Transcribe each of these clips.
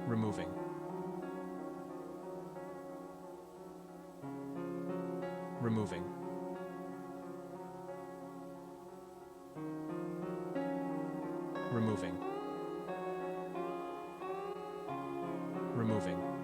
Removing. Removing. Removing. Removing.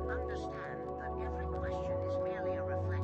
Understand that every question is merely a reflection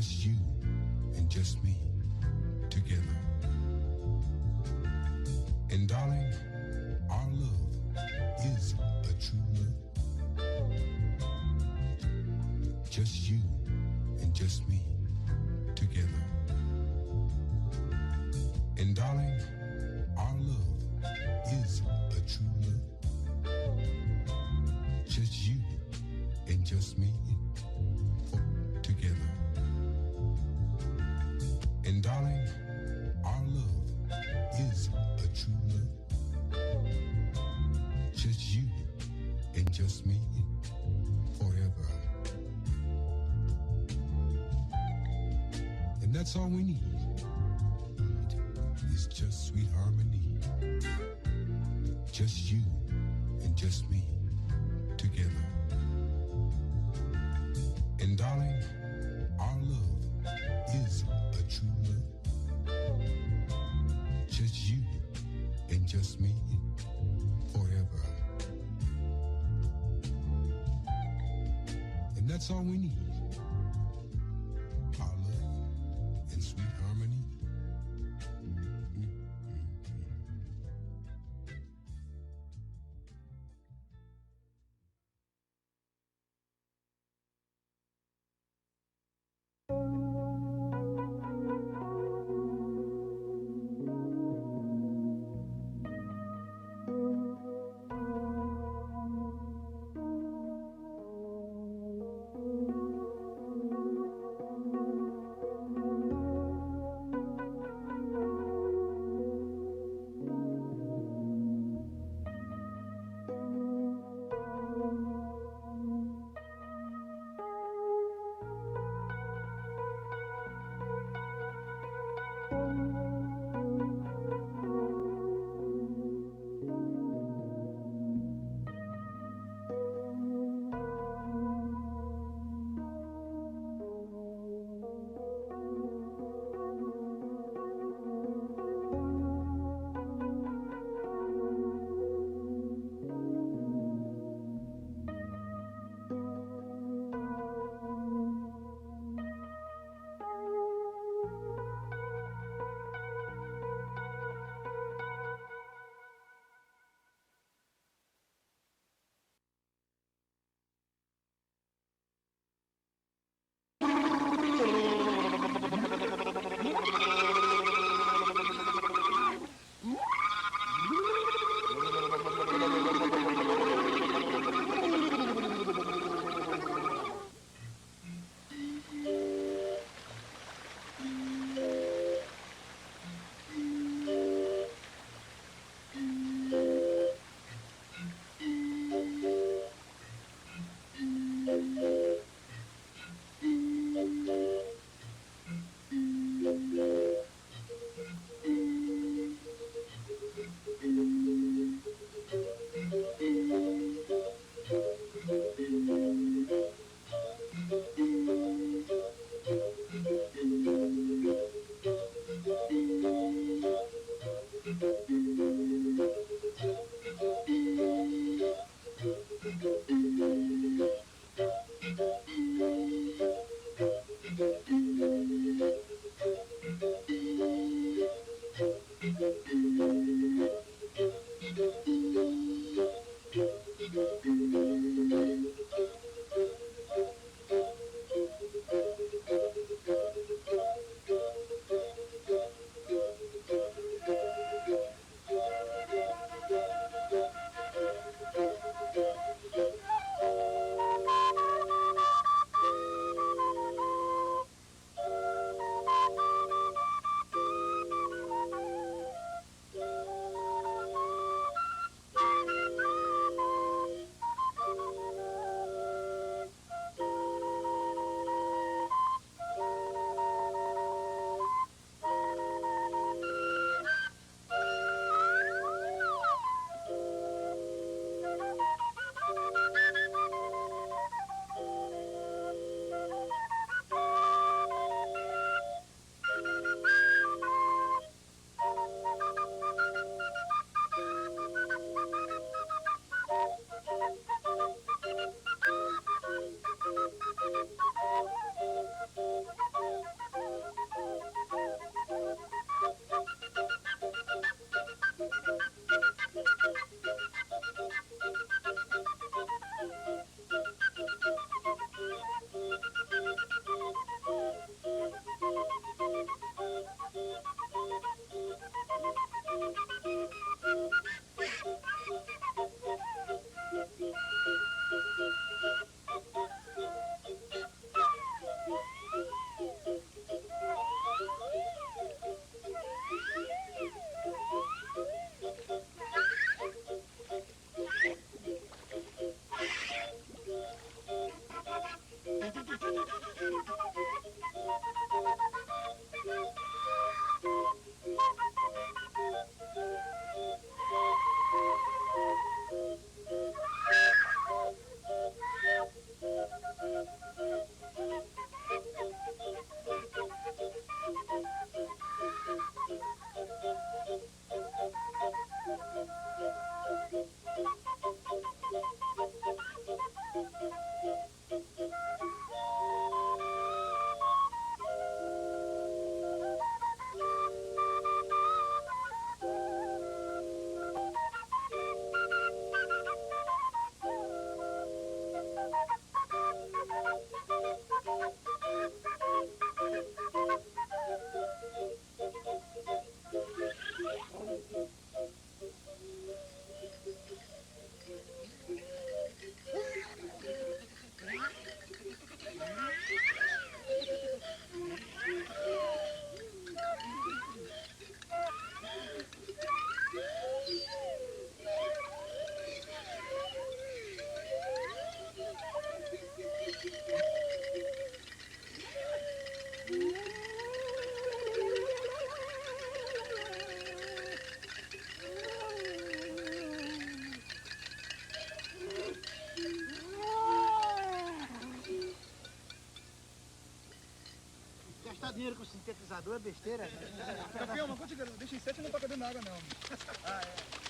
Just you and just me together. And darling, our love is a true love. Just you and just me together. And darling, our love is a true love. Just you and just me together. And darling, our love is a true love. Just you and just me forever. And that's all we need. Is just sweet harmony. Just you and just me together. And darling, our love is a true love. Just you and just me forever. And that's all we need. Our love and sweet harmony. dinheiro com sintetizador é besteira. Campeão, mas quando deixa em 7 não toca dentro da água, não. Ah, é.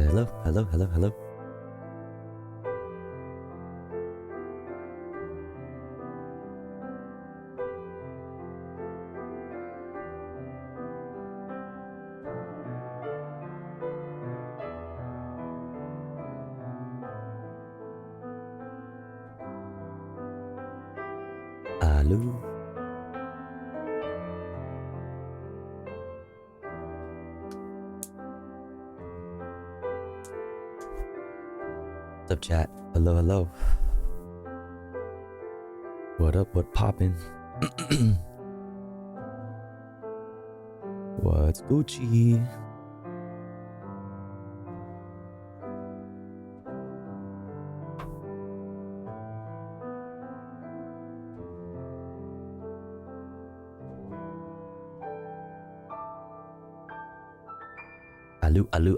Hello. Hello. What's up, chat? Hello. What up? What poppin'? What's Gucci?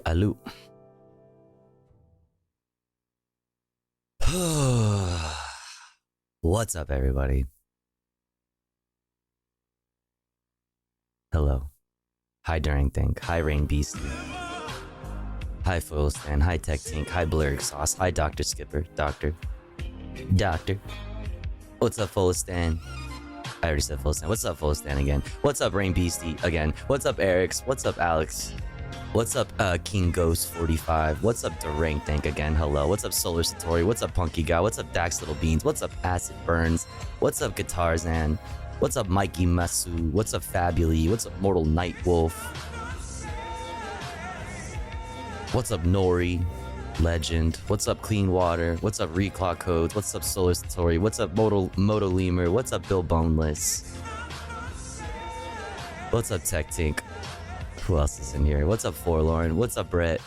Alu. What's up, everybody? Hello. Hi, During Think. Hi, Rain Beastie. Hi, Foil Stan. Hi, Tech Tink. Hi, Blurg Sauce. Hi, Dr. Skipper. Doctor. What's up, Foil Stan? I already said Foil Stan. What's up, Foil Stan again? What's up, Rain Beastie again? What's up, Eric's? What's up, Alex? What's up, King Ghost 45? What's up, Durang Think again? Hello. What's up, Solar Satori? What's up, Punky Guy? What's up, Dax Little Beans? What's up, Acid Burns? What's up, Guitarzan? What's up, Mikey Masu? What's up, Fabuli? What's up, Mortal Nightwolf? What's up, Nori? Legend? What's up, Clean Water? What's up, Reclaw Codes? What's up, Solar Satori? What's up, Moto Lemur? What's up, Bill Boneless? What's up, Tech Tink? Who else is in here? What's up, Forlorn? What's up, Brett?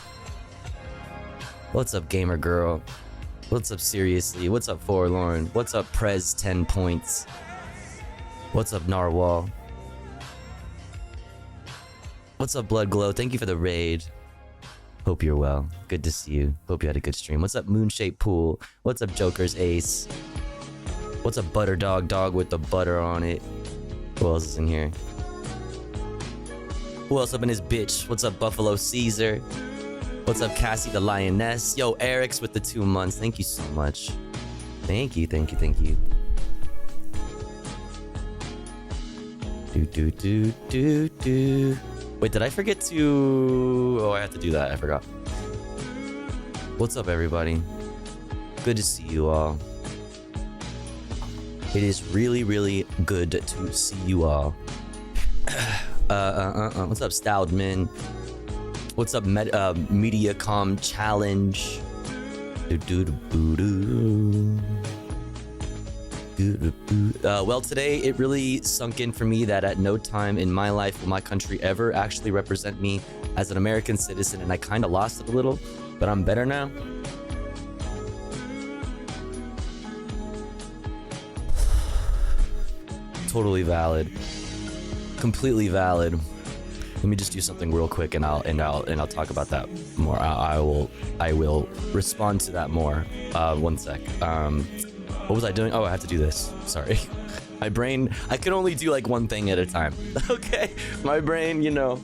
What's up, Gamer Girl? What's up, Seriously? What's up, Forlorn? What's up, Prez 10 points? What's up, Narwhal? What's up, Blood Glow? Thank you for the raid. Hope you're well. Good to see you. Hope you had a good stream. What's up, Moonshaped Pool? What's up, Joker's Ace? What's up, Butter Dog with the butter on it? Who else is in here? Who else up in his bitch? What's up, Buffalo Caesar? What's up, Cassie the Lioness? Yo, Eric's with the 2 months. Thank you so much. Thank you. Do. Wait, did I forget to... Oh, I have to do that. I forgot. What's up, everybody? Good to see you all. It is really, really good to see you all. What's up, Stoudman? What's up, Mediacom Challenge? Well, today it really sunk in for me that at no time in my life will my country ever actually represent me as an American citizen, and I kind of lost it a little, but I'm better now. Totally valid, completely valid. Let me just do something real quick, and I'll talk about that more. I will respond to that more. One sec. What was I doing? Oh, I have to do this. Sorry. My brain, I can only do like one thing at a time. Okay, my brain, you know,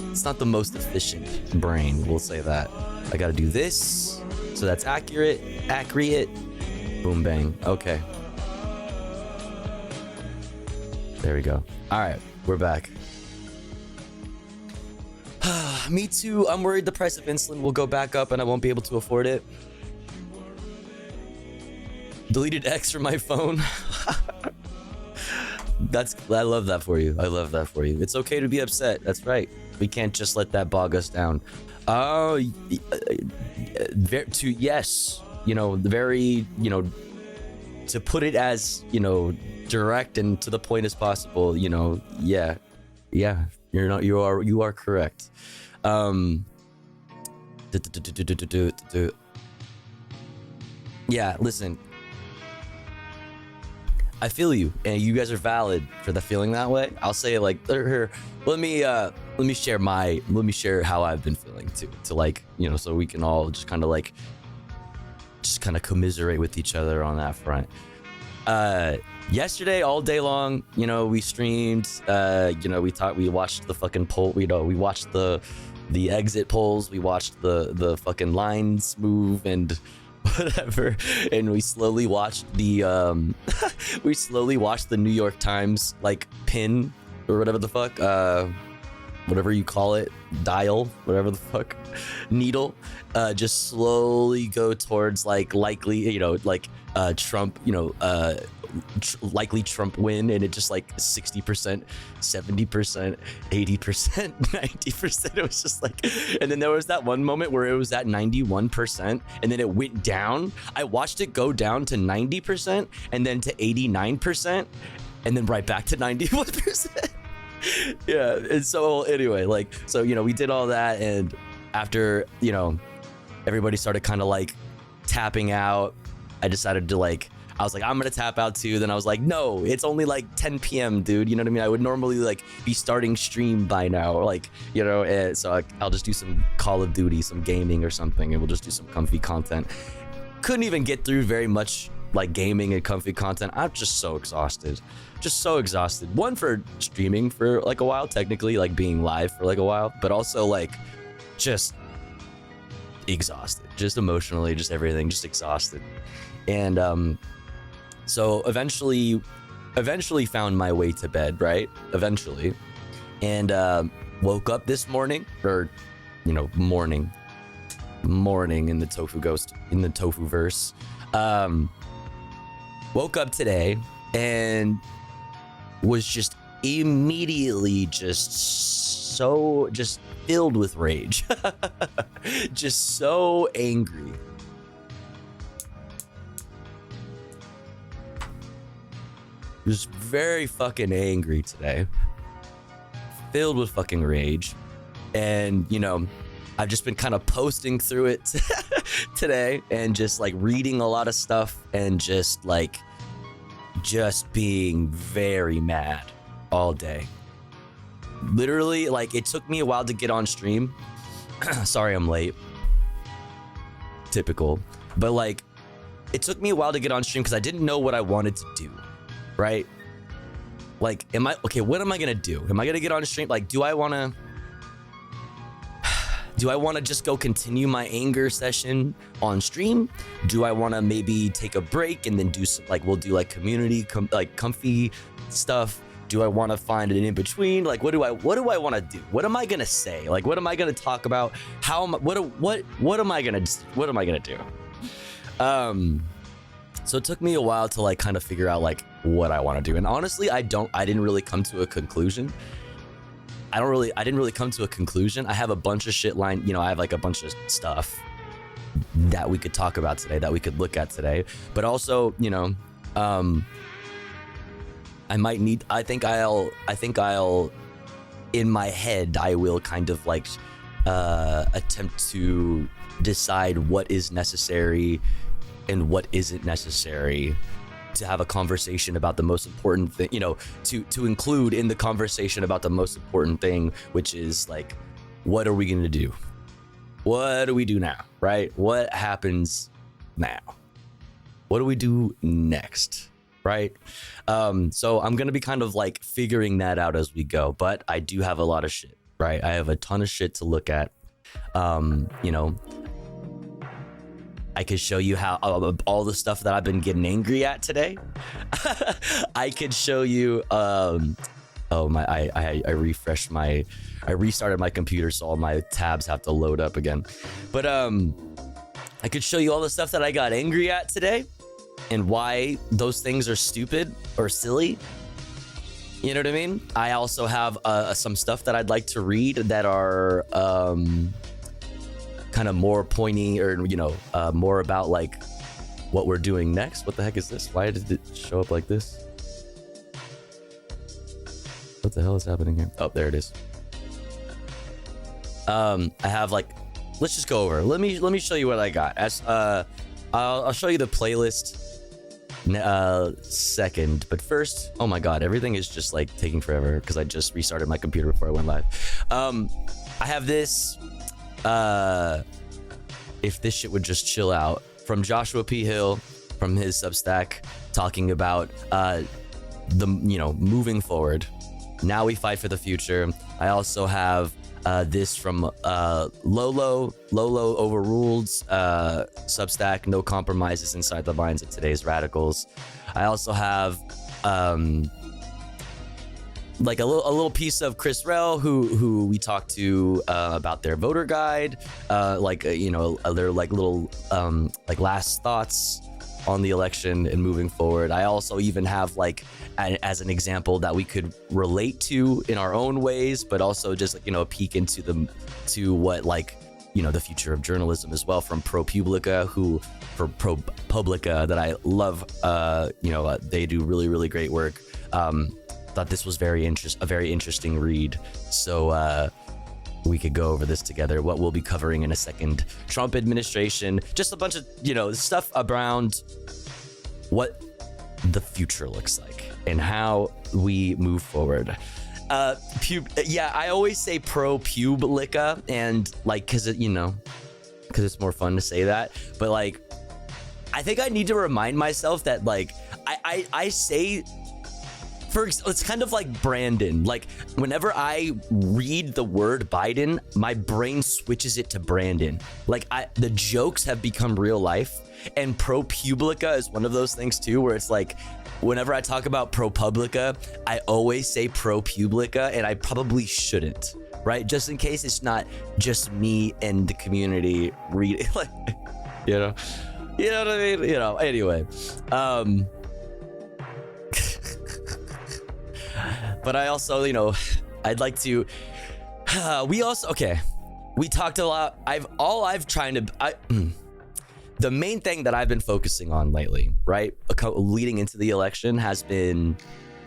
it's not the most efficient brain. We'll say that. I gotta do this, so that's accurate. Boom, bang. Okay. There we go. All right, we're back. Me too. I'm worried the price of insulin will go back up and I won't be able to afford it. Deleted X from my phone. I love that for you. I love that for you. It's okay to be upset. That's right. We can't just let that bog us down. Oh, yes. You know, very, you know, to put it as, you know, direct and to the point as possible, you know. Yeah, you are correct. Yeah, listen, I feel you, and you guys are valid for the feeling that way. I'll say it like, let me share how I've been feeling to like, you know, so we can all just kind of commiserate with each other on that front. Yesterday, all day long, you know, we streamed, you know, we watched the fucking poll, we watched the exit polls, we watched the fucking lines move and whatever, and we slowly watched the New York Times like pin or whatever the fuck, whatever you call it, dial, whatever the fuck, needle, just slowly go towards like likely, you know, like Trump, you know, likely Trump win, and it just like 60%, 70%, 80%, 90%. It was just like, and then there was that one moment where it was at 91%, and then it went down. I watched it go down to 90%, and then to 89%, and then right back to 91%. Yeah, and so anyway, like, so, you know, we did all that, and after, you know, everybody started kind of like tapping out, I decided to like, I was like, I'm gonna tap out too. Then I was like, no, it's only like 10 p.m., dude. You know what I mean? I would normally like be starting stream by now, or like, you know, so I'll just do some Call of Duty, some gaming or something, and we'll just do some comfy content. Couldn't even get through very much like gaming and comfy content. I'm just so exhausted. One, for streaming for like a while, technically, like being live for like a while, but also like just exhausted, just emotionally, just everything, just exhausted. And so eventually found my way to bed, right? Eventually. And woke up this morning, or, you know, morning in the Tofu Ghost, in the Tofu verse. Woke up today and was just immediately just filled with rage. Just so angry. Just very fucking angry today. Filled with fucking rage. And, you know, I've just been kind of posting through it today and just like reading a lot of stuff and just being very mad all day. Literally, like, it took me a while to get on stream. Sorry I'm late. Typical. But like, it took me a while to get on stream because I didn't know what I wanted to do. Right? Like, what am I gonna do? Am I gonna get on stream? Like, do I wanna just go continue my anger session on stream? Do I wanna maybe take a break and then do some, like, we'll do like community, comfy stuff? Do I wanna find an in between? Like, what do I wanna do? What am I gonna say? Like, what am I gonna talk about? What am I gonna do? So it took me a while to like kind of figure out like what I want to do. And honestly, I didn't really come to a conclusion. I didn't really come to a conclusion. I have a bunch of shit lined, you know, I have like a bunch of stuff that we could talk about today, that we could look at today. But also, you know, I think I'll in my head, I will kind of like attempt to decide what is necessary and what isn't necessary to have a conversation about the most important thing, you know, to include in the conversation about the most important thing, which is like, what are we going to do? What do we do now, right? What happens now? What do we do next, right? So I'm going to be kind of like figuring that out as we go, but I do have a lot of shit, right? I have a ton of shit to look at. You know, I could show you how all the stuff that I've been getting angry at today. I could show you. I restarted my computer, so all my tabs have to load up again. But I could show you all the stuff that I got angry at today, and why those things are stupid or silly. You know what I mean? I also have some stuff that I'd like to read that are kind of more pointy, or you know, more about like what we're doing next. What the heck is this? Why did it show up like this? What the hell is happening here? Oh, there it is. I have like, let's just go over. Let me show you what I got. As I'll show you the playlist second, but first, oh my god, everything is just like taking forever because I just restarted my computer before I went live. I have this. If this shit would just chill out, from Joshua P. Hill, from his Substack, talking about moving forward. Now we fight for the future. I also have this from Lolo Overruled, Substack, no compromises inside the minds of today's radicals. I also have like a little piece of Chris Rell, who we talked to about their voter guide, their like little like last thoughts on the election and moving forward. I also even have like as an example that we could relate to in our own ways, but also just like, you know, a peek into what like, you know, the future of journalism as well, from ProPublica, that I love. They do really great work. Thought this was a very interesting read, so we could go over this together. What we'll be covering in a second: Trump administration, just a bunch of, you know, stuff around what the future looks like and how we move forward. I always say ProPublica, and like because it's more fun to say that, but like I think I need to remind myself that like I say. It's kind of like Brandon. Like whenever I read the word Biden, my brain switches it to Brandon. Like the jokes have become real life, and ProPublica is one of those things too, where it's like whenever I talk about ProPublica, I always say ProPublica, and I probably shouldn't, right? Just in case it's not just me and the community reading, like, you know what I mean? You know. Anyway, but I also, you know, I'd like to. We talked a lot. The main thing that I've been focusing on lately, right, leading into the election, has been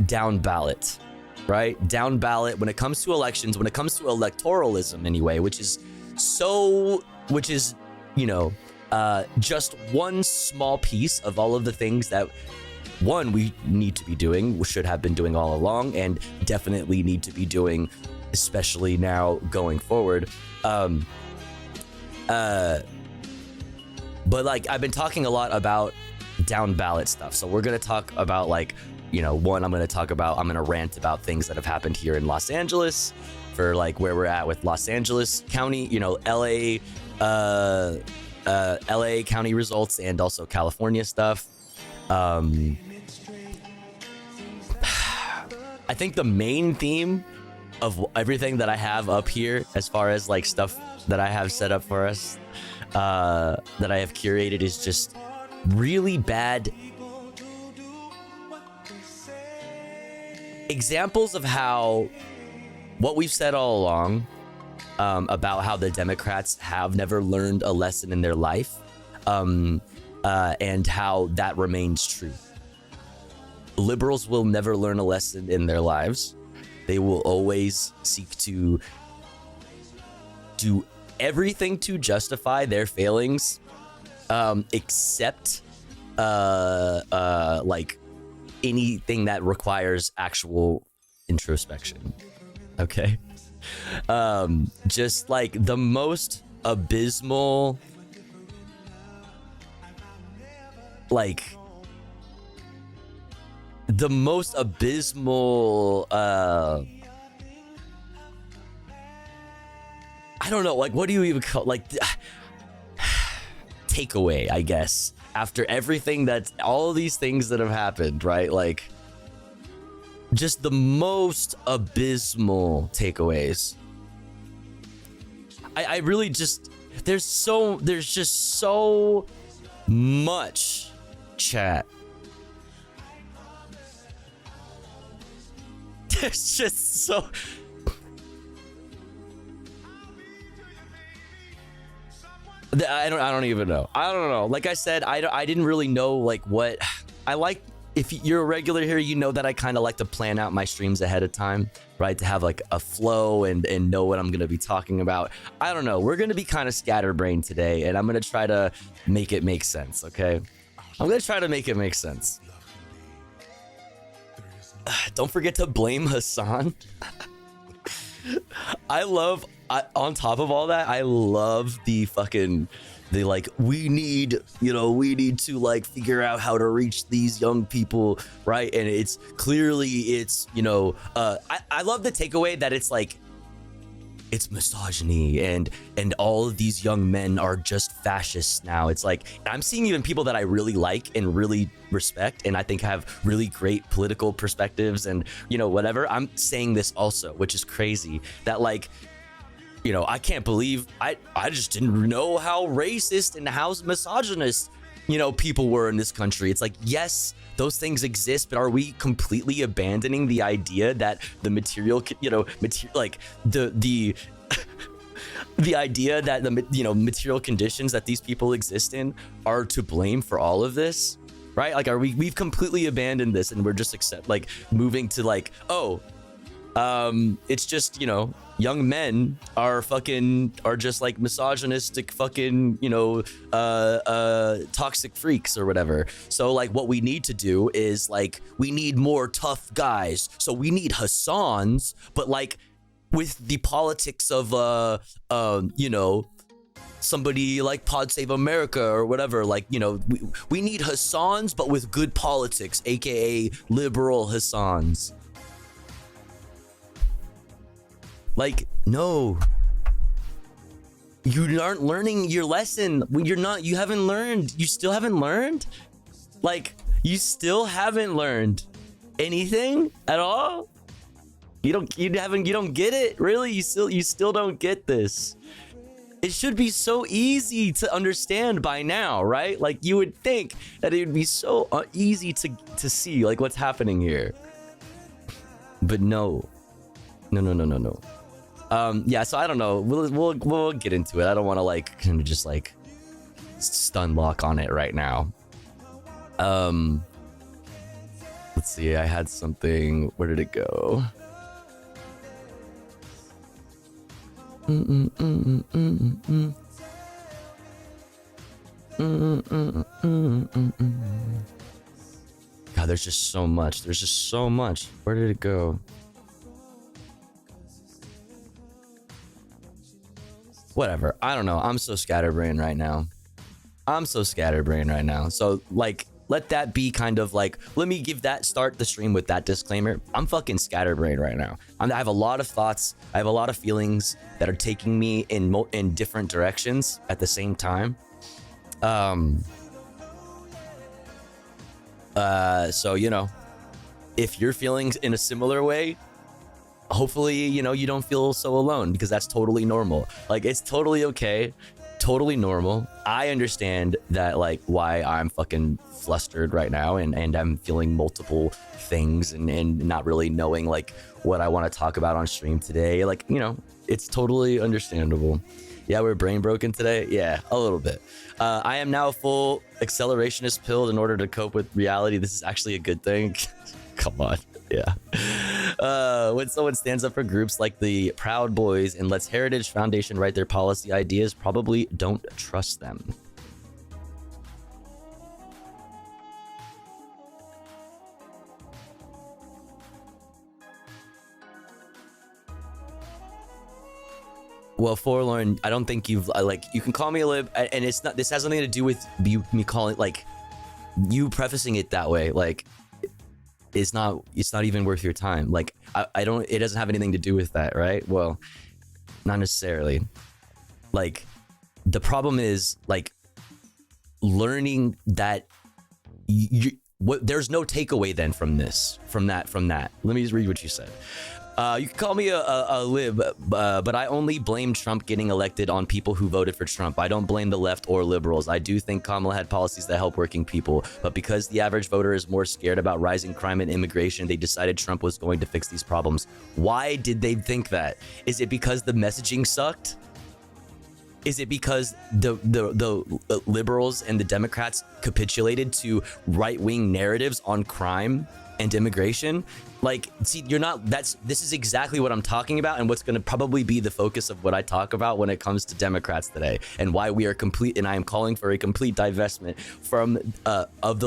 down ballot, right? Down ballot when it comes to elections, when it comes to electoralism anyway, which is, you know, just one small piece of all of the things that, one, we need to be doing, we should have been doing all along, and definitely need to be doing, especially now going forward. But like I've been talking a lot about down ballot stuff, so we're gonna talk about, like, you know, one, I'm gonna rant about things that have happened here in Los Angeles, for like where we're at with Los Angeles County, you know, LA County results, and also California stuff. I think the main theme of everything that I have up here, as far as like stuff that I have set up for us, that I have curated, is just really bad examples of how what we've said all along about how the Democrats have never learned a lesson in their life, and how that remains true. Liberals will never learn a lesson in their lives. They will always seek to do everything to justify their failings, except like anything that requires actual introspection. Okay. Just like the most abysmal, like the most abysmal I don't know, like what do you even call, like takeaway, I guess, after everything that's all of these things that have happened, right? Like just the most abysmal takeaways. I really just there's just so much chat. There's just so I don't even know. I don't know. Like I said, I didn't really know like what I like. If you're a regular here, you know that I kind of like to plan out my streams ahead of time, right? To have like a flow and know what I'm going to be talking about. I don't know. We're going to be kind of scatterbrained today, and I'm going to try to make it make sense, okay? I'm going to try to make it make sense. Don't forget to blame Hassan. On top of all that, I love the like, we need to like figure out how to reach these young people, right? And it's clearly I love the takeaway that it's like it's misogyny and all of these young men are just fascists now. It's like I'm seeing even people that I really like and really respect and I think have really great political perspectives and whatever. I'm saying this also, which is crazy, that like I can't believe I just didn't know how racist and how misogynist people were in this country. It's like, yes, those things exist, but are we completely abandoning the idea that the material like the the idea that the material conditions that these people exist in are to blame for all of this, right? Like, we've completely abandoned this and we're just moving to like, it's just young men are just like misogynistic toxic freaks or whatever. So like what we need to do is like we need more tough guys. So we need Hassans, but like with the politics of somebody like Pod Save America or whatever, like we need Hassans but with good politics, aka liberal Hassans. Like, no, you aren't learning your lesson. You haven't learned. You still haven't learned. Like, you still haven't learned anything at all. You don't get it. Really, you still don't get this. It should be so easy to understand by now, right? Like, you would think that it would be so easy to see like what's happening here. But no. Yeah, so I don't know. We'll get into it. I don't want to like kind of just like stun lock on it right now. Let's see. I had something. Where did it go? God, there's just so much. There's just so much. Where did it go? Whatever. I don't know. I'm so scatterbrained right now. So like, let that be kind of like, let me start the stream with that disclaimer. I'm fucking scatterbrained right now. I have a lot of thoughts. I have a lot of feelings that are taking me in different directions at the same time. So, if you're feeling in a similar way, hopefully, you don't feel so alone, because that's totally normal. Like, it's totally okay totally normal. I understand that, like, why I'm fucking flustered right now, and I'm feeling multiple things and not really knowing like what I want to talk about on stream today. Like, you know, it's totally understandable. Yeah, we're brain broken today. Yeah, a little bit. I am now a full accelerationist pilled in order to cope with reality. This is actually a good thing. Come on. Yeah. When someone stands up for groups like the Proud Boys and lets Heritage Foundation write their policy ideas, probably don't trust them. Well, Forlorn, I don't think you've like, you can call me a lib, and it's not, this has nothing to do with me calling, like, you prefacing it that way. Like, it's not even worth your time. Like, I don't, it doesn't have anything to do with that, right? Well, not necessarily. Like, the problem is, like, learning that there's no takeaway then from this, from that. Let me just read what you said. You can call me a lib, but I only blame Trump getting elected on people who voted for Trump. I don't blame the left or liberals. I do think Kamala had policies that help working people, but because the average voter is more scared about rising crime and immigration, they decided Trump was going to fix these problems. Why did they think that? Is it because the messaging sucked? Is it because the liberals and the Democrats capitulated to right-wing narratives on crime and immigration? Like, see, this is exactly what I'm talking about, and what's going to probably be the focus of what I talk about when it comes to Democrats today, and why we are complete, and I am calling for a complete divestment from of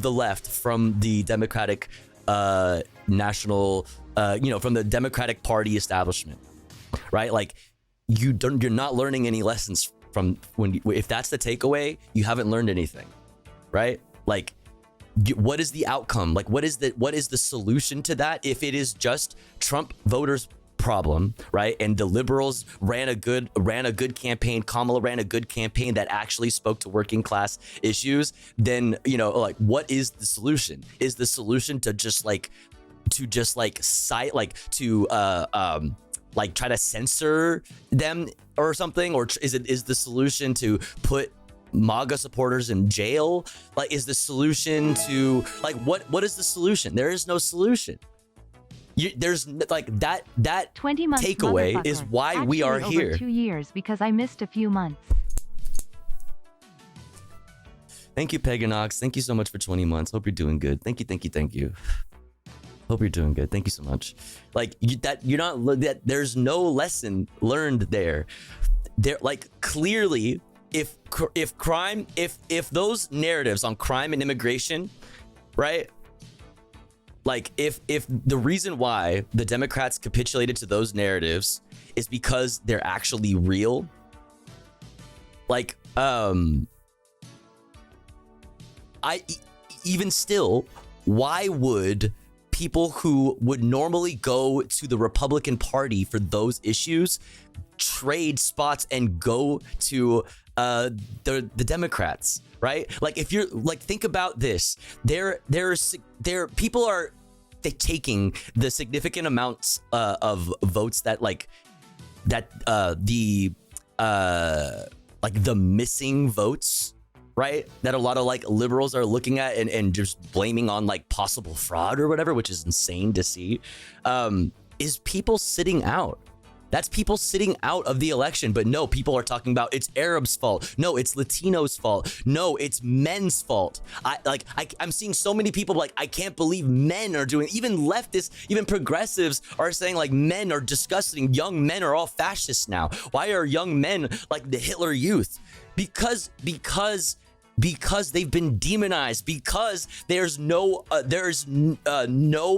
the left, from the Democratic national, from the Democratic Party establishment, right? Like, you're not learning any lessons from if that's the takeaway, you haven't learned anything, right? Like, what is the outcome? Like, what is the solution to that? If it is just Trump voters' problem, right? And the liberals ran a good campaign, Kamala ran a good campaign that actually spoke to working class issues, then, like, what is the solution? Is the solution to try to censor them or something? Or is the solution to put MAGA supporters in jail? Like, is the solution to, like, what is the solution? There is no solution. There's like that 20 months takeaway is why we are here. Over 2 years because I missed a few months. Thank you, Peganox. Thank you so much for 20 months. Hope you're doing good. Thank you. Hope you're doing good. Thank you so much. Like, there's no lesson learned there. There, like, clearly, if those narratives on crime and immigration, right? Like, if the reason why the Democrats capitulated to those narratives is because they're actually real, like, even still, why would people who would normally go to the Republican Party for those issues trade spots and go to the Democrats, right? Like, if you're like, think about this, people are taking the significant amounts of votes that the missing votes, right, that a lot of like liberals are looking at and just blaming on like possible fraud or whatever, which is insane to see, is people sitting out. That's people sitting out of the election. But no, people are talking about it's Arabs' fault. No, it's Latinos' fault. No, it's men's fault. I'm seeing so many people like, I can't believe men are doing, even leftists, even progressives are saying like men are disgusting. Young men are all fascists now. Why are young men like the Hitler Youth? Because they've been demonized, because there's no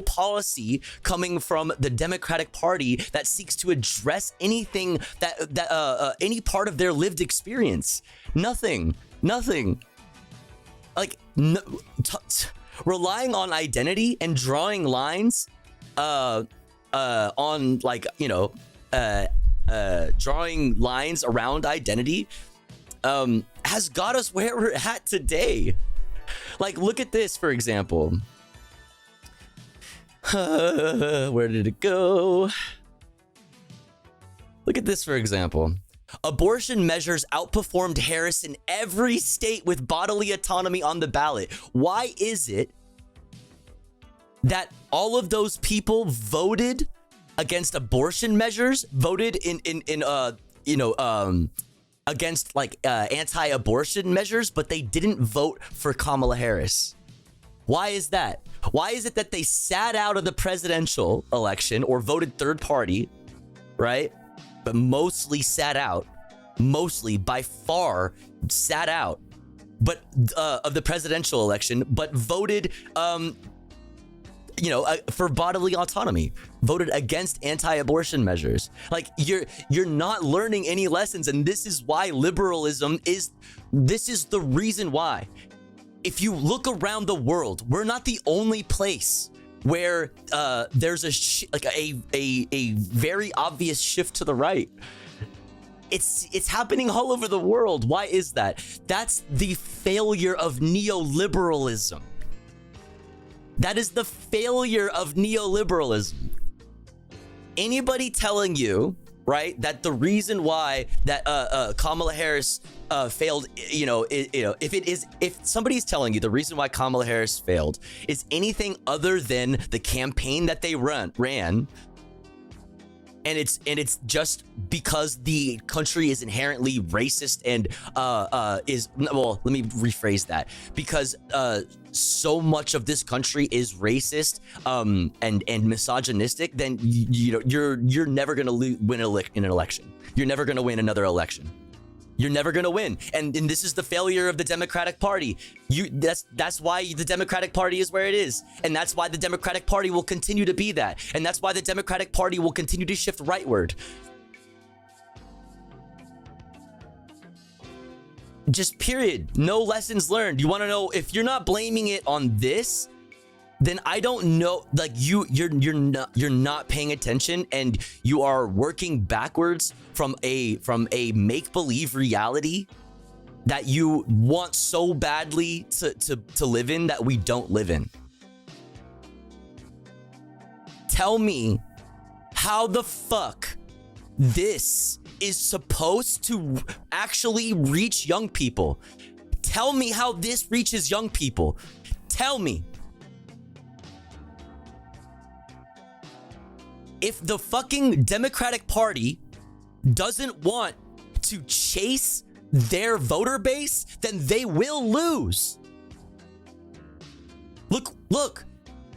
policy coming from the Democratic Party that seeks to address anything that any part of their lived experience. Nothing. Like, relying on identity and drawing lines on like, drawing lines around identity has got us where we're at today. Like, look at this, for example. Where did it go? Look at this, for example. Abortion measures outperformed Harris in every state with bodily autonomy on the ballot. Why is it that all of those people voted against abortion measures, voted against like anti-abortion measures, but they didn't vote for Kamala Harris? Why is that? Why is it that they sat out of the presidential election or voted third party, right? But mostly sat out, mostly by far sat out, but of the presidential election, but voted, for bodily autonomy, voted against anti-abortion measures. Like you're not learning any lessons, and this is why liberalism is. This is the reason why. If you look around the world, we're not the only place where there's a very obvious shift to the right. It's happening all over the world. Why is that? That's the failure of neoliberalism. That is the failure of neoliberalism. Anybody telling you, right, that the reason why that Kamala Harris failed, if somebody's telling you the reason why Kamala Harris failed is anything other than the campaign that they ran, and it's just because the country is inherently racist and let me rephrase that, because so much of this country is racist and misogynistic, then you're never gonna win an election. You're never gonna win another election. You're never gonna win, and this is the failure of the Democratic Party. That's why the Democratic Party is where it is, and that's why the Democratic Party will continue to be that, and that's why the Democratic Party will continue to shift rightward. Just period. No lessons learned. You want to know? If you're not blaming it on this, then I don't know. Like you're not paying attention, and you are working backwards from a make-believe reality that you want so badly to live in that we don't live in. Tell me how the fuck this is supposed to actually reach young people. Tell me how this reaches young people. Tell me. If the fucking Democratic Party doesn't want to chase their voter base, then they will lose. Look,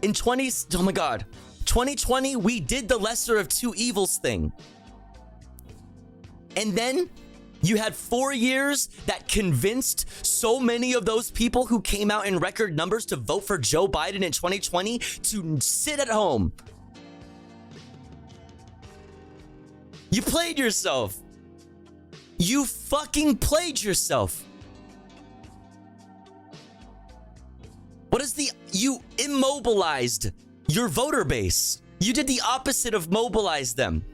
in 2020, we did the lesser of two evils thing. And then you had 4 years that convinced so many of those people who came out in record numbers to vote for Joe Biden in 2020 to sit at home. You played yourself. You fucking played yourself. You immobilized your voter base. You did the opposite of mobilize them.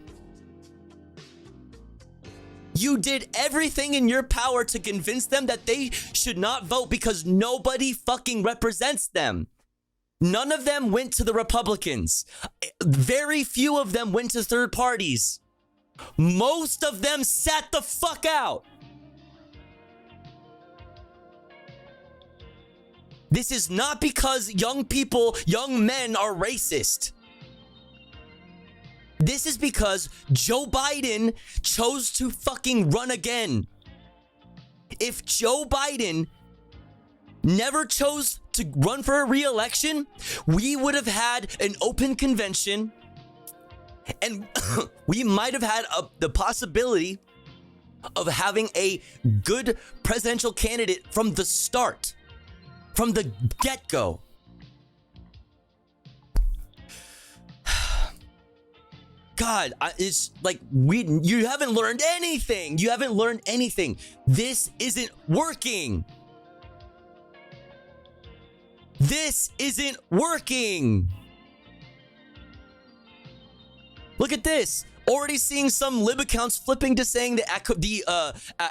You did everything in your power to convince them that they should not vote because nobody fucking represents them. None of them went to the Republicans. Very few of them went to third parties. Most of them sat the fuck out. This is not because young men are racist. This is because Joe Biden chose to fucking run again. If Joe Biden never chose to run for a re-election, we would have had an open convention, and we might have had the possibility of having a good presidential candidate from the start, from the get-go. God, it's like you haven't learned anything. You haven't learned anything. This isn't working. This isn't working. Look at this. Already seeing some lib accounts flipping to saying that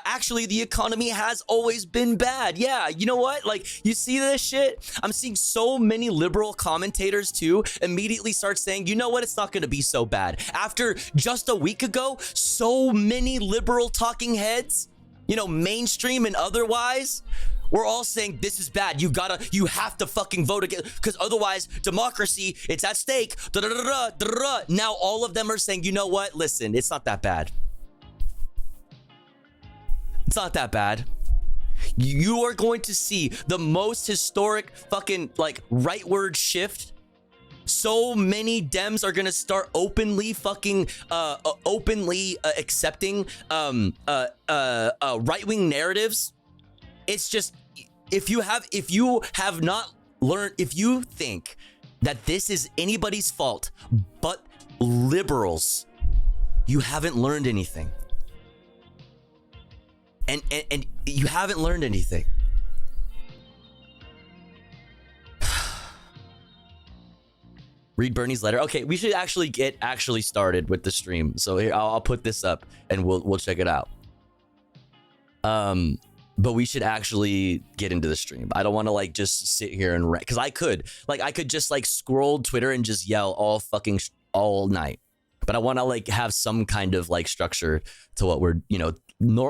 actually the economy has always been bad. Yeah, you know what? Like, you see this shit? I'm seeing so many liberal commentators too immediately start saying, you know what? It's not going to be so bad. After just a week ago, so many liberal talking heads, you know, mainstream and otherwise, we're all saying this is bad. You have to fucking vote again, because otherwise democracy, it's at stake. Now all of them are saying, you know what? Listen, it's not that bad. It's not that bad. You are going to see the most historic fucking like rightward shift. So many Dems are gonna start openly fucking accepting right-wing narratives. It's just, if you have not learned, if you think that this is anybody's fault but liberals, you haven't learned anything. And you haven't learned anything. Read Bernie's letter. Okay, we should actually get started with the stream. So here, I'll put this up and we'll check it out. But we should actually get into the stream. I don't want to like just sit here and because I could just like scroll Twitter and just yell all night. But I want to like have some kind of like structure to what we're, you know,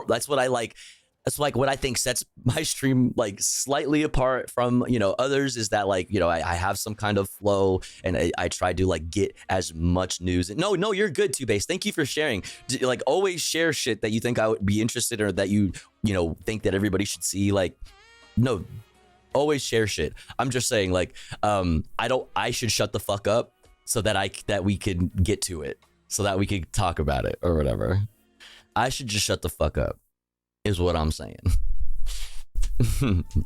that's what I like. That's like what I think sets my stream like slightly apart from, you know, others, is that like, you know, I have some kind of flow and I try to like get as much news. No, you're good too, Base. Thank you for sharing. Like, always share shit that you think I would be interested in, or that you know, think that everybody should see. Like, no, always share shit. I'm just saying, like, I should shut the fuck up so that we can get to it, so that we could talk about it or whatever. I should just shut the fuck up, is what I'm saying.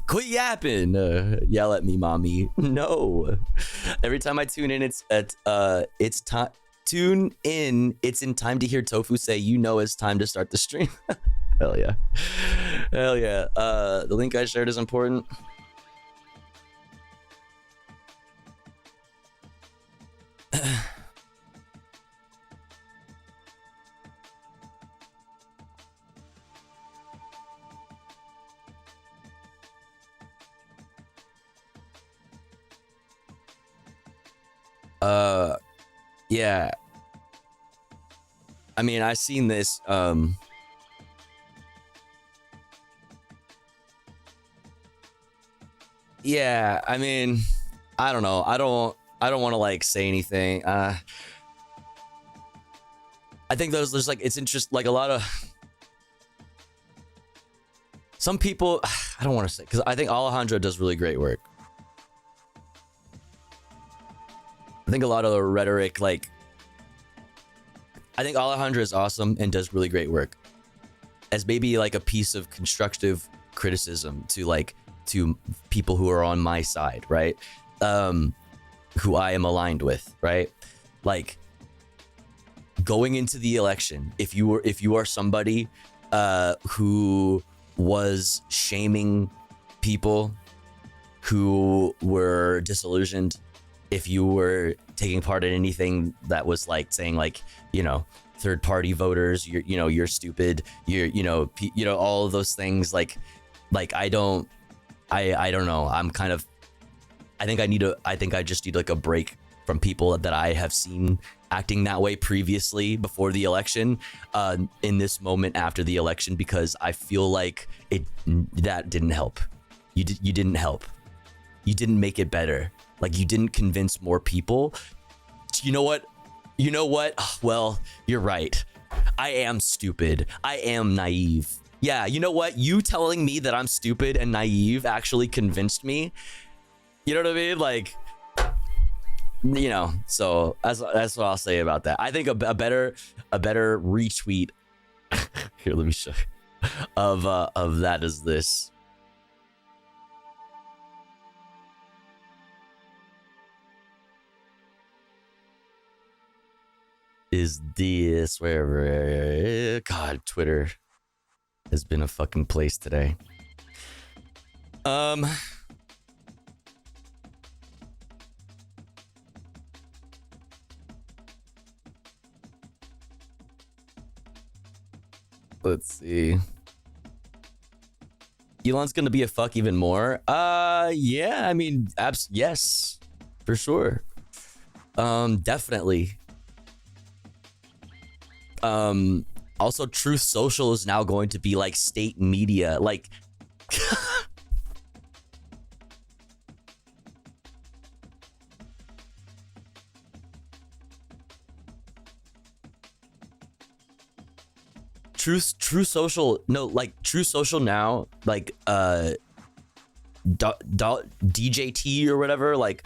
Quit yapping. Yell at me, mommy. No. Every time I tune in, it's time. Tune in. It's in time to hear Tofu say, you know, it's time to start the stream. Hell yeah. Hell yeah. The link I shared is important. Yeah. I mean, I seen this, yeah, I mean, I don't know. I don't want to like say anything. I think there's like, it's interesting, like a lot of some people, I don't want to say, because I think Alejandro does really great work. I think a lot of the rhetoric, like, I think Alejandro is awesome and does really great work as maybe like a piece of constructive criticism to people who are on my side, right? Who I am aligned with, right? Like, going into the election, if you are somebody who was shaming people who were disillusioned, if you were taking part in anything that was like saying like, you know, third party voters, you're stupid, you know, all of those things, like I don't know. I'm kind of, I think I just need like a break from people that I have seen acting that way previously before the election, in this moment after the election, because I feel like that didn't help. You didn't help. You didn't make it better. Like, you didn't convince more people. You know what? Well, you're right. I am stupid. I am naive. Yeah, you know what? You telling me that I'm stupid and naive actually convinced me. You know what I mean? Like, you know, so that's what I'll say about that. I think a better retweet here, let me show you, of that is this. Is this wherever, God, Twitter has been a fucking place today. Let's see. Elon's gonna be a fuck even more. Yeah, I mean, yes, for sure. Definitely. Also, Truth Social is now going to be like state media. Like, True Social, no, like True Social now, like DJT or whatever, like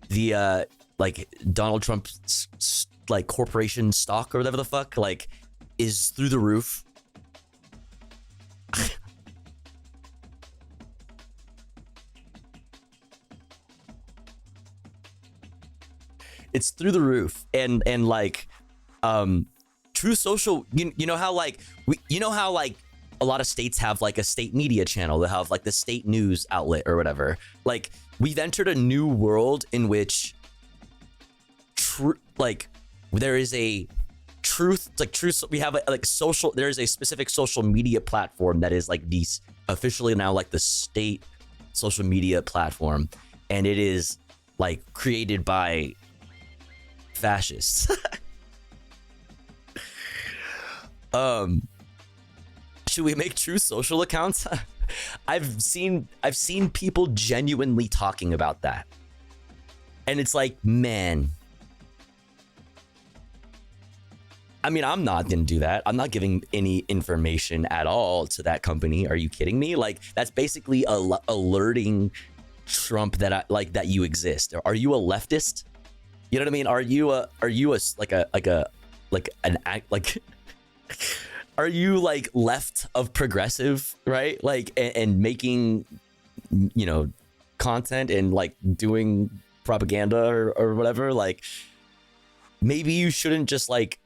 the like Donald Trump's like corporation stock or whatever the fuck, like, is through the roof. It's through the roof, and like True Social, you know how like you know how like a lot of states have like a state media channel, they have like the state news outlet or whatever. Like, we've entered a new world in which like there is a truth, like truth, we have a, like social, there is a specific social media platform that is like these officially now like the state social media platform, and it is like created by fascists. Should we make True Social accounts? I've seen people genuinely talking about that, and it's like, man, I mean, I'm not gonna do that. I'm not giving any information at all to that company. Are you kidding me? Like, that's basically alerting Trump that I like that you exist. Are you a leftist? You know what I mean? Are you a are you like left of progressive, right? Like, and making, you know, content and like doing propaganda or whatever. Like, maybe you shouldn't just like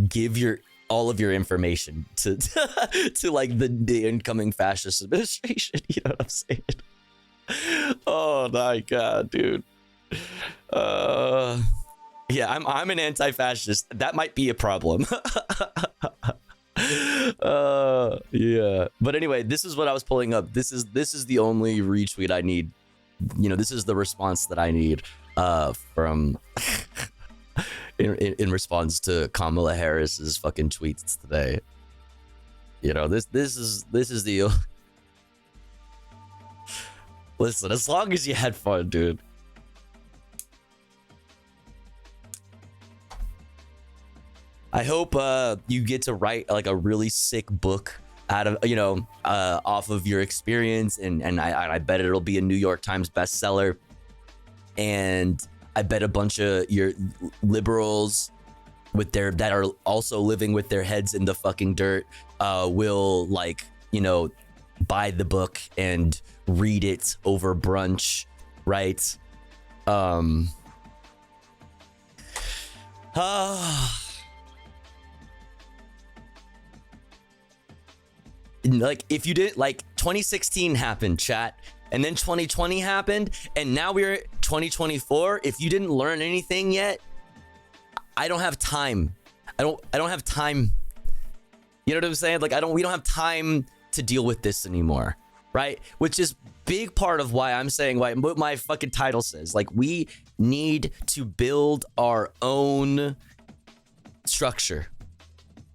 give all of your information to to like the incoming fascist administration. You know what I'm saying? Oh my god, dude. Yeah, I'm an anti-fascist. That might be a problem. Yeah. But anyway, this is what I was pulling up. This is the only retweet I need. You know, this is the response that I need from in response to Kamala Harris's fucking tweets today. You know, this is the listen, as long as you had fun, dude. I hope you get to write like a really sick book out of, you know, off of your experience, and I bet it'll be a New York Times bestseller, and I bet a bunch of your liberals with their that are also living with their heads in the fucking dirt will, like, you know, buy the book and read it over brunch, right? Like, if you did, like, 2016 happened, chat, and then 2020 happened, and now we're 2024. If you didn't learn anything yet, I don't have time. I don't have time. You know what I'm saying? Like, we don't have time to deal with this anymore, right? Which is big part of why I'm saying what my fucking title says. Like, we need to build our own structure.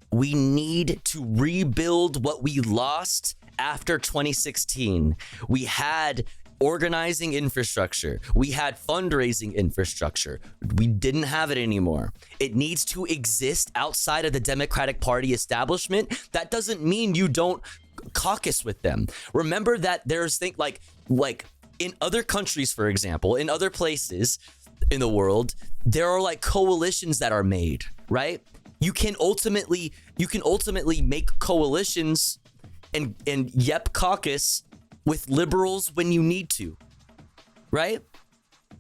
We need to rebuild what we lost after 2016. We had organizing infrastructure. We had fundraising infrastructure. We didn't have it anymore. It needs to exist outside of the Democratic Party establishment. That doesn't mean you don't caucus with them. Remember that there's things like in other countries, for example, in other places in the world, there are like coalitions that are made, right? You can ultimately make coalitions and caucus with liberals when you need to, right?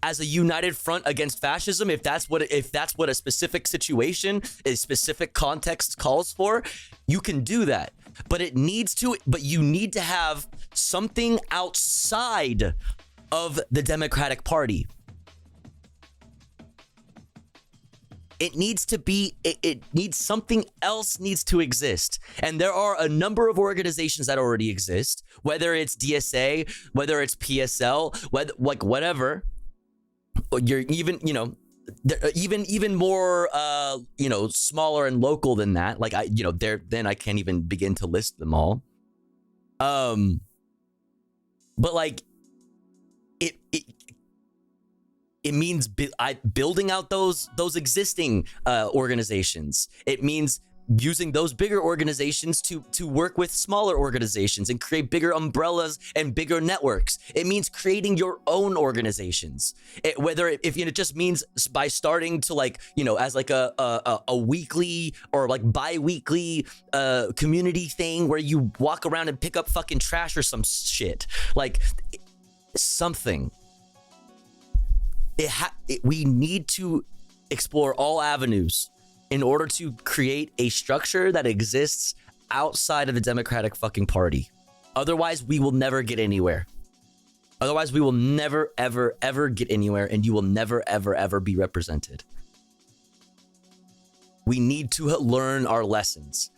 As a united front against fascism, if that's what a specific situation, a specific context calls for, you can do that. But you need to have something outside of the Democratic Party. It needs to be, it needs something else needs to exist. And there are a number of organizations that already exist, whether it's DSA, whether it's PSL, whether, like whatever. You're even, you know, even more, you know, smaller and local than that. Like you know, then I can't even begin to list them all. But like, it means building out those existing organizations. It means using those bigger organizations to work with smaller organizations and create bigger umbrellas and bigger networks. It means creating your own organizations. If you know, it just means by starting to, like, you know, as like a weekly or like bi-weekly community thing where you walk around and pick up fucking trash or some shit, like something. We need to explore all avenues in order to create a structure that exists outside of the Democratic fucking Party. Otherwise, we will never get anywhere. Otherwise, we will never, ever, ever get anywhere, and you will never, ever, ever be represented. We need to learn our lessons.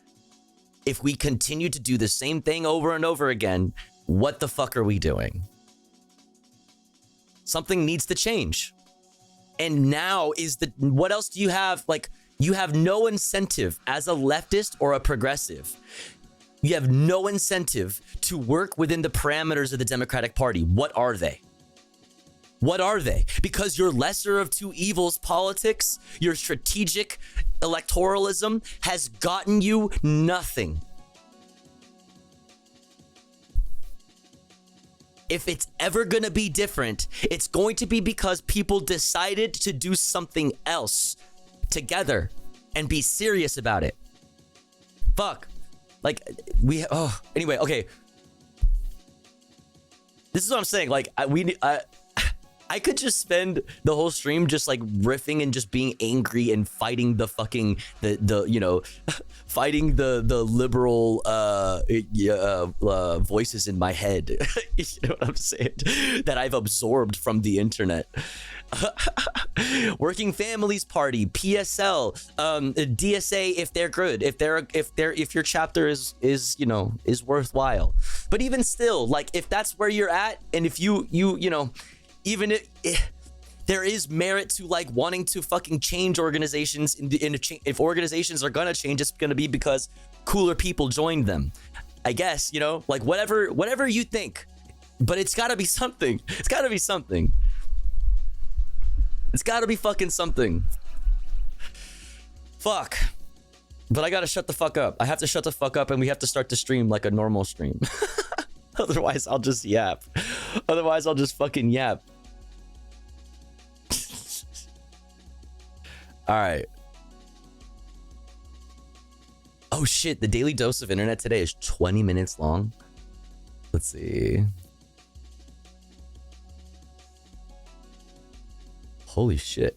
If we continue to do the same thing over and over again, what the fuck are we doing? Something needs to change. And now is what else do you have? Like, you have no incentive as a leftist or a progressive. You have no incentive to work within the parameters of the Democratic Party. What are they? What are they? Because your lesser of two evils politics, your strategic electoralism has gotten you nothing. If it's ever going to be different, it's going to be because people decided to do something else together and be serious about it. Fuck. Like, anyway, okay. This is what I'm saying. Like, I could just spend the whole stream just like riffing and just being angry and fighting the fucking the you know, fighting the liberal voices in my head. You know what I'm saying? That I've absorbed from the internet. Working Families Party, PSL, DSA, if they're good, if your chapter is you know, is worthwhile. But even still, like, if that's where you're at, and if you know, even if there is merit to like wanting to fucking change organizations, if organizations are gonna change, it's gonna be because cooler people joined them, I guess, you know, like whatever you think, but it's gotta be something. It's gotta be something. It's gotta be fucking something. Fuck. But I gotta shut the fuck up. I have to shut the fuck up, and we have to start the stream like a normal stream. Otherwise, I'll just yap. Otherwise, I'll just fucking yap. All right. Oh shit, the daily dose of internet today is 20 minutes long. Let's see. Holy shit.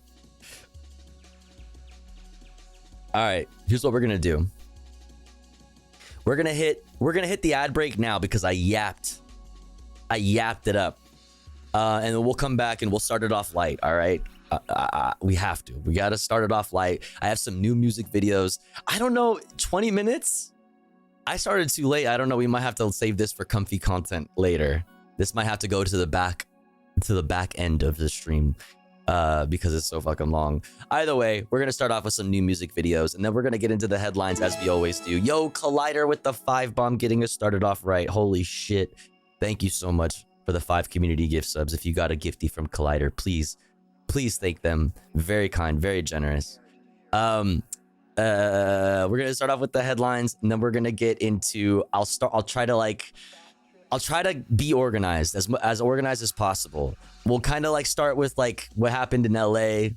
All right, here's what we're gonna do. We're gonna hit the ad break now because I yapped it up, and then we'll come back and we'll start it off light. All right, we gotta start it off light. I have some new music videos. I don't know, 20 minutes. I started too late. I don't know. We might have to save this for comfy content later. This might have to go to the back end of the stream. Because it's so fucking long. Either way, we're gonna start off with some new music videos, and then we're gonna get into the headlines as we always do. Yo, Collider with the 5 bomb, getting us started off right. Holy shit. Thank you so much for the 5 community gift subs. If you got a gifty from Collider, please thank them. Very kind, very generous. We're gonna start off with the headlines, and then we're gonna get into I'll try to be organized, as organized as possible. We'll kind of like start with like what happened in LA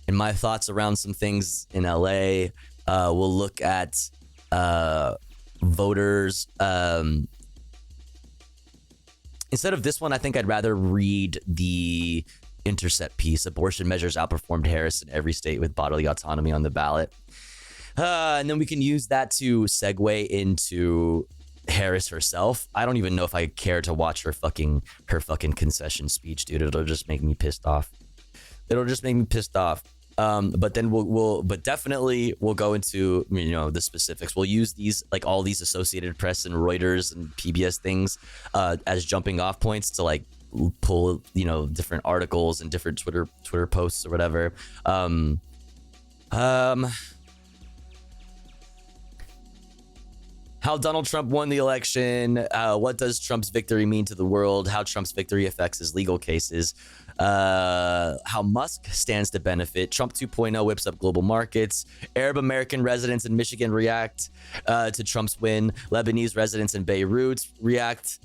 and my thoughts around some things in LA. We'll look at voters. Instead of this one, I think I'd rather read the Intercept piece. Abortion measures outperformed Harris in every state with bodily autonomy on the ballot. And then we can use that to segue into Harris herself. I don't even know if I care to watch her fucking concession speech, dude. It'll just make me pissed off. But then but definitely we'll go into, you know, the specifics. We'll use these, like all these Associated Press and Reuters and PBS things as jumping off points to like pull, you know, different articles and different Twitter posts or whatever. How Donald Trump won the election. What does Trump's victory mean to the world? How Trump's victory affects his legal cases. How Musk stands to benefit. Trump 2.0 whips up global markets. Arab American residents in Michigan react to Trump's win. Lebanese residents in Beirut react.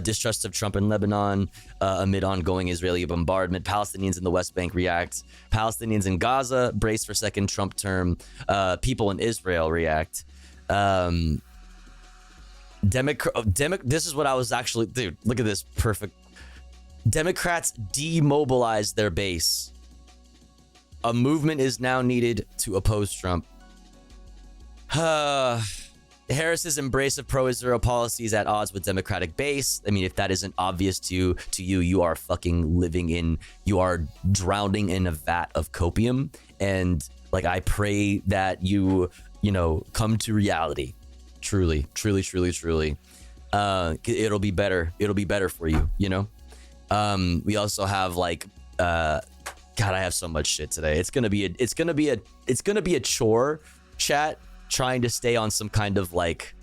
Distrust of Trump in Lebanon amid ongoing Israeli bombardment. Palestinians in the West Bank react. Palestinians in Gaza brace for second Trump term. People in Israel react. This is what I was actually, dude, look at this, perfect. Democrats demobilized their base. A movement is now needed to oppose Trump. Harris's embrace of pro-Israel policies at odds with Democratic base. I mean, if that isn't obvious to you, you are fucking you are drowning in a vat of copium. And like, I pray that you know, come to reality. Truly. It'll be better. It'll be better for you, you know? We also have like, God, I have so much shit today. It's gonna be a chore, chat, trying to stay on some kind of like,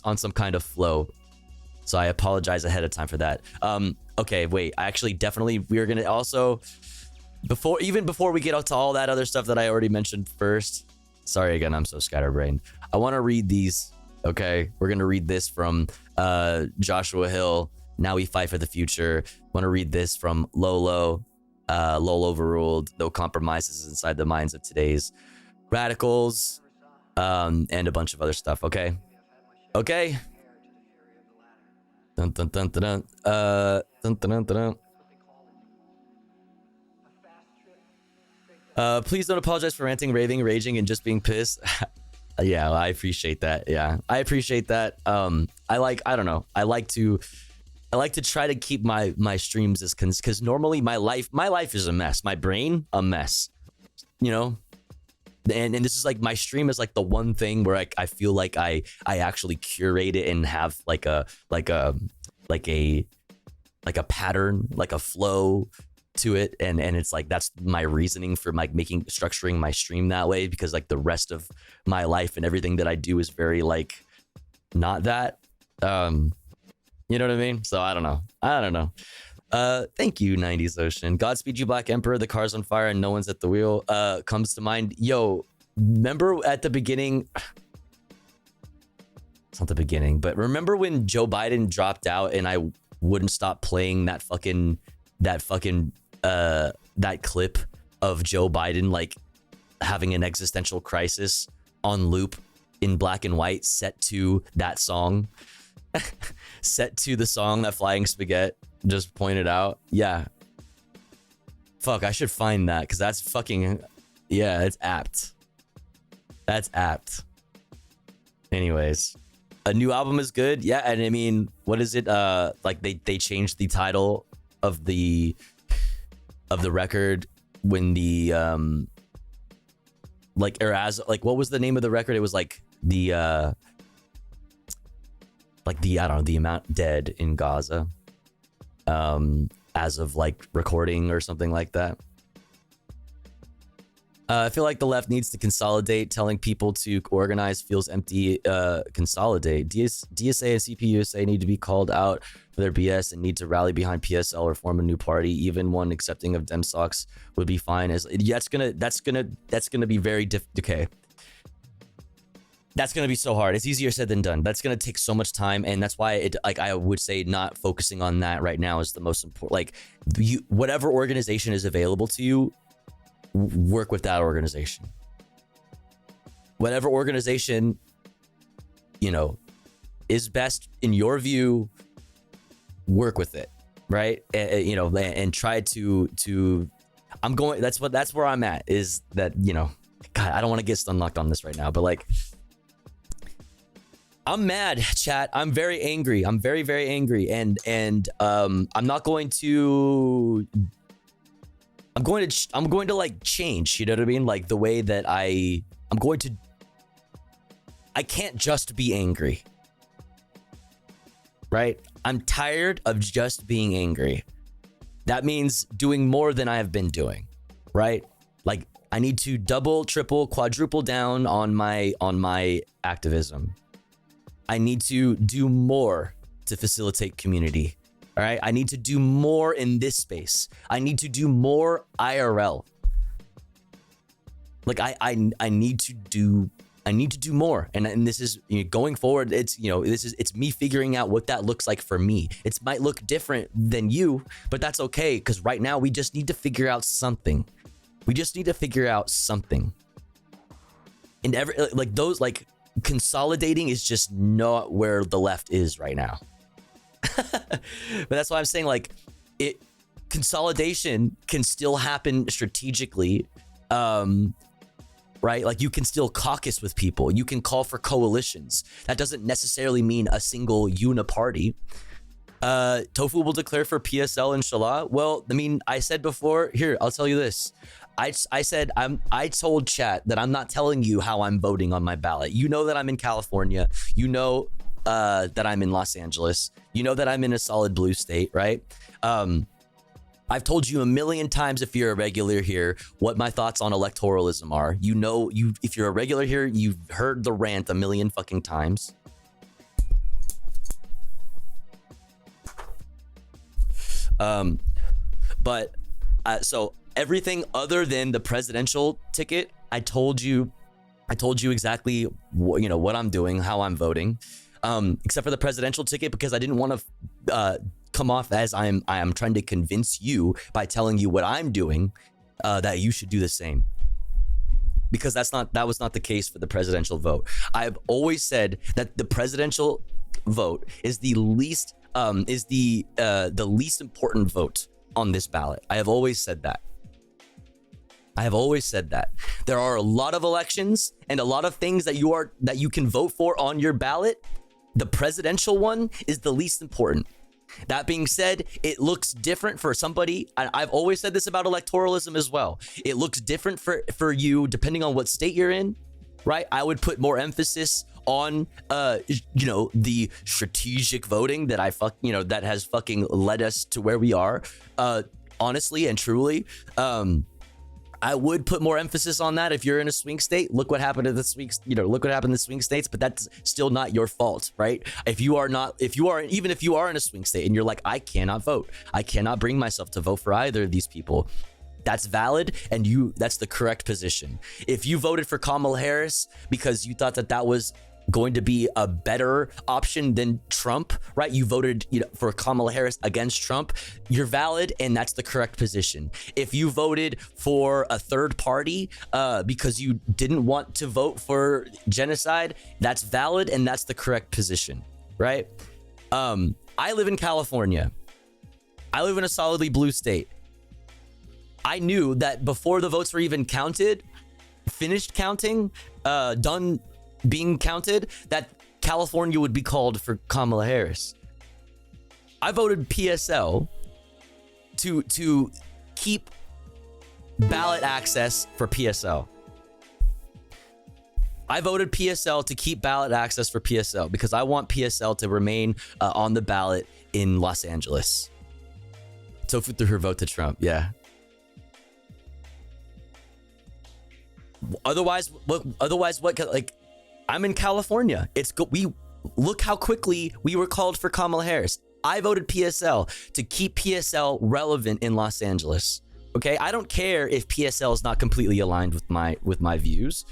on some kind of flow. So I apologize ahead of time for that. Okay, wait, we're gonna also, before we get out to all that other stuff that I already mentioned first, sorry again, I'm so scatterbrained. I want to read these, okay? We're going to read this from Joshua Hill, Now We Fight for the Future. I want to read this from Lolo, Lolo Overruled, No Compromises Inside the Minds of Today's Radicals, and a bunch of other stuff, okay? Okay? Dun, dun, dun, dun, dun. Dun, dun, dun, dun, dun. Please don't apologize for ranting, raving, raging, and just being pissed. Yeah, well, I appreciate that. Yeah, I appreciate that. I don't know. I like to try to keep my streams as because normally my life is a mess. My brain, a mess. You know, and this is like, my stream is like the one thing where I feel like I actually curate it and have like a pattern, like a flow to it, and it's like, that's my reasoning for like structuring my stream that way, because like the rest of my life and everything that I do is very like not that, you know what I mean? So I don't know. Thank you, 90s Ocean. Godspeed you, Black Emperor. The car's on fire and no one's at the wheel comes to mind. Yo, remember at the beginning, it's not the beginning, but remember when Joe Biden dropped out and I wouldn't stop playing that clip of Joe Biden like having an existential crisis on loop in black and white, set to that song, set to the song that Flying Spaghetti just pointed out. Yeah, fuck, I should find that, because that's fucking, yeah, it's apt. That's apt. Anyways, a new album is good. Yeah, and I mean, what is it? Like they changed the title of the record when the like, or as like, what was the name of the record? It was like the I don't know, the amount dead in Gaza as of like recording or something like that. I feel like the left needs to consolidate. Telling people to organize feels empty. Consolidate. DSA and CPUSA need to be called out for their BS and need to rally behind PSL or form a new party. Even one accepting of DemSocs would be fine. As that's gonna be very okay. That's gonna be so hard. It's easier said than done. That's gonna take so much time, and that's why I would say not focusing on that right now is the most important. Like, whatever organization is available to you, work with that organization. Whatever organization, you know, is best in your view, work with it, right? You know, and try to that's where I'm at, is that, you know, God, I don't want to get unlocked on this right now, but like, I'm mad, chat. I'm very angry. I'm very, very angry. And I'm not going to I'm going to like change, you know what I mean? Like the way that I can't just be angry. Right? I'm tired of just being angry. That means doing more than I have been doing, right? Like I need to double, triple, quadruple down on my activism. I need to do more to facilitate community. All right? I need to do more in this space. I need to do more IRL. Like I need to do more. And this is, you know, going forward, it's, you know, it's me figuring out what that looks like for me. It might look different than you, but that's okay, because right now we just need to figure out something. We just need to figure out something. And consolidating is just not where the left is right now. But that's why I'm saying, like, consolidation can still happen strategically. Right? Like you can still caucus with people. You can call for coalitions. That doesn't necessarily mean a single uniparty. Tofu will declare for PSL, inshallah. Well, I mean, I said before, here, I'll tell you this. I told chat that I'm not telling you how I'm voting on my ballot. You know that I'm in California. You know that I'm in Los Angeles. You know that I'm in a solid blue state, right? I've told you a million times, if you're a regular here, what my thoughts on electoralism are. You know, if you're a regular here, you've heard the rant a million fucking times. So everything other than the presidential ticket, I told you exactly what I'm doing, how I'm voting, except for the presidential ticket, because I didn't want to come off as I am trying to convince you by telling you what I'm doing, that you should do the same, because that was not the case for the presidential vote. I've always said that the presidential vote is the least important vote on this ballot. I have always said that. There are a lot of elections and a lot of things that you can vote for on your ballot. The presidential one is the least important. That being said, it looks different for somebody. I've always said this about electoralism as well. It looks different for you depending on what state you're in, right? I would put more emphasis on the strategic voting that that has fucking led us to where we are. Honestly and truly, I would put more emphasis on that if you're in a swing state. Look what happened to the swings, look what happened to swing states, but that's still not your fault, right? Even if you are in a swing state and you're like, I cannot vote, I cannot bring myself to vote for either of these people, that's valid, and that's the correct position. If you voted for Kamala Harris because you thought that was going to be a better option than Trump, right? You voted for Kamala Harris against Trump, you're valid, and that's the correct position. If you voted for a third party because you didn't want to vote for genocide, that's valid, and that's the correct position, right? I live in California. I live in a solidly blue state. I knew that before the votes were even finished counting, done being counted, that California would be called for Kamala Harris. I voted PSL to keep ballot access for PSL. I voted PSL to keep ballot access for PSL because I want PSL to remain on the ballot in Los Angeles. Tofu threw her vote to Trump. Yeah. Otherwise, what? Like, I'm in California. We look how quickly we were called for Kamala Harris. I voted PSL to keep PSL relevant in Los Angeles. Okay, I don't care if PSL is not completely aligned with my views,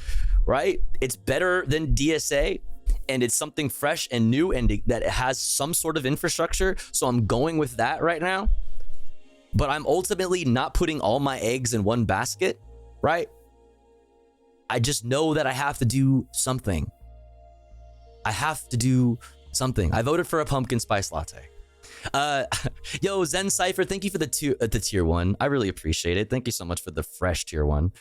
right? It's better than DSA, and it's something fresh and new, and that it has some sort of infrastructure. So I'm going with that right now. But I'm ultimately not putting all my eggs in one basket, right? I just know that I have to do something. I I voted for a pumpkin spice latte. Yo, Zen Cypher, thank you for the tier 1. I really appreciate it. Thank you so much for the fresh tier 1.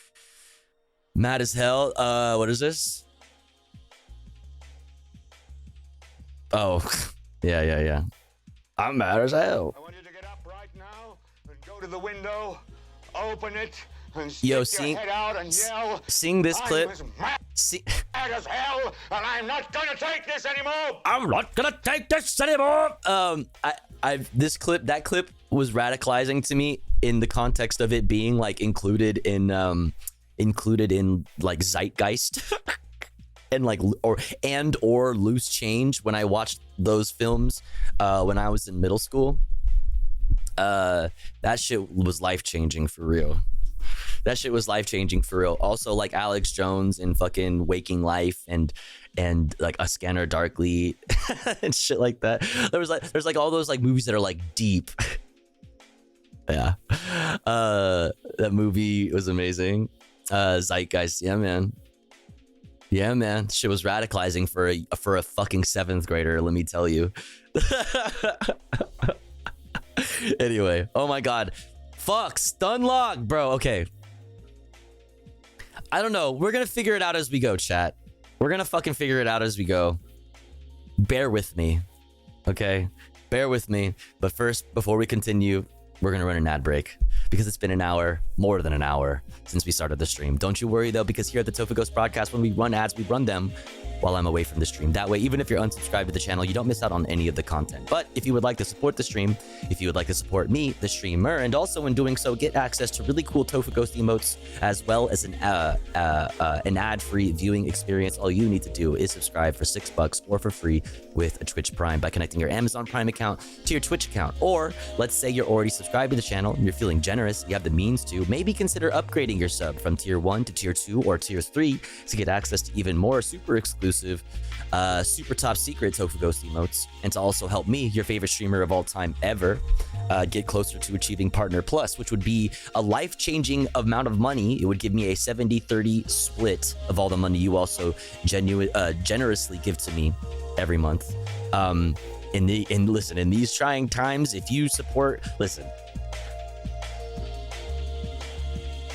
Mad as hell. What is this? Oh, yeah. I'm mad as hell. I want you to get up right now and go to the window Open it and Yo, stick your head out and yell. seeing this clip, I'm as mad see, as hell, and I'm not gonna take this anymore. I'm not gonna take this anymore. That clip was radicalizing to me in the context of it being like included in like zeitgeist and like or loose change when I watched those films when I was in middle school. That shit was life-changing for real. That shit was life-changing for real. Also, like Alex Jones in fucking Waking Life and like A Scanner Darkly and shit like that. There's like all those like movies that are like deep. Yeah. That movie was amazing. Zeitgeist, yeah, man. Yeah, man. Shit was radicalizing for a fucking 7th grader, let me tell you. Anyway, oh my god. Fuck, stun lock, bro. Okay. I don't know. We're gonna figure it out as we go, chat. We're gonna fucking figure it out as we go. Bear with me. Okay? Bear with me. But first, before we continue, we're gonna run an ad break. Because it's been an hour, more than an hour, since we started the stream. Don't you worry though, because here at the Tofu Ghost broadcast, when we run ads, we run them while I'm away from the stream. That way, even if you're unsubscribed to the channel, you don't miss out on any of the content. But if you would like to support the stream, if you would like to support me, the streamer, and also in doing so, get access to really cool Tofu Ghost emotes, as well as an ad-free viewing experience, all you need to do is subscribe for $6 or for free with a Twitch Prime by connecting your Amazon Prime account to your Twitch account. Or let's say you're already subscribed to the channel and you're feeling generous, you have the means to, maybe consider upgrading your sub from tier 1 to tier 2 or tier 3 to get access to even more super exclusive, super top secret Tofu Ghost emotes, and to also help me, your favorite streamer of all time ever, get closer to achieving Partner Plus, which would be a life-changing amount of money. It would give me a 70-30 split of all the money you also generously give to me every month. Listen, in these trying times, if you support, listen,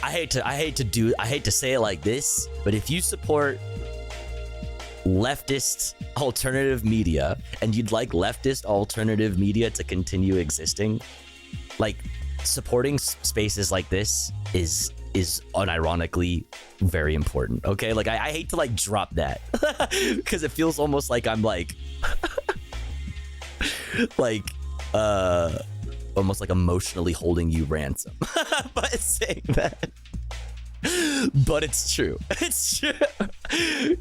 I hate to say it like this, but if you support leftist alternative media and you'd like leftist alternative media to continue existing, like, supporting spaces like this is unironically very important. Okay, like I hate to like drop that because it feels almost like I'm like like almost like emotionally holding you ransom by saying that. But it's true. It's true.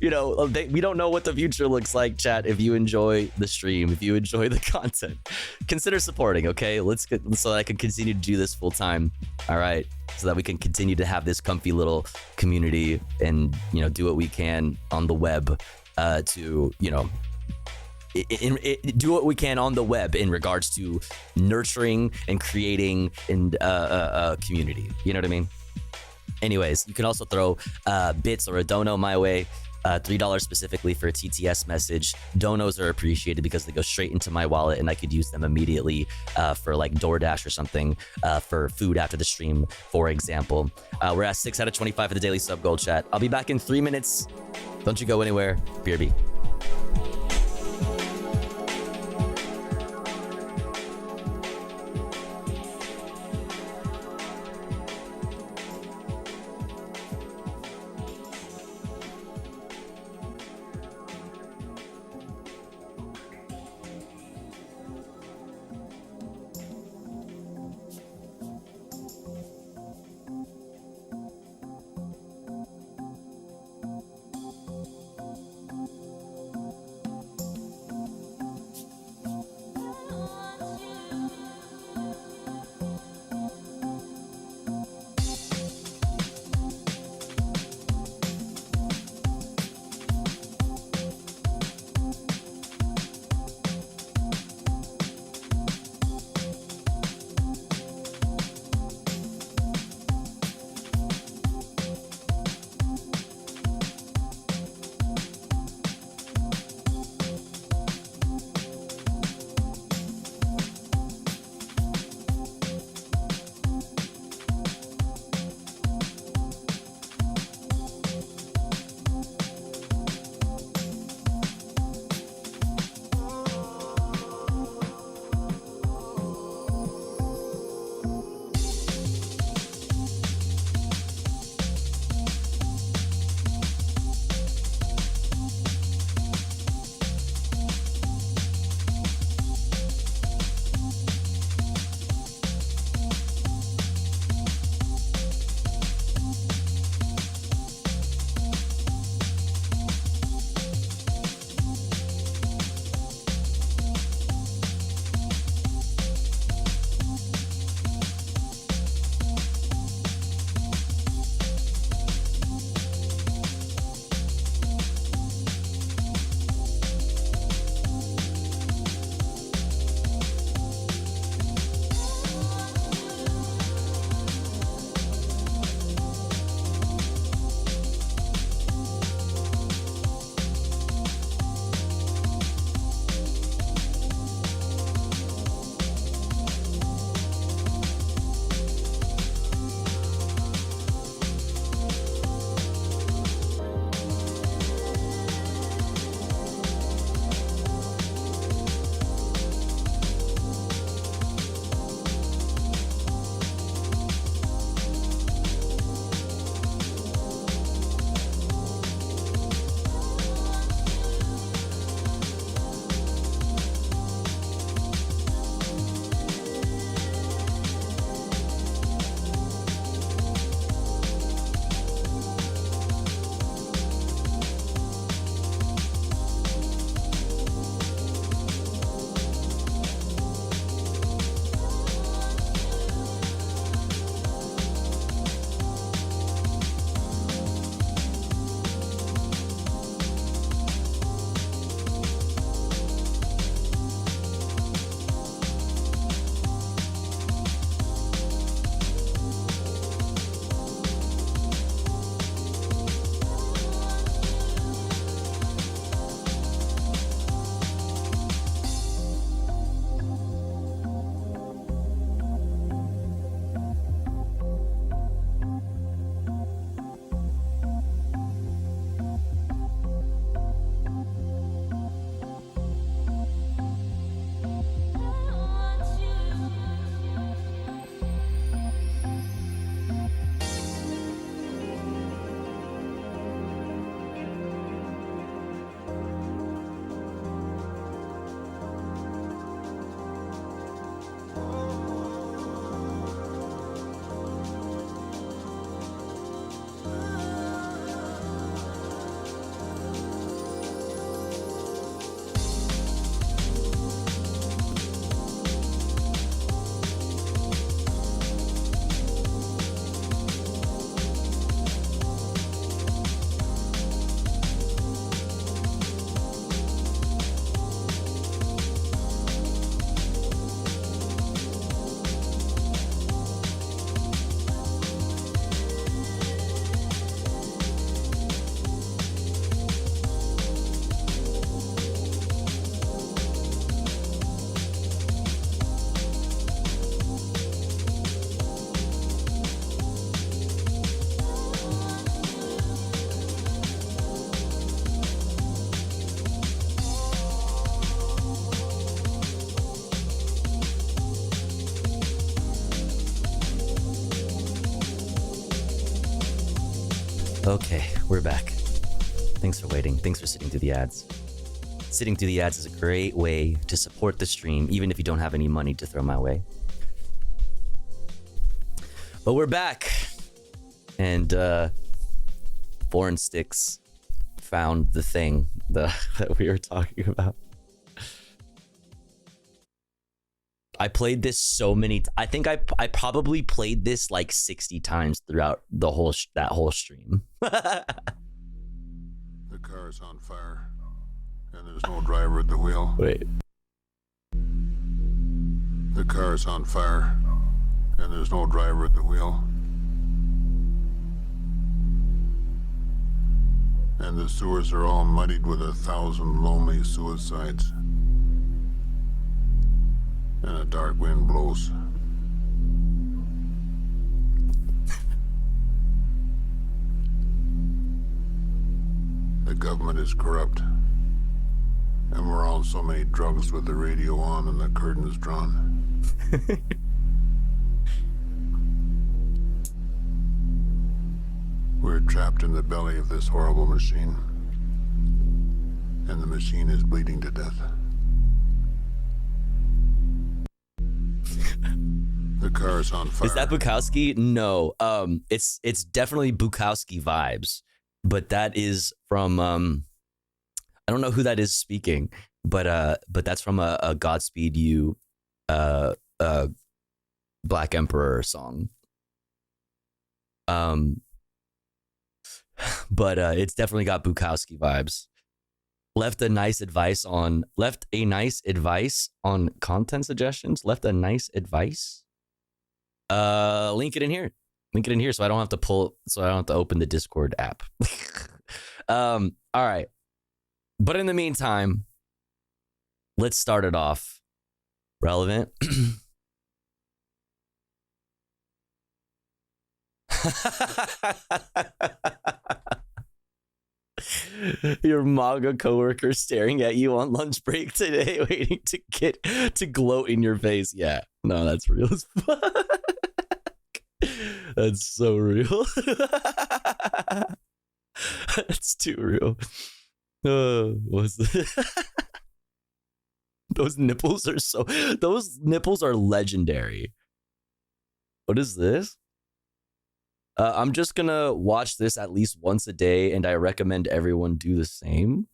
You know, we don't know what the future looks like, chat. If you enjoy the stream, if you enjoy the content, consider supporting, okay? Let's get so that I can continue to do this full time. All right, so that we can continue to have this comfy little community and, you know, do what we can on the web to, you know, do what we can on the web in regards to nurturing and creating and a community. You know what I mean? Anyways, you can also throw bits or a dono my way. $3 specifically for a TTS message. Donos are appreciated because they go straight into my wallet and I could use them immediately for like DoorDash or something, for food after the stream, for example. We're at 6 out of 25 for the daily sub goal, chat. I'll be back in 3 minutes. Don't you go anywhere. BRB. Okay, we're back. Thanks for waiting. Thanks for sitting through the ads. Sitting through the ads is a great way to support the stream, even if you don't have any money to throw my way. But we're back. And Foreign Sticks found the thing that we were talking about. I played this so many. I think I probably played this like 60 times throughout the whole that whole stream. The car is on fire, and there's no driver at the wheel. Wait. The car is on fire, and there's no driver at the wheel. And the sewers are all muddied with 1,000 lonely suicides. And a dark wind blows. The government is corrupt. And we're on so many drugs with the radio on and the curtains drawn. We're trapped in the belly of this horrible machine. And the machine is bleeding to death. The car is on fire. Is that Bukowski? No. It's definitely Bukowski vibes, but that is from I don't know who that is speaking, but that's from a Godspeed You Black Emperor song. But it's definitely got Bukowski vibes. Left a nice advice on content suggestions. Left a nice advice. Link it in here so I don't have to open the Discord app. All right, but in the meantime, let's start it off relevant. Your MAGA coworker staring at you on lunch break today, waiting to get to gloat in your face. Yeah, no, that's real as fuck. That's so real. That's too real. What's this? Those nipples are legendary. What is this? I'm just gonna watch this at least once a day, and I recommend everyone do the same.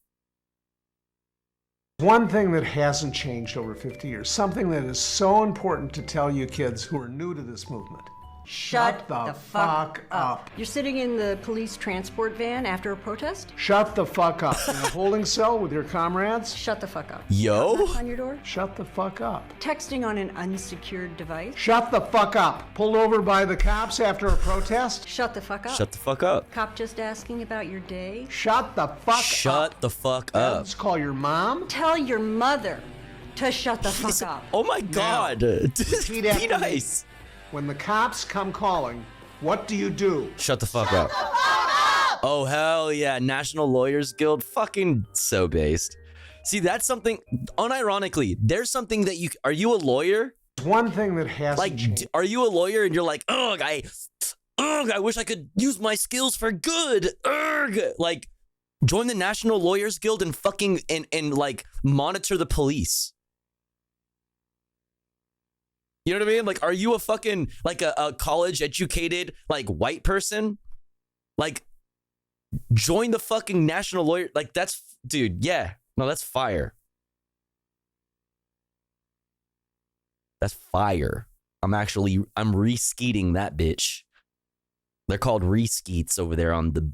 One thing that hasn't changed over 50 years, something that is so important to tell you kids who are new to this movement. Shut the fuck up. You're sitting in the police transport van after a protest? Shut the fuck up. In a holding cell with your comrades? Shut the fuck up. Yo? Knock on your door? Shut the fuck up. Texting on an unsecured device? Shut the fuck up. Pulled over by the cops after a protest? Shut the fuck up. Shut the fuck up. Cop just asking about your day? Shut the fuck up. Shut the fuck up. Let's call your mom? Tell your mother to shut the fuck up. Oh my god. Repeat after Be me. nice. When the cops come calling, what do you do? Shut the fuck up. Oh, hell yeah. National Lawyers Guild. Fucking so based. See, that's something, unironically, there's something that are you a lawyer? One thing that hasn't changed. Are you a lawyer and you're like, ugh, I wish I could use my skills for good. Ugh. Like, join the National Lawyers Guild and fucking, and like, monitor the police. You know what I mean? Like, are you a fucking, like, a college-educated, like, white person? Like, join the fucking National Lawyer. Like, that's, dude, yeah. No, that's fire. That's fire. I'm re-skeeting that bitch. They're called re-skeets over there on the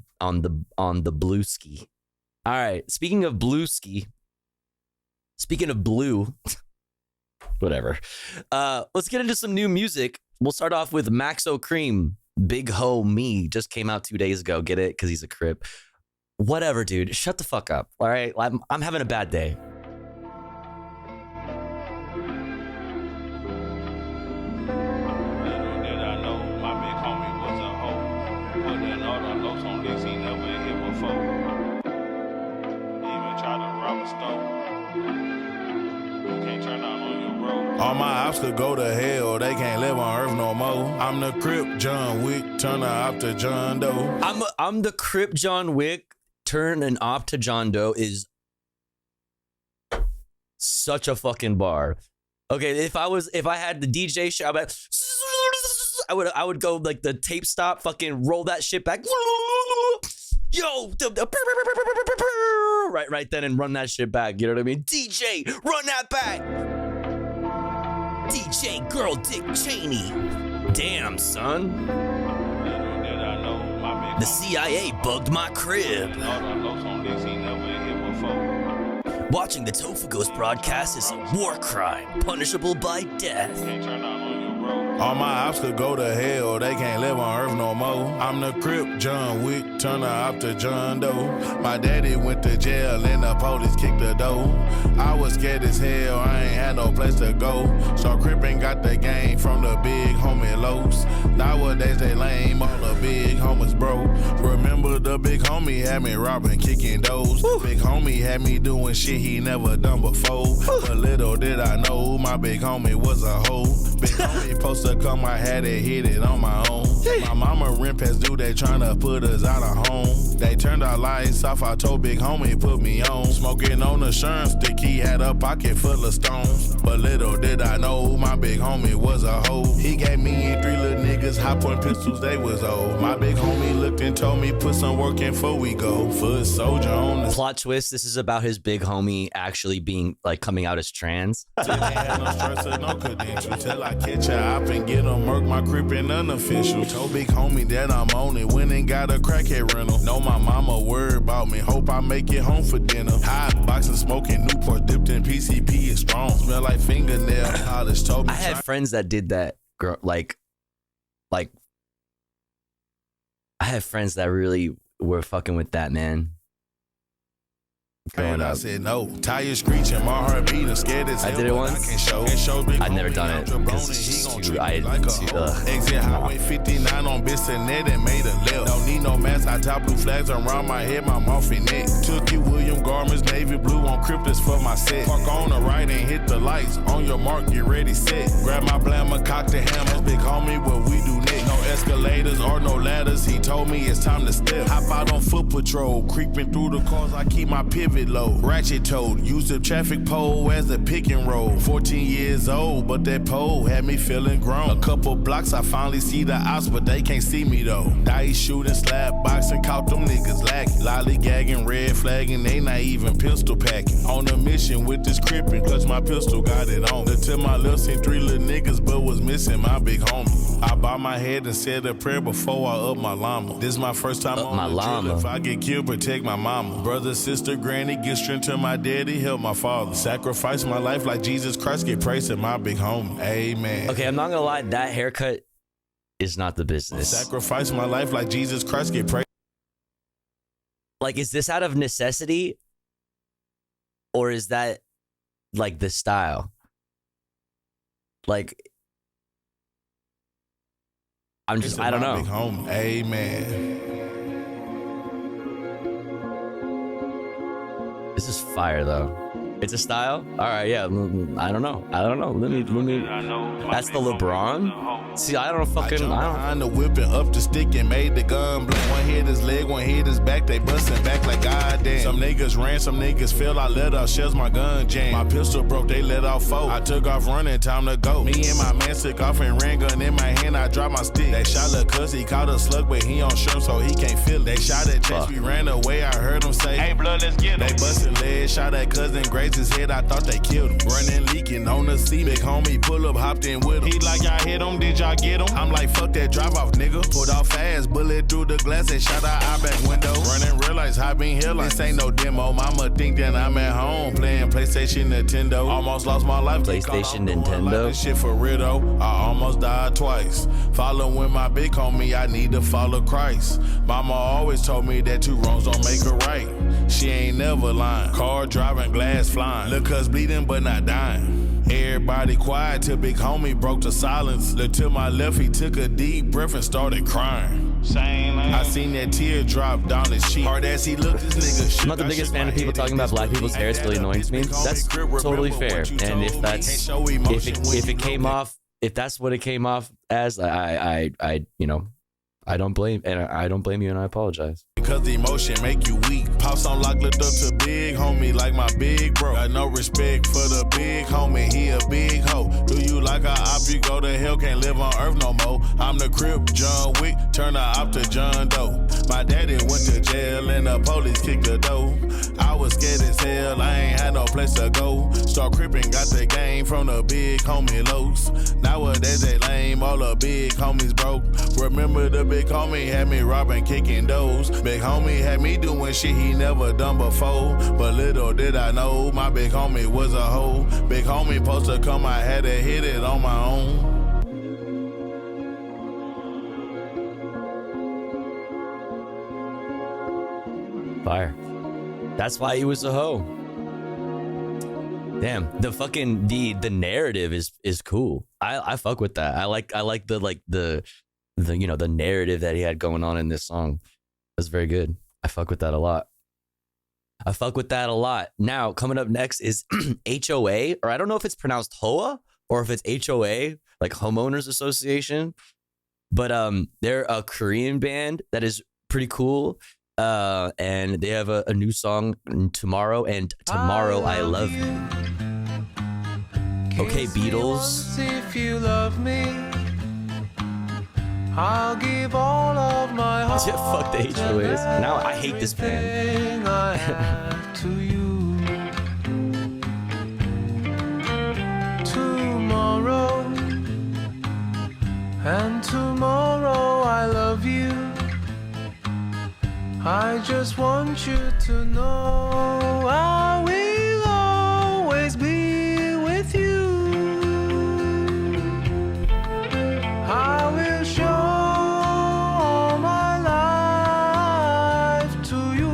blue ski. All right. Speaking of blue, whatever. Let's get into some new music. We'll start off with Maxo Cream. Big Ho Me just came out 2 days ago. Get it? Because he's a Crip. Whatever, dude. Shut the fuck up. All right? I'm having a bad day. All my ops could go to hell, they can't live on earth no more. I'm the Crip John Wick, turn the op to John Doe. I'm the Crip John Wick, turn an op to John Doe is such a fucking bar. Okay, if I had the DJ show, I would go like the tape stop, fucking roll that shit back. Yo, right then and run that shit back. You know what I mean? DJ, run that back. DJ Girl Dick Cheney. Damn, son. The CIA bugged my crib. Watching the Tofu Ghost broadcast is a war crime, punishable by death. All my ops could go to hell, they can't live on earth no more. I'm the Crip John Wick, turn the op to John Doe. My daddy went to jail and the police kicked the door. I was scared as hell, I ain't had no place to go. So Crippin' got the game from the big homie Los. Nowadays they lame, all the big homies bro. Remember the big homie had me robbing, kicking doors. Big homie had me doing shit he never done before. But little did I know my big homie was a hoe. Big homie supposed to come, I had it, hit it on my own. My mama rent past due, they tryna put us out of home. They turned our lights off, I told big homie put me on. Smoking on the sherm stick, he had a pocket full of stones. But little did I know my big homie was a hoe. He gave me and 3 little niggas hot point pistols, they was old. My big homie looked and told me put some work in before we go. Foot soldier on the plot twist. This is about his big homie actually being like coming out as trans. Till I had no stress or no credentials. Till I catch a op and get him murk my Crippin' unofficial. Told big homie that I'm on it. Went and got a crackhead rental. Know my mama worried about me. Hope I make it home for dinner. Hot boxing, smoking Newport dipped in PCP is strong. Smell like fingernail polish. Told me I had friends that did that. Girl, like I had friends that really were fucking with that, man. And I said no. Tires screeching, my heart beating, scared as hell. I did it once. I've never done it because it's just too. Exit Highway 59 on Bissonnet and made a left. Don't need no mask. I top blue flags around my head, my Murphy neck. Took you William Garment's navy blue on Cryptus for my set. Park on the right and hit the lights. On your mark, get ready, set. Grab my blammer, cock the hammer. Big homie, what we do next. No escalators or no ladders. He told me it's time to step. Hop out on foot patrol, creeping through the cars. I keep my pivot low. Ratchet toed, use the traffic pole as a pick and roll. 14 years old, but that pole had me feeling grown. A couple blocks, I finally see the ops, but they can't see me though. Dice shooting, slap boxing, caught them niggas lacking. Lollygagging, red flagging, they not even pistol packing. On a mission with this Crippin', clutch my pistol, got it on. Until my left seen 3 little niggas, but was missing my big homie. I bowed my head and said a prayer before I up my llama. This my first time on my the llama. drill. If I get killed, protect my mama. Brother, sister, granny, get strength to my daddy, help my father. Sacrifice my life like Jesus Christ, get praise to my big homie. Amen. Okay, I'm not gonna lie, that haircut is not the business. Sacrifice my life like Jesus Christ, get praise. Like, is this out of necessity? Or is that like the style? Like, I don't know. Big homie. Amen. This is fire though. It's a style? All right, yeah. I don't know. Let me. That's the LeBron? See, I don't fucking. I jumped behind the whip and up the stick and made the gun blow. One hit his leg, one hit his back. They busting back like goddamn. Some niggas ran, some niggas fell. I let off shells, my gun jammed. My pistol broke, they let off 4. I took off running, time to go. Me and my man took off and ran, gun in my hand. I dropped my stick. They shot lil' cuz he caught a slug, but he on shrimp, so he can't feel it. They shot at Chase, we ran away. I heard them say, "Hey, blood, let's get him." They busted legs, shot at cousin grazed his head. I thought they killed him. Running, leaking on the sea. Big homie pull up, hopped in with him. He like, y'all hit him, did y'all get him? I'm like, fuck that, drive off, nigga. Pulled off fast, bullet through the glass and shot out our back window. Running, realize hopping hill, this ain't no demo. Mama think that I'm at home playing PlayStation, Nintendo. Almost lost my life. PlayStation, Nintendo. Like this shit for real though. I almost died twice. Following my big homie, I need to follow Christ. Mama always told me that 2 wrongs don't make a right. She ain't never lying. Car driving, glass flying. Look cuz bleeding but not dying. Everybody quiet till big homie broke the silence. Look to my left, he took a deep breath and started crying. I seen that tear drop down his cheek. Hard as he looked, this nigga shook. I'm not the biggest fan of people talking about black people's hair. It's really annoying to me. That's totally fair. And if that's if it came off, if that's what it came off as, I you know, I don't blame you, and I apologize. Because the emotion make you weak. Pops on lock, looked up to big homie like my big bro. Got no respect for the big homie, he a big hoe. Do you like a op, you go to hell, can't live on earth no more. I'm the Crip, John Wick, turn the op to John Doe. My daddy went to jail and the police kicked the door. I was scared as hell, I ain't had no place to go. Start crippin', got the game from the big homie Los. Nowadays they lame, all the big homies broke. Remember the big homie had me robbing, kicking doors. Big homie had me doing shit he never done before. But little did I know, my big homie was a hoe. Big homie supposed to come, I had to hit it on my own. Fire. That's why he was a hoe. Damn, the fucking the narrative is cool. I fuck with that. I like the you know, the narrative that he had going on in this song. That's very good. I fuck with that a lot. Now, coming up next is HOA, or I don't know if it's pronounced HOA or if it's HOA, like Homeowners Association. But they're a Korean band that is pretty cool. And they have a new song, Tomorrow, and Tomorrow I Love You. Okay, Beatles. If you love me, I'll give all of my heart. Yeah, fuck the HOAs. Now I hate this band. I have to you. Tomorrow, and tomorrow I love you. I just want you to know I will always be with you. I will show all my life to you.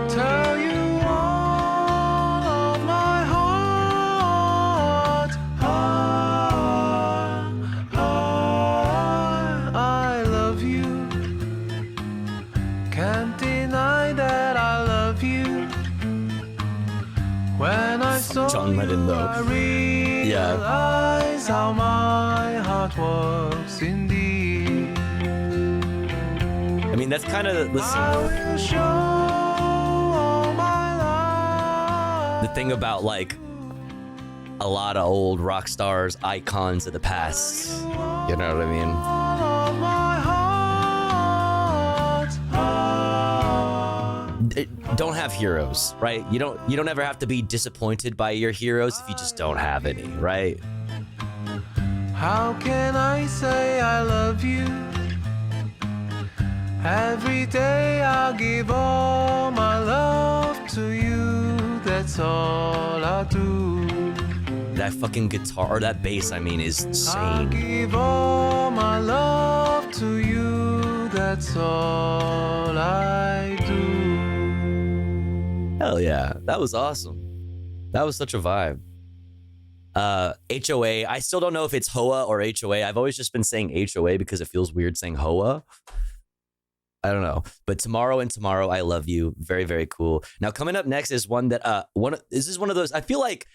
Tell you all of my heart. I love you. Can't deny that I love you. When I saw John Lennon, though. I realize how my heart works indeed. I mean, that's kind of, listen, I will show all my life. the thing about like a lot of old rock stars, icons of the past. You know what I mean? All of my heart. Don't have heroes, right? You don't ever have to be disappointed by your heroes if you just don't have any, right? How can I say I love you? Every day I'll give all my love to you. That's all I do. That fucking guitar, or that bass, I mean, is I'll insane. give all my love to you. That's all I do. Hell yeah, that was awesome. That was such a vibe. HOA, I still don't know if it's HOA or HOA. I've always just been saying HOA because it feels weird saying HOA. I don't know. But Tomorrow and Tomorrow I Love You. Very, very cool. Now coming up next is one that this is one of those, I feel like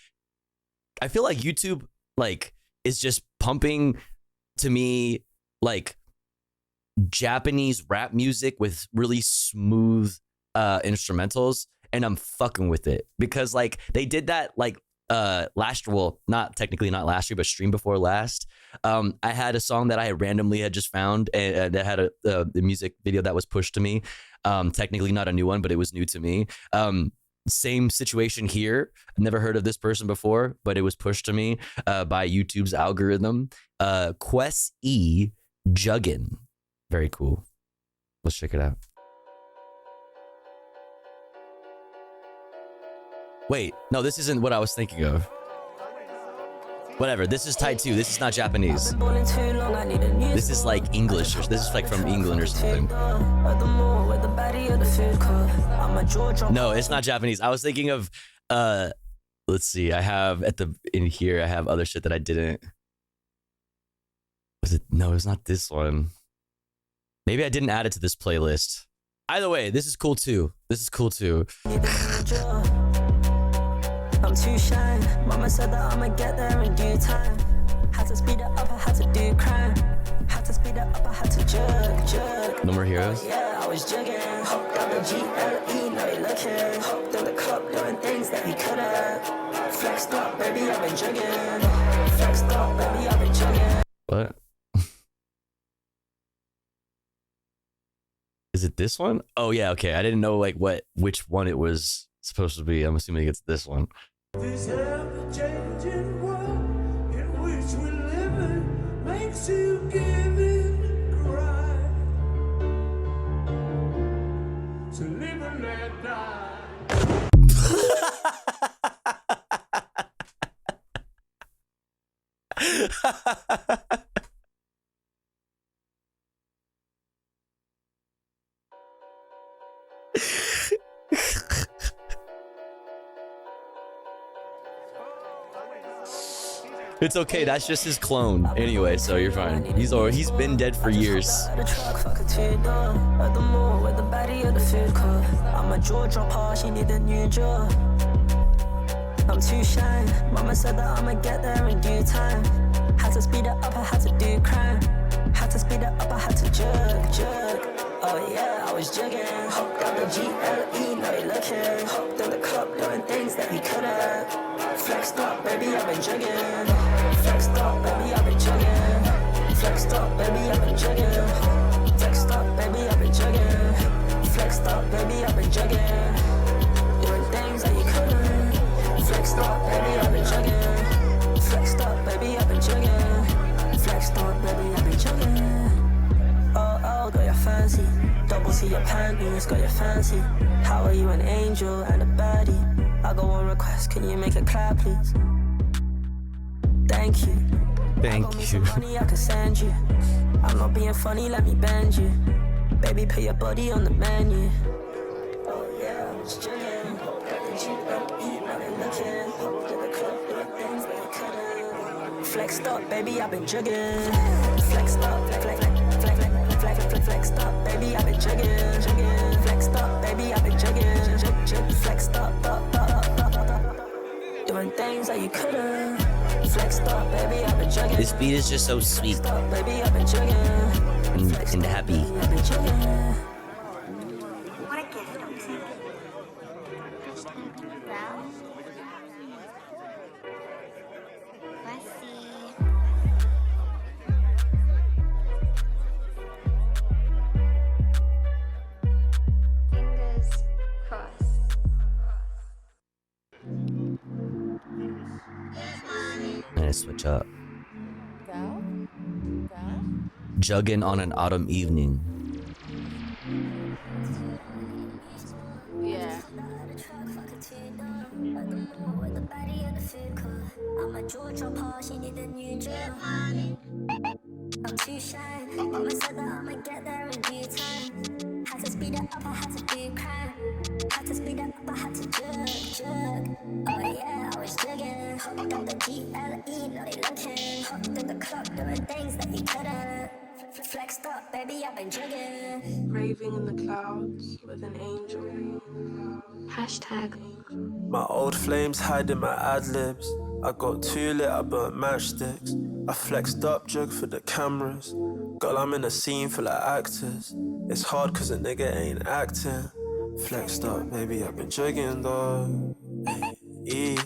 YouTube like is just pumping to me like Japanese rap music with really smooth instrumentals, and I'm fucking with it because like they did that like not last year, but stream before last. I had a song that I randomly had just found and that had the music video that was pushed to me. Technically not a new one, but it was new to me. Same situation here. I've never heard of this person before, but it was pushed to me by YouTube's algorithm. Quest E Juggin. Very cool. Let's check it out. Wait, no, this isn't what I was thinking of. Whatever, this is Thai too. This is not Japanese. This is like English. This is like from England or something. No, it's not Japanese. I was thinking of, let's see. I have in here, I have other shit that I didn't. Was it? No, it's not this one. Maybe I didn't add it to this playlist. Either way, this is cool too. This is cool too. I'm too shy. Mama said that I'ma get there in due time. Had to speed it up, I had to do crime. Had to speed it up, I had to jerk. No more heroes? Yeah, I was jugging. Hopped down the GLE, now you looking. Hopped in the club, doing things that you couldn't. Flexed up, baby, I've been jugging. Flexed up, baby, I've been jugging. What? Is it this one? Oh yeah, okay. I didn't know like which one it was supposed to be. I'm assuming it's this one. This ever-changing world in which we live in makes you give in and cry. So live and let die. It's okay, that's just his clone anyway, so you're fine. He's been dead for years. I'm a jaw dropper, she need a new jaw. I'm too shy. Mama said that I'ma get there in due time. Had to speed it up, I had to do crime. Had to speed it up, I had to jerk. Oh yeah, I was jugging. Hopped down the GLE, now you looking. Hopped in the club, doing things that you couldn't. Flexed up, baby, I've been jugging. Flexed up, baby, I've been jugging. Flexed up, baby, I've been jugging. Flexed up, baby, I've been jugging. Flexed up, baby, I've been jugging. Doing things that you couldn't. Flexed up, baby, I've been jugging. Flexed up, baby, I've been jugging. Flexed up, baby, I've been jugging. Oh, got your fancy. Double C your panties, got your fancy. How are you an angel and a baddie? I got one request, can you make it clap, please? Thank you. Thank you. Money I can send you. I'm not being funny, let me bend you. Baby, put your body on the menu. Oh yeah, I was chillin'. Got the GLE, now they looking. Hopped in the club, doing things that you couldn't. Flexed up, baby, I've been jugging. Flexed up, flexed up, baby, I've been jugging. Flexed up, baby, I've been jugging. Flexed up, doing things that you couldn't. Flexed up, baby, I've been jugging. This beat is just so sweet Baby, I've been jugging. and happy. I've been jugging. What a gift, don't you think? Well, let's see. Fingers crossed. I'm gonna switch up. Jugging on an autumn evening. Yeah. I'm a jaw dropper, she need a new jaw. I'm too shy. Mama said that I'ma get there in due time. Had to speed it up, I had to do crime. Had to speed it up, I had to jerk. Oh yeah, I was jugging. Hopped on the GLE, now they looking. Hopped in the club, doing things that you couldn't. Flexed up, baby, I've been jugging. Raving in the clouds with an angel. Hashtag. My old flames hiding my ad-libs. I got too lit, I burnt matchsticks. I flexed up, jug for the cameras. Girl, I'm in a scene full of actors. It's hard cause a nigga ain't acting. Flexed up, baby, I've been jugging though. Hey,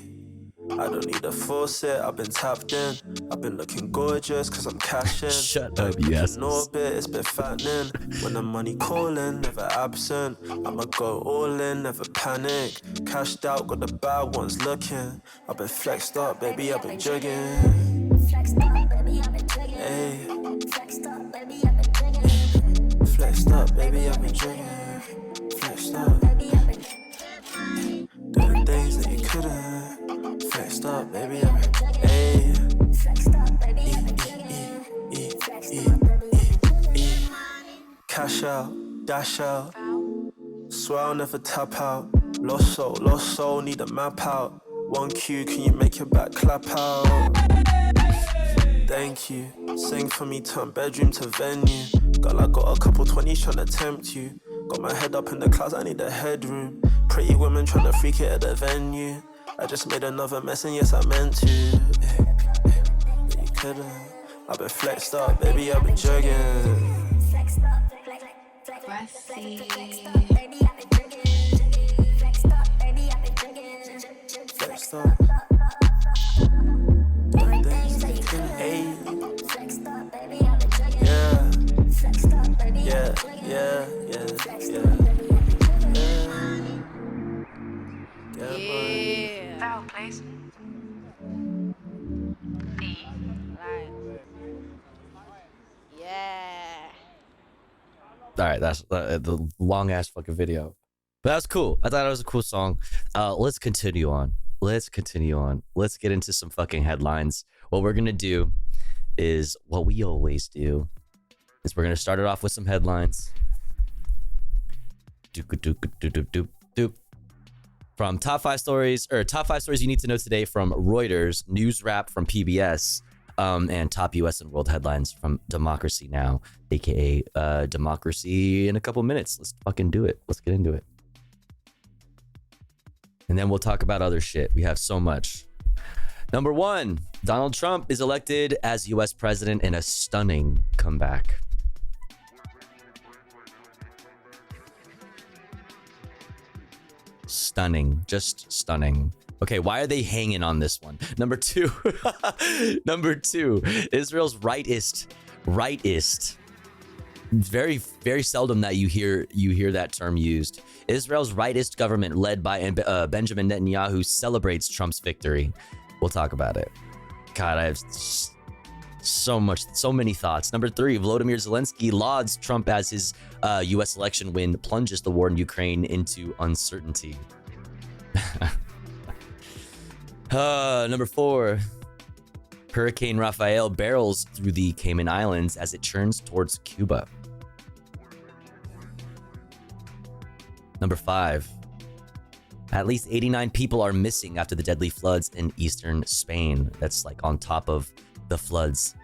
I don't need a faucet, I've been tapped in. I've been looking gorgeous cause I'm cashing. Shut up, yes. No bit, it's been fattening. When the money calling, never absent. I'ma go all in, never panic. Cashed out, got the bad ones looking. I've been flexed up, baby, I've been jugging. Flexed up, baby, I've been jugging. Hey. Flexed up, baby, I've been jugging. Flexed up, baby, I've been jugging. Flexed up. Doing things that you couldn't. Flexed up, baby, I've been jugging. Hey. Flexed up, baby, I've been jugging. Cash out, dash out. Swear I'll never tap out. Lost soul, need a map out. 1Q, can you make your back clap out? thank you. Sing for me, turn bedroom to venue. Girl, I got a couple 20s tryna tempt you. Got my head up in the clouds, I need a headroom. Pretty women tryna freak it at the venue. I just made another mess and yes, I meant to. You could've. I've been flexed up, baby, I've been jugging. Flexed up. Doing things like hey. Yeah. Foul, please. Yeah. All right, that's the long ass fucking video, but that's cool. I thought it was a cool song. Let's continue on. Let's get into some fucking headlines. What we're gonna do is what we always do. Is we're gonna start it off with some headlines. From top five stories you need to know today from Reuters, News Wrap from PBS, and top US and world headlines from Democracy Now, aka Democracy in a couple minutes. Let's fucking do it. Let's get into it. And then we'll talk about other shit. We have so much. Number one, Donald Trump is elected as US president in a stunning comeback. Stunning, just stunning. Okay, why are they hanging on this one? Number two, Israel's rightist. Very, very seldom that you hear that term used. Israel's rightist government, led by Benjamin Netanyahu, celebrates Trump's victory. We'll talk about it. God, I have so many thoughts. Number three, Volodymyr Zelensky lauds Trump as his U.S. election win plunges the war in Ukraine into uncertainty. Number four, Hurricane Rafael barrels through the Cayman Islands as it churns towards Cuba. Number five, at least 89 people are missing after the deadly floods in eastern Spain. That's like on top of the floods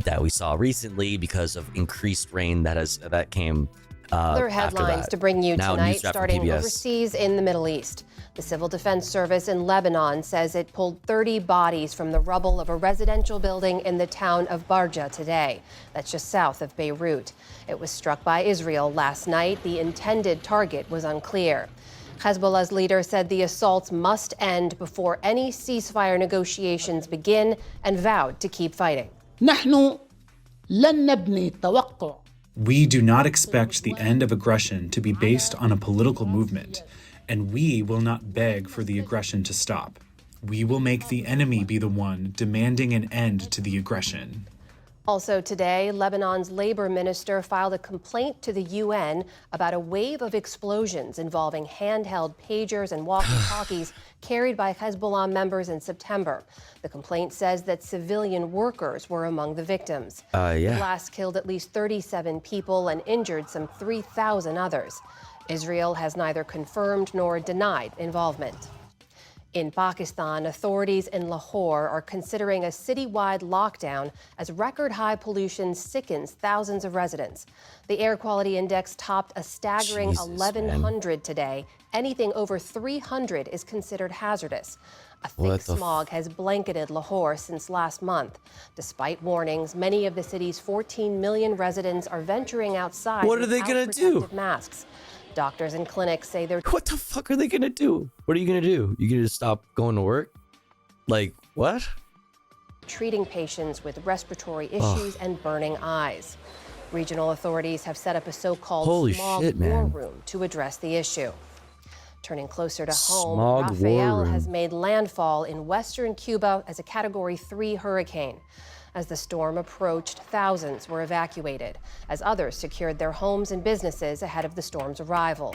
that we saw recently because of increased rain that came Other headlines to bring you now, tonight, starting overseas in the Middle East. The Civil Defense Service in Lebanon says it pulled 30 bodies from the rubble of a residential building in the town of Barja today. That's just south of Beirut. It was struck by Israel last night. The intended target was unclear. Hezbollah's leader said the assaults must end before any ceasefire negotiations begin and vowed to keep fighting. We do not expect the end of aggression to be based on a political movement, and we will not beg for the aggression to stop. We will make the enemy be the one demanding an end to the aggression. Also today, Lebanon's labor minister filed a complaint to the UN about a wave of explosions involving handheld pagers and walkie-talkies carried by Hezbollah members in September. The complaint says that civilian workers were among the victims. The blast killed at least 37 people and injured some 3,000 others. Israel has neither confirmed nor denied involvement. In Pakistan, authorities in Lahore are considering a citywide lockdown as record-high pollution sickens thousands of residents. The air quality index topped a staggering 1,100 today. Anything over 300 is considered hazardous. A thick smog has blanketed Lahore since last month. Despite warnings, many of the city's 14 million residents are venturing outside What are they without gonna do? protective masks. Doctors and clinics say they're... What the fuck are they gonna do? What are you gonna do? You gonna stop going to work? Like, what? treating patients with respiratory issues and burning eyes. Regional authorities have set up a so-called smog war room to address the issue. Turning closer to home, Rafael has made landfall in western Cuba as a Category 3 hurricane. As the storm approached, thousands were evacuated, as others secured their homes and businesses ahead of the storm's arrival.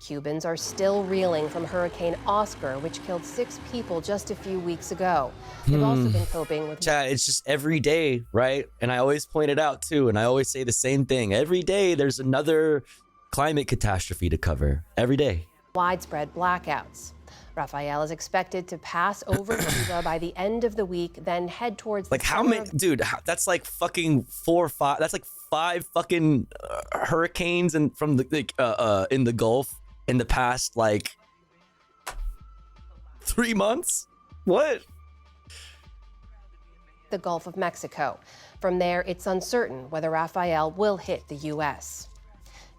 Cubans are still reeling from Hurricane Oscar, which killed 6 people just a few weeks ago. They've also been coping with... Chad, it's just every day, right? And I always point it out, too, and I always say the same thing. Every day, there's another climate catastrophe to cover. Every day. Widespread blackouts. Rafael is expected to pass over Cuba by the end of the week, then head towards Like how many, dude? That's like fucking 4 or 5. That's like 5 fucking hurricanes and from the in the Gulf in the past like 3 months. What? the Gulf of Mexico. From there, it's uncertain whether Rafael will hit the U.S.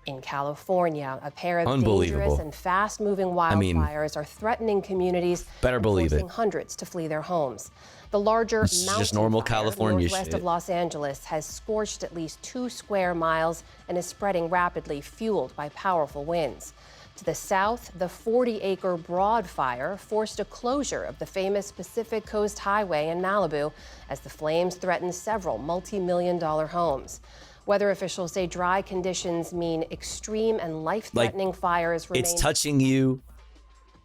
In California, a pair of dangerous and fast-moving wildfires are threatening communities, forcing hundreds to flee their homes. The larger mountain just normal fire California northwest shit. of Los Angeles has scorched at least 2 square miles and is spreading rapidly, fueled by powerful winds. To the south, the 40-acre Broad Fire forced a closure of the famous Pacific Coast Highway in Malibu as the flames threatened several multi-million-dollar homes. Weather officials say dry conditions mean extreme and life-threatening fires remain. It's touching you.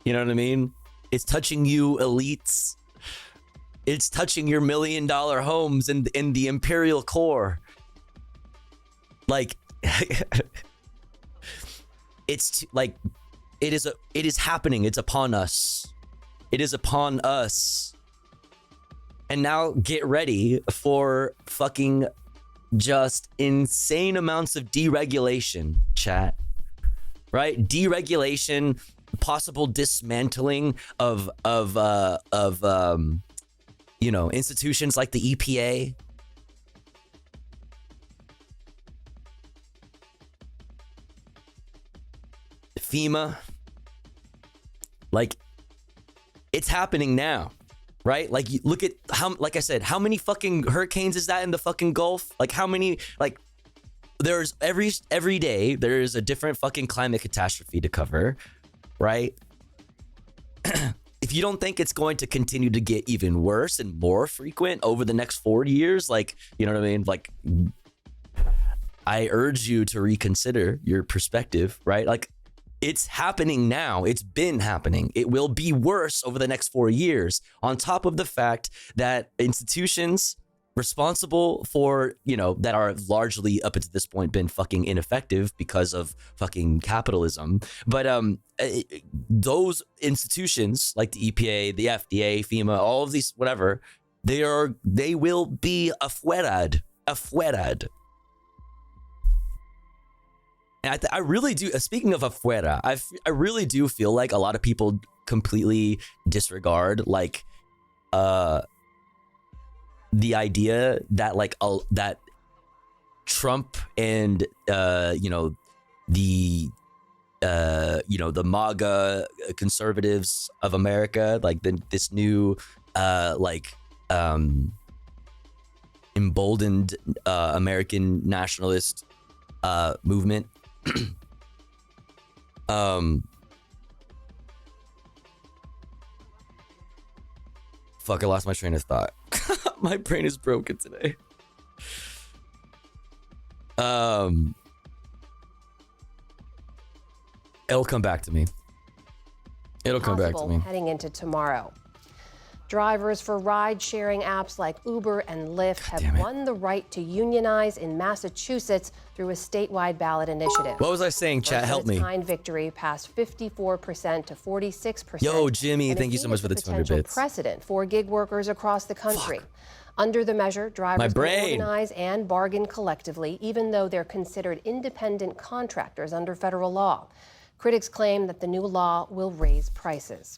You know what I mean? It's touching you, elites. It's touching your $1 million homes in the imperial core. Like, it's like, it is happening. It's upon us. It is upon us. And now get ready for fucking just insane amounts of deregulation, chat. Right? Deregulation, possible dismantling of you know, institutions like the EPA. FEMA. Like, it's happening now. Right? Like, you look at how, like I said, how many fucking hurricanes is that in the fucking Gulf? Like, how many, like, there's every day there's a different fucking climate catastrophe to cover, right? If you don't think it's going to continue to get even worse and more frequent over the next 40 years, like, you know what I mean? Like, I urge you to reconsider your perspective, right? Like, it's happening now. It's been happening. It will be worse over the next 4 years, on top of the fact that institutions responsible for, you know, that are largely up until this point been fucking ineffective because of fucking capitalism. But those institutions like the EPA, the FDA, FEMA, all of these, whatever, they will be afuerad. And I really do, speaking of afuera, I really do feel like a lot of people completely disregard like the idea that like that Trump and you know, the you know, the MAGA conservatives of America, like this new like emboldened American nationalist movement. Fuck, I lost my train of thought. My brain is broken today. It'll come back to me. It'll come back to me. Heading into tomorrow. Drivers for ride-sharing apps like Uber and Lyft have won the right to unionize in Massachusetts through a statewide ballot initiative. What was I saying, chat? Help me. First-of-its-kind victory passed 54% to 46%. Yo, Jimmy, thank you so much for the 200 bits. Precedent for gig workers across the country. Under the measure, drivers can organize and bargain collectively, even though they're considered independent contractors under federal law. Critics claim that the new law will raise prices.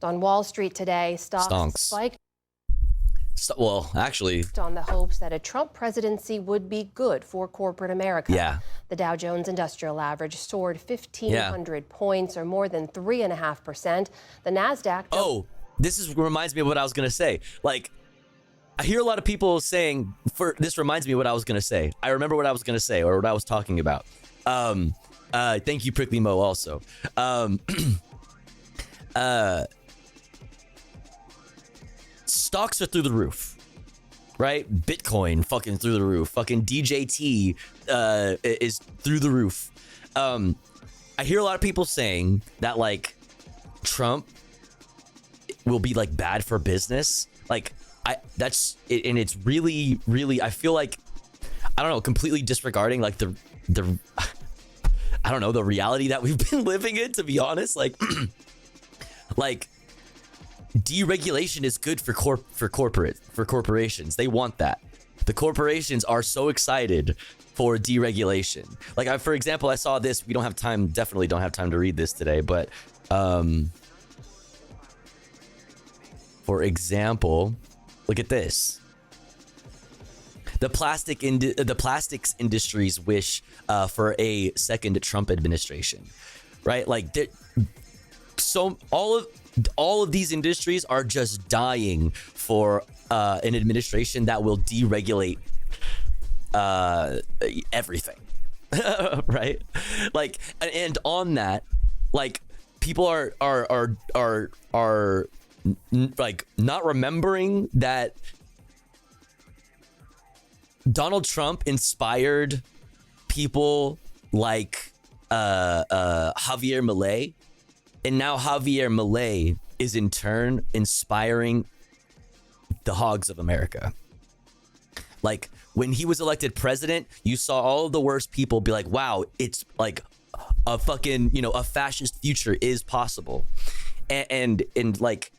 On Wall Street today, stocks spiked. Well, actually, on the hopes that a Trump presidency would be good for corporate America. Yeah. The Dow Jones Industrial Average soared 1,500 points, or more than 3.5%. The Nasdaq. Oh, reminds me of what I was gonna say. Like, I hear a lot of people saying, this reminds me of what I was gonna say. I remember what I was gonna say, or what I was talking about. Thank you, Prickly Mo. Also, stocks are through the roof, right? Bitcoin fucking through the roof. Fucking DJT is through the roof. I hear a lot of people saying that like Trump will be like bad for business. Like that's it, and it's really, really, I feel like, I don't know, completely disregarding like the I don't know, the reality that we've been living in, to be honest. Like Like, deregulation is good for corporations. They want that. The corporations are so excited for deregulation. Like, for example, I saw this. We don't have time. Definitely don't have time to read this today. But for example, look at this. The plastics industries wish for a second Trump administration, right? Like, so all of these industries are just dying for an administration that will deregulate everything, right? Like, and on that, like, people are like not remembering that Donald Trump inspired people like Javier Milei, and now Javier Milei is in turn inspiring the hogs of America. Like, when he was elected president, you saw all of the worst people be like, wow, it's like a fucking, you know, a fascist future is possible. And like,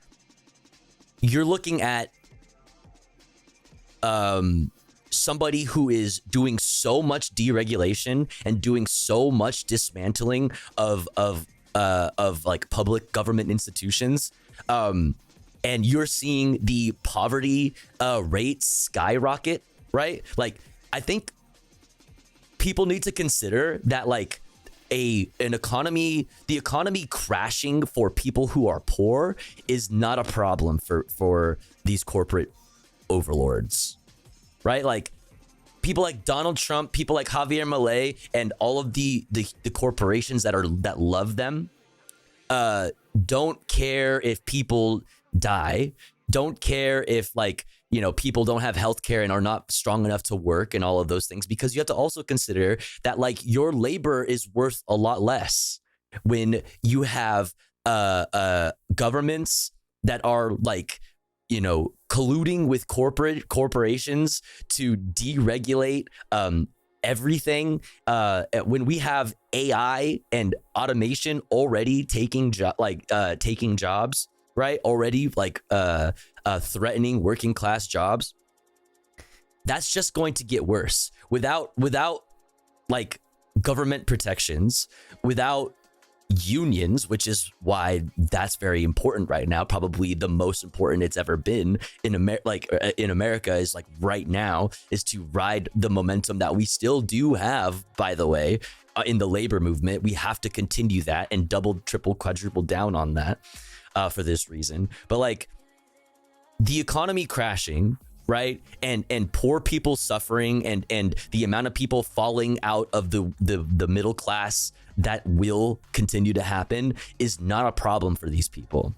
you're looking at somebody who is doing so much deregulation and doing so much dismantling of like public government institutions, and you're seeing the poverty rate skyrocket, right? Like, I think people need to consider that, like, the economy crashing for people who are poor is not a problem for these corporate overlords, right? Like, people like Donald Trump, people like Javier Milei, and all of the corporations that love them don't care if people die, don't care if, like, you know, people don't have healthcare and are not strong enough to work and all of those things, because you have to also consider that, like, your labor is worth a lot less when you have governments that are, like, you know, colluding with corporations to deregulate everything. When we have AI and automation already taking jobs, right? Already, like, threatening working class jobs. That's just going to get worse without like government protections, without unions, which is why that's very important right now. Probably the most important it's ever been in America is, like, right now, is to ride the momentum that we still do have, by the way, in the labor movement. We have to continue that and double, triple, quadruple down on that for this reason. But, like, the economy crashing, right, and poor people suffering, and the amount of people falling out of the middle class that will continue to happen is not a problem for these people.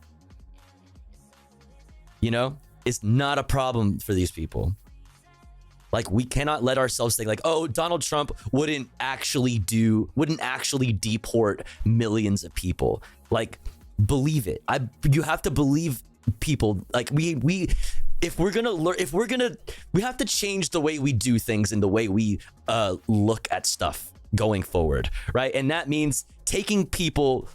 You know, it's not a problem for these people. Like, we cannot let ourselves think like, oh, Donald Trump wouldn't actually deport millions of people. Like, believe it. You have to believe people. Like, we have to change the way we do things and the way we look at stuff going forward, right? And that means taking people,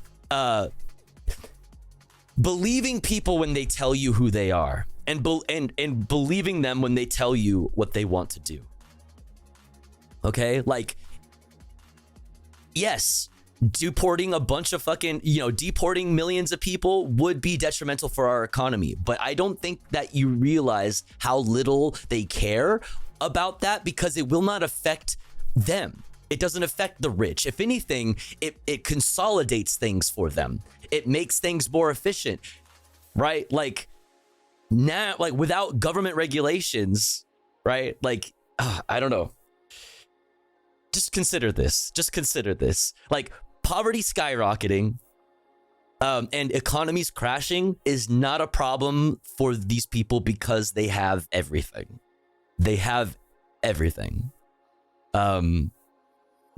believing people when they tell you who they are, and believing them when they tell you what they want to do. Okay, like, yes, deporting a bunch of deporting millions of people would be detrimental for our economy, but I don't think that you realize how little they care about that, because it will not affect them. It doesn't affect the rich. If anything, it consolidates things for them. It makes things more efficient, right? Like, now, like, without government regulations, right? Like, I don't know. Just consider this. Like, poverty skyrocketing and economies crashing is not a problem for these people because they have everything.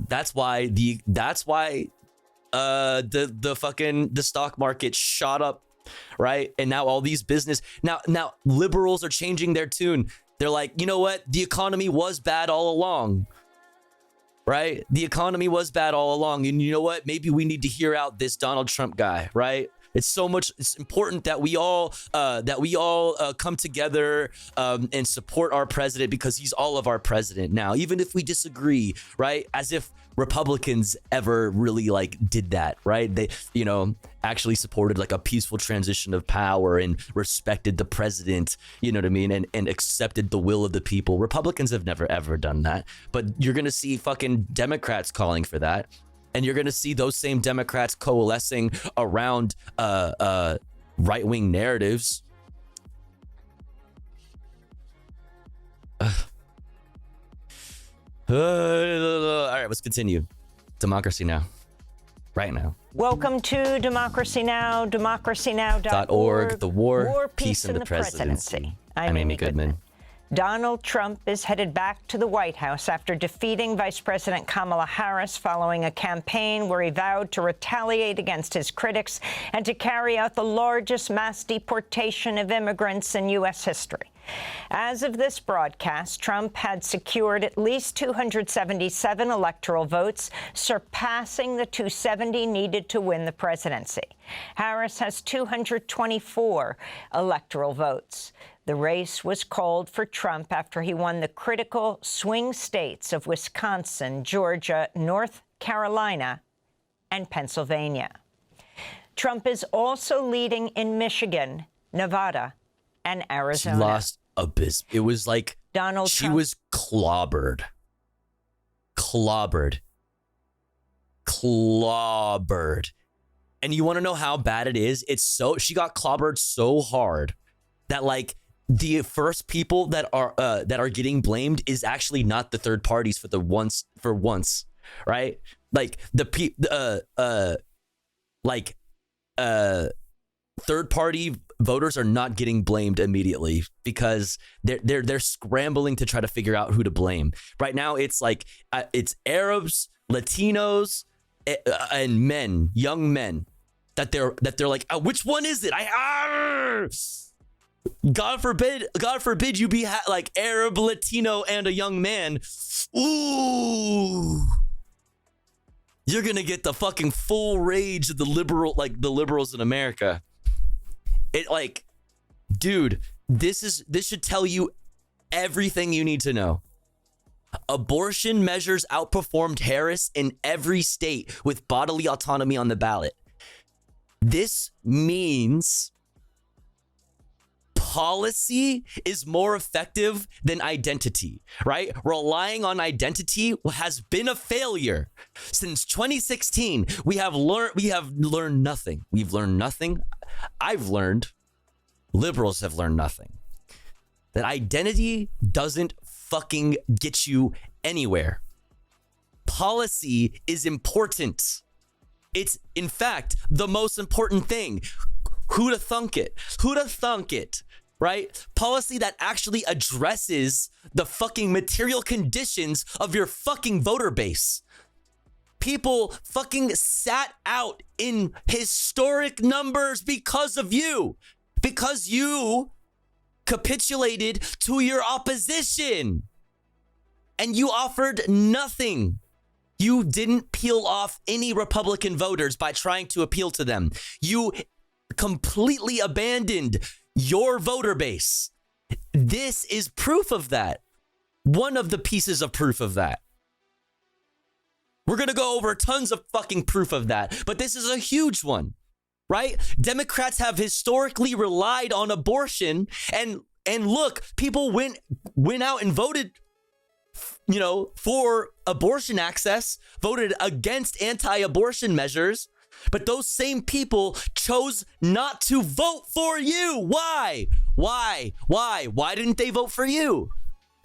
That's why the stock market shot up, right? And now all these now liberals are changing their tune. They're like, you know what? The economy was bad all along, right? The economy was bad all along. And you know what? Maybe we need to hear out this Donald Trump guy, right? It's important that we all come together and support our president, because he's all of our president now, even if we disagree, right? As if Republicans ever really like did that, right? They, actually supported like a peaceful transition of power and respected the president, you know what I mean? And accepted the will of the people. Republicans have never ever done that, but you're going to see fucking Democrats calling for that. And you're going to see those same Democrats coalescing around right-wing narratives. All right, let's continue. Democracy Now. Right now. Welcome to Democracy Now, democracynow.org. The war, peace, and the presidency. I'm Amy Goodman. Donald Trump is headed back to the White House after defeating Vice President Kamala Harris following a campaign where he vowed to retaliate against his critics and to carry out the largest mass deportation of immigrants in U.S. history. As of this broadcast, Trump had secured at least 277 electoral votes, surpassing the 270 needed to win the presidency. Harris has 224 electoral votes. The race was called for Trump after he won the critical swing states of Wisconsin, Georgia, North Carolina, and Pennsylvania. Trump is also leading in Michigan, Nevada, and Arizona. She lost abysm. It was like she was clobbered. And you want to know how bad it is? She got clobbered so hard that like the first people that are getting blamed is actually not the third parties for once, right? Like third party voters are not getting blamed immediately because they're scrambling to try to figure out who to blame. Right now, it's like it's Arabs, Latinos, and men, young men, that they're like, which one is it? God forbid you be like Arab, Latino, and a young man. Ooh. You're gonna get the fucking full rage of the liberals in America. It like, dude, this should tell you everything you need to know. Abortion measures outperformed Harris in every state with bodily autonomy on the ballot. This means policy is more effective than identity, right? Relying on identity has been a failure. Since 2016, we have learned nothing. We've learned nothing. I've learned, liberals have learned nothing. That identity doesn't fucking get you anywhere. Policy is important. It's, in fact, the most important thing. Who'da thunk it? Who'da thunk it? Right? Policy that actually addresses the fucking material conditions of your fucking voter base. People fucking sat out in historic numbers because of you. Because you capitulated to your opposition. And you offered nothing. You didn't peel off any Republican voters by trying to appeal to them. You completely abandoned your voter base. This is proof of that. One of the pieces of proof of that. We're going to go over tons of fucking proof of that, but this is a huge one, right? Democrats have historically relied on abortion, and look, people went out and voted, for abortion access, voted against anti-abortion measures. But those same people chose not to vote for you. Why? Why didn't they vote for you?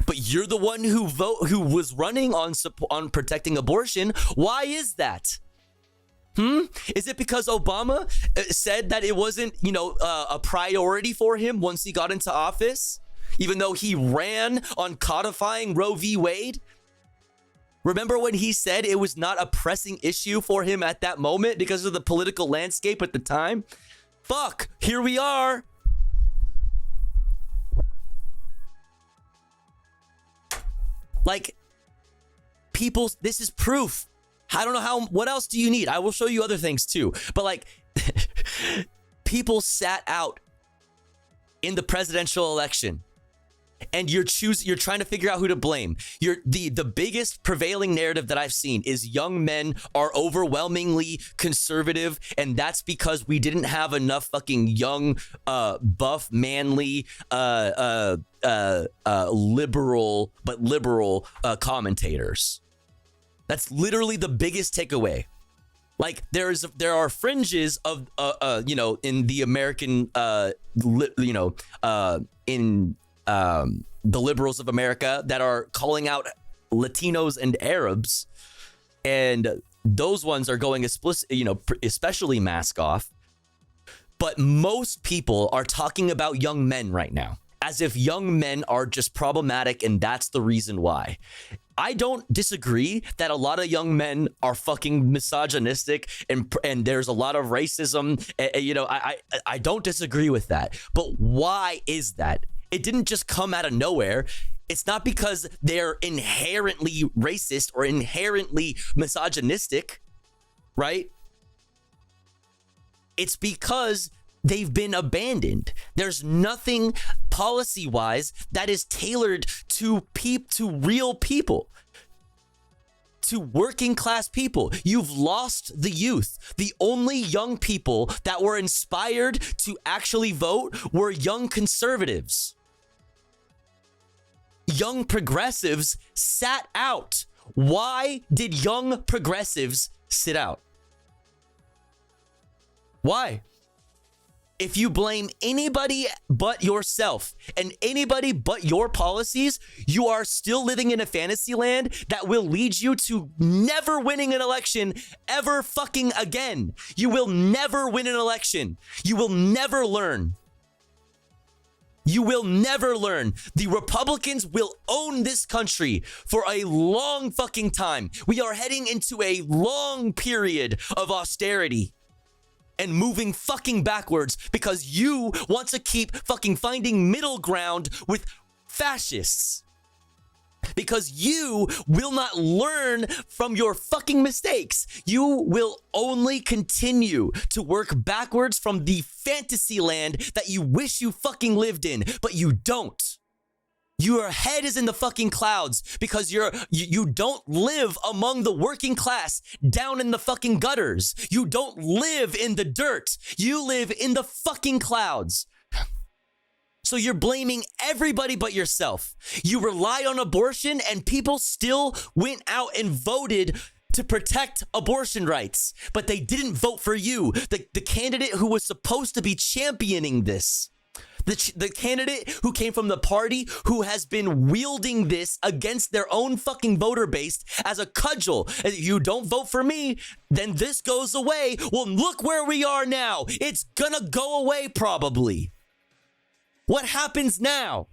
But you're the one who was running on protecting abortion. Why is that? Is it because Obama said that it wasn't, a priority for him once he got into office, even though he ran on codifying Roe v. Wade? Remember when he said it was not a pressing issue for him at that moment because of the political landscape at the time? Fuck, here we are. Like, people, this is proof. I don't know what else do you need? I will show you other things too. But like, people sat out in the presidential election. And you're trying to figure out who to blame. The biggest prevailing narrative that I've seen is young men are overwhelmingly conservative, and that's because we didn't have enough fucking young, buff, manly, liberal commentators. That's literally the biggest takeaway. Like there are fringes of in the American the liberals of America that are calling out Latinos and Arabs, and those ones are going especially mask off. But most people are talking about young men right now, as if young men are just problematic and that's the reason why. I don't disagree that a lot of young men are fucking misogynistic and there's a lot of racism. I don't disagree with that. But why is that? It didn't just come out of nowhere. It's not because they're inherently racist or inherently misogynistic, right? It's because they've been abandoned. There's nothing policy-wise that is tailored to real people, to working class people. You've lost the youth. The only young people that were inspired to actually vote were young conservatives. Young progressives sat out. Why did young progressives sit out? Why? If you blame anybody but yourself and anybody but your policies, you are still living in a fantasy land that will lead you to never winning an election ever fucking again. You will never win an election. You will never learn. You will never learn. The Republicans will own this country for a long fucking time. We are heading into a long period of austerity and moving fucking backwards because you want to keep fucking finding middle ground with fascists. Because you will not learn from your fucking mistakes. You will only continue to work backwards from the fantasy land that you wish you fucking lived in, but you don't. Your head is in the fucking clouds because you don't live among the working class down in the fucking gutters. You don't live in the dirt. You live in the fucking clouds. So you're blaming everybody but yourself. You relied on abortion and people still went out and voted to protect abortion rights, but they didn't vote for you, the candidate who was supposed to be championing this. The candidate who came from the party who has been wielding this against their own fucking voter base as a cudgel. If you don't vote for me, then this goes away. Well, look where we are now. It's gonna go away probably. What happens now?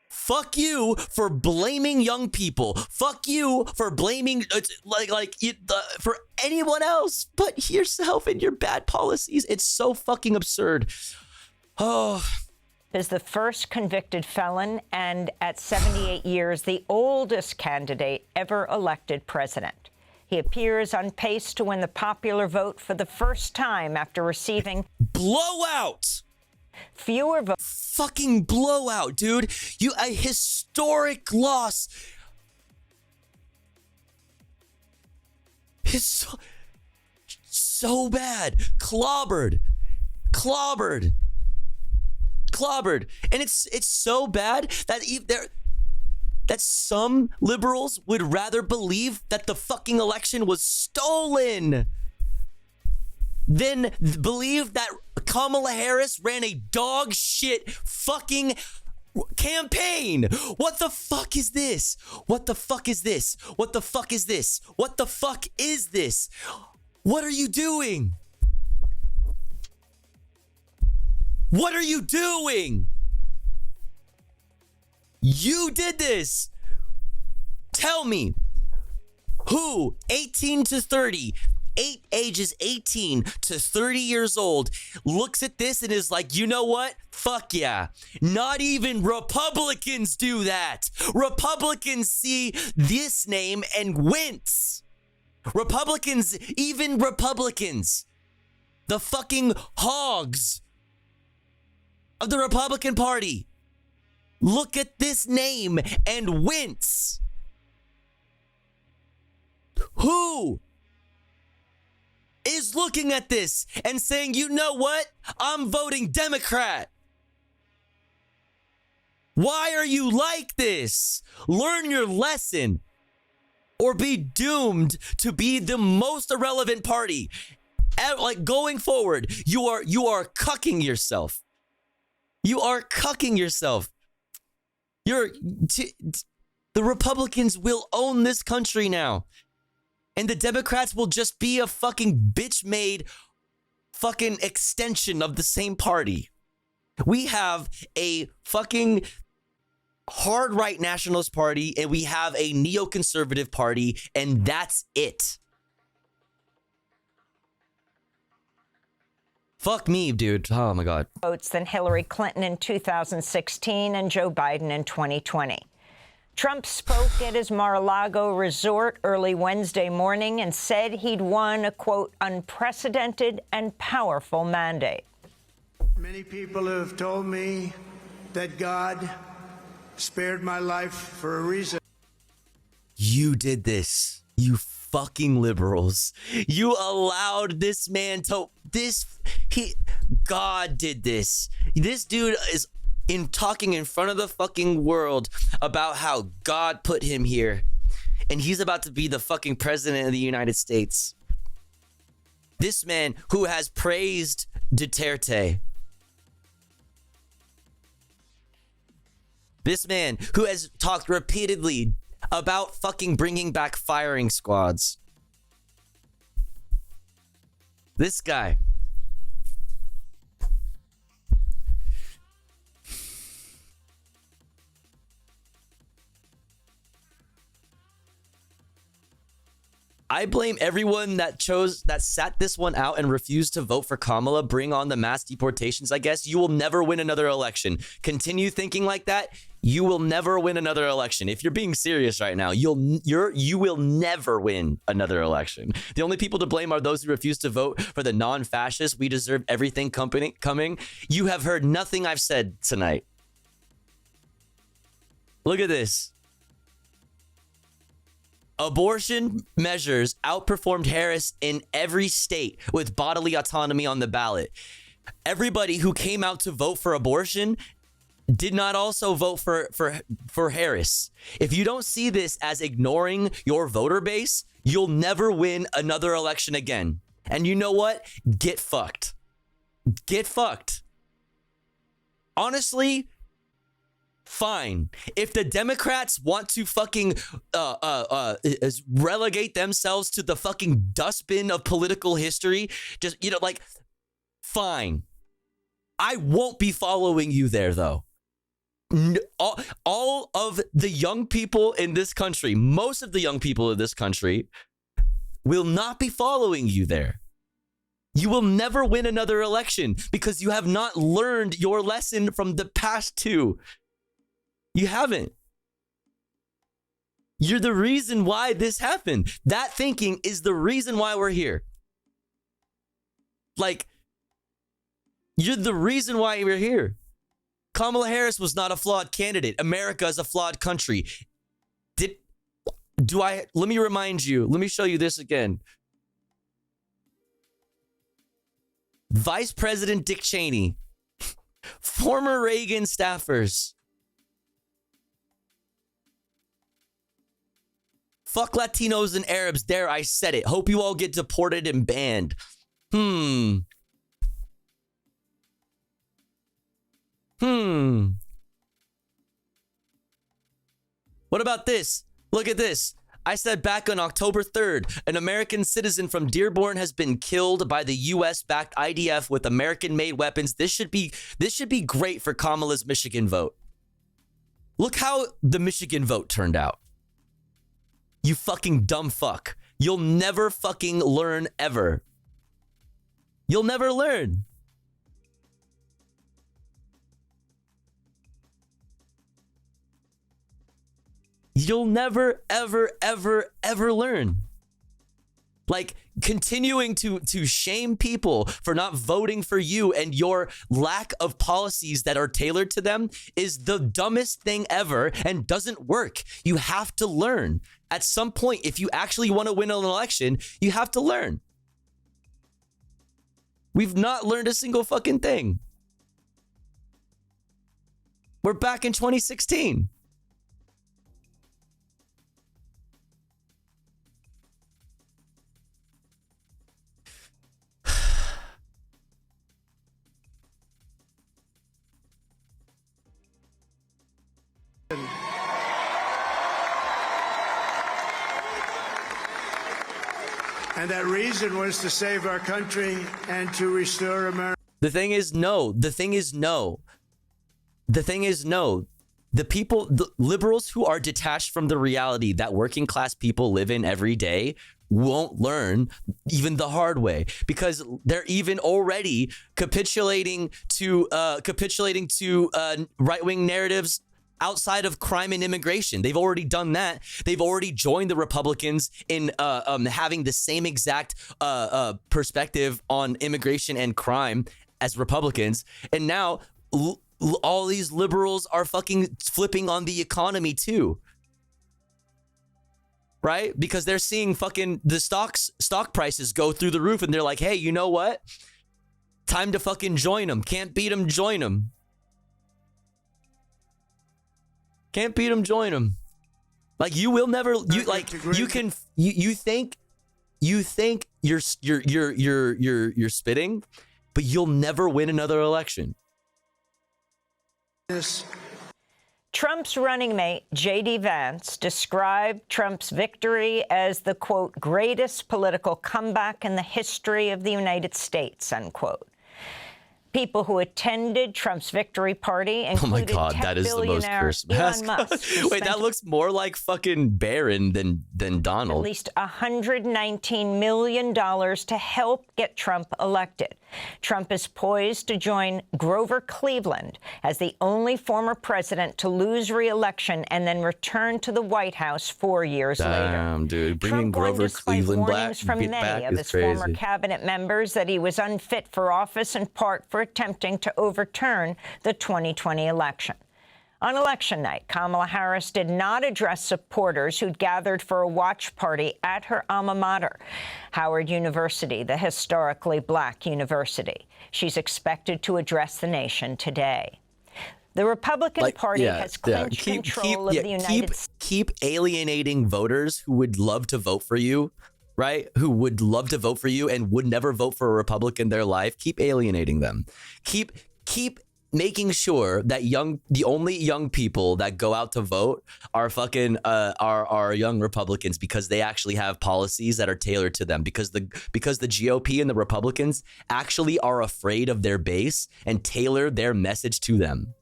Fuck you for blaming young people. Fuck you for blaming for anyone else but yourself and your bad policies. It's so fucking absurd. Oh. Is the first convicted felon and at 78 years, the oldest candidate ever elected president. He appears on pace to win the popular vote for the first time after receiving blowout. Fewer votes. Fucking blowout, dude. A historic loss. So bad. Clobbered. And it's so bad that some liberals would rather believe that the fucking election was stolen than believe that Kamala Harris ran a dog shit fucking campaign. What the fuck is this? What the fuck is this? What the fuck is this? What the fuck is this? What are you doing? What are you doing? You did this. Tell me who 18 to 30, ages 18 to 30 years old looks at this and is like, you know what? Fuck yeah. Not even Republicans do that. Republicans see this name and wince. Even Republicans, The fucking hogs of the Republican Party look at this name and wince. Who is looking at this and saying, you know what? I'm voting Democrat. Why are you like this? Learn your lesson or be doomed to be the most irrelevant party. Like going forward, you are cucking yourself. You are cucking yourself. The Republicans will own this country now. And the Democrats will just be a fucking bitch-made fucking extension of the same party. We have a fucking hard right nationalist party and we have a neoconservative party, and that's it. Fuck me, dude. Oh my God. Votes than Hillary Clinton in 2016 and Joe Biden in 2020. Trump spoke at his Mar-a-Lago resort early Wednesday morning and said he'd won a, quote, unprecedented and powerful mandate. Many people have told me that God spared my life for a reason. You did this, you fucking liberals. You allowed this man to God did this. This dude is talking in front of the fucking world about how God put him here, and he's about to be the fucking president of the United States. This man who has praised Duterte. This man who has talked repeatedly about fucking bringing back firing squads. This guy. I blame everyone that sat this one out and refused to vote for Kamala. Bring on the mass deportations, I guess. You will never win another election. Continue thinking like that. You will never win another election. If you're being serious right now, you will never win another election. The only people to blame are those who refuse to vote for the non-fascist. We deserve everything coming. You have heard nothing I've said tonight. Look at this. Abortion measures outperformed Harris in every state with bodily autonomy on the ballot. Everybody who came out to vote for abortion did not also vote for Harris. If you don't see this as ignoring your voter base, you'll never win another election again. And you know what? Get fucked. Get fucked. Honestly, fine. If the Democrats want to fucking relegate themselves to the fucking dustbin of political history, just, fine. I won't be following you there, though. All of the young people in this country, most of the young people in this country, will not be following you there. You will never win another election because you have not learned your lesson from the past two. You haven't. You're the reason why this happened. That thinking is the reason why we're here. You're the reason why we're here. Kamala Harris was not a flawed candidate. America is a flawed country. Let me remind you. Let me show you this again. Vice President Dick Cheney, former Reagan staffers. Fuck Latinos and Arabs. There, I said it. Hope you all get deported and banned. What about this? Look at this. I said back on October 3rd, an American citizen from Dearborn has been killed by the US-backed IDF with American-made weapons. This should be great for Kamala's Michigan vote. Look how the Michigan vote turned out. You fucking dumb fuck. You'll never fucking learn ever. You'll never learn. You'll never, ever, ever, ever learn. Like, continuing to shame people for not voting for you and your lack of policies that are tailored to them is the dumbest thing ever and doesn't work. You have to learn. At some point, if you actually want to win an election, you have to learn. We've not learned a single fucking thing. We're back in 2016. And that reason was to save our country and to restore America. The thing is, no. The thing is, no. The thing is, no. The people, the liberals who are detached from the reality that working class people live in every day won't learn even the hard way, because they're even already capitulating to right-wing narratives outside of crime and immigration. They've already done that. They've already joined the Republicans in having the same exact perspective on immigration and crime as Republicans. And now all these liberals are fucking flipping on the economy too. Right? Because they're seeing fucking the stock prices go through the roof, and they're like, hey, you know what? Time to fucking join them. Can't beat them, join them. Can't beat them, join them. Like, you will never, you like, you can, you think you're spitting, but you'll never win another election. Trump's running mate, J.D. Vance, described Trump's victory as the, quote, greatest political comeback in the history of the United States, unquote. People who attended Trump's victory party included oh my God, that is the most cursed mask. Wait, that looks more like fucking Barron than Donald. At least $119 million to help get Trump elected. Trump is poised to join Grover Cleveland as the only former president to lose re-election and then return to the White House 4 years later. Damn, dude, bringing Grover Cleveland back from many of his former cabinet members that he was unfit for office, in part for attempting to overturn the 2020 election. On election night, Kamala Harris did not address supporters who'd gathered for a watch party at her alma mater, Howard University, the historically black university. She's expected to address the nation today. The Republican Party has clinched control of the United States. Keep alienating voters who would love to vote for you, right? Who would love to vote for you and would never vote for a Republican in their life. Keep alienating them. Keep making sure that the only young people that go out to vote are fucking are young Republicans, because they actually have policies that are tailored to them, because the GOP and the Republicans actually are afraid of their base and tailor their message to them.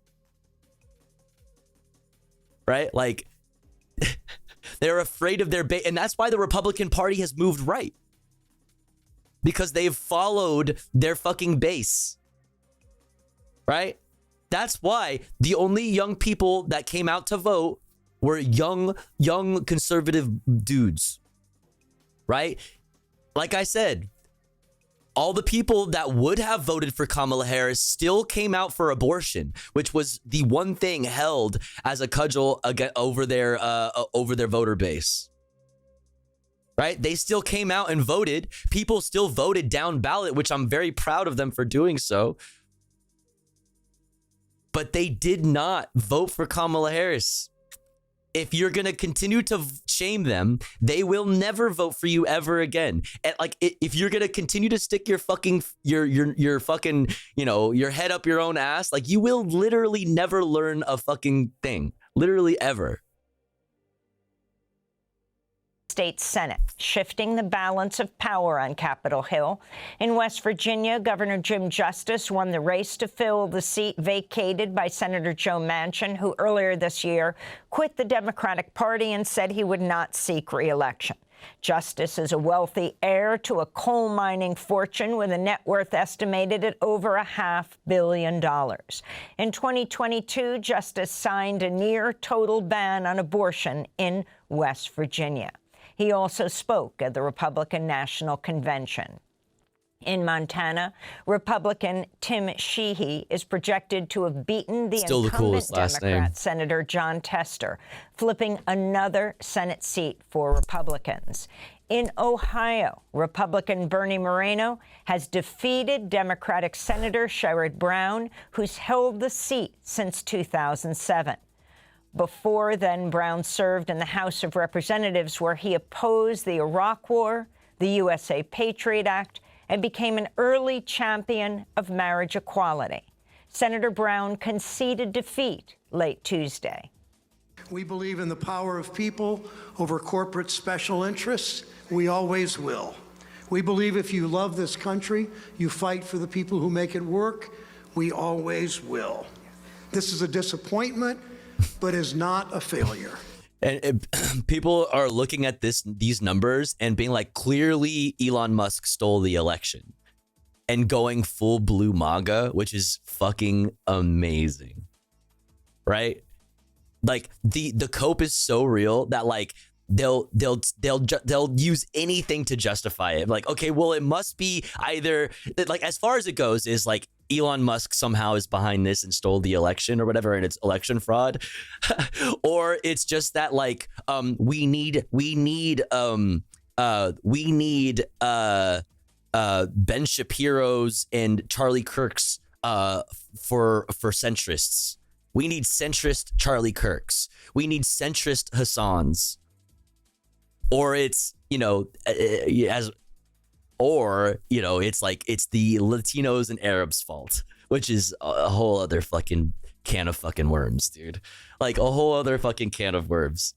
Right? Like, they're afraid of their base, and that's why the Republican Party has moved right, because they've followed their fucking base. Right? That's why the only young people that came out to vote were young conservative dudes. Right? Like I said, all the people that would have voted for Kamala Harris still came out for abortion, which was the one thing held as a cudgel over their voter base. Right? They still came out and voted. People still voted down ballot, which I'm very proud of them for doing so. But they did not vote for Kamala Harris. If you're going to continue to shame them, they will never vote for you ever again. And like, if you're going to continue to stick your fucking, your fucking, your head up your own ass, like, you will literally never learn a fucking thing. Literally ever. States Senate, shifting the balance of power on Capitol Hill. In West Virginia, Governor Jim Justice won the race to fill the seat vacated by Senator Joe Manchin, who earlier this year quit the Democratic Party and said he would not seek re-election. Justice is a wealthy heir to a coal mining fortune with a net worth estimated at over $500 million. In 2022, Justice signed a near total ban on abortion in West Virginia. He also spoke at the Republican National Convention. In Montana, Republican Tim Sheehy is projected to have beaten the Still the incumbent coolest last Democrat name. Senator John Tester, flipping another Senate seat for Republicans. In Ohio, Republican Bernie Moreno has defeated Democratic Senator Sherrod Brown, who's held the seat since 2007. Before then, Brown served in the House of Representatives, where he opposed the Iraq War, the USA Patriot Act, and became an early champion of marriage equality. Senator Brown conceded defeat late Tuesday. We believe in the power of people over corporate special interests. We always will. We believe if you love this country, you fight for the people who make it work. We always will. This is a disappointment, but is not a failure. And people are looking at these numbers and being like, clearly Elon Musk stole the election, and going full blue MAGA, which is fucking amazing, right? Like the cope is so real that like they'll use anything to justify it. Like, okay, well, it must be either like, as far as it goes, is like Elon Musk somehow is behind this and stole the election or whatever, and it's election fraud, or it's just that like we need Ben Shapiro's and Charlie Kirk's for centrists. We need centrist Charlie Kirk's. We need centrist Hassan's. Or it's, it's like it's the Latinos and Arabs' fault, which is a whole other fucking can of fucking worms, dude. Like a whole other fucking can of worms.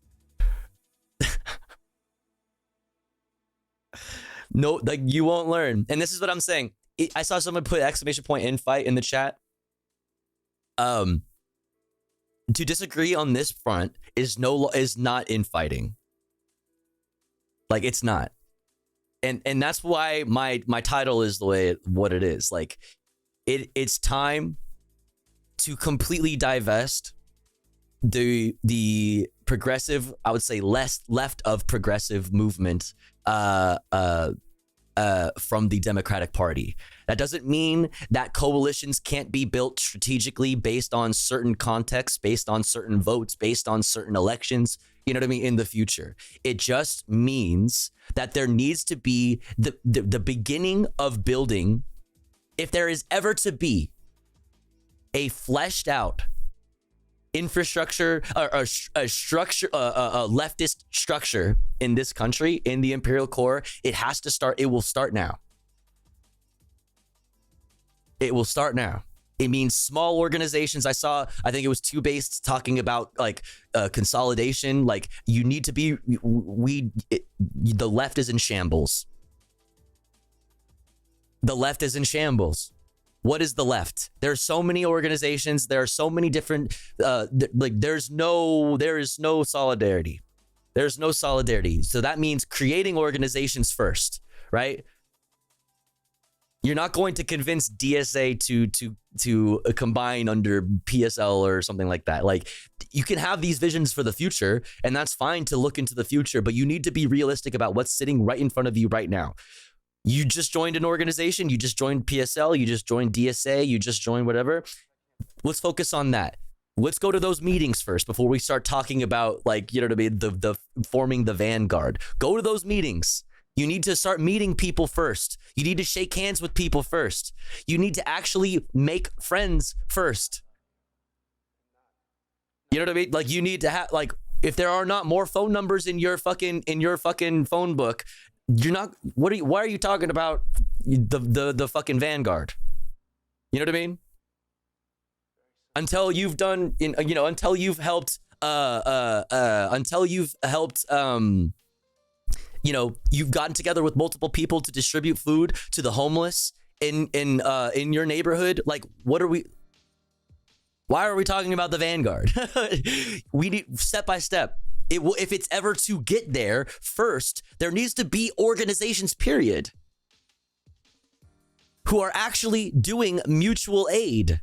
No, like you won't learn. And this is what I'm saying. I saw someone put exclamation point infight in the chat. To disagree on this front is not infighting. Like it's not. And that's why my title is the way what it is. Like it's time to completely divest the progressive, I would say less left of progressive movement from the Democratic Party. That doesn't mean that coalitions can't be built strategically based on certain contexts, based on certain votes, based on certain elections, you know what I mean, in the future. It just means that there needs to be the beginning of building, if there is ever to be a fleshed out infrastructure or a structure, a leftist structure in this country, in the imperial core, it has to start. It will start now. It will start now. It means small organizations. I think it was Two Based talking about like consolidation. Like you need to be, the left is in shambles. The left is in shambles. What is the left? There are so many organizations. There are so many different, there is no solidarity. There's no solidarity. So that means creating organizations first, right? You're not going to convince DSA to combine under PSL or something like that. Like you can have these visions for the future, and that's fine to look into the future, but you need to be realistic about what's sitting right in front of you right now. You just joined an organization, you just joined PSL, you just joined DSA, you just joined whatever. Let's focus on that. Let's go to those meetings first before we start talking about, like, you know what I mean, the forming the vanguard. Go to those meetings. You need to start meeting people first. You need to shake hands with people first. You need to actually make friends first. You know what I mean? Like you need to have, like, if there are not more phone numbers in your fucking phone book, you're not, why are you talking about the fucking vanguard? You know what I mean? Until you've done, until you've helped, you've gotten together with multiple people to distribute food to the homeless in your neighborhood. Like, why are we talking about the vanguard? We need step by step. If it's ever to get there, first, there needs to be organizations, period, who are actually doing mutual aid,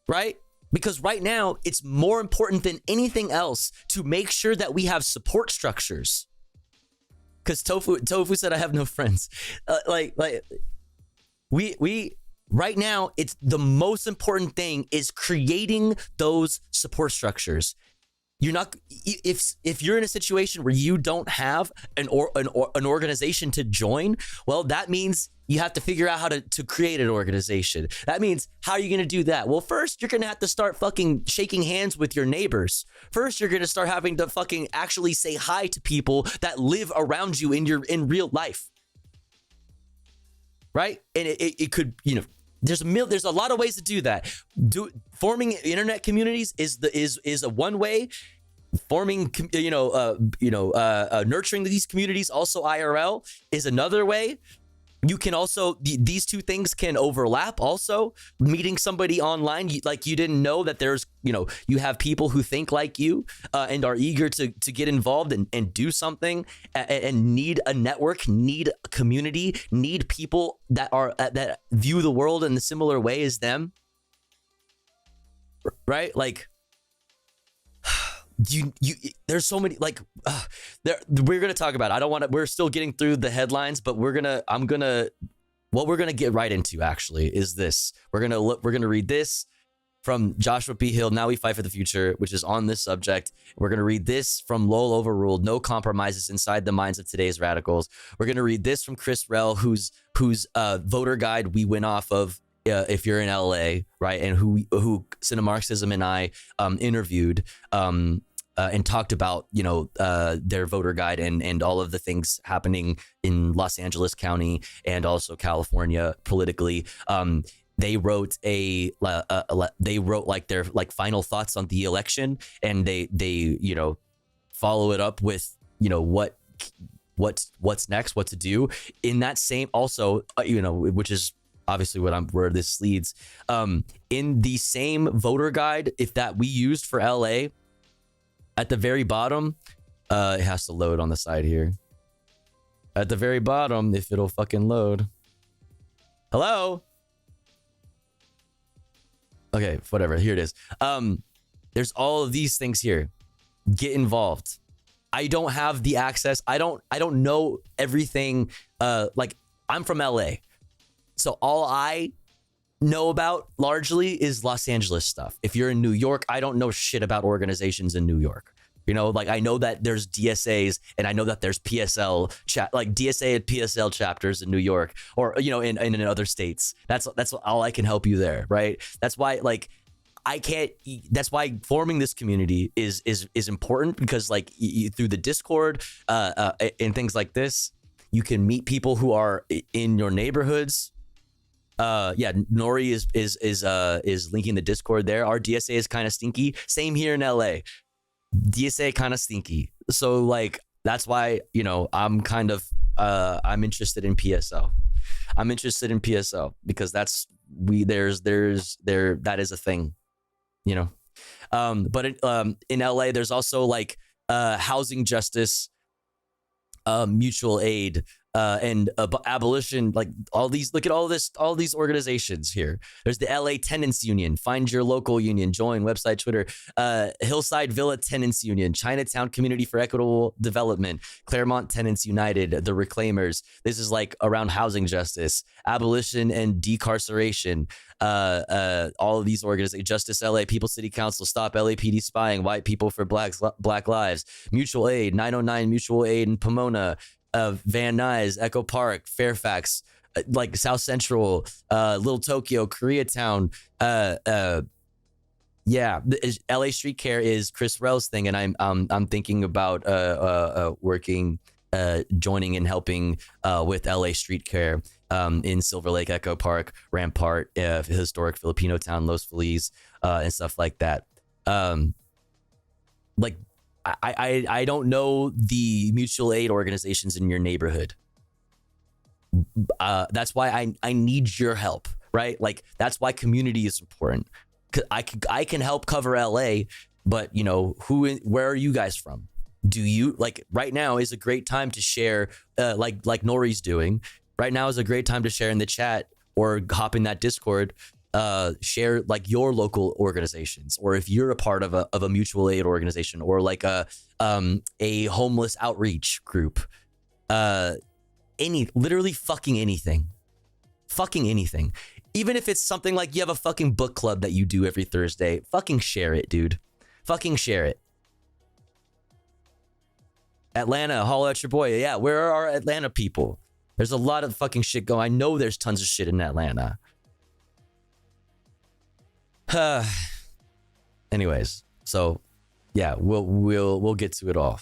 right? Because right now, it's more important than anything else to make sure that we have support structures. Because Tofu said I have no friends. We right now, it's the most important thing is creating those support structures. You're not if you're in a situation where you don't have an organization to join, well, that means you have to figure out how to create an organization. That means, how are you going to do that? Well, first, you're going to have to start fucking shaking hands with your neighbors. First, you're going to start having to fucking actually say hi to people that live around you in real life. Right? And it could, there's a lot of ways to do that. Forming internet communities is a one way. Forming, nurturing these communities also IRL is another way. You can also, these two things can overlap also. Meeting somebody online, you didn't know that there's, you have people who think like you and are eager to get involved and do something and need a network, need a community, need people that view the world in a similar way as them. Right? Like, there's so many, like, we're gonna talk about it. I don't want to, we're still getting through the headlines, but what we're gonna get right into actually is this. We're gonna read this from Joshua P. Hill, Now We Fight for the Future, which is on this subject. We're gonna read this from Lowell Overruled, No Compromises Inside the Minds of Today's Radicals. We're gonna read this from Chris Rell, whose voter guide we went off of, if you're in LA, right? And who Cinemarxism and I interviewed and talked about, their voter guide and all of the things happening in Los Angeles County and also California politically. They wrote their final thoughts on the election, and they follow it up with what's next, what to do in that same also which is obviously where this leads. In the same voter guide, if that we used for LA, at the very bottom, it has to load on the side here. At the very bottom, if it'll fucking load. Hello? Okay, whatever. Here it is. There's all of these things here. Get involved. I don't have the access. I don't know everything. I'm from LA. So all I know about largely is Los Angeles stuff. If you're in New York, I don't know shit about organizations in New York. I know that there's DSAs and I know that there's PSL DSA and PSL chapters in New York or in other states. That's all I can help you there, right? That's why that's why forming this community is important, because through the Discord and things like this, you can meet people who are in your neighborhoods. Nori is linking the Discord there. Our DSA is kind of stinky. Same here in LA. DSA kind of stinky. So that's why I'm kind of I'm interested in PSL. I'm interested in PSL because that is a thing, But in LA, there's also housing justice, mutual aid, and abolition, look at all these organizations here. There's the LA Tenants Union, find your local union, join, website, Twitter, Hillside Villa Tenants Union, Chinatown Community for Equitable Development, Claremont Tenants United, the Reclaimers. This is around housing justice, abolition and decarceration. All of these organizations, Justice LA, People City Council, Stop LAPD Spying, White People for Black Lives, Mutual Aid, 909 Mutual Aid in Pomona, Van Nuys, Echo Park, Fairfax, South Central, Little Tokyo, Koreatown. LA Street Care is Chris Rell's thing, and I'm thinking about working, joining and helping with LA Street Care in Silver Lake, Echo Park, Rampart, historic Filipino town, Los Feliz, and stuff like that. I don't know the mutual aid organizations in your neighborhood. That's why I need your help, right? That's why community is important. 'Cause I can help cover LA, but where are you guys from? Do you right now is a great time to share, like Nori's doing. Right now is a great time to share in the chat or hop in that Discord. Share your local organizations, or if you're a part of a mutual aid organization, or a homeless outreach group, Literally fucking anything. Fucking anything. Even if it's something like you have a fucking book club that you do every Thursday, fucking share it, dude. Fucking share it. Atlanta, holla at your boy. Yeah, where are our Atlanta people? There's a lot of fucking shit going. I know there's tons of shit in Atlanta. Anyways, so yeah, we'll get to it all.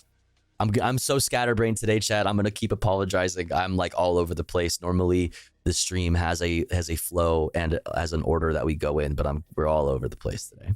I'm so scatterbrained today, chat. I'm gonna keep apologizing. I'm like all over the place. Normally, the stream has a flow and has an order that we go in, but we're all over the place today.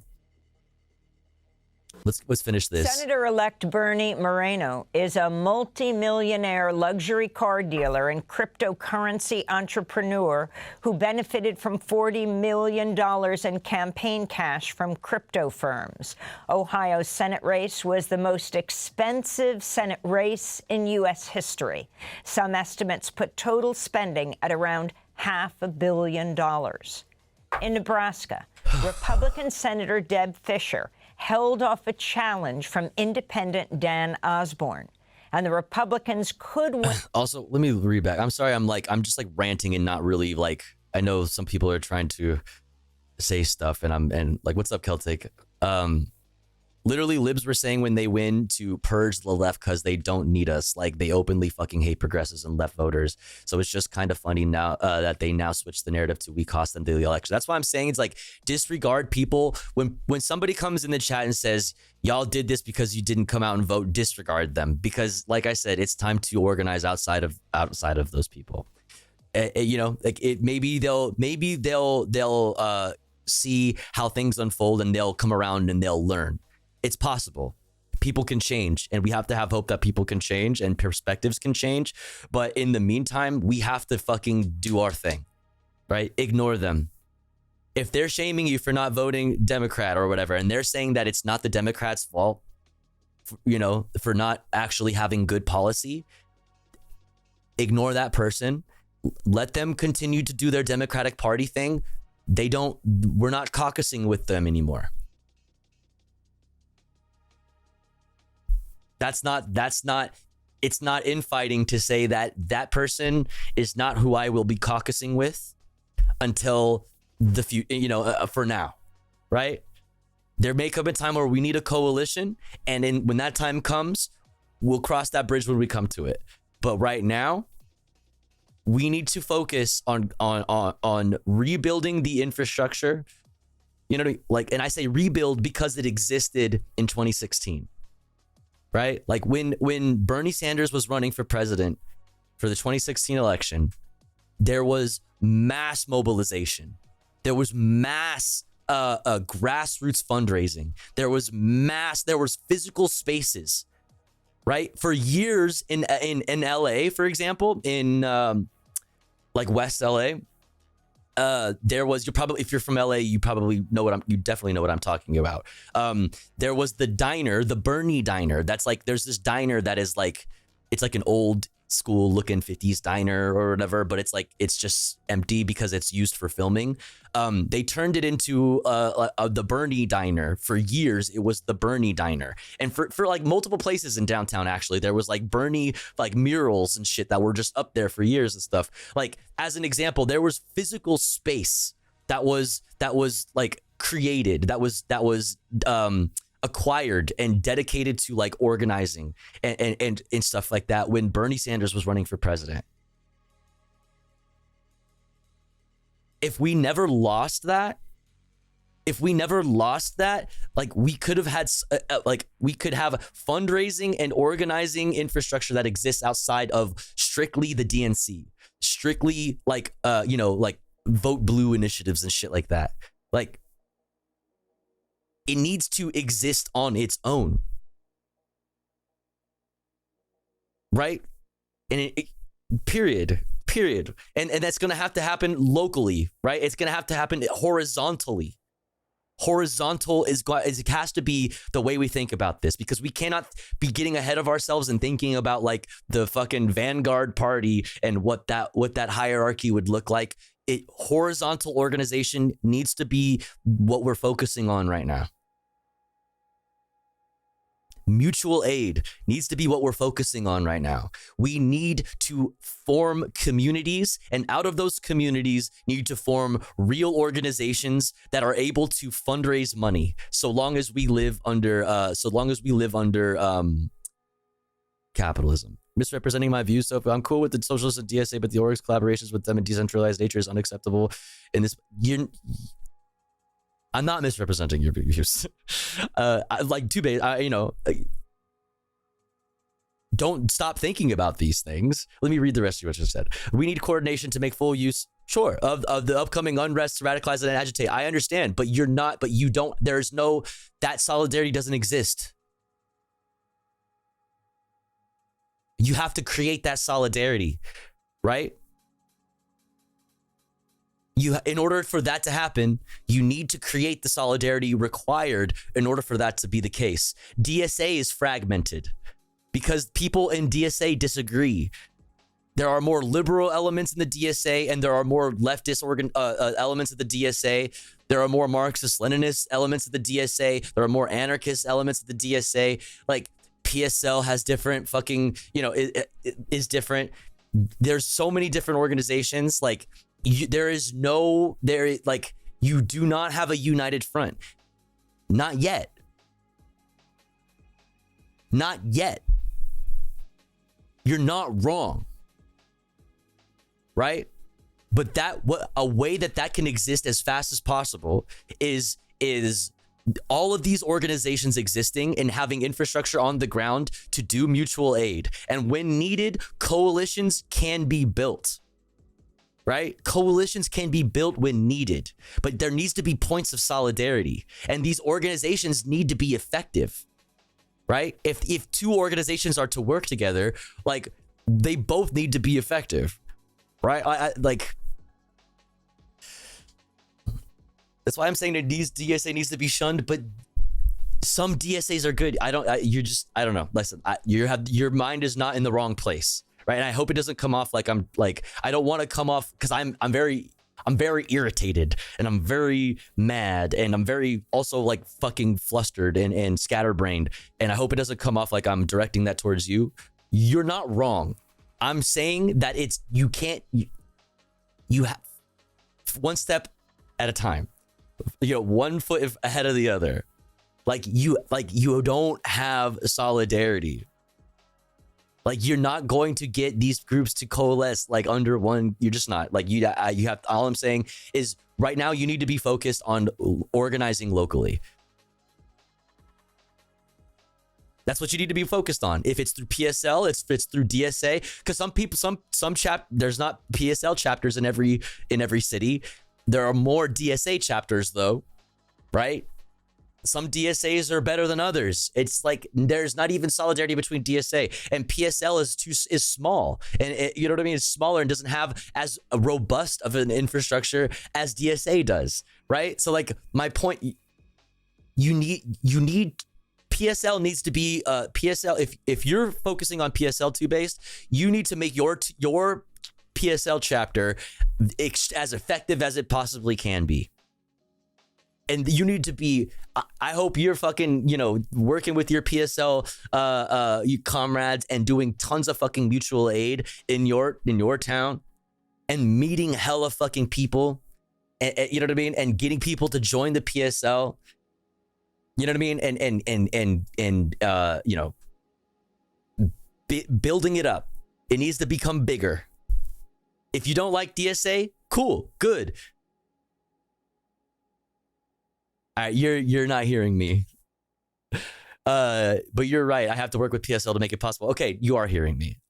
Let's finish this. Senator-elect Bernie Moreno is a multi-millionaire luxury car dealer and cryptocurrency entrepreneur who benefited from $40 million in campaign cash from crypto firms. Ohio's Senate race was the most expensive Senate race in U.S. history. Some estimates put total spending at around $500 million. In Nebraska, Republican Senator Deb Fischer held off a challenge from independent Dan Osborne, and the Republicans could win. Also, let me read back. I'm sorry. I'm just like ranting and not really like, I know some people are trying to say stuff and like, what's up, Celtic? Literally, libs were saying when they win to purge the left because they don't need us. Like, they openly fucking hate progressives and left voters. So it's just kind of funny now that they now switch the narrative to we cost them the election. That's why I'm saying it's like disregard people. When somebody comes in the chat and says, y'all did this because you didn't come out and vote, disregard them. Because like I said, it's time to organize outside of those people. You know, like maybe they'll see how things unfold and they'll come around and they'll learn. It's possible. People can change, and we have to have hope that people can change and perspectives can change. But in the meantime, we have to fucking do our thing, right? Ignore them. If they're shaming you for not voting Democrat or whatever, and they're saying that it's not the Democrats' fault, you know, for not actually having good policy, ignore that person. Let them continue to do their Democratic Party thing. We're not caucusing with them anymore. It's not infighting to say that that person is not who I will be caucusing with until the future, you know, for now, right? There may come a time where we need a coalition, and when that time comes, we'll cross that bridge when we come to it. But right now, we need to focus on rebuilding the infrastructure. You know, like, and I say rebuild because it existed in 2016. Right? Like when Bernie Sanders was running for president for the 2016 election, there was mass mobilization. There was mass grassroots fundraising. There was physical spaces, right? For years in LA, for example, in like West LA, there was, if you're from LA, you definitely know what I'm talking about. There was the diner, the Bernie diner. That's like, there's this diner that is like, it's like an old school looking 50s diner or whatever, but it's just empty because it's used for filming. They turned it into the Bernie diner. For years, it was the Bernie diner. And for like multiple places in downtown, actually, there was like Bernie like murals and shit that were just up there for years and stuff. Like, as an example, there was physical space that was like created, that was acquired and dedicated to like organizing and stuff like that when Bernie Sanders was running for president. If we never lost that, like we could have had we could have fundraising and organizing infrastructure that exists outside of strictly the DNC, strictly like you know, like vote blue initiatives and shit like that. Like, it needs to exist on its own, right? And period. And that's going to have to happen locally, right? It's going to have to happen horizontally. Horizontal it has to be the way we think about this, because we cannot be getting ahead of ourselves and thinking about like the fucking vanguard party and what that hierarchy would look like. Horizontal organization needs to be what we're focusing on right now. Mutual aid needs to be what we're focusing on right now. We need to form communities, and out of those communities need to form real organizations that are able to fundraise money. So long as we live under capitalism. Misrepresenting my views, so I'm cool with the socialists and DSA, but the org's collaborations with them and decentralized nature is unacceptable. In this, I'm not misrepresenting your views. Don't stop thinking about these things. Let me read the rest of what you said. We need coordination to make full use, sure, of the upcoming unrest to radicalize and agitate. I understand, but that solidarity doesn't exist. You have to create that solidarity, right? In order for that to happen, you need to create the solidarity required in order for that to be the case. DSA is fragmented because people in DSA disagree. There are more liberal elements in the DSA and there are more leftist elements of the DSA. There are more Marxist-Leninist elements of the DSA. There are more anarchist elements of the DSA. Like PSL has different fucking, is different. There's so many different organizations. Like, you do not have a united front. Not yet. Not yet. You're not wrong. Right? But a way that can exist as fast as possible is all of these organizations existing and having infrastructure on the ground to do mutual aid. And when needed, coalitions can be built. Right? Coalitions can be built when needed, but there needs to be points of solidarity, and these organizations need to be effective, right? If two organizations are to work together, like, they both need to be effective, right? That's why I'm saying that these DSA needs to be shunned, but some DSAs are good. I don't know. Listen, your mind is not in the wrong place. Right, and I hope it doesn't come off like I don't want to come off because I'm very irritated and I'm very mad and I'm very also like fucking flustered and scatterbrained, and I hope it doesn't come off like I'm directing that towards you. You're not wrong. I'm saying that you have one step at a time. One foot ahead of the other. You don't have solidarity. Like, you're not going to get these groups to coalesce like under one. You're just not. Like, you have. All I'm saying is right now you need to be focused on organizing locally. That's what you need to be focused on. If it's through PSL, if it's through DSA, because there's not PSL chapters in every city. There are more DSA chapters though, right? Some DSAs are better than others. It's like there's not even solidarity between DSA and PSL is small, and you know what I mean. It's smaller and doesn't have as robust of an infrastructure as DSA does, right? So like my point, you need PSL needs to be PSL. If you're focusing on PSL2 based, you need to make your PSL chapter as effective as it possibly can be. And you need to be, I hope you're fucking, working with your PSL you comrades and doing tons of fucking mutual aid in your town and meeting hella fucking people, and you know what I mean? And getting people to join the PSL, you know what I mean? And building it up. It needs to become bigger. If you don't like DSA, cool, good. All right, you're not hearing me. But you're right. I have to work with PSL to make it possible. Okay, you are hearing me.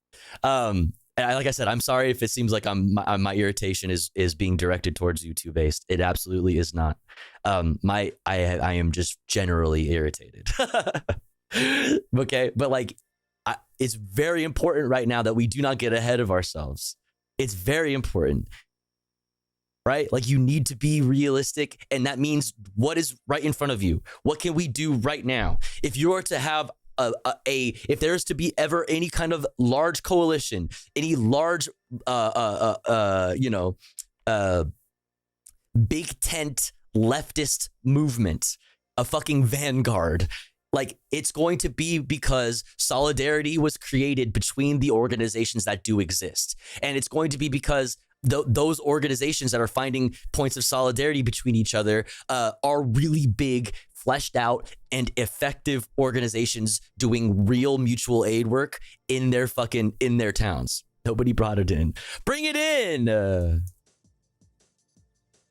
And like I said, I'm sorry if it seems like my irritation is being directed towards YouTube based. It absolutely is not. I am just generally irritated. Okay, but it's very important right now that we do not get ahead of ourselves. It's very important. Right? Like, you need to be realistic, and that means what is right in front of you. What can we do right now? If you are to have if there's to be ever any kind of large coalition, any large big tent leftist movement, a fucking vanguard, Like, it's going to be because solidarity was created between the organizations that do exist. And it's going to be because those organizations that are finding points of solidarity between each other are really big, fleshed out, and effective organizations doing real mutual aid work in their towns. Nobody brought it in. Bring it in.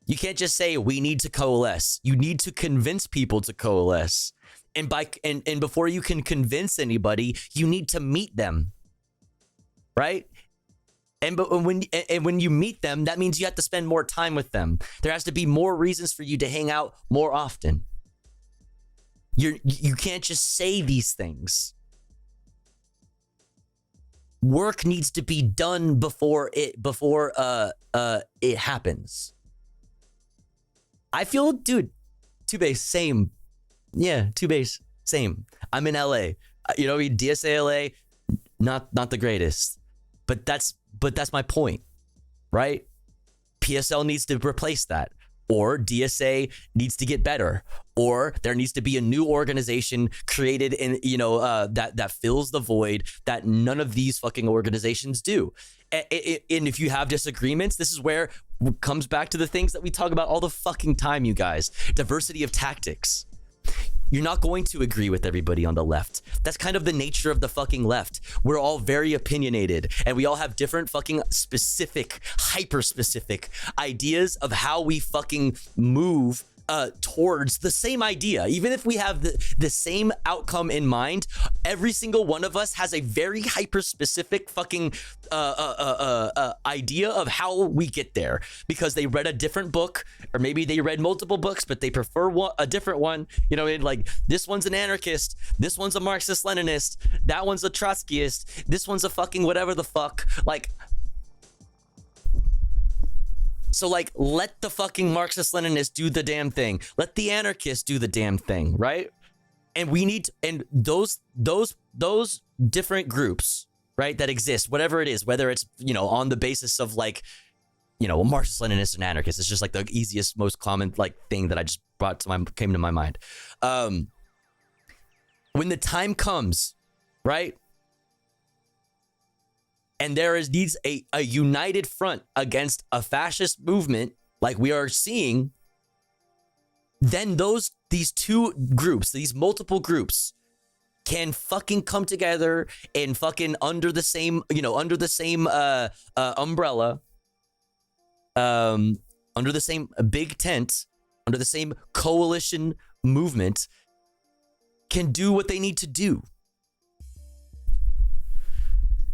You can't just say we need to coalesce. You need to convince people to coalesce. And before you can convince anybody, you need to meet them, right? And when you meet them, that means you have to spend more time with them. There has to be more reasons for you to hang out more often. You can't just say these things. Work needs to be done before it happens. I feel, dude, 2Base, same. Yeah, 2Base, same. I'm in LA. DSA LA, not the greatest. But that's my point, right? PSL needs to replace that, or DSA needs to get better, or there needs to be a new organization created in that fills the void that none of these fucking organizations do. And if you have disagreements, this is where it comes back to the things that we talk about all the fucking time, you guys. Diversity of tactics. You're not going to agree with everybody on the left. That's kind of the nature of the fucking left. We're all very opinionated, and we all have different fucking specific, hyper-specific ideas of how we fucking move towards the same idea. Even if we have the same outcome in mind, every single one of us has a very hyper-specific fucking idea of how we get there, because they read a different book, or maybe they read multiple books, but they prefer a different one. Like, this one's an anarchist, this one's a Marxist-Leninist, that one's a Trotskyist, this one's a fucking whatever the fuck. So, let the fucking Marxist-Leninists do the damn thing. Let the anarchists do the damn thing, right? And we need and those different groups, right, that exist, whatever it is, whether it's, on the basis of a Marxist-Leninist and anarchist, it's just the easiest, most common thing that I just came to my mind. When the time comes, right? And there needs a united front against a fascist movement like we are seeing, then these two groups, these multiple groups, can fucking come together and fucking under the same umbrella, under the same big tent, under the same coalition movement, can do what they need to do.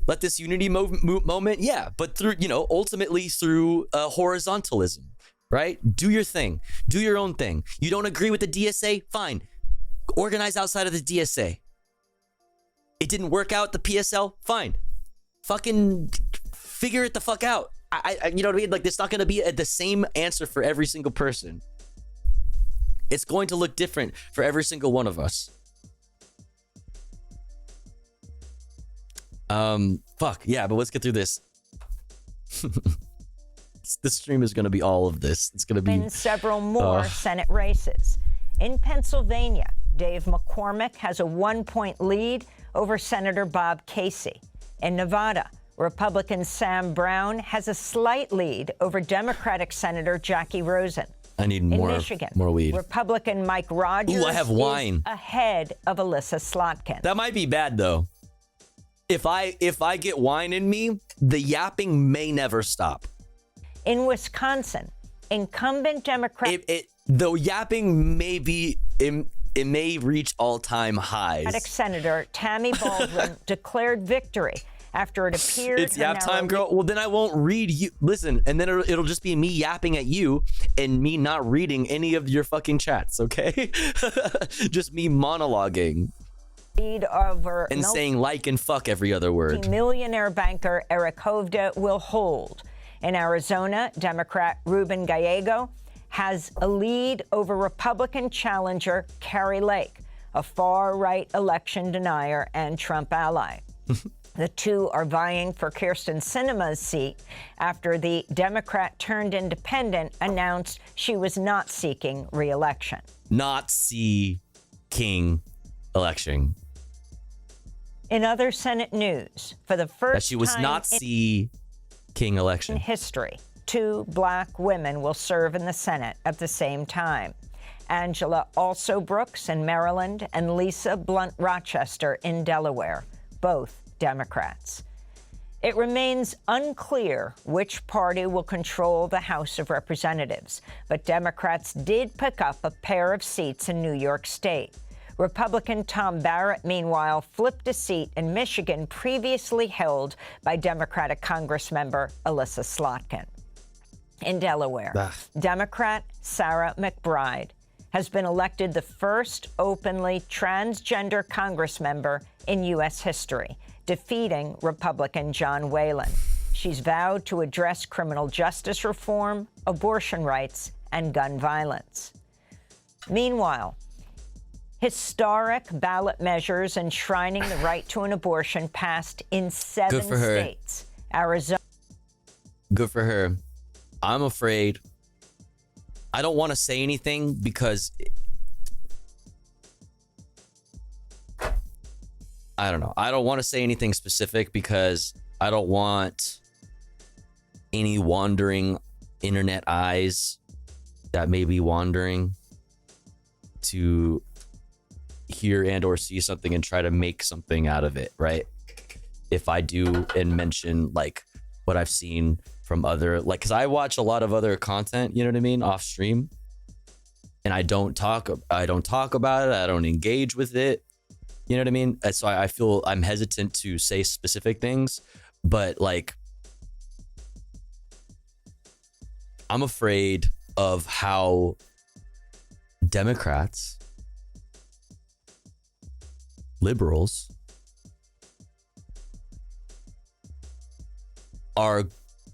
Let this unity moment, yeah, but through, ultimately through horizontalism, right? Do your thing. Do your own thing. You don't agree with the DSA? Fine. Organize outside of the DSA. It didn't work out the PSL? Fine. Fucking figure it the fuck out. You know what I mean? It's not going to be the same answer for every single person. It's going to look different for every single one of us. Fuck yeah, but let's get through this. This stream is going to be all of this. It's going to be in several more Senate races. In Pennsylvania, Dave McCormick has a 1-point lead over Senator Bob Casey. In Nevada, Republican Sam Brown has a slight lead over Democratic Senator Jackie Rosen. I need in more Michigan, weed. Republican Mike Rogers I have wine. is ahead of Alyssa Slotkin. That might be bad though. If I get wine in me, the yapping may never stop. In Wisconsin, incumbent Democrat the yapping may be it may reach all-time highs. Senator Tammy Baldwin declared victory after it appeared it's yap time, girl. Well, then I won't read you. Listen, and then it'll just be me yapping at you and me not reading any of your fucking chats, okay? Just me monologuing. Over and saying like and fuck every other word. Millionaire banker Eric Hovde will hold. In Arizona, Democrat Ruben Gallego has a lead over Republican challenger Kari Lake, a far-right election denier and Trump ally. The two are vying for Kyrsten Sinema's seat after the Democrat-turned-independent announced she was not seeking re-election. Not seeking election. In other Senate news, for the first That she was time not C King election. in history, 2 black women will serve in the Senate at the same time. Angela Also Brooks in Maryland and Lisa Blunt Rochester in Delaware, both Democrats. It remains unclear which party will control the House of Representatives, but Democrats did pick up a pair of seats in New York State. Republican Tom Barrett, meanwhile, flipped a seat in Michigan previously held by Democratic Congressmember Alyssa Slotkin. In Delaware, Democrat Sarah McBride has been elected the first openly transgender congressmember in U.S. history, defeating Republican John Whalen. She's vowed to address criminal justice reform, abortion rights, and gun violence. Meanwhile, historic ballot measures enshrining the right to an abortion passed in 7 Good for her. states. Arizona. Good for her. I'm afraid. I don't want to say anything because I don't know. I don't want to say anything specific because I don't want any wandering internet eyes that may be wandering to hear and or see something and try to make something out of it, right? If I do and mention like what I've seen from other, like, because I watch a lot of other content, you know what I mean, off stream, and I don't talk about it. I don't engage with it. You know what I mean? So I feel I'm hesitant to say specific things, but like, I'm afraid of how Democrats, liberals are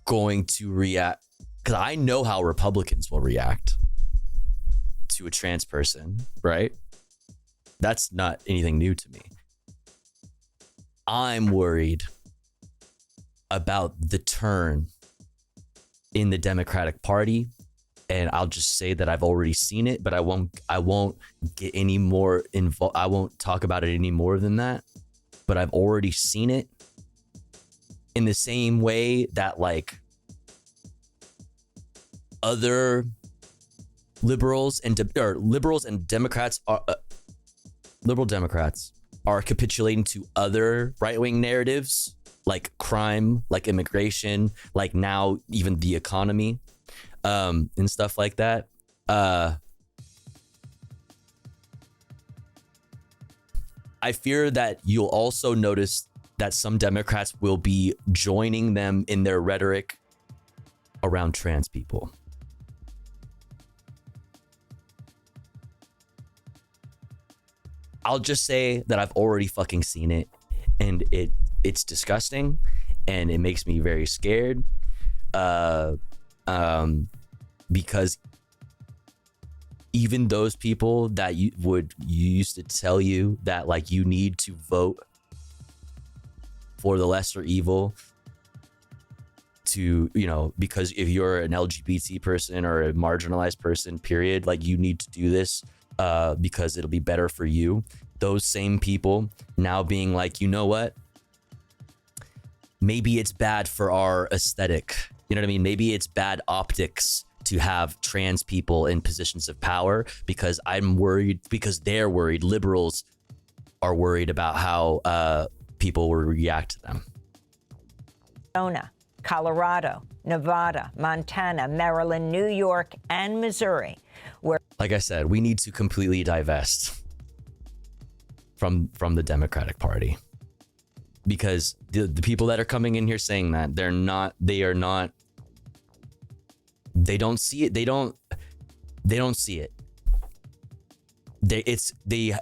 going to react, because I know how Republicans will react to a trans person, right? That's not anything new to me. I'm worried about the turn in the Democratic Party, and I'll just say that I've already seen it, but I won't get any more involved. I won't talk about it any more than that, but I've already seen it in the same way that like other liberals and Democrats are liberal Democrats are capitulating to other right-wing narratives like crime, like immigration, like now even the economy, and stuff like that. I fear that you'll also notice that some Democrats will be joining them in their rhetoric around trans people. I'll just say that I've already fucking seen it, and it's disgusting, and it makes me very scared, because even those people that you used to tell you that like you need to vote for the lesser evil to, you know, because if you're an LGBT person or a marginalized person, period, like you need to do this because it'll be better for you. Those same people now being like, you know what? Maybe it's bad for our aesthetic. You know what I mean? Maybe it's bad optics to have trans people in positions of power because I'm worried, because they're worried. Liberals are worried about how people will react to them. Arizona, Colorado, Nevada, Montana, Maryland, New York, and Missouri, where, like I said, we need to completely divest from the Democratic Party, because the people that are coming in here saying that they don't see it. They don't see it.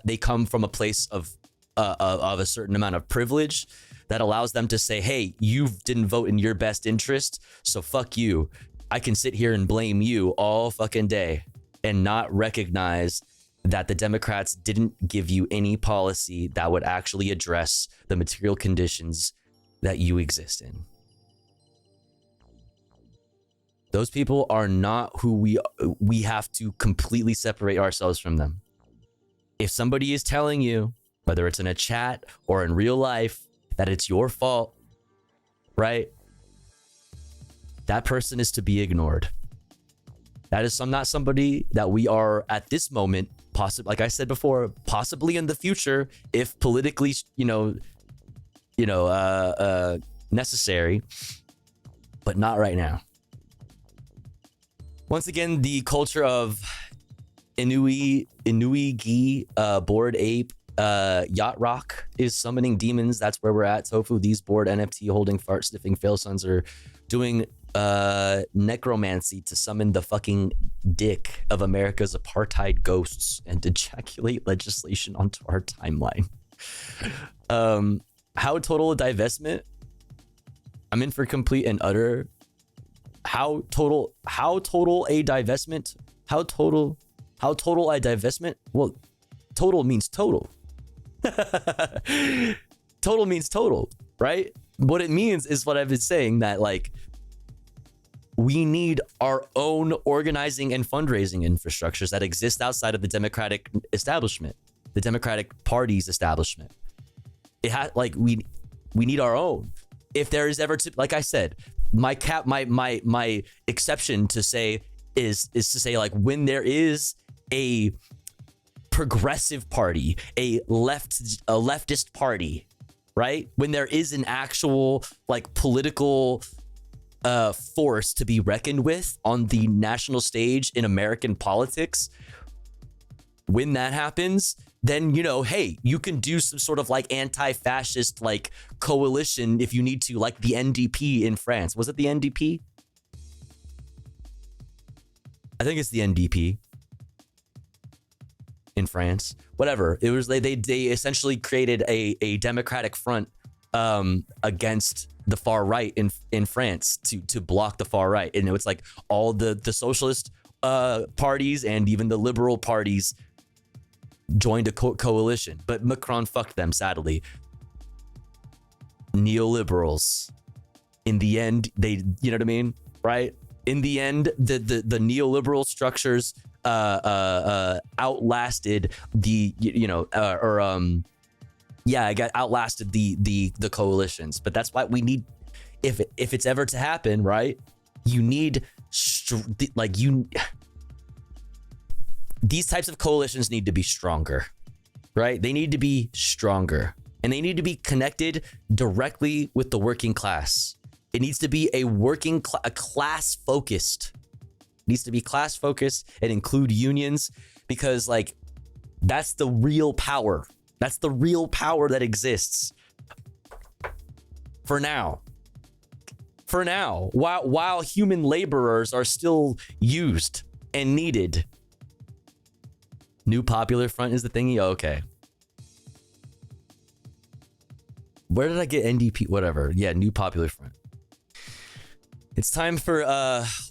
They come from a place of a certain amount of privilege that allows them to say, hey, you didn't vote in your best interest, so fuck you. I can sit here and blame you all fucking day and not recognize that the Democrats didn't give you any policy that would actually address the material conditions that you exist in. Those people are not who we have to completely separate ourselves from them. If somebody is telling you whether it's in a chat or in real life, that it's your fault, right? That person is to be ignored. That is not somebody that we are at this moment, possibly, like I said before, possibly in the future, if politically, necessary, but not right now. Once again, the culture of Inuigi, Bored Ape, Yacht Rock is summoning demons. That's where we're at. Tofu, these bored NFT holding fart sniffing fail sons are doing necromancy to summon the fucking dick of America's apartheid ghosts and ejaculate legislation onto our timeline. How total a divestment? I'm in for complete and utter. How total a divestment? How total a divestment? Well, total means total. Total means total, right? What it means is what I've been saying, that like we need our own organizing and fundraising infrastructures that exist outside of the Democratic establishment, the Democratic Party's establishment. It has like we need our own. If there is ever to, like I said, my exception to say is to say, like, when there is a progressive party, a leftist party, right? When there is an actual like political force to be reckoned with on the national stage in American politics, when that happens, then, hey, you can do some sort of like anti-fascist like coalition if you need to, like the NDP in France. Was it the NDP? I think it's the NDP in France. Whatever. It was they essentially created a democratic front against the far right in France to block the far right. And it's like all the socialist parties and even the liberal parties joined a coalition, but Macron fucked them, sadly. Neoliberals, in the end, they, you know what I mean, right? In the end, the neoliberal structures outlasted the outlasted the coalitions. But that's why we need, if it's ever to happen, right? You need these types of coalitions need to be stronger, right? They need to be stronger, and they need to be connected directly with the working class. It needs to be a class focused. It needs to be class focused and include unions, because like that's the real power. That's the real power that exists. For now, while human laborers are still used and needed. New Popular Front is the thingy? Oh, okay. Where did I get NDP? Whatever. Yeah, New Popular Front. It's time for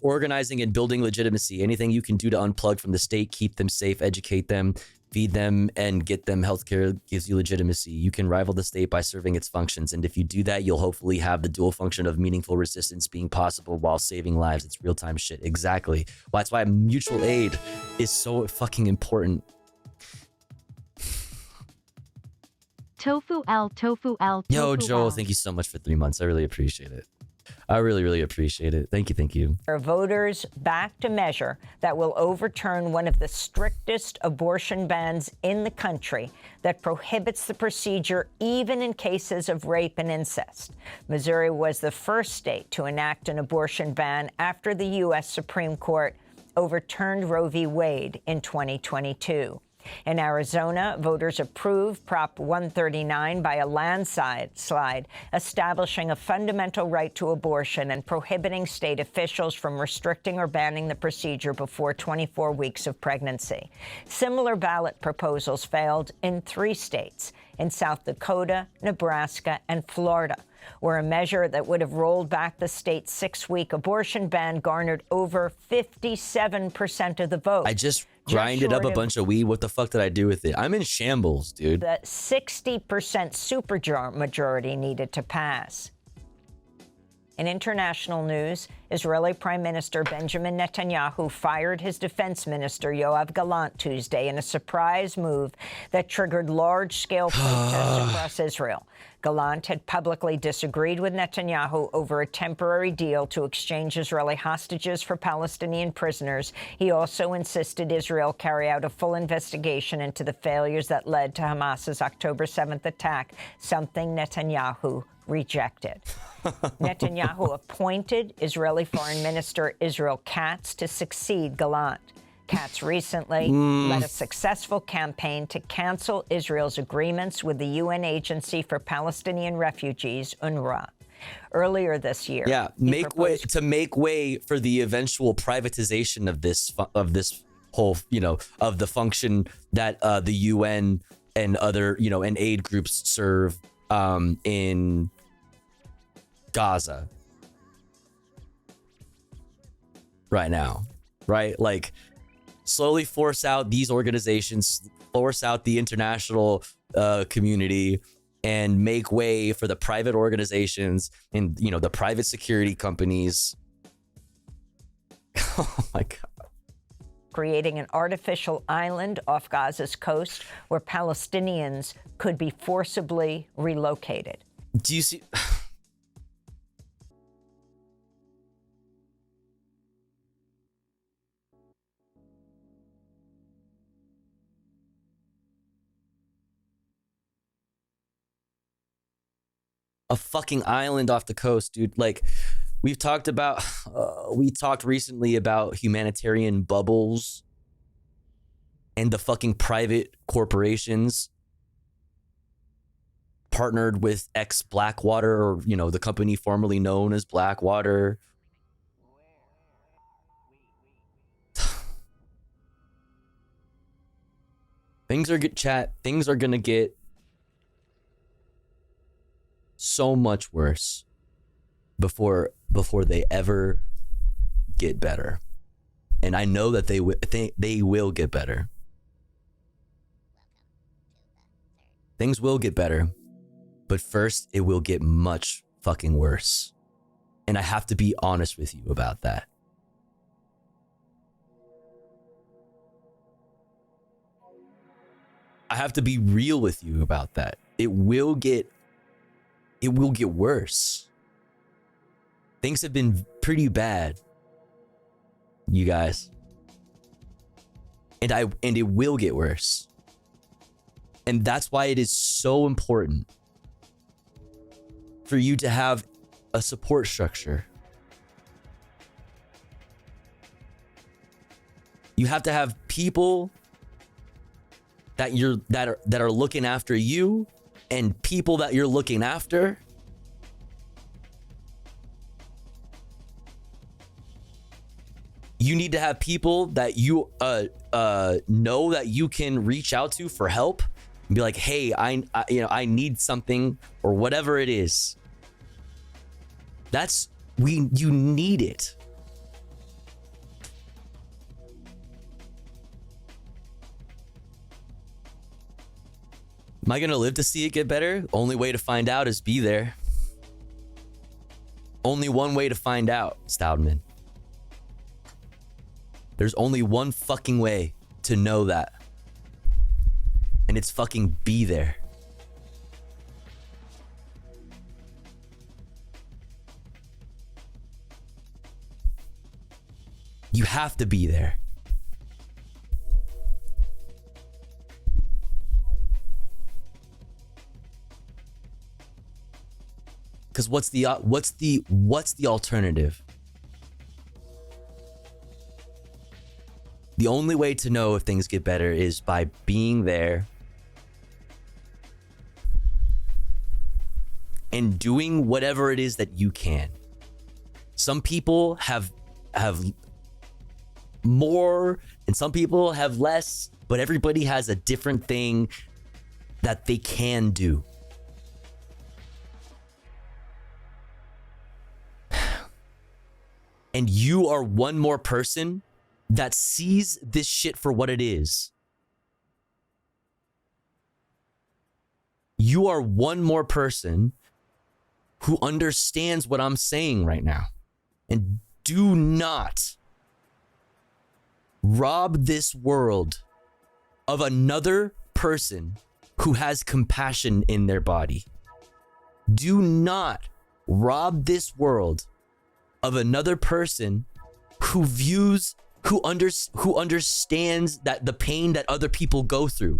organizing and building legitimacy. Anything you can do to unplug from the state, keep them safe, educate them, feed them, and get them healthcare gives you legitimacy. You can rival the state by serving its functions. And if you do that, you'll hopefully have the dual function of meaningful resistance being possible while saving lives. It's real-time shit. Exactly. Well, that's why mutual aid is so fucking important. Tofu L. Yo, Joel, L. thank you so much for 3 months. I really appreciate it. I really, really appreciate it. Thank you. Voters backed a measure that will overturn one of the strictest abortion bans in the country that prohibits the procedure even in cases of rape and incest. Missouri was the first state to enact an abortion ban after the U.S. Supreme Court overturned Roe v. Wade in 2022. In Arizona, voters approved Prop 139 by a landslide, establishing a fundamental right to abortion and prohibiting state officials from restricting or banning the procedure before 24 weeks of pregnancy. Similar ballot proposals failed in 3 states, in South Dakota, Nebraska, and Florida, where a measure that would have rolled back the state's 6-week abortion ban garnered over 57% of the vote. I just grinded up a bunch of weed. What the fuck did I do with it? I'm in shambles, dude. The 60% supermajority needed to pass. In international news, Israeli Prime Minister Benjamin Netanyahu fired his defense minister, Yoav Gallant, Tuesday in a surprise move that triggered large-scale protests across Israel. Gallant had publicly disagreed with Netanyahu over a temporary deal to exchange Israeli hostages for Palestinian prisoners. He also insisted Israel carry out a full investigation into the failures that led to Hamas's October 7th attack, something Netanyahu rejected. Netanyahu appointed Israeli Foreign Minister Israel Katz to succeed Gallant. Katz recently led a successful campaign to cancel Israel's agreements with the UN Agency for Palestinian Refugees, UNRWA. Earlier this year, make way for the eventual privatization of this whole, of the function that the UN and other, and aid groups serve in Gaza right now, right? Like, slowly force out these organizations, force out the international community, and make way for the private organizations and, the private security companies. Oh my God. Creating an artificial island off Gaza's coast where Palestinians could be forcibly relocated. Do you see? A fucking island off the coast, dude. Like, we talked recently about humanitarian bubbles and the fucking private corporations partnered with ex-Blackwater, or, the company formerly known as Blackwater. Things are gonna get so much worse before they ever get better. And I know that they will get better. Things will get better, but first it will get much fucking worse. And I have to be honest with you about that. I have to be real with you about that. It will get worse. Things have been pretty bad, you guys. And it will get worse. And that's why it is so important for you to have a support structure. You have to have people that are looking after you, and people that you're looking after. You need to have people that you know that you can reach out to for help and be like, hey, I need something, or whatever it is. You need it. Am I gonna live to see it get better? Only way to find out is be there. Only one way to find out, Stoudman. There's only one fucking way to know that. And it's fucking be there. You have to be there. Because what's the alternative? The only way to know if things get better is by being there and doing whatever it is that you can. Some people have more and some people have less, but everybody has a different thing that they can do. And you are one more person that sees this shit for what it is. You are one more person who understands what I'm saying right now. And do not rob this world of another person who has compassion in their body. Do not rob this world of another person who understands that the pain that other people go through.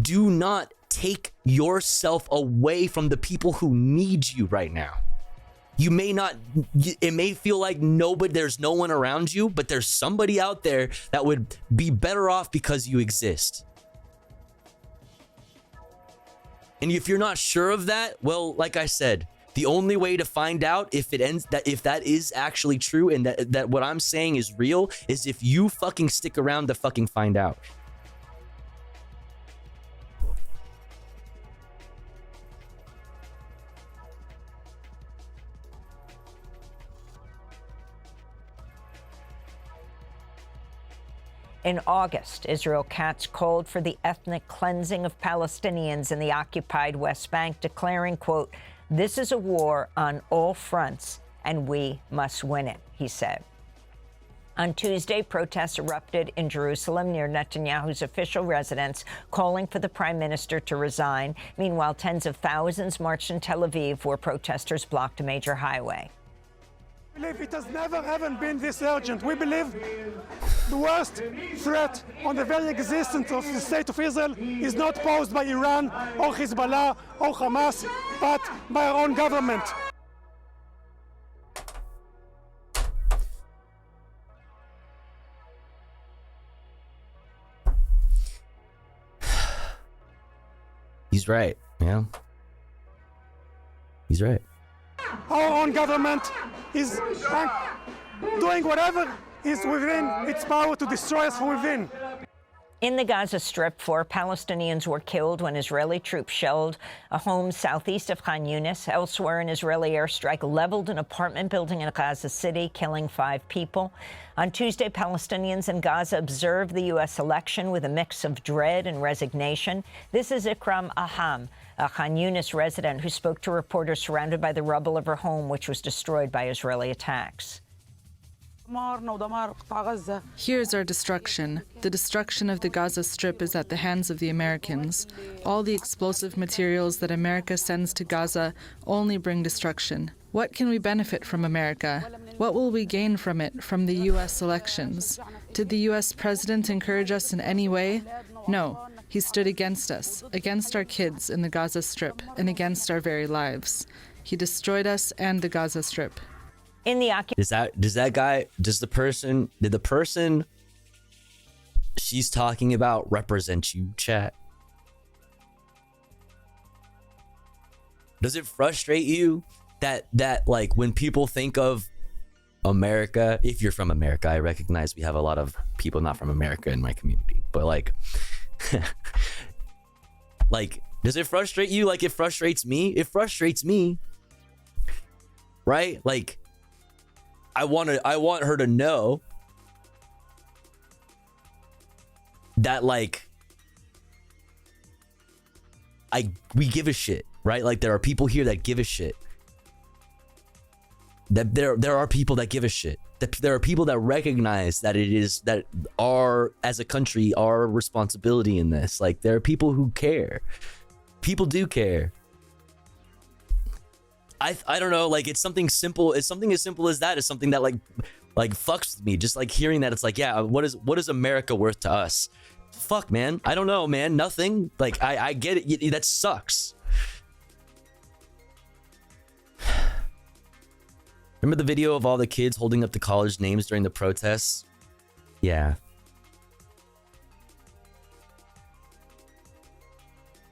Do not take yourself away from the people who need you right now. You may not, it may feel like there's no one around you, but there's somebody out there that would be better off because you exist. And if you're not sure of that, well, like I said, the only way to find out if that is actually true and that what I'm saying is real is if you fucking stick around to fucking find out. In August, Israel Katz called for the ethnic cleansing of Palestinians in the occupied West Bank, declaring, quote, "This is a war on all fronts, and we must win it," he said. On Tuesday, protests erupted in Jerusalem near Netanyahu's official residence, calling for the prime minister to resign. Meanwhile, tens of thousands marched in Tel Aviv, where protesters blocked a major highway. We believe it has never ever been this urgent. We believe the worst threat on the very existence of the state of Israel is not posed by Iran or Hezbollah or Hamas, but by our own government. He's right, yeah. He's right. Our own government is doing whatever is within its power to destroy us from within. In the Gaza Strip, 4 Palestinians were killed when Israeli troops shelled a home southeast of Khan Yunis. Elsewhere, an Israeli airstrike leveled an apartment building in Gaza City, killing 5 people. On Tuesday, Palestinians in Gaza observed the U.S. election with a mix of dread and resignation. This is Ikram Aham, a Khan Yunis resident who spoke to reporters surrounded by the rubble of her home, which was destroyed by Israeli attacks. Here's our destruction. The destruction of the Gaza Strip is at the hands of the Americans. All the explosive materials that America sends to Gaza only bring destruction. What can we benefit from America? What will we gain from it, from the U.S. elections? Did the U.S. president encourage us in any way? No. He stood against us, against our kids in the Gaza Strip, and against our very lives. He destroyed us and the Gaza Strip. In the did the person she's talking about represent you, chat? Does it frustrate you that like when people think of America, if you're from America, I recognize we have a lot of people not from America in my community, but like like does it frustrate you like it frustrates me? It frustrates me, right? Like I want her to know that like we give a shit, right? Like there are people here that give a shit. That there are people that give a shit. That there are people that recognize that it is that our as a country our responsibility in this. Like there are people who care. People do care. I don't know, like it's something simple. It's something as simple as that. It's something that like fucks with me. Just like hearing that, it's like, yeah, what is America worth to us? Fuck, man. I don't know, man. Nothing. Like I get it. That sucks. Remember the video of all the kids holding up the college names during the protests? Yeah.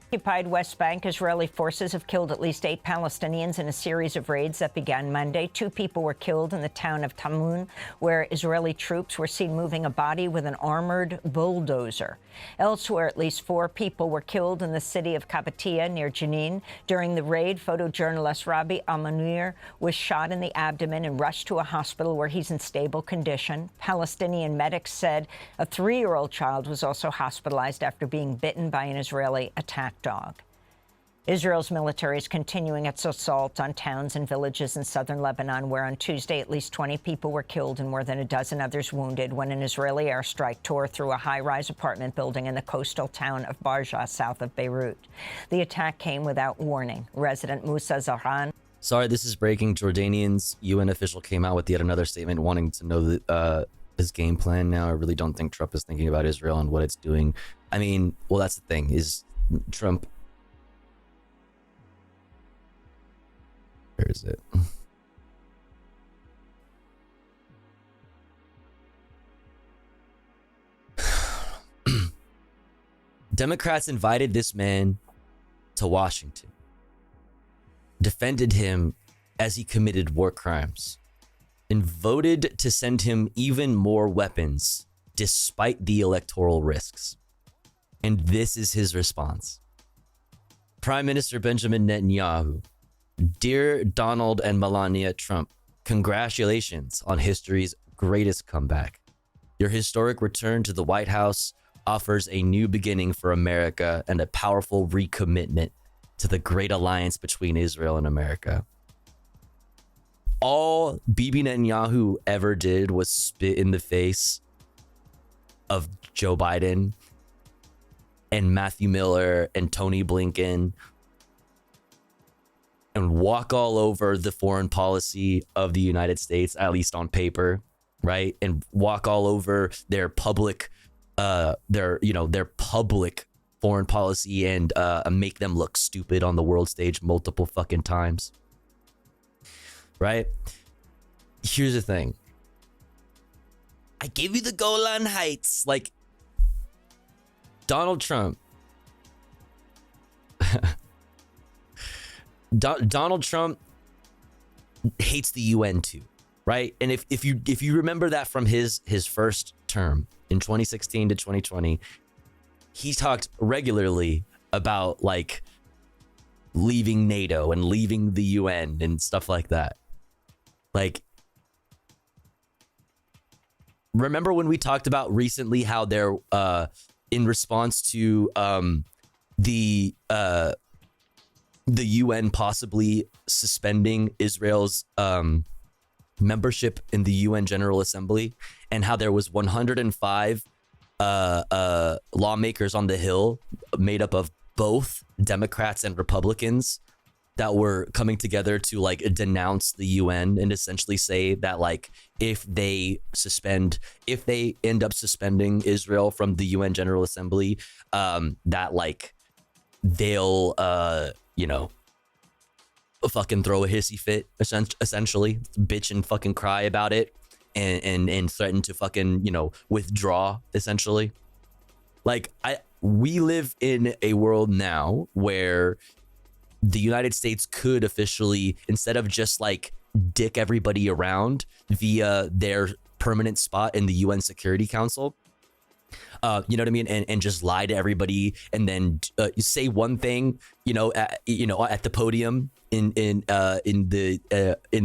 Occupied West Bank, Israeli forces have killed at least 8 Palestinians in a series of raids that began Monday. 2 people were killed in the town of Tamun, where Israeli troops were seen moving a body with an armored bulldozer. Elsewhere, at least 4 people were killed in the city of Kabatia near Jenin. During the raid, photojournalist Rabbi Almanir was shot in the abdomen and rushed to a hospital where he's in stable condition. Palestinian medics said a 3-year-old child was also hospitalized after being bitten by an Israeli attack dog. Israel's military is continuing its assault on towns and villages in southern Lebanon, where on Tuesday at least 20 people were killed and more than a dozen others wounded when an Israeli airstrike tore through a high-rise apartment building in the coastal town of Barja, south of Beirut. The attack came without warning. Resident Musa Zahran. Sorry, this is breaking. Jordanian's UN official came out with yet another statement wanting to know his game plan now. I really don't think Trump is thinking about Israel and what it's doing. I mean, well, that's the thing, is Trump... Where is it? Democrats invited this man to Washington, defended him as he committed war crimes, and voted to send him even more weapons despite the electoral risks. And this is his response. Prime Minister Benjamin Netanyahu: Dear Donald and Melania Trump, congratulations on history's greatest comeback. Your historic return to the White House offers a new beginning for America and a powerful recommitment to the great alliance between Israel and America. All Bibi Netanyahu ever did was spit in the face of Joe Biden and Matthew Miller and Tony Blinken and walk all over the foreign policy of the United States, at least on paper, right? And walk all over their public, their public foreign policy and make them look stupid on the world stage multiple fucking times, right? Here's the thing. I gave you the Golan Heights. Like, Donald Trump. Donald Trump hates the UN too, right? And if you remember that from his first term in 2016 to 2020, he talked regularly about like leaving NATO and leaving the UN and stuff like that. Like, remember when we talked about recently how they're in response to the UN possibly suspending Israel's membership in the UN General Assembly, and how there was 105 lawmakers on the Hill made up of both Democrats and Republicans that were coming together to like denounce the UN and essentially say that like if they end up suspending Israel from the UN General Assembly, that like they'll fucking throw a hissy fit, essentially bitch and fucking cry about it and threaten to fucking withdraw, essentially. Like, we live in a world now where the United States could officially, instead of just like dick everybody around via their permanent spot in the UN Security Council, you know what I mean, and just lie to everybody, and then say one thing, at the podium in the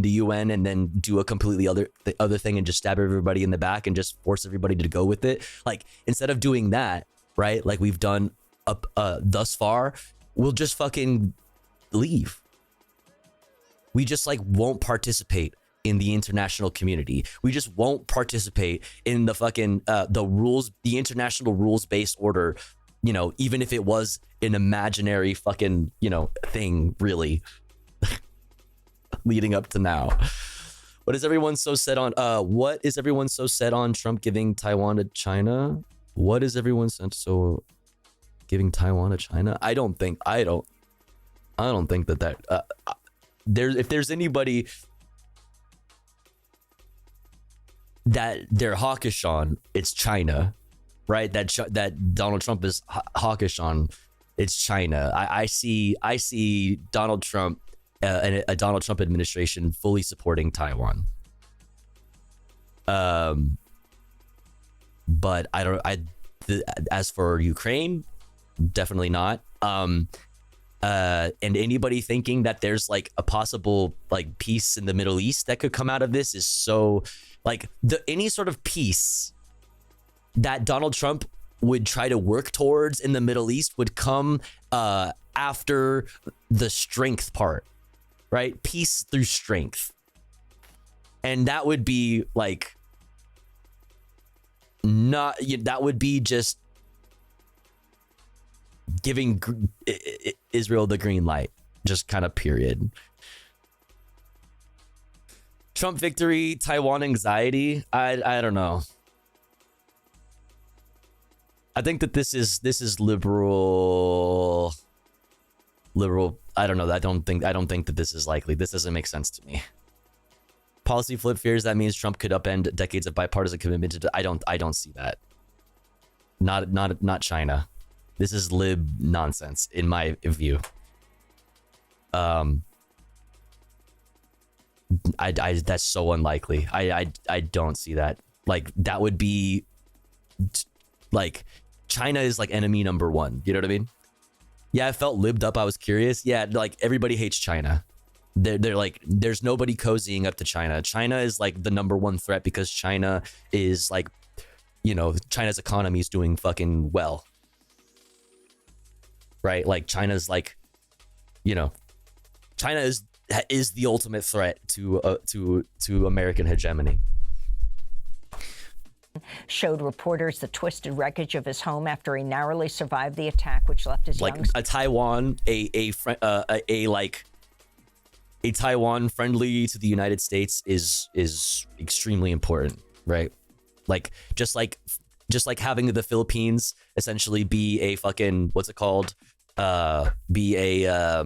UN, and then do a completely other thing and just stab everybody in the back and just force everybody to go with it. Like, instead of doing that, right, like we've done up thus far, we'll just fucking leave. We just like won't participate in the international community. We just won't participate in the fucking the rules, the international rules-based order, even if it was an imaginary fucking thing, really. Leading up to now. What is everyone so set on Trump giving Taiwan to China? What is everyone so giving Taiwan to China? I don't think that if there's anybody that they're hawkish on, it's China, right? That Donald Trump is hawkish on, it's China. I see Donald Trump and a Donald Trump administration fully supporting Taiwan. But as for Ukraine, definitely not. And anybody thinking that there's like a possible like peace in the Middle East that could come out of this is so like any sort of peace that Donald Trump would try to work towards in the Middle East would come after the strength part, right? Peace through strength. And that would be like not, that would be just giving Israel the green light, just kind of period. Trump victory, Taiwan anxiety. I don't know. I think that this is liberal. I don't know. I don't think that this is likely. This doesn't make sense to me. Policy flip fears that means Trump could upend decades of bipartisan commitment to. I don't see that. Not China. This is lib nonsense in my view. That's so unlikely. I don't see that. Like that would be like China is like enemy number one. You know what I mean? Yeah, I felt libbed up. I was curious. Yeah, like everybody hates China. They're like, there's nobody cozying up to China. China is like the number one threat because China is like, you know, China's economy is doing fucking well. Right? Like China's like, you know, China is the ultimate threat to American hegemony. Showed reporters the twisted wreckage of his home after he narrowly survived the attack, which left his like young... a Taiwan, a Taiwan friendly to the United States is extremely important, right? Like just like having the Philippines essentially be a fucking, what's it called? Be a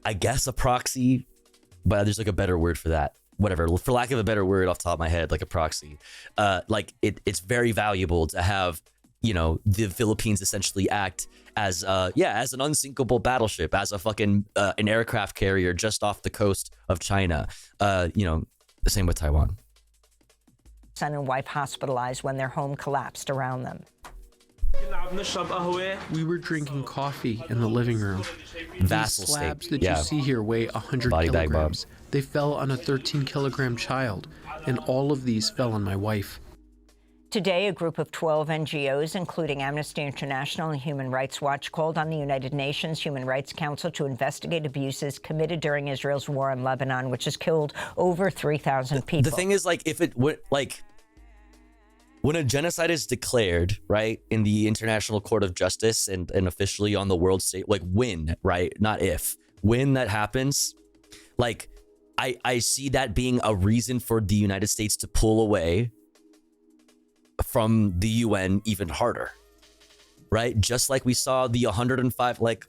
I guess a proxy, but there's like a better word for that. Whatever, for lack of a better word off the top of my head, like a proxy. Like it's very valuable to have, you know, the Philippines essentially act as as an unsinkable battleship, as a fucking an aircraft carrier just off the coast of China. You know, the same with Taiwan. Son and wife hospitalized when their home collapsed around them. We were drinking coffee in the living room. Vassal These slabs state. that you see here weigh 100 Body bag, kilograms. They fell on a 13-kilogram child, and all of these fell on my wife. Today, a group of 12 NGOs, including Amnesty International and Human Rights Watch, called on the United Nations Human Rights Council to investigate abuses committed during Israel's war in Lebanon, which has killed over 3,000 people. The thing is, like, if it would, like, when a genocide is declared, right, in the International Court of Justice and officially on the world stage, like when, right, not if, when that happens, like, I see that being a reason for the United States to pull away from the UN even harder, right? Just like we saw the 105, like,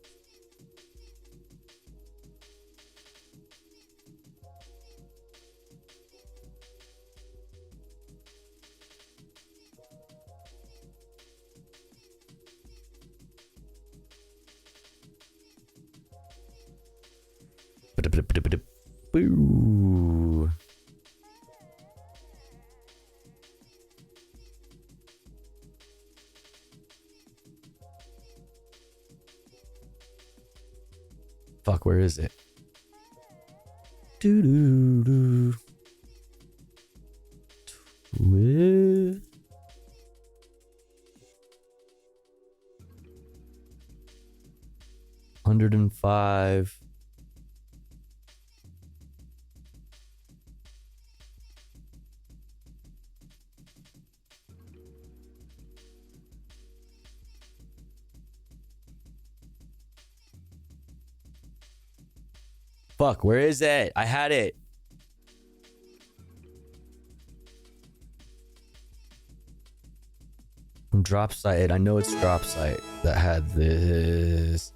boo. Fuck, where is it? Doo-doo-doo. 105. Fuck, where is it? I had it. From Drop Site. I know it's Drop Site that had this.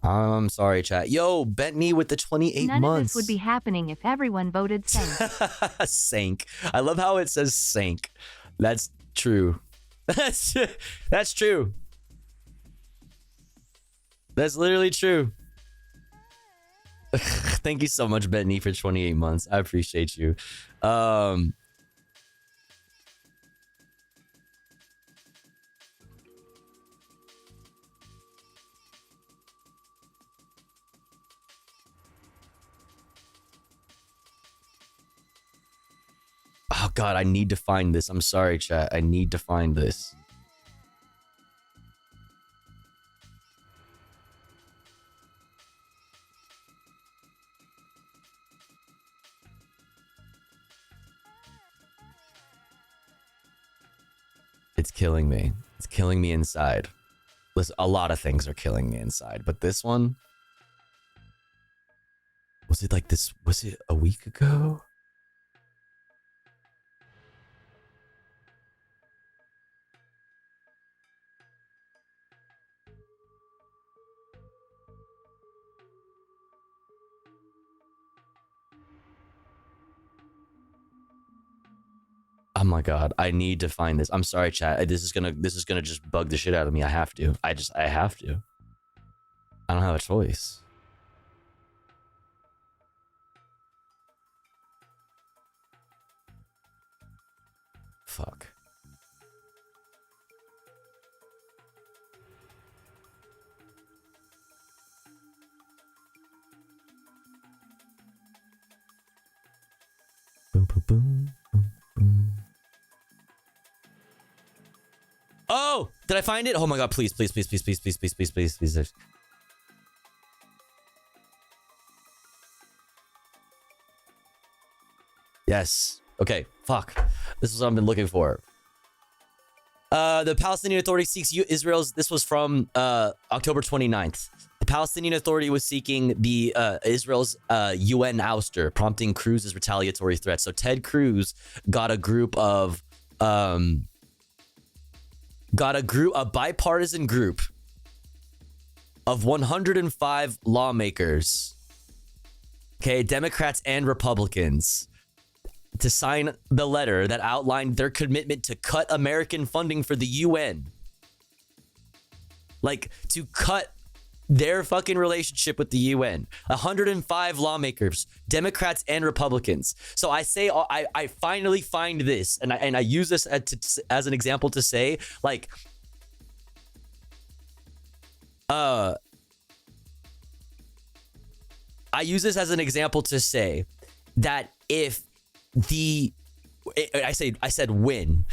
I'm sorry, chat. Yo, Bentley with the 28 None months. of this would be happening if everyone voted Sank. Sank. I love how it says Sank. That's true. That's true. That's literally true. Thank you so much, Bentley, for 28 months. I appreciate you. Oh God, I need to find this. I'm sorry, chat. I need to find this. It's killing me. It's killing me inside. Listen, a lot of things are killing me inside, but this one, was it like this? Was it a week ago? Oh my god, I need to find this. I'm sorry, chat. This is gonna just bug the shit out of me. I have to. I have to. I don't have a choice. Fuck. Boom, boom, boom, boom, boom. Oh, did I find it? Oh my god, please, please, please, please, please, please, please, please, please, please. Yes. Okay, fuck. This is what I've been looking for. The Palestinian Authority seeks Israel's... This was from October 29th. The Palestinian Authority was seeking the Israel's UN ouster, prompting Cruz's retaliatory threat. So Ted Cruz got a group of... a bipartisan group of 105 lawmakers, okay, Democrats and Republicans, to sign the letter that outlined their commitment to cut American funding for the UN. Like, to cut their fucking relationship with the UN. 105 lawmakers, Democrats and Republicans. So I say, I finally find this, and I use this as an example to say, like, I use this as an example to say that if I said when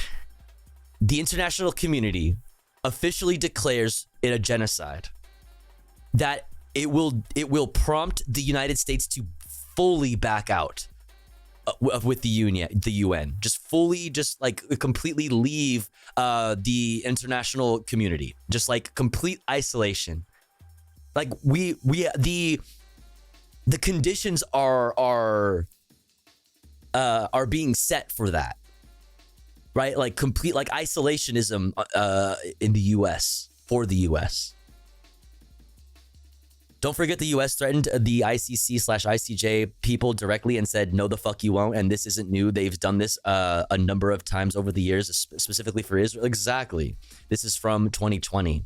the international community officially declares it a genocide, that it will prompt the United States to fully back out with the UN, just fully, just like completely leave the international community, just like complete isolation. Like the conditions are being set for that, right? Like complete, like isolationism in the US, for the US. Don't forget the US threatened the ICC/ICJ people directly and said, no, the fuck you won't. And this isn't new. They've done this a number of times over the years, specifically for Israel. Exactly. This is from 2020.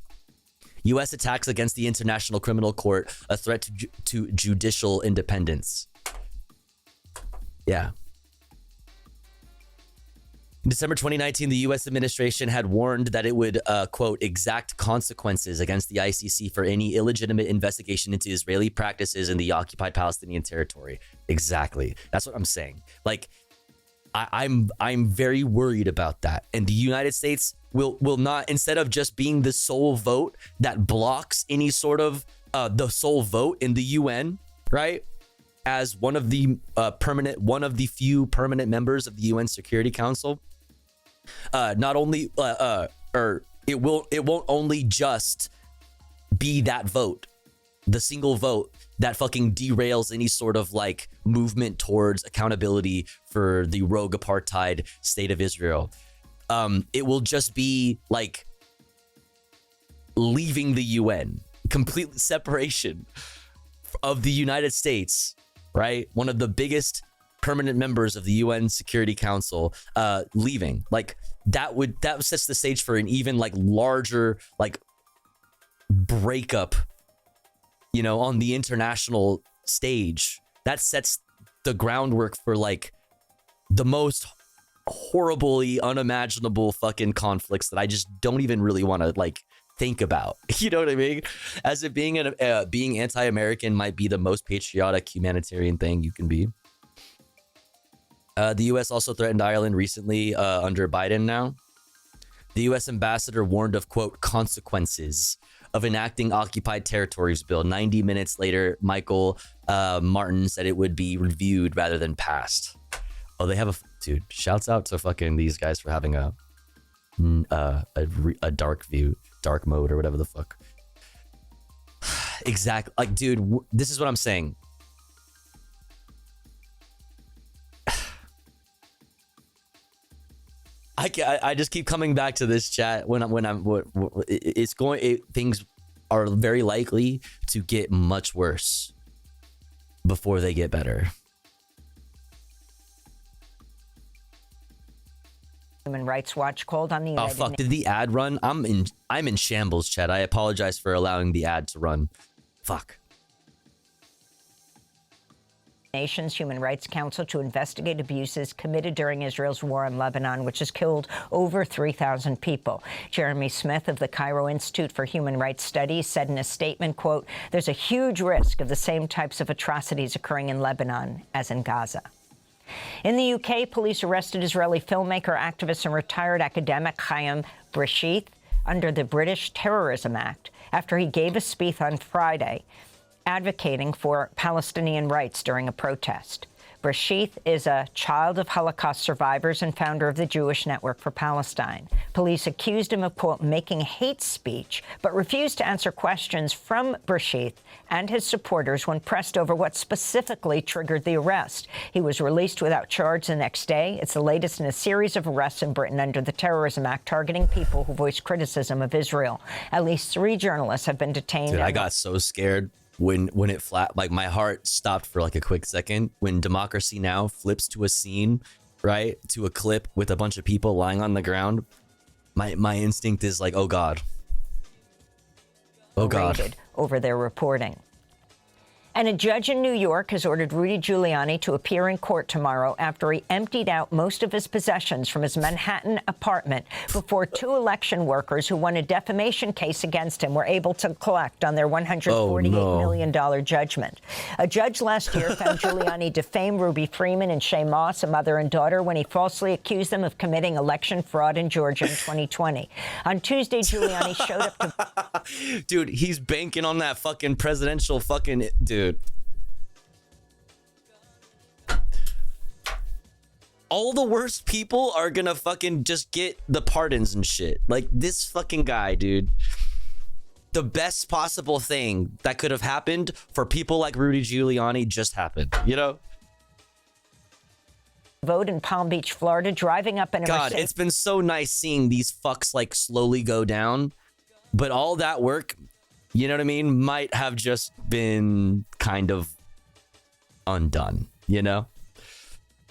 US attacks against the International Criminal Court, a threat to judicial independence. Yeah. In December 2019, the U.S. administration had warned that it would, quote, exact consequences against the ICC for any illegitimate investigation into Israeli practices in the occupied Palestinian territory. Exactly. That's what I'm saying. Like, I'm very worried about that. And the United States will not, instead of just being the sole vote that blocks any sort of the sole vote in the UN, right? As one of the few permanent members of the UN Security Council. Not only it won't only just be that vote, the single vote that fucking derails any sort of like movement towards accountability for the rogue apartheid state of Israel. It will just be like leaving the UN, complete separation of the United States, right? One of the biggest permanent members of the UN Security Council leaving. Like that sets the stage for an even like larger like breakup, you know, on the international stage. That sets the groundwork for like the most horribly unimaginable fucking conflicts that I just don't even really want to like think about. You know what I mean? As if being anti-American might be the most patriotic humanitarian thing you can be. The U.S. also threatened Ireland recently under Biden now. The U.S. ambassador warned of, quote, consequences of enacting occupied territories bill. 90 minutes later, Michael Martin said it would be reviewed rather than passed. Oh, they have a... Dude, shouts out to fucking these guys for having a a dark view, dark mode, or whatever the fuck. Exactly. Like, dude, this is what I'm saying. I just keep coming back to this chat things are very likely to get much worse before they get better. Human Rights Watch called on the United Fuck, did the ad run? I'm in shambles, chat. I apologize for allowing the ad to run. Fuck. Nations Human Rights Council to investigate abuses committed during Israel's war in Lebanon, which has killed over 3,000 people. Jeremy Smith of the Cairo Institute for Human Rights Studies said in a statement, quote, "There's a huge risk of the same types of atrocities occurring in Lebanon as in Gaza." In the UK, police arrested Israeli filmmaker, activist, and retired academic Chaim Breshith under the British Terrorism Act after he gave a speech on Friday advocating for Palestinian rights during a protest. Breshith is a child of Holocaust survivors and founder of the Jewish Network for Palestine. Police accused him of, quote, making hate speech, but refused to answer questions from Breshith and his supporters when pressed over what specifically triggered the arrest. He was released without charge the next day. It's the latest in a series of arrests in Britain under the Terrorism Act targeting people who voice criticism of Israel. At least 3 journalists have been detained. Dude, I got so scared when it flat, like my heart stopped for like a quick second when Democracy Now! Flips to a scene, right, to a clip with a bunch of people lying on the ground. My instinct is like, oh God. Oh God. Over their reporting. And a judge in New York has ordered Rudy Giuliani to appear in court tomorrow after he emptied out most of his possessions from his Manhattan apartment before 2 election workers who won a defamation case against him were able to collect on their $148 million judgment. A judge last year found Giuliani defamed Ruby Freeman and Shay Moss, a mother and daughter, when he falsely accused them of committing election fraud in Georgia in 2020. On Tuesday, Giuliani showed up to... Dude, he's banking on that fucking presidential fucking... Dude. All the worst people are gonna fucking just get the pardons and shit. Like this fucking guy, dude. The best possible thing that could have happened for people like Rudy Giuliani just happened, you know? Vote in Palm Beach, Florida, driving up in a God, it's been so nice seeing these fucks like slowly go down. But all that work, you know what I mean, might have just been kind of undone, you know?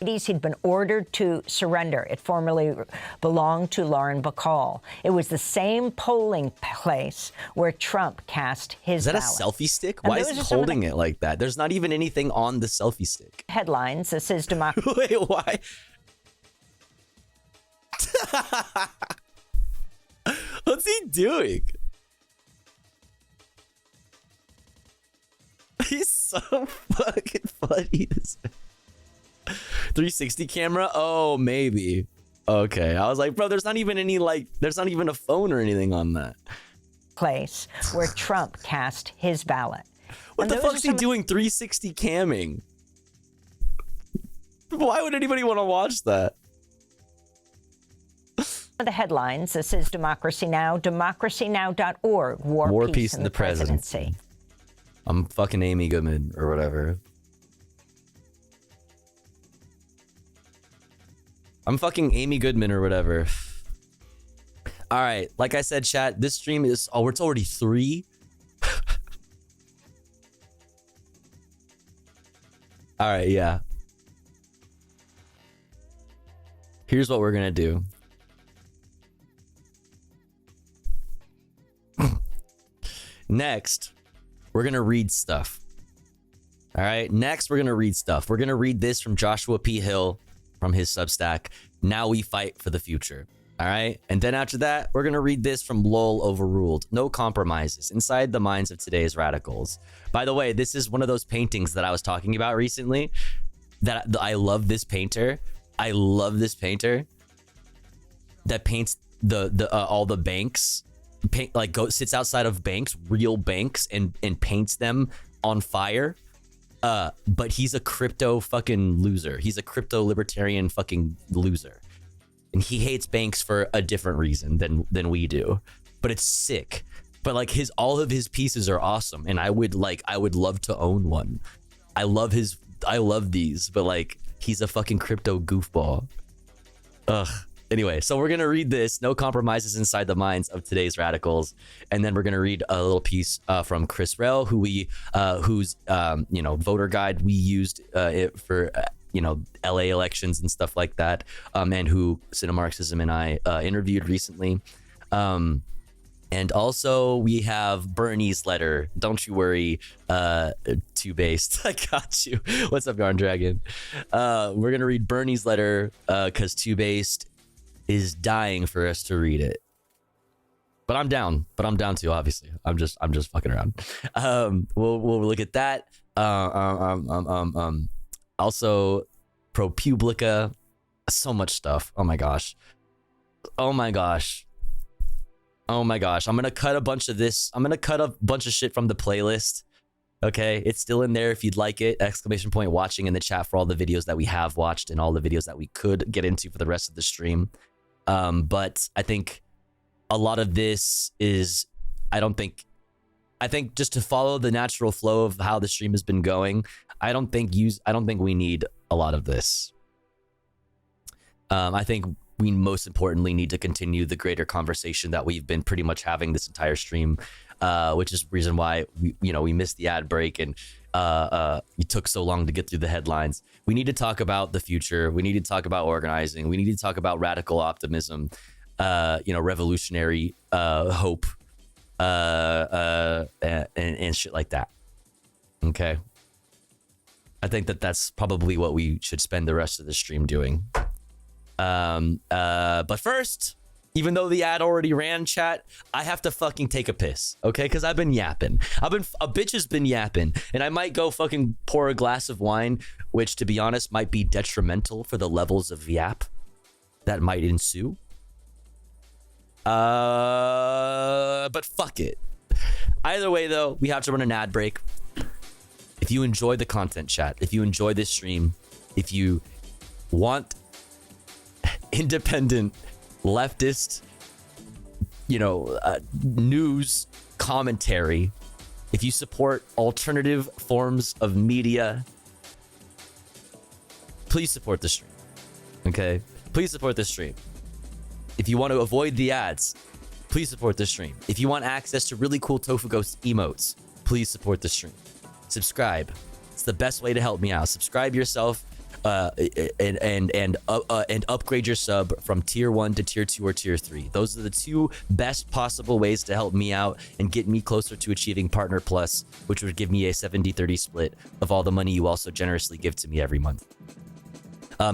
He'd been ordered to surrender. It formerly belonged to Lauren Bacall. It was the same polling place where Trump cast his ballot. Is that a selfie stick? Why is he holding it like that? There's not even anything on the selfie stick. Headlines. This is democracy. Wait, why? What's he doing? He's so fucking funny. 360 camera? Oh, maybe. Okay. I was like, bro, there's not even any, like, there's not even a phone or anything on that. Place where Trump cast his ballot. What the fuck is he doing 360 camming? Why would anybody want to watch that? The headlines. This is Democracy Now! DemocracyNow.org. War, Peace, and the Presidency. I'm fucking Amy Goodman or whatever. I'm fucking Amy Goodman or whatever. All right. Like I said, chat, this stream is... Oh, it's already 3? All right, yeah. Here's what we're going to do. Next, we're going to read stuff. All right. Next, we're going to read stuff. We're going to read this from Joshua P. Hill from his Substack. Now we fight for the future. All right. And then after that, we're going to read this from Lol Overruled. No compromises inside the minds of today's radicals. By the way, this is one of those paintings that I was talking about recently that I love this painter. I love this painter that paints all the banks. Sits outside of banks, real banks, and paints them on fire. But he's a crypto fucking loser. He's a crypto libertarian fucking loser. and he hates banks for a different reason than we do. But it's sick. But like all of his pieces are awesome, and I would love to own one. I love these, but like he's a fucking crypto goofball. Ugh. Anyway, so we're gonna read this. No compromises inside the minds of today's radicals, and then we're gonna read a little piece from Chris Rell, whose voter guide we used it for LA elections and stuff like that, and who Cinemarxism and I interviewed recently. And also we have Bernie's letter. Don't you worry, Two-Based. I got you. What's up, Yarn Dragon? We're gonna read Bernie's letter because Two-Based is dying for us to read it. But I'm down too, obviously. I'm just fucking around. We'll look at that. Also ProPublica, so much stuff. Oh my gosh. I'm gonna cut a bunch of this. I'm gonna cut a bunch of shit from the playlist. Okay, it's still in there if you'd like it. ! Watching in the chat for all the videos that we have watched and all the videos that we could get into for the rest of the stream. But I think a lot of this is, I think just to follow the natural flow of how the stream has been going, I don't think we need a lot of this. I think we most importantly need to continue the greater conversation that we've been pretty much having this entire stream, which is the reason why we missed the ad break and it took so long to get through the headlines. We need to talk about the future. We need to talk about organizing. We need to talk about radical optimism, revolutionary hope, and shit like that. Okay. I think that's probably what we should spend the rest of the stream doing. But first, even though the ad already ran, chat, I have to fucking take a piss, okay? Because I've been yapping. A bitch has been yapping, and I might go fucking pour a glass of wine, which, to be honest, might be detrimental for the levels of yap that might ensue. But fuck it. Either way, though, we have to run an ad break. If you enjoy the content, chat, if you enjoy this stream, if you want independent leftist news commentary, if you support alternative forms of media, please support the stream. Okay, please support the stream. If you want to avoid the ads, please support the stream. If you want access to really cool Tofu Ghost emotes, please support the stream. Subscribe. It's the best way to help me out. Subscribe yourself and upgrade your sub from tier 1 to tier 2 or tier 3. Those are the two best possible ways to help me out and get me closer to achieving Partner Plus, which would give me a 70-30 split of all the money you also generously give to me every month.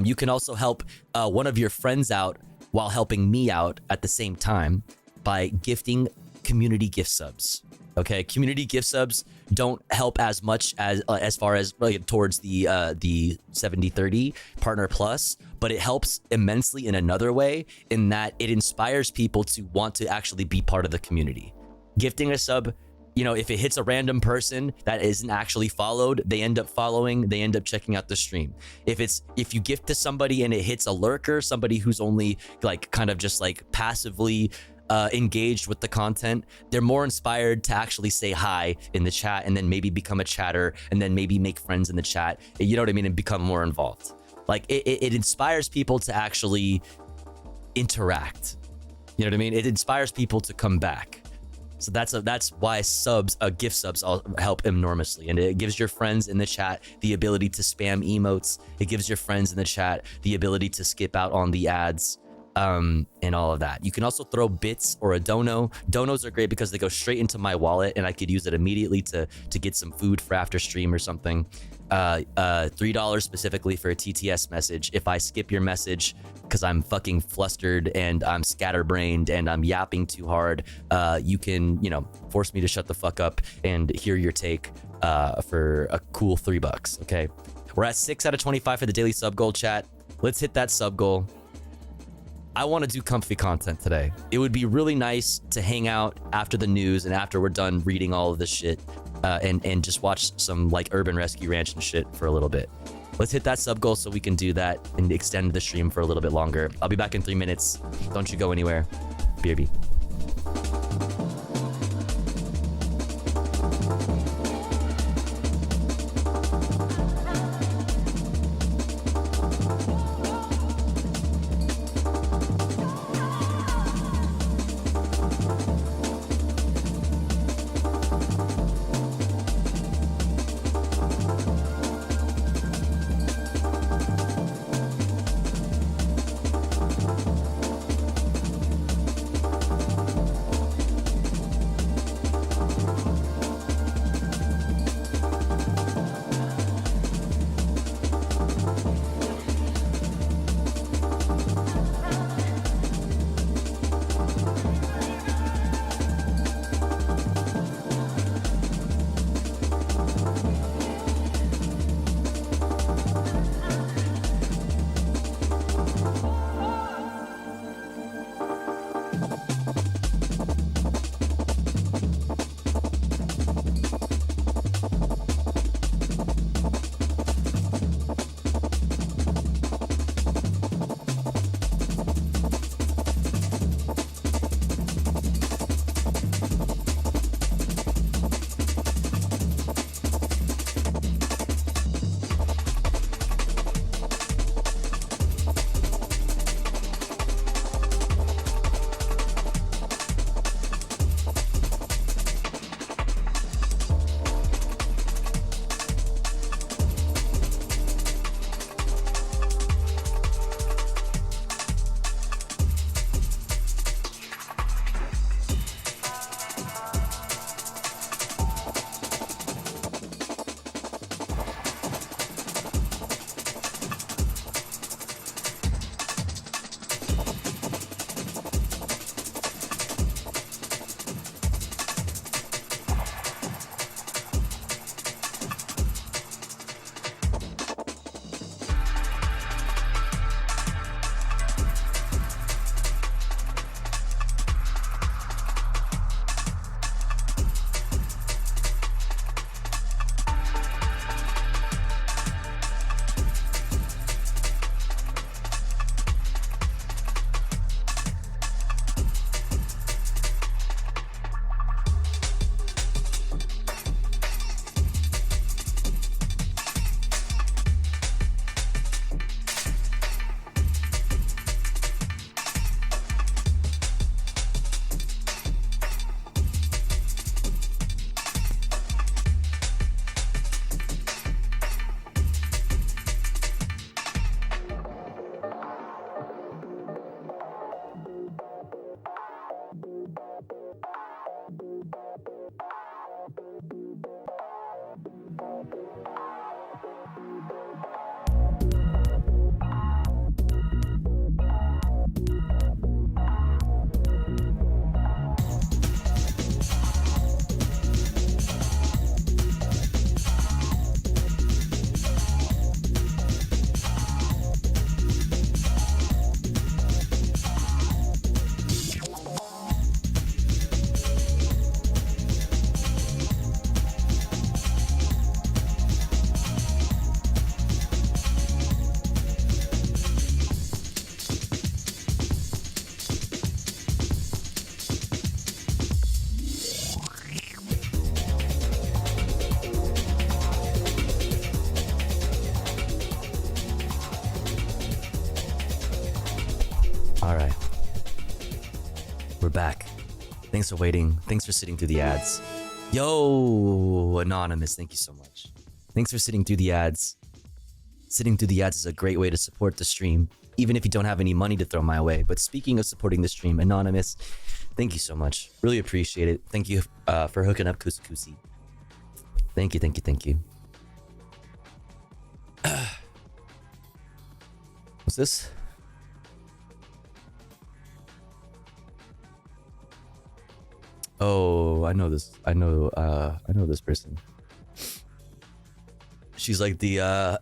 You can also help one of your friends out while helping me out at the same time by gifting community gift subs. Okay, community gift subs don't help as much as far as towards the 70-30 Partner Plus, but it helps immensely in another way, in that it inspires people to want to actually be part of the community. Gifting a sub, if it hits a random person that isn't actually followed, they end up following, they end up checking out the stream. If you gift to somebody and it hits a lurker, somebody who's only kind of just passively engaged with the content, they're more inspired to actually say hi in the chat and then maybe become a chatter and then maybe make friends in the chat, you know what I mean, and become more involved. It inspires people to actually interact, you know what I mean? It inspires people to come back. So that's why gift subs help enormously, and it gives your friends in the chat the ability to spam emotes. It gives your friends in the chat the ability to skip out on the ads, and all of that. You can also throw bits or a dono. Donos are great because they go straight into my wallet, and I could use it immediately to get some food for after stream or something. $3 specifically for a TTS message. If I skip your message because I'm fucking flustered and I'm scatterbrained and I'm yapping too hard, you can, force me to shut the fuck up and hear your take for a cool $3. Okay, we're at 6 out of 25 for the daily sub goal, chat. Let's hit that sub goal. I want to do comfy content today. It would be really nice to hang out after the news and after we're done reading all of this shit, and just watch some Urban Rescue Ranch and shit for a little bit. Let's hit that sub goal so we can do that and extend the stream for a little bit longer. I'll be back in 3 minutes. Don't you go anywhere. BRB. Back. Thanks for waiting. Thanks for sitting through the ads. Yo, Anonymous, thank you so much. Thanks for sitting through the ads. Sitting through the ads is a great way to support the stream, even if you don't have any money to throw my way. But speaking of supporting the stream, Anonymous, thank you so much. Really appreciate it. Thank you for hooking up Kusi. Thank you, thank you, thank you. What's this? Oh, I know this. I know this person. She's like the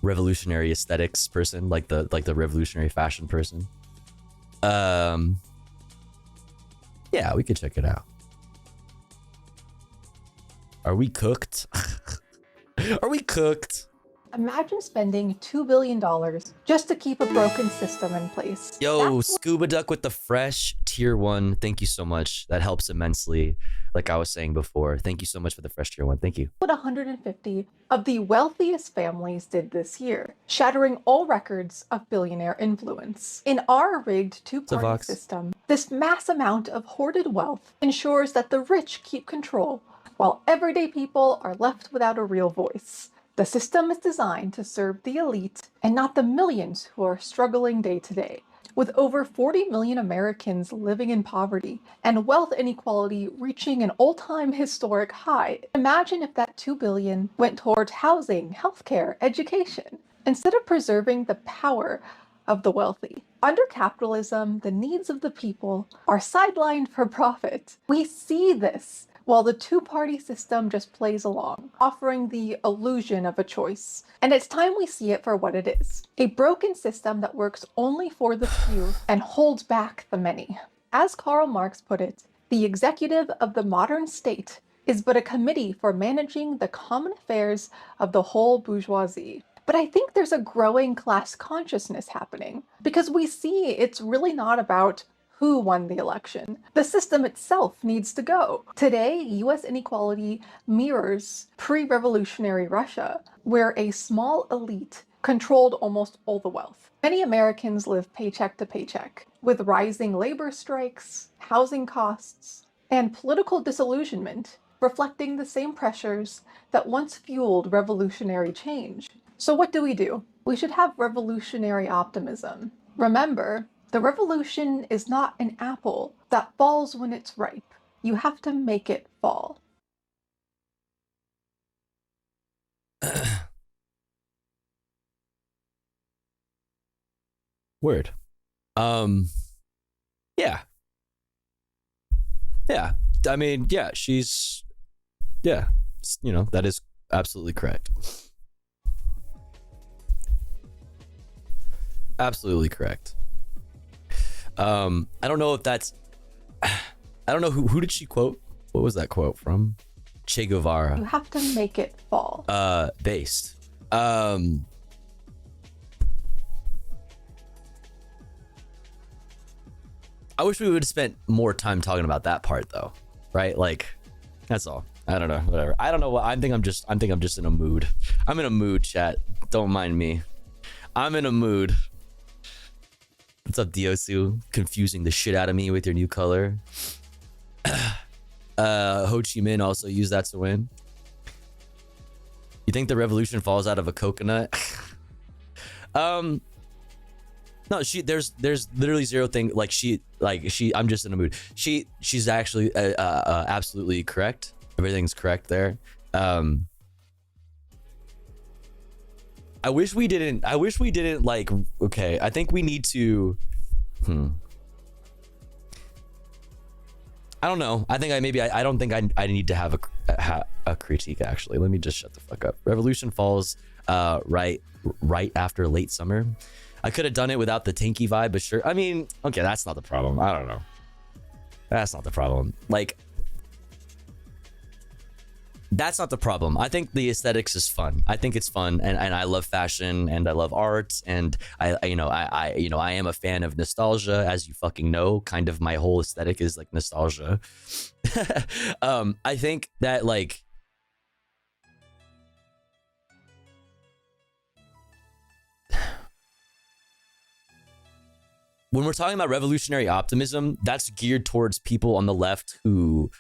revolutionary aesthetics person, like the revolutionary fashion person. Yeah, we could check it out. Are we cooked? Are we cooked? Imagine spending $2 billion just to keep a broken system in place. Yo, Scuba Duck with the fresh tier 1. Thank you so much. That helps immensely. Like I was saying before, thank you so much for the fresh tier 1. Thank you. What 150 of the wealthiest families did this year, shattering all records of billionaire influence. In our rigged two-party system, this mass amount of hoarded wealth ensures that the rich keep control, while everyday people are left without a real voice. The system is designed to serve the elite and not the millions who are struggling day to day. With over 40 million Americans living in poverty and wealth inequality reaching an all-time historic high, imagine if that $2 billion went towards housing, healthcare, education, instead of preserving the power of the wealthy. Under capitalism, the needs of the people are sidelined for profit. We see this while the two-party system just plays along, offering the illusion of a choice. And it's time we see it for what it is: a broken system that works only for the few and holds back the many. As Karl Marx put it, the executive of the modern state is but a committee for managing the common affairs of the whole bourgeoisie. But I think there's a growing class consciousness happening, because we see it's really not about who won the election. The system itself needs to go. Today, US inequality mirrors pre-revolutionary Russia, where a small elite controlled almost all the wealth. Many Americans live paycheck to paycheck, with rising labor strikes, housing costs, and political disillusionment reflecting the same pressures that once fueled revolutionary change. So what do? We should have revolutionary optimism. Remember, the revolution is not an apple that falls when it's ripe. You have to make it fall. Word. Yeah. Yeah. I mean, yeah, she's, yeah, you know, that is absolutely correct. Absolutely correct. I don't know if that's, I don't know who did she quote? What was that quote from? Che Guevara. You have to make it fall. Based. I wish we would have spent more time talking about that part though, right? Like, that's all. I don't know, whatever. I don't know what, I think I'm just in a mood. I'm in a mood, chat. Don't mind me. I'm in a mood. What's up, Diosu? Confusing the shit out of me with your new color. Ho Chi Minh also used that to win. You think the revolution falls out of a coconut? No, there's literally zero thing. I'm just in a mood. She's actually absolutely correct. Everything's correct there. I wish we didn't like, okay, I think we need to, I don't know. I think I don't think I need to have a critique actually. Let me just shut the fuck up. Revolution falls right after late summer. I could have done it without the tanky vibe, but sure. I mean, okay, that's not the problem. I don't know. That's not the problem. Like, that's not the problem. I think the aesthetics is fun. I think it's fun, and I love fashion, and I love art, and I am a fan of nostalgia, as you fucking know. Kind of my whole aesthetic is like nostalgia. I think that like when we're talking about revolutionary optimism, that's geared towards people on the left who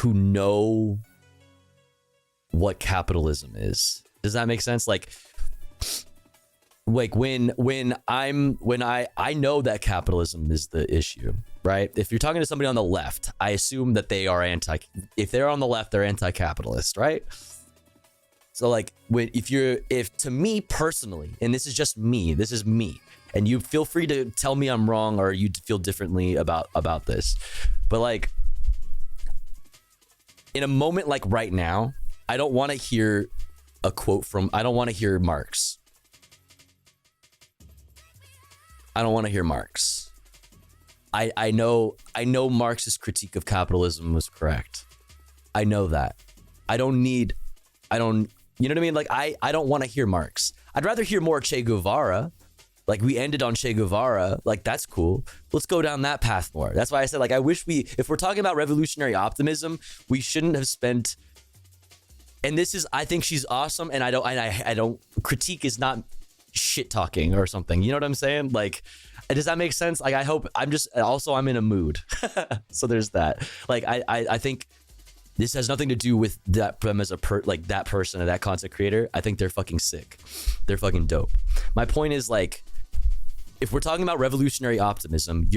know what capitalism is. Does that make sense? Like when I know that capitalism is the issue, right? If you're talking to somebody on the left, I assume that they are if they're on the left, they're anti-capitalist, right? So like if to me personally, and this is just me, this is me, and you feel free to tell me I'm wrong or you feel differently about this, but like in a moment like right now, I don't want to hear a quote I don't want to hear Marx. I don't want to hear Marx. I know Marx's critique of capitalism was correct. I know that. I don't, you know what I mean? Like, I don't want to hear Marx. I'd rather hear more Che Guevara. Like, we ended on Che Guevara. Like, that's cool. Let's go down that path more. That's why I said, like, I wish if we're talking about revolutionary optimism, we shouldn't have spent, and this is, I think she's awesome, and I don't, critique is not shit talking or something. You know what I'm saying? Like, does that make sense? Like, I hope, I'm in a mood. So there's that. Like, I think this has nothing to do with them as that person or that content creator. I think they're fucking sick. They're fucking dope. My point is, like, if we're talking about revolutionary optimism,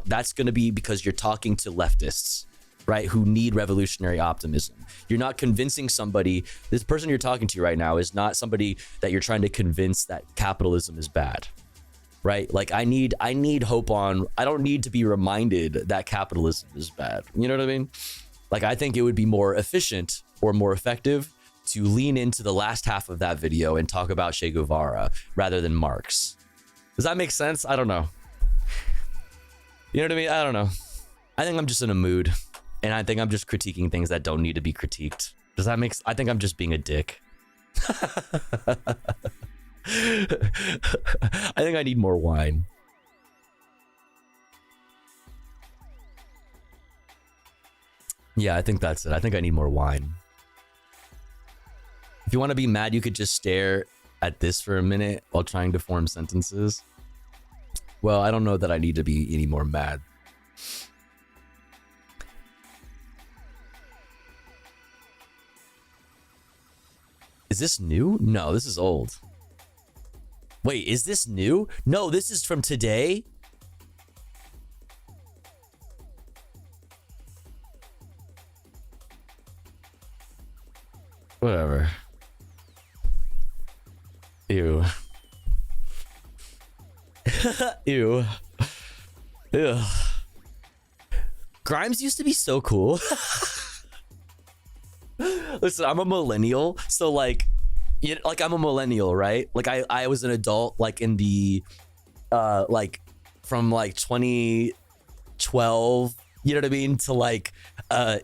that's going to be because you're talking to leftists, right? Who need revolutionary optimism. You're not convincing somebody. This person you're talking to right now is not somebody that you're trying to convince that capitalism is bad, right? Like, I need hope on. I don't need to be reminded that capitalism is bad. You know what I mean? Like, I think it would be more efficient or more effective to lean into the last half of that video and talk about Che Guevara rather than Marx. Does that make sense? I don't know. You know what I mean? I don't know. I think I'm just in a mood, and I think I'm just critiquing things that don't need to be critiqued. Does that make sense? I think I'm just being a dick. I think I need more wine. Yeah, I think that's it. I think I need more wine. If you want to be mad, you could just stare at this for a minute while trying to form sentences. Well, I don't know that I need to be any more mad. Is this new? No, this is old. Wait, is this new? No, this is from today. Whatever. Ew. Ew. Ew. Grimes used to be so cool. Listen, I'm a millennial, so like I'm a millennial, right? Like I was an adult like in the like from like 2012, you know what I mean, to like I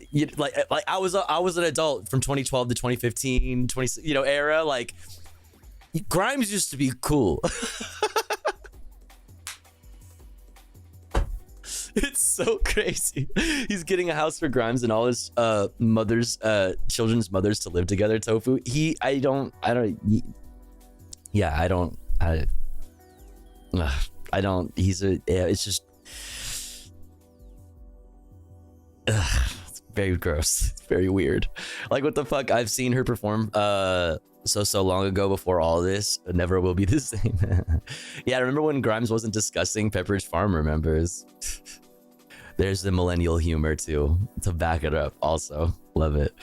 was an adult from 2012 to 2015, era. Like, Grimes used to be cool. It's so crazy. He's getting a house for Grimes and all his children's mothers to live together. Tofu. It's just, it's very gross. It's very weird. Like, what the fuck? I've seen her perform so long ago before all this. It never will be the same. Yeah, I remember when Grimes wasn't discussing Pepperidge Farm, remembers. There's the millennial humor too, to back it up. Also, love it.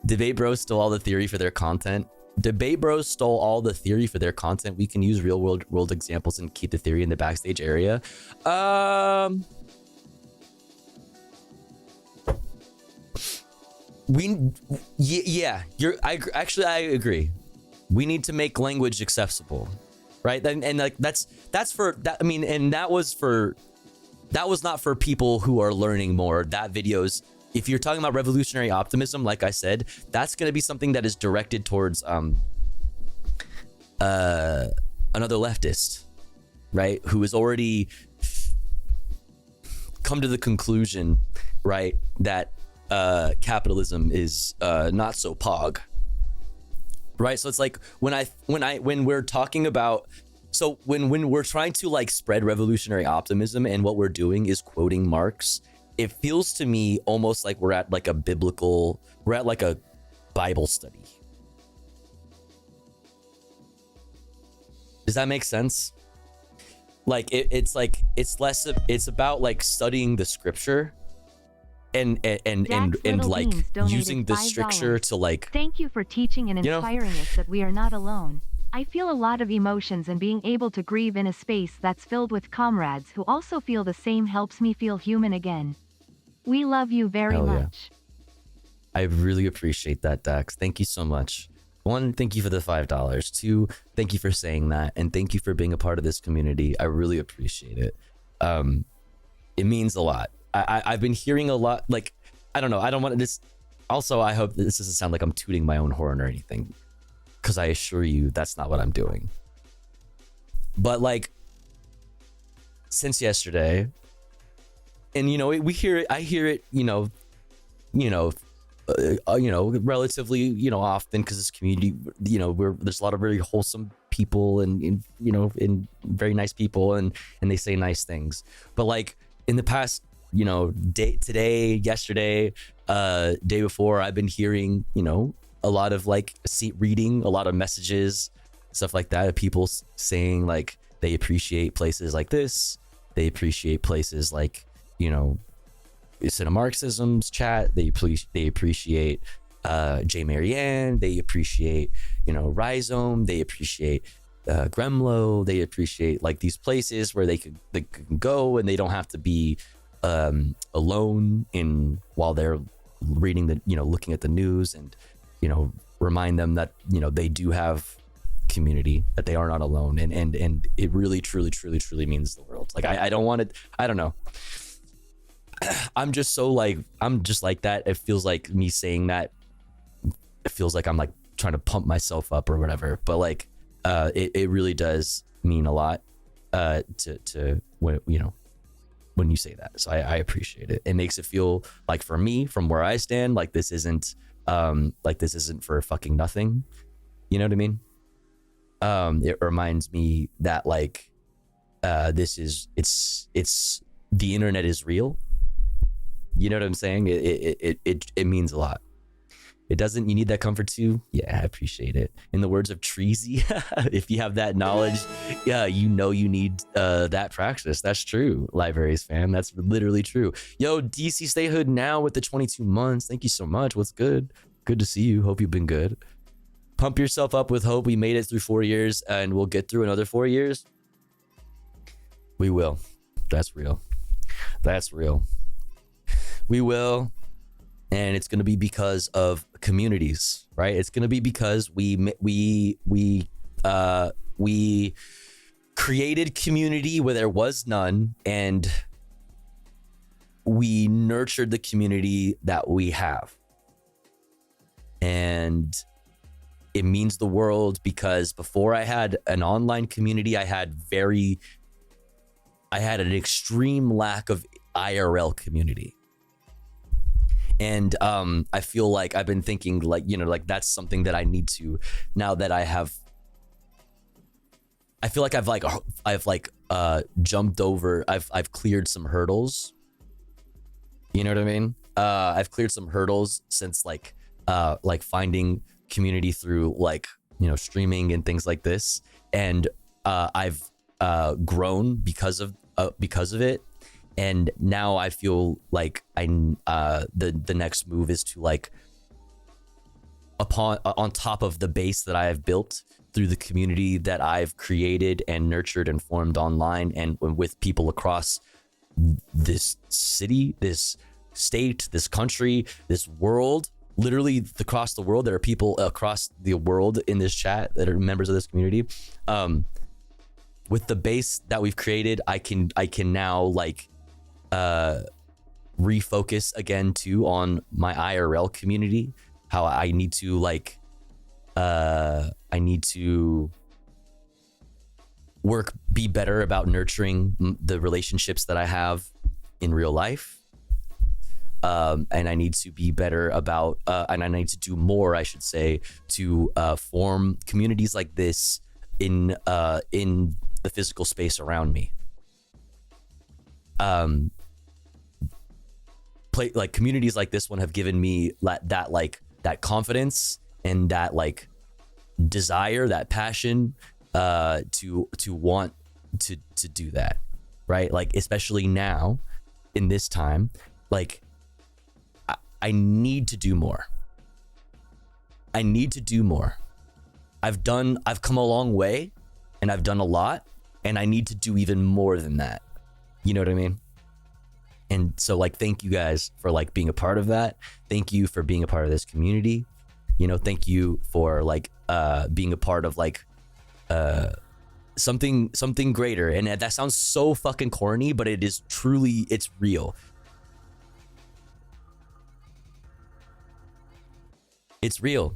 Debate Bros stole all the theory for their content. Debate Bros stole all the theory for their content. We can use real world examples and keep the theory in the backstage area. I agree. We need to make language accessible, right? And like that's for that. I mean, and that was not for people who are learning more. That videos, if you're talking about revolutionary optimism, like I said, that's going to be something that is directed towards another leftist, right? Who has already come to the conclusion, right, that capitalism is not so pog, right? So it's like when we're talking about, so when we're trying to like spread revolutionary optimism and what we're doing is quoting Marx, it feels to me almost like we're at like a Bible study. Does that make sense? Like it's about like studying the scripture and like using the scripture to like. Thank you for teaching and inspiring us that we are not alone. I feel a lot of emotions, and being able to grieve in a space that's filled with comrades who also feel the same helps me feel human again. We love you very much. I really appreciate that, Dax. Thank you so much. 1, thank you for the $5. 2, thank you for saying that, and thank you for being a part of this community. I really appreciate it. It means a lot. I've been hearing a lot, like, I don't know, I don't want to just, Also, I hope that this doesn't sound like I'm tooting my own horn or anything, because I assure you that's not what I'm doing. But like, since yesterday, and you know, we hear it. I hear it. Relatively, often, because this community, there's a lot of very wholesome people and very nice people, and they say nice things. But like in the past, today, yesterday, day before, I've been hearing, a lot of like reading a lot of messages, stuff like that, of people saying like they appreciate places like this. They appreciate places like, Cinemarxism's chat. They appreciate J. Marianne. They appreciate, Rhizome. They appreciate Gremlo. They appreciate like these places where they can go and they don't have to be alone while they're reading looking at the news, and remind them that they do have community, that they are not alone, and it really truly means the world. Like I don't want it. I don't know. I'm just like that. It feels like me saying that. It feels like I'm like trying to pump myself up or whatever. But like, it really does mean a lot to when when you say that. So I appreciate it. It makes it feel like, for me, from where I stand, like this isn't for fucking nothing. You know what I mean? It reminds me that like it's the internet is real. You know what I'm saying? It means a lot. It doesn't. You need that comfort too. Yeah, I appreciate it. In the words of Treasy, if you have that knowledge, yeah, you need that practice. That's true, Libraries fam. That's literally true. Yo, DC Stay Hood now with the 22 months. Thank you so much. What's good? Good to see you. Hope you've been good. Pump yourself up with hope. We made it through 4 years, and we'll get through another 4 years. We will. That's real. That's real. We will. And it's going to be because of communities, right? It's going to be because we created community where there was none, and we nurtured the community that we have. And it means the world, because before I had an online community, I had an extreme lack of IRL community. And I feel like I've been thinking like, like that's something that I need to, now that I feel like I've jumped over, I've cleared some hurdles. You know what I mean? I've cleared some hurdles since like finding community through streaming and things like this. And I've grown because of it. And now I feel like the next move is to on top of the base that I have built through the community that I've created and nurtured and formed online and with people across this city, this state, this country, this world, literally across the world. There are people across the world in this chat that are members of this community. With the base that we've created, I can now refocus again too on my IRL community, how I need to be better about nurturing the relationships that I have in real life. And I need to be better about, and I need to do more, I should say, to form communities like this in the physical space around me. Communities like this one have given me that confidence and that desire, that passion to want to do that, right? Especially now in this time, I need to do more. I need to do more. I've come a long way and I've done a lot, and I need to do even more than that. You know what I mean? And so thank you guys for being a part of that. Thank you for being a part of this community. Thank you for being a part of something greater. And that sounds so fucking corny, but it is truly, it's real. It's real.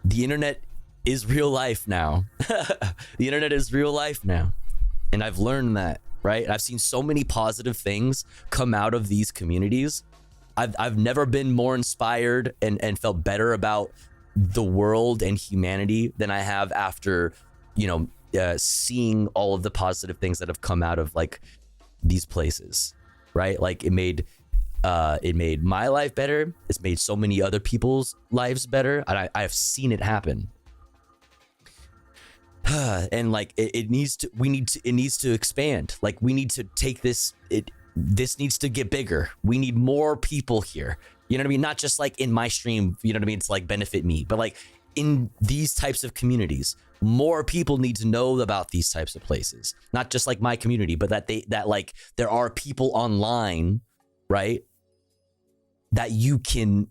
The internet is real life now. The internet is real life now. And I've learned that, right? I've seen so many positive things come out of these communities. I've never been more inspired and felt better about the world and humanity than I have after, seeing all of the positive things that have come out of like these places, right? Like it made my life better. It's made so many other people's lives better. And I've seen it happen. And like it needs to expand. Like we need to take this needs to get bigger. We need more people here. You know what I mean? Not just like in my stream, you know what I mean? It's like benefit me, but like in these types of communities, more people need to know about these types of places. Not just like my community, but that like there are people online, right? That you can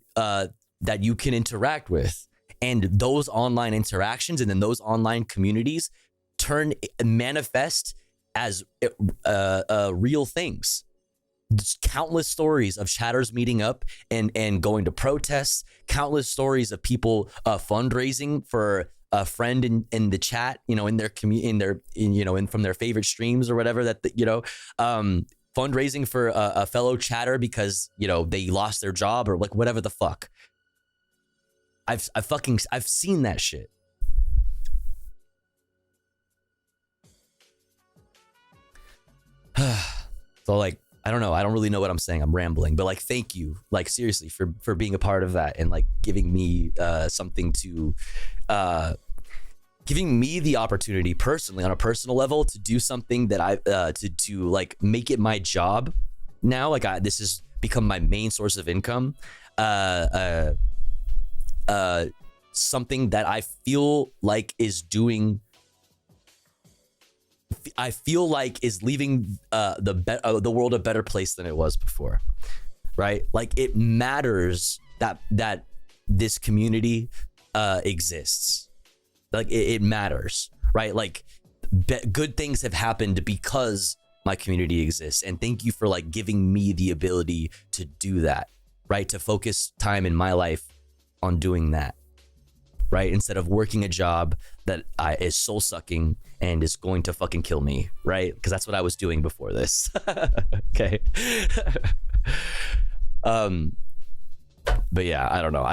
interact with. And those online interactions and then those online communities manifest as real things. There's countless stories of chatters meeting up and going to protests. Countless stories of people fundraising for a friend in the chat, in their from their favorite streams or whatever fundraising for a fellow chatter because they lost their job or like whatever the fuck. I've seen that shit. So like, I don't know. I don't really know what I'm saying. I'm rambling, but like, thank you, like seriously for being a part of that and like giving me something to, giving me the opportunity personally on a personal level to do something that I to like make it my job now. Like this has become my main source of income. Something that I feel like is leaving the world a better place than it was before, right? Like it matters that this community exists. Like it matters, right? Like good things have happened because my community exists, and thank you for like giving me the ability to do that, right? To focus time in my life on doing that, right? Instead of working a job that is soul sucking and is going to fucking kill me, right? Because that's what I was doing before this. Okay. But yeah, I don't know.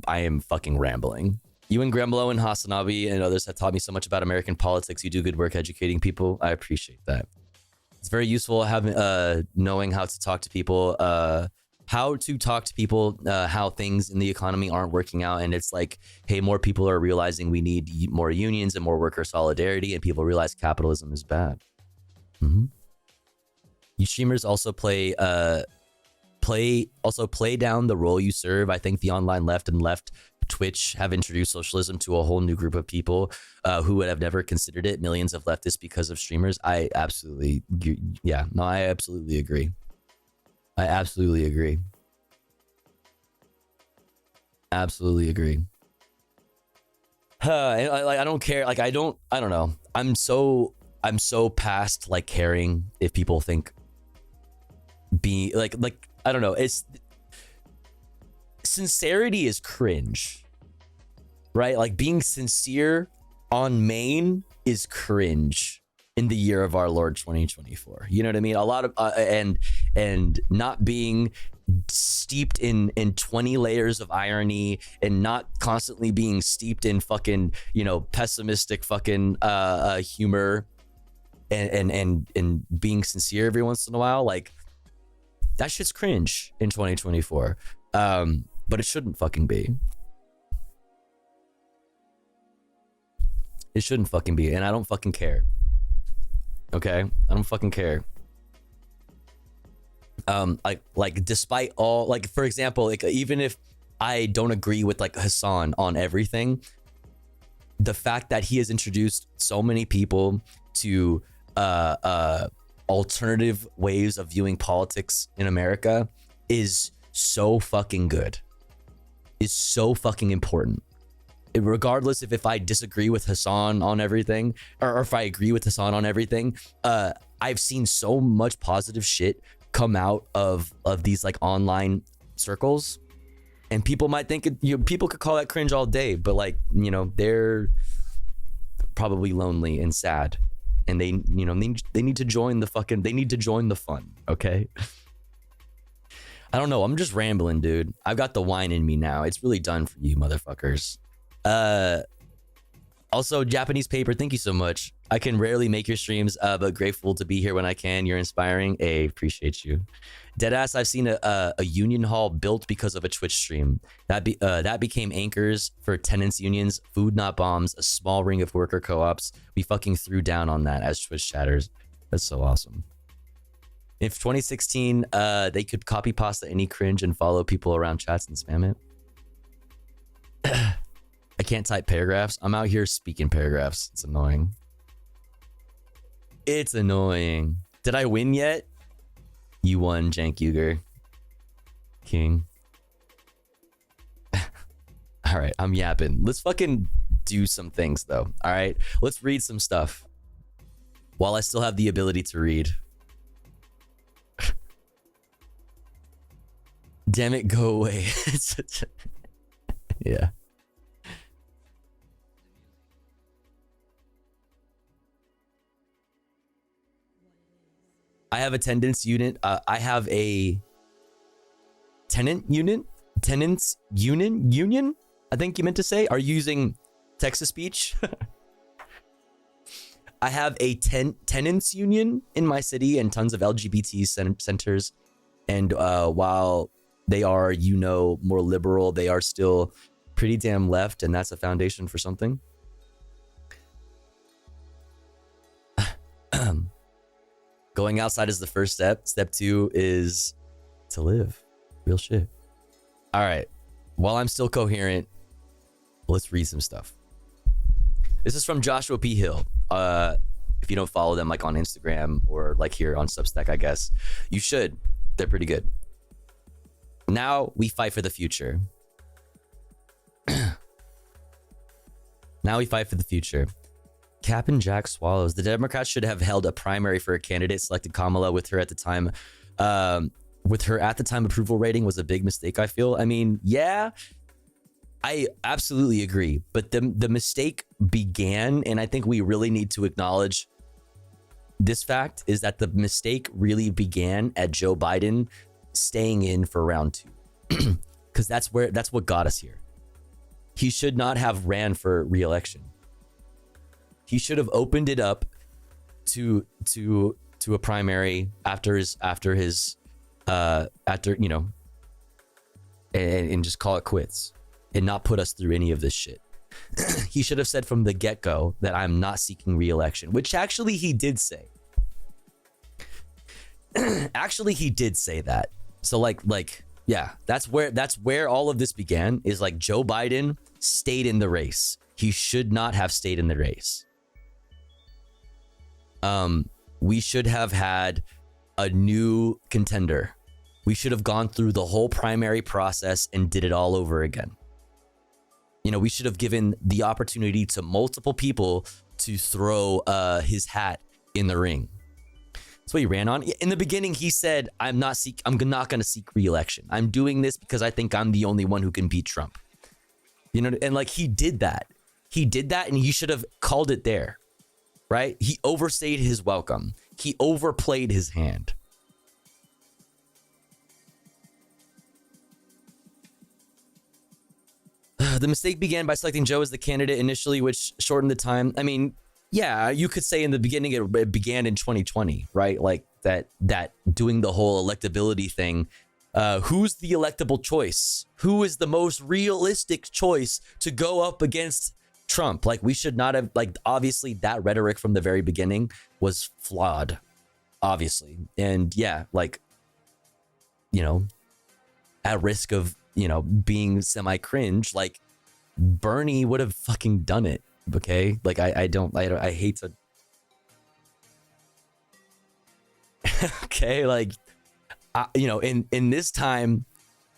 I am fucking rambling. You and Gremlo and Hasanabi and others have taught me so much about American politics. You do good work educating people. I appreciate that. It's very useful having knowing how to talk to people. How things in the economy aren't working out. And it's like, hey, more people are realizing we need more unions and more worker solidarity, and people realize capitalism is bad. Mm-hmm. You streamers also play down the role you serve. I think the online left and left Twitch have introduced socialism to a whole new group of people who would have never considered it. Millions of leftists because of streamers. I absolutely agree. I absolutely agree. Absolutely agree. I don't care. Like I don't know. I'm so past like caring if people think I don't know. It's sincerity is cringe, right? Like being sincere on main is cringe in the year of our Lord 2024. You know what I mean? A lot of and not being steeped in 20 layers of irony and not constantly being steeped in fucking pessimistic fucking humor and being sincere every once in a while. Like that shit's cringe in 2024. But it shouldn't fucking be. It shouldn't fucking be, and I don't fucking care. Okay, I don't fucking care. Like despite all, like for example, like even if I don't agree with like Hassan on everything, the fact that he has introduced so many people to alternative ways of viewing politics in America is so fucking good. Is so fucking important. Regardless if I disagree with Hassan on everything or if I agree with Hassan on everything, I've seen so much positive shit come out of these like online circles And people might think people could call that cringe all day, but like, they're probably lonely and sad, and they need to join the fun. Okay. I don't know. I'm just rambling, dude. I've got the wine in me now. It's really done for you, motherfuckers. Also, Japanese Paper, thank you so much. I can rarely make your streams, but grateful to be here when I can. You're inspiring. Hey, appreciate you. Deadass, I've seen a union hall built because of a Twitch stream. That became anchors for tenants unions, food not bombs, a small ring of worker co-ops. We fucking threw down on that as Twitch chatters. That's so awesome. If 2016, they could copy pasta any cringe and follow people around chats and spam it. I can't type paragraphs. I'm out here speaking paragraphs. It's annoying. It's annoying. Did I win yet? You won, Jank Uger. King. All right, I'm yapping. Let's fucking do some things, though. All right, let's read some stuff while I still have the ability to read. Damn it, go away. Yeah. I have a tenants unit. I have a tenants union. I think you meant to say. Are you using text to speech? I have a tenants union in my city and tons of LGBT centers. And while they are, more liberal, they are still pretty damn left, and that's a foundation for something. Going outside is the first step. Step 2 is to live. Real shit. All right. While I'm still coherent, let's read some stuff. This is from Joshua P. Hill. If you don't follow them like on Instagram or like here on Substack, I guess you should. They're pretty good. Now we fight for the future. Now we fight for the future. Cap and Jack swallows. The Democrats should have held a primary for a candidate, selected Kamala with her at the time. Approval rating was a big mistake, I feel. I mean, yeah, I absolutely agree. But the mistake began, and I think we really need to acknowledge this fact, is that the mistake really began at Joe Biden staying in for round 2. Because that's what got us here. He should not have ran for re-election. He should have opened it up to a primary after and just call it quits and not put us through any of this shit. He should have said from the get-go that I'm not seeking re-election, which actually he did say. Actually, he did say that. So yeah, that's where all of this began, is like Joe Biden stayed in the race. He should not have stayed in the race. We should have had a new contender. We should have gone through the whole primary process and did it all over again. We should have given the opportunity to multiple people to throw his hat in the ring. That's what he ran on. In the beginning, he said, I'm not going to seek re-election. I'm doing this because I think I'm the only one who can beat Trump. And like he did that. He did that, and he should have called it there. Right? He overstayed his welcome. He overplayed his hand. The mistake began by selecting Joe as the candidate initially, which shortened the time. I mean, yeah, you could say in the beginning it began in 2020, right? Like that doing the whole electability thing. Who's the electable choice? Who is the most realistic choice to go up against Trump? Like, we should not have, like, obviously that rhetoric from the very beginning was flawed, obviously. And yeah, like, at risk of, being semi-cringe, like Bernie would have fucking done it. Okay. Like, I hate to. Okay. Like, in this time,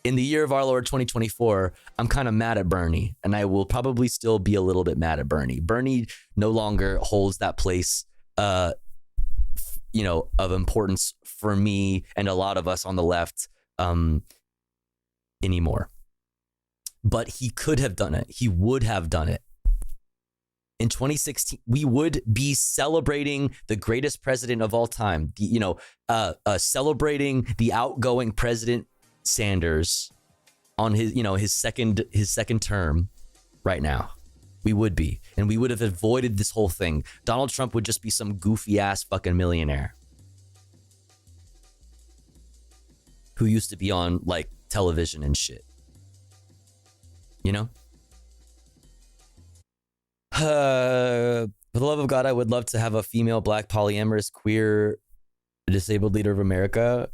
in the year of our Lord 2024, I'm kind of mad at Bernie, and I will probably still be a little bit mad at Bernie. Bernie no longer holds that place, of importance for me and a lot of us on the left, anymore. but he could have done it. He would have done it. In 2016, we would be celebrating the greatest president of all time. Celebrating the outgoing President Sanders on his second term right now. We would be, and we would have avoided this whole thing. Donald Trump would just be some goofy ass fucking millionaire who used to be on like television and shit. You know? For the love of God, I would love to have a female, black, polyamorous, queer, disabled leader of America.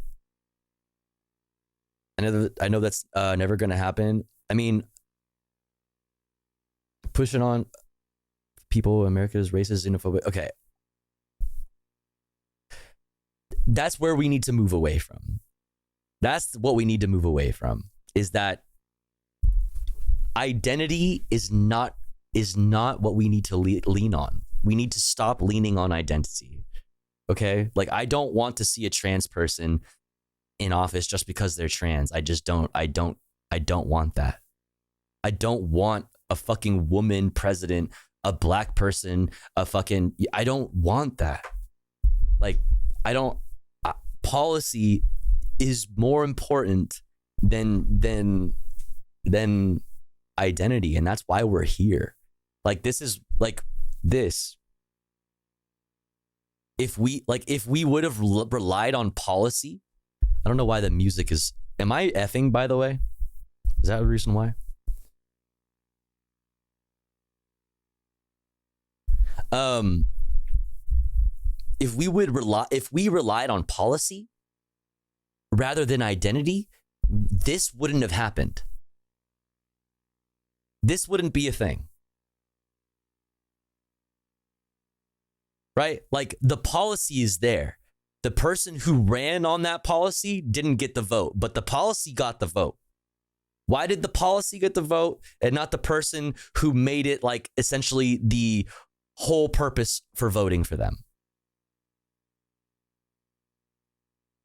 I know that's never going to happen. I mean, pushing on people, America's racist, xenophobic. Okay. That's where we need to move away from. That's what we need to move away from, is that identity is not what we need to lean on. We need to stop leaning on identity. Okay? Like, I don't want to see a trans person in office just because they're trans. I don't want that. I don't want a fucking woman president, a black person, I don't want that. Like, policy is more important than identity. And that's why we're here. Like, this is like this. If we would have relied on policy, I don't know why the music is, am I effing, by the way? Is that the reason why? If we relied on policy rather than identity, this wouldn't have happened. This wouldn't be a thing. Right? Like, the policy is there. The person who ran on that policy didn't get the vote, but the policy got the vote. Why did the policy get the vote and not the person who made it like essentially the whole purpose for voting for them?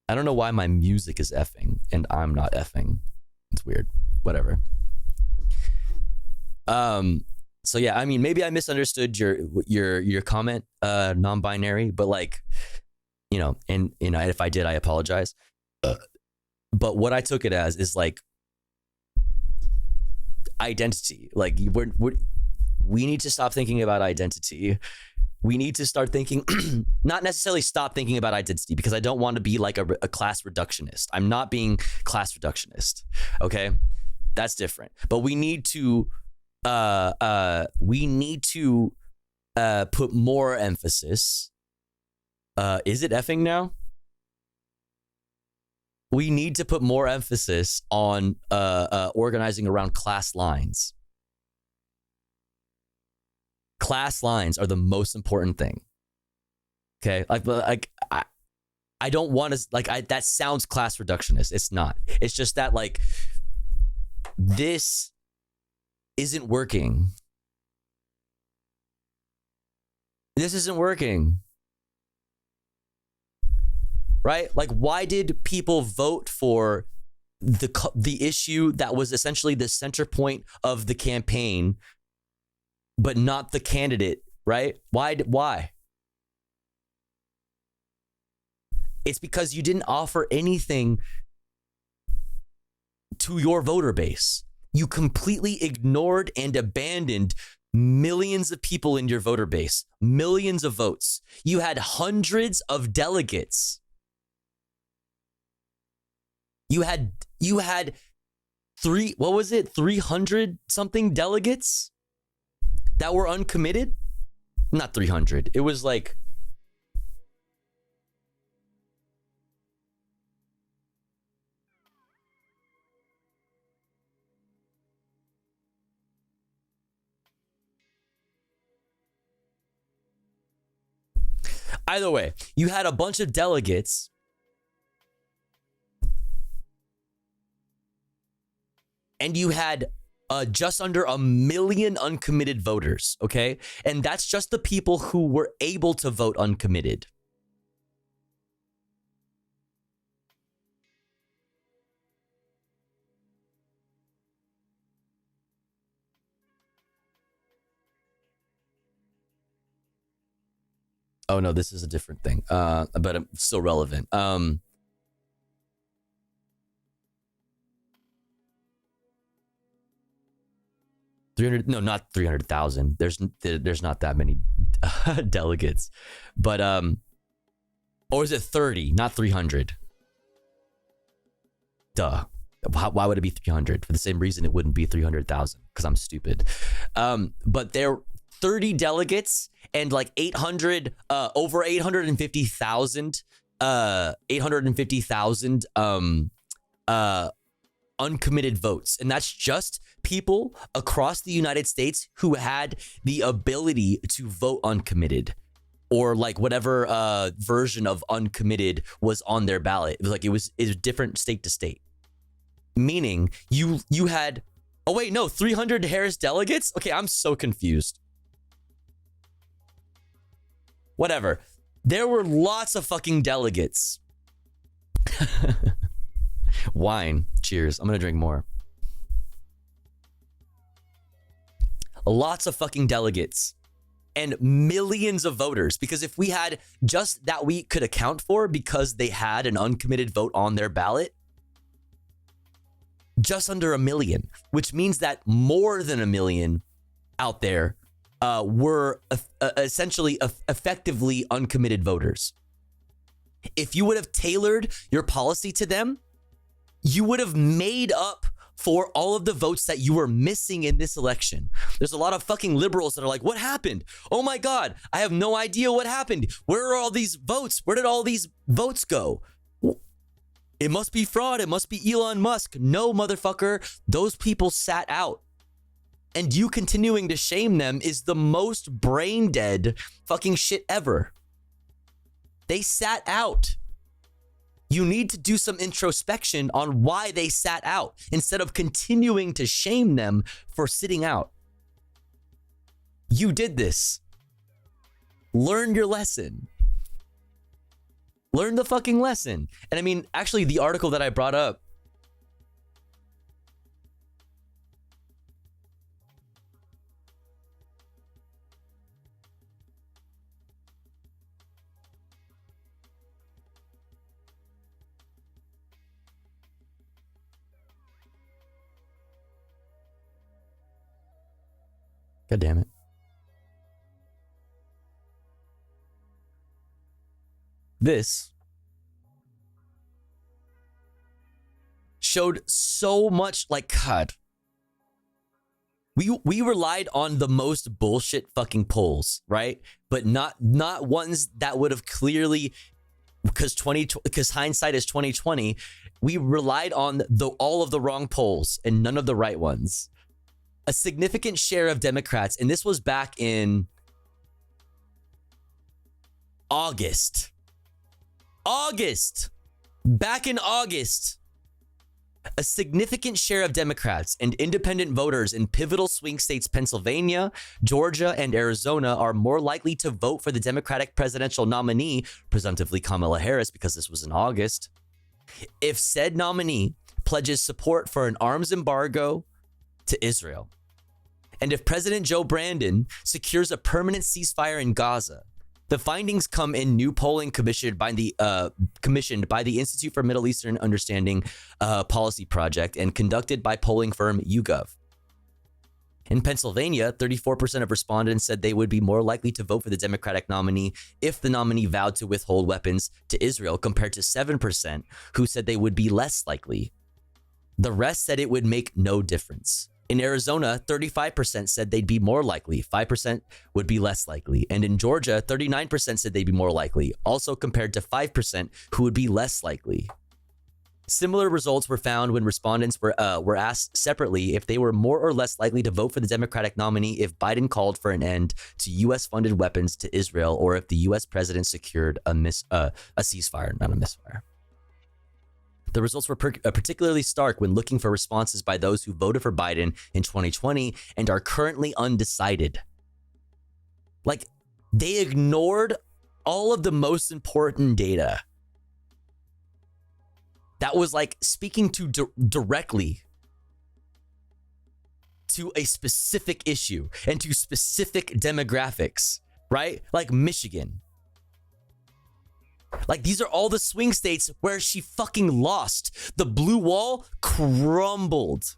I don't know why my music is effing and I'm not effing. It's weird. Whatever. So yeah, I mean, maybe I misunderstood your comment, non-binary, but like, and if I did, I apologize. But what I took it as is like identity. Like, we need to stop thinking about identity. We need to start thinking, not necessarily stop thinking about identity, because I don't want to be like a class reductionist. I'm not being class reductionist. Okay, that's different. But we need to put more emphasis. Is it effing now? We need to put more emphasis on organizing around class lines. Class lines are the most important thing. Okay, like I don't want to that sounds class reductionist. It's not. It's just that like this isn't working. This isn't working. Right? Like, why did people vote for the issue that was essentially the center point of the campaign, but not the candidate, right? Why? It's because you didn't offer anything to your voter base. You completely ignored and abandoned millions of people in your voter base, millions of votes. You had hundreds of delegates. You had 300 something delegates that were uncommitted? Not 300. It was like either way, you had a bunch of delegates and you had just under 1 million uncommitted voters, okay? And that's just the people who were able to vote uncommitted. Oh no, this is a different thing. But I'm still relevant. 300, no, not 300,000. There's not that many delegates, but or is it 30, not 300? Duh. Why would it be 300? For the same reason it wouldn't be 300,000, because I'm stupid. But there 30 delegates and like 800, over 850,000, 850,000 uncommitted votes. And that's just people across the United States who had the ability to vote uncommitted, or like whatever version of uncommitted was on their ballot. It was different state to state. Meaning you had, oh wait, no, 300 Harris delegates? Okay, I'm so confused. Whatever. There were lots of fucking delegates. Wine. Cheers. I'm gonna drink more. Lots of fucking delegates and millions of voters, because if we had just that we could account for because they had an uncommitted vote on their ballot, just under 1 million, which means that more than 1 million out there were essentially effectively uncommitted voters. If you would have tailored your policy to them, you would have made up for all of the votes that you were missing in this election. There's a lot of fucking liberals that are like, what happened? Oh my God, I have no idea what happened. Where are all these votes? Where did all these votes go? It must be fraud. It must be Elon Musk. No, motherfucker. Those people sat out. And you continuing to shame them is the most brain dead fucking shit ever. They sat out. You need to do some introspection on why they sat out instead of continuing to shame them for sitting out. You did this. Learn your lesson. Learn the fucking lesson. And I mean, actually, the article that I brought up, God damn it. This showed so much, like, God. We relied on the most bullshit fucking polls, right? But not ones that would have clearly, because hindsight is 2020. We relied on all of the wrong polls and none of the right ones. A significant share of Democrats, and this was back in August. Back in August, a significant share of Democrats and independent voters in pivotal swing states Pennsylvania, Georgia, and Arizona are more likely to vote for the Democratic presidential nominee, presumptively Kamala Harris, because this was in August, if said nominee pledges support for an arms embargo to Israel, and if President Joe Biden secures a permanent ceasefire in Gaza. The findings come in new polling commissioned by the Institute for Middle Eastern Understanding Policy Project and conducted by polling firm YouGov. In Pennsylvania, 34% of respondents said they would be more likely to vote for the Democratic nominee if the nominee vowed to withhold weapons to Israel, compared to 7% who said they would be less likely. The rest said it would make no difference. In Arizona, 35% said they'd be more likely, 5% would be less likely. And in Georgia, 39% said they'd be more likely, also compared to 5% who would be less likely. Similar results were found when respondents were asked separately if they were more or less likely to vote for the Democratic nominee if Biden called for an end to U.S.-funded weapons to Israel, or if the U.S. president secured a ceasefire, not a misfire. The results were particularly stark when looking for responses by those who voted for Biden in 2020 and are currently undecided. Like, they ignored all of the most important data that was like speaking to directly to a specific issue and to specific demographics, right? Like Michigan. Like, these are all the swing states where she fucking lost. The blue wall crumbled.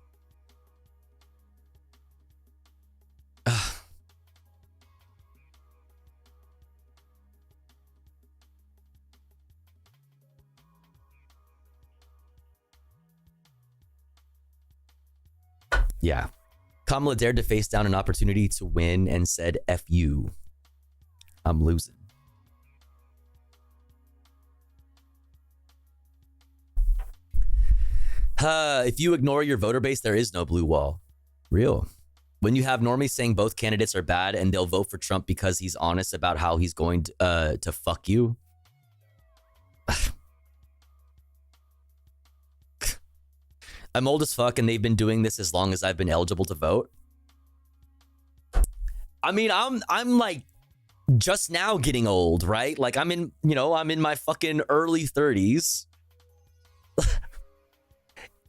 Yeah. Kamala dared to face down an opportunity to win and said, F you. I'm losing. If you ignore your voter base, there is no blue wall. Real. When you have normies saying both candidates are bad and they'll vote for Trump because he's honest about how he's going to fuck you. I'm old as fuck and they've been doing this as long as I've been eligible to vote. I mean, I'm like just now getting old, right? Like I'm in my fucking early 30s.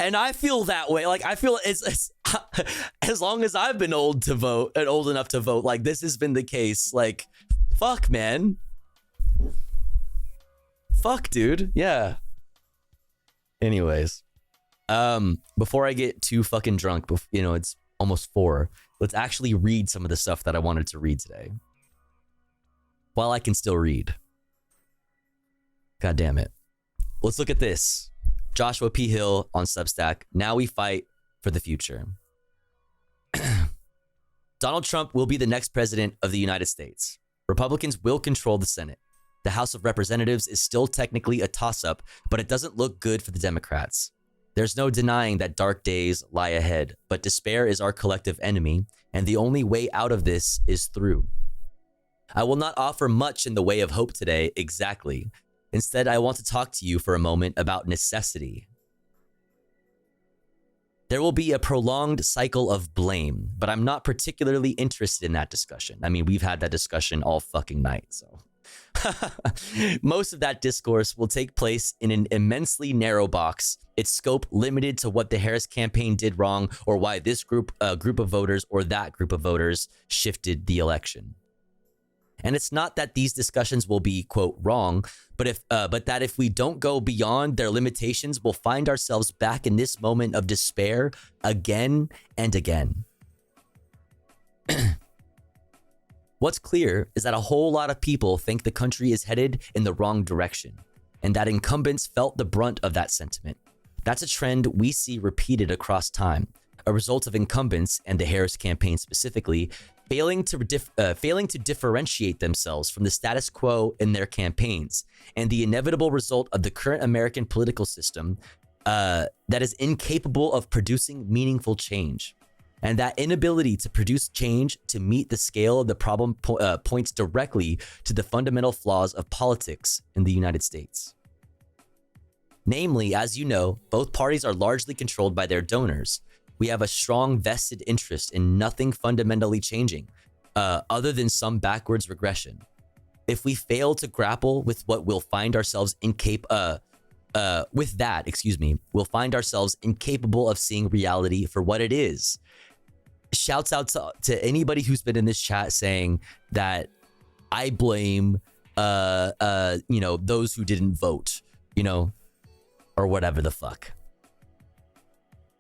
And I feel that way. Like I feel it's as long as I've been old to vote and old enough to vote, like this has been the case. Like, fuck, man. Fuck, dude. Yeah. Anyways, before I get too fucking drunk, it's almost 4. Let's actually read some of the stuff that I wanted to read today. While I can still read. God damn it. Let's look at this. Joshua P. Hill on Substack. Now we fight for the future. Donald Trump will be the next president of the United States. Republicans will control the Senate. The House of Representatives is still technically a toss-up, but it doesn't look good for the Democrats. There's no denying that dark days lie ahead, but despair is our collective enemy, and the only way out of this is through. I will not offer much in the way of hope today, exactly. Instead, I want to talk to you for a moment about necessity. There will be a prolonged cycle of blame, but I'm not particularly interested in that discussion. I mean, we've had that discussion all fucking night, so. Most of that discourse will take place in an immensely narrow box, its scope limited to what the Harris campaign did wrong or why this group of voters or that group of voters shifted the election. And it's not that these discussions will be, quote, wrong, but that if we don't go beyond their limitations, we'll find ourselves back in this moment of despair again and again. What's clear is that a whole lot of people think the country is headed in the wrong direction, and that incumbents felt the brunt of that sentiment. That's a trend we see repeated across time, a result of incumbents, and the Harris campaign specifically, failing to differentiate themselves from the status quo in their campaigns, and the inevitable result of the current American political system that is incapable of producing meaningful change. And that inability to produce change to meet the scale of the problem points directly to the fundamental flaws of politics in the United States. Namely, as you know, both parties are largely controlled by their donors. We have a strong vested interest in nothing fundamentally changing, other than some backwards regression. If we fail to grapple with what we'll find ourselves we'll find ourselves incapable of seeing reality for what it is. Shouts out to anybody who's been in this chat saying that I blame, those who didn't vote, or whatever the fuck.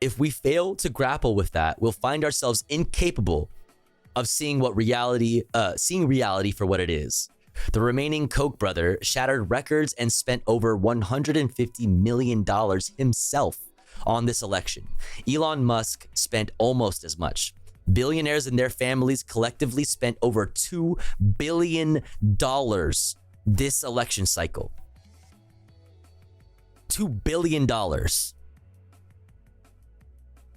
If we fail to grapple with that, we'll find ourselves incapable of seeing reality for what it is. The remaining Koch brother shattered records and spent over $150 million himself on this election. Elon Musk spent almost as much. Billionaires and their families collectively spent over $2 billion this election cycle. $2 billion.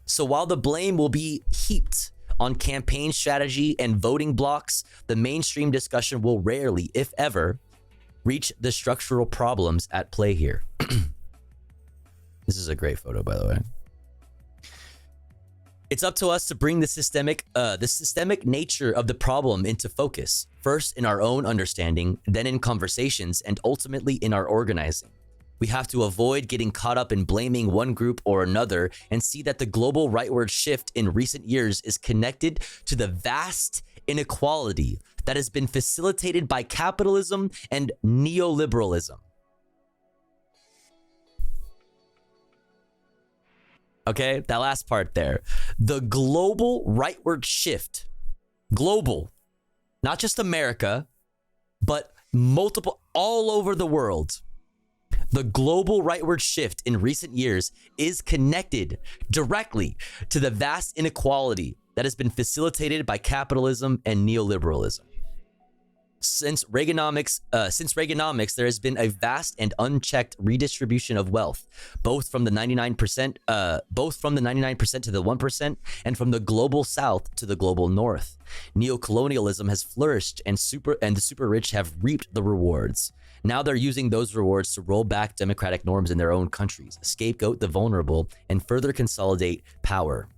So while the blame will be heaped on campaign strategy and voting blocks, the mainstream discussion will rarely, if ever, reach the structural problems at play here. This is a great photo, by the way. It's up to us to bring the systemic nature of the problem into focus, first in our own understanding, then in conversations, and ultimately in our organizing. We have to avoid getting caught up in blaming one group or another and see that the global rightward shift in recent years is connected to the vast inequality that has been facilitated by capitalism and neoliberalism. Okay, that last part there. The global rightward shift, global, not just America, but multiple, all over the world. The global rightward shift in recent years is connected directly to the vast inequality that has been facilitated by capitalism and neoliberalism. Since Reaganomics, there has been a vast and unchecked redistribution of wealth, both from the 99%, to the 1%, and from the global South to the global North. Neocolonialism has flourished, and the super rich have reaped the rewards. Now they're using those rewards to roll back democratic norms in their own countries, scapegoat the vulnerable, and further consolidate power.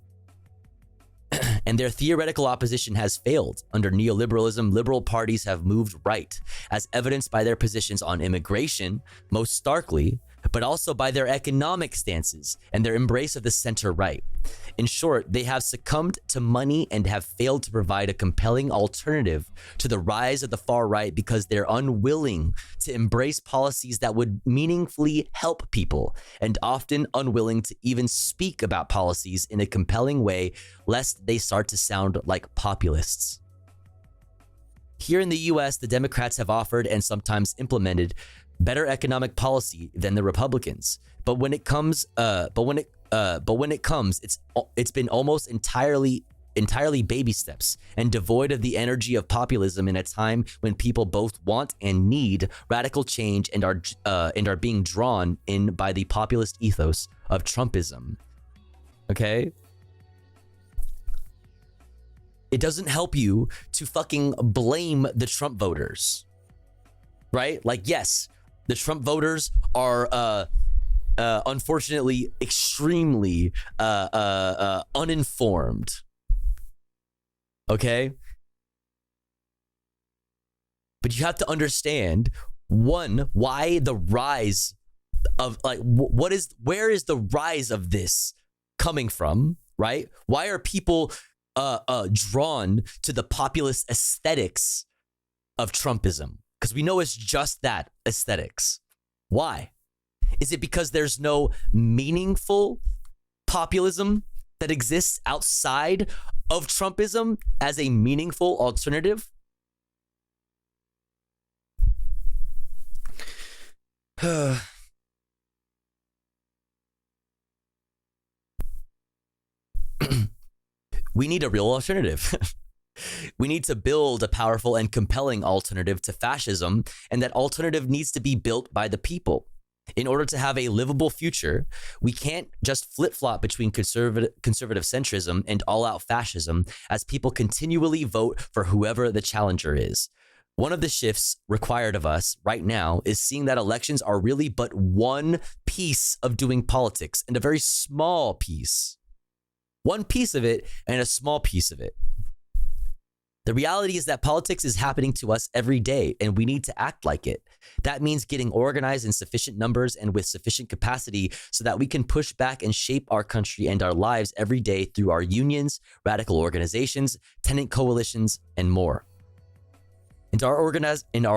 And their theoretical opposition has failed. Under neoliberalism, liberal parties have moved right, as evidenced by their positions on immigration, most starkly, but also by their economic stances and their embrace of the center right. In short, they have succumbed to money and have failed to provide a compelling alternative to the rise of the far right because they're unwilling to embrace policies that would meaningfully help people, and often unwilling to even speak about policies in a compelling way, lest they start to sound like populists. Here in the US, the Democrats have offered and sometimes implemented better economic policy than the Republicans. But when it comes, it's been almost entirely baby steps and devoid of the energy of populism in a time when people both want and need radical change and are being drawn in by the populist ethos of Trumpism. Okay? It doesn't help you to fucking blame the Trump voters, right? Like, yes, the Trump voters are unfortunately extremely uninformed. Okay? But you have to understand, one, why the rise of, like, where is the rise of this coming from, right? Why are people drawn to the populist aesthetics of Trumpism? Because we know it's just that, aesthetics. Why? Is it because there's no meaningful populism that exists outside of Trumpism as a meaningful alternative? We need a real alternative. We need to build a powerful and compelling alternative to fascism, and that alternative needs to be built by the people. In order to have a livable future, we can't just flip-flop between conservative centrism and all-out fascism as people continually vote for whoever the challenger is. One of the shifts required of us right now is seeing that elections are really but one piece of doing politics, and a very small piece. One piece of it and a small piece of it. The reality is that politics is happening to us every day, and we need to act like it. That means getting organized in sufficient numbers and with sufficient capacity so that we can push back and shape our country and our lives every day through our unions, radical organizations, tenant coalitions, and more. And our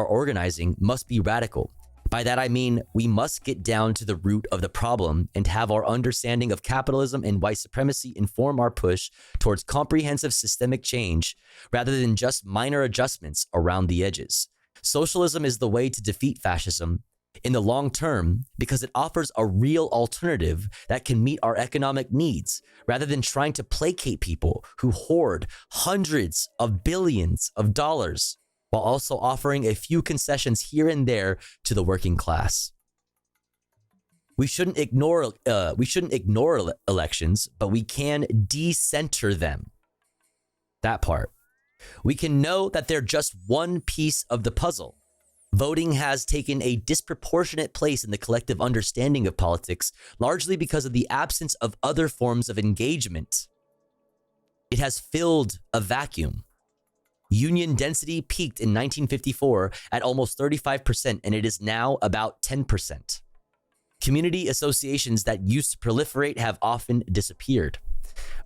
organizing must be radical. By that I mean we must get down to the root of the problem and have our understanding of capitalism and white supremacy inform our push towards comprehensive systemic change rather than just minor adjustments around the edges. Socialism is the way to defeat fascism in the long term because it offers a real alternative that can meet our economic needs rather than trying to placate people who hoard hundreds of billions of dollars while also offering a few concessions here and there to the working class. We shouldn't ignore elections, but we can decenter them. That part. We can know that they're just one piece of the puzzle. Voting has taken a disproportionate place in the collective understanding of politics, largely because of the absence of other forms of engagement. It has filled a vacuum. Union density peaked in 1954 at almost 35%, and it is now about 10%. Community associations that used to proliferate have often disappeared.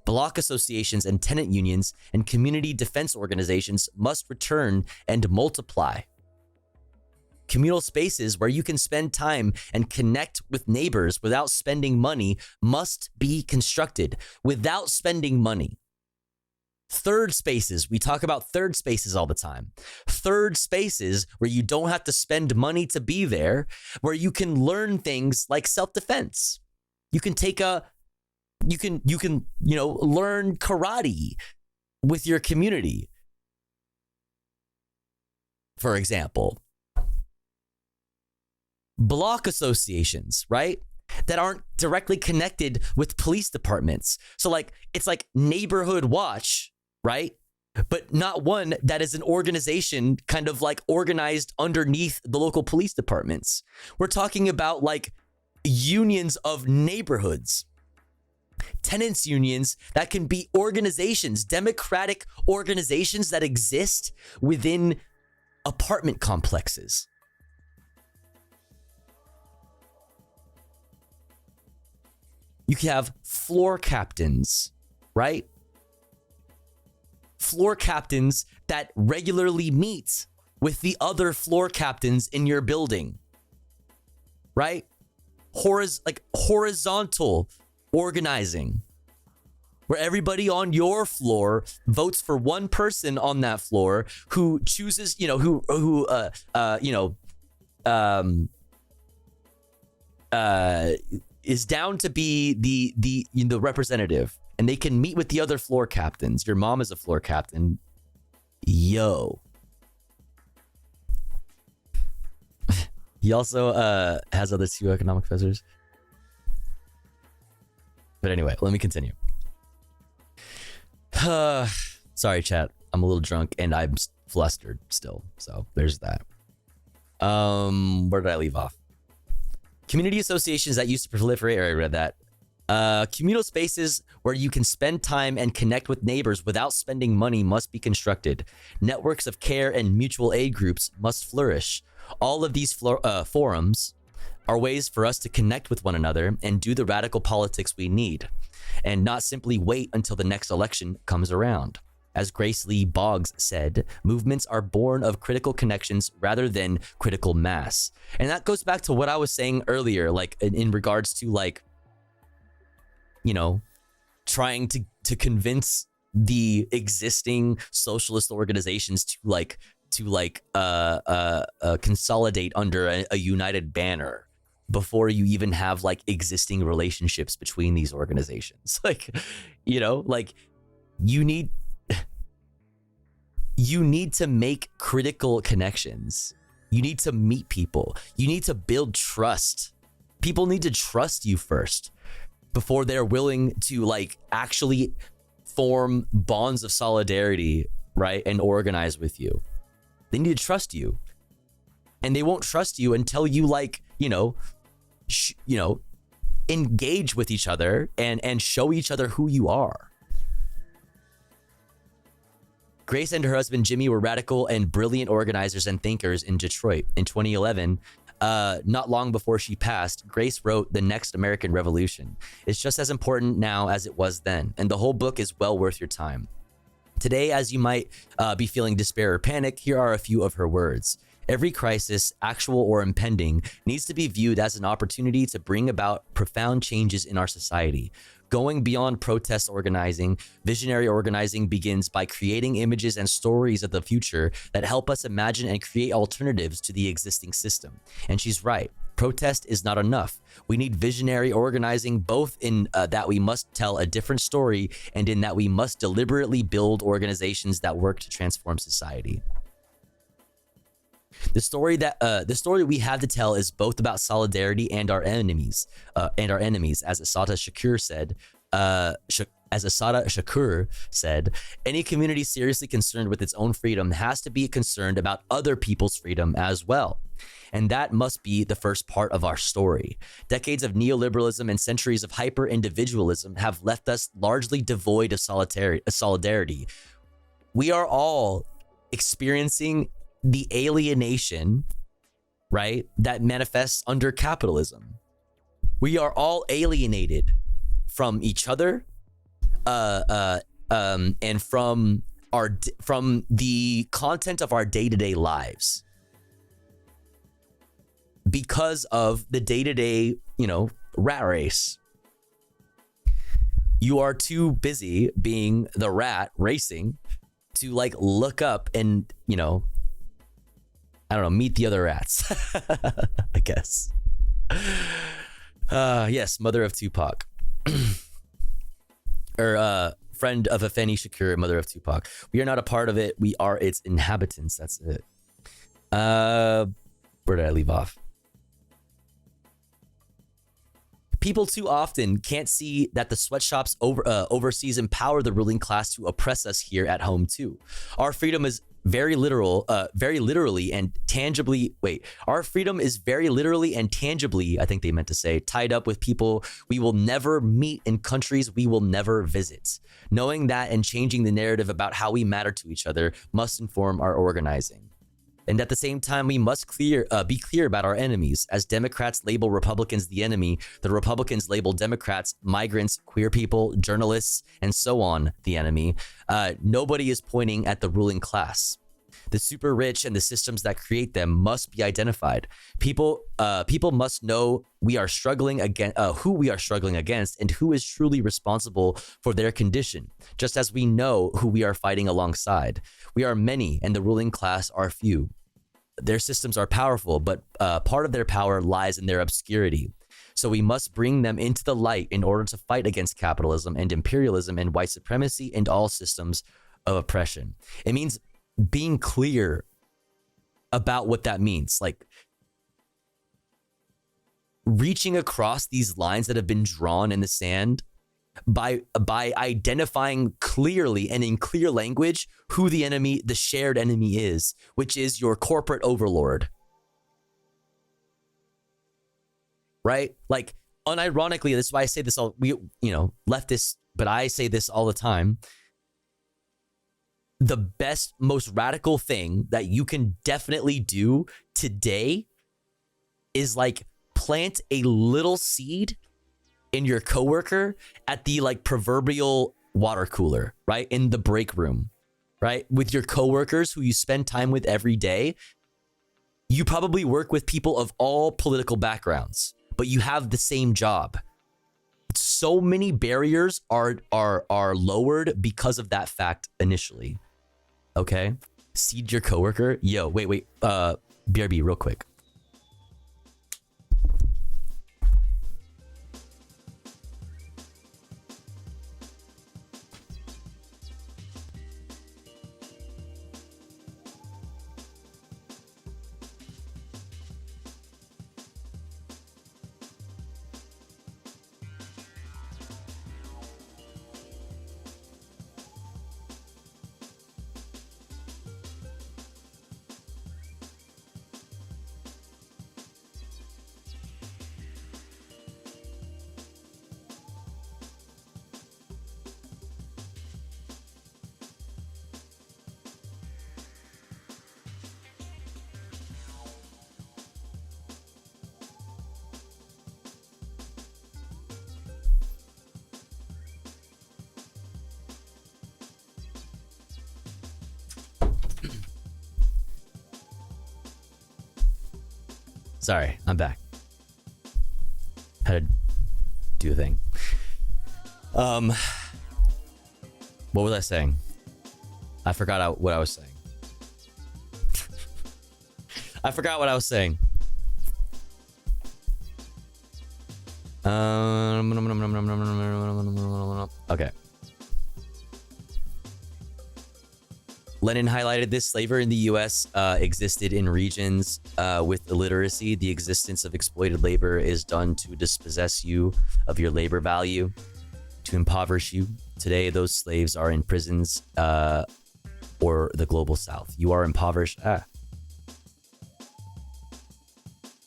Block associations and tenant unions and community defense organizations must return and multiply. Communal spaces where you can spend time and connect with neighbors without spending money must be constructed without spending money. Third spaces, we talk about third spaces all the time. Third spaces where you don't have to spend money to be there, where you can learn things like self-defense. You can learn karate with your community, for example. Block associations, right? That aren't directly connected with police departments. So like, it's like neighborhood watch, right? But not one that is an organization kind of like organized underneath the local police departments. We're talking about like unions of neighborhoods, tenants unions that can be organizations, democratic organizations that exist within apartment complexes. You can have floor captains, right? Floor captains that regularly meet with the other floor captains in your building, right? Horizontal organizing, where everybody on your floor votes for one person on that floor who chooses, is down to be the representative, and they can meet with the other floor captains. Your mom is a floor captain. Yo. He also has other 2 economic professors. But anyway, let me continue. Sorry, chat. I'm a little drunk and I'm flustered still. So there's that. Where did I leave off? Community associations that used to proliferate. I read that. Communal spaces where you can spend time and connect with neighbors without spending money must be constructed. Networks of care and mutual aid groups must flourish. All of these forums are ways for us to connect with one another and do the radical politics we need, and not simply wait until the next election comes around. As Grace Lee Boggs said, movements are born of critical connections rather than critical mass. And that goes back to what I was saying earlier, like in regards to like, trying to convince the existing socialist organizations to consolidate under a united banner before you even have like existing relationships between these organizations. You need to make critical connections. You need to meet people. You need to build trust. People need to trust you first before they're willing to like actually form bonds of solidarity, right? And organize with you. They need to trust you. And they won't trust you until you engage with each other and show each other who you are. Grace and her husband Jimmy were radical and brilliant organizers and thinkers in Detroit. In 2011, not long before she passed, Grace wrote The Next American Revolution. It's just as important now as it was then, and the whole book is well worth your time. Today, as you might be feeling despair or panic, here are a few of her words. Every crisis, actual or impending, needs to be viewed as an opportunity to bring about profound changes in our society. Going beyond protest organizing, visionary organizing begins by creating images and stories of the future that help us imagine and create alternatives to the existing system. And she's right. Protest is not enough. We need visionary organizing, both in that we must tell a different story and in that we must deliberately build organizations that work to transform society. The story we have to tell is both about solidarity and our enemies. As Assata Shakur said, any community seriously concerned with its own freedom has to be concerned about other people's freedom as well. And that must be the first part of our story. Decades of neoliberalism and centuries of hyper-individualism have left us largely devoid of solidarity. We are all experiencing the alienation, right, that manifests under capitalism. We are all alienated from each other, and from the content of our day-to-day lives. because of the day-to-day, rat race. You are too busy being the rat racing to like look up and, I don't know, meet the other rats, I guess. Yes, mother of Tupac. Or friend of Afeni Shakur, mother of Tupac. We are not a part of it. We are its inhabitants. That's it. Where did I leave off? People too often can't see that the sweatshops overseas empower the ruling class to oppress us here at home too. Our freedom is very literally and tangibly, our freedom is very literally and tangibly, I think they meant to say, tied up with people we will never meet in countries we will never visit. Knowing that and changing the narrative about how we matter to each other must inform our organizing. And at the same time, we must be clear about our enemies. As Democrats label Republicans the enemy, the Republicans label Democrats, migrants, queer people, journalists, and so on the enemy. Nobody is pointing at the ruling class. The super rich and the systems that create them must be identified. People must know we are struggling against who we are struggling against and who is truly responsible for their condition, just as we know who we are fighting alongside. We are many and the ruling class are few. Their systems are powerful, but part of their power lies in their obscurity. So we must bring them into the light in order to fight against capitalism and imperialism and white supremacy and all systems of oppression. It means being clear about what that means, like reaching across these lines that have been drawn in the sand by identifying clearly and in clear language who the enemy, the shared enemy is, which is your corporate overlord. Right? Like, unironically, this is why I say this all, leftists, but I say this all the time. The best, most radical thing that you can definitely do today is like plant a little seed in your coworker at the like proverbial water cooler, right? In the break room, right? With your coworkers who you spend time with every day. You probably work with people of all political backgrounds, but you have the same job. So many barriers are lowered because of that fact initially. Okay? Seed your coworker. Yo, wait. BRB, real quick. Sorry, I'm back. Had to do a thing. What was I saying? I forgot what I was saying. I forgot what I was saying. Okay. Lenin highlighted this. Slavery in the U.S. Existed in regions with illiteracy. The existence of exploited labor is done to dispossess you of your labor value, to impoverish you. Today, those slaves are in prisons or the global south. You are impoverished.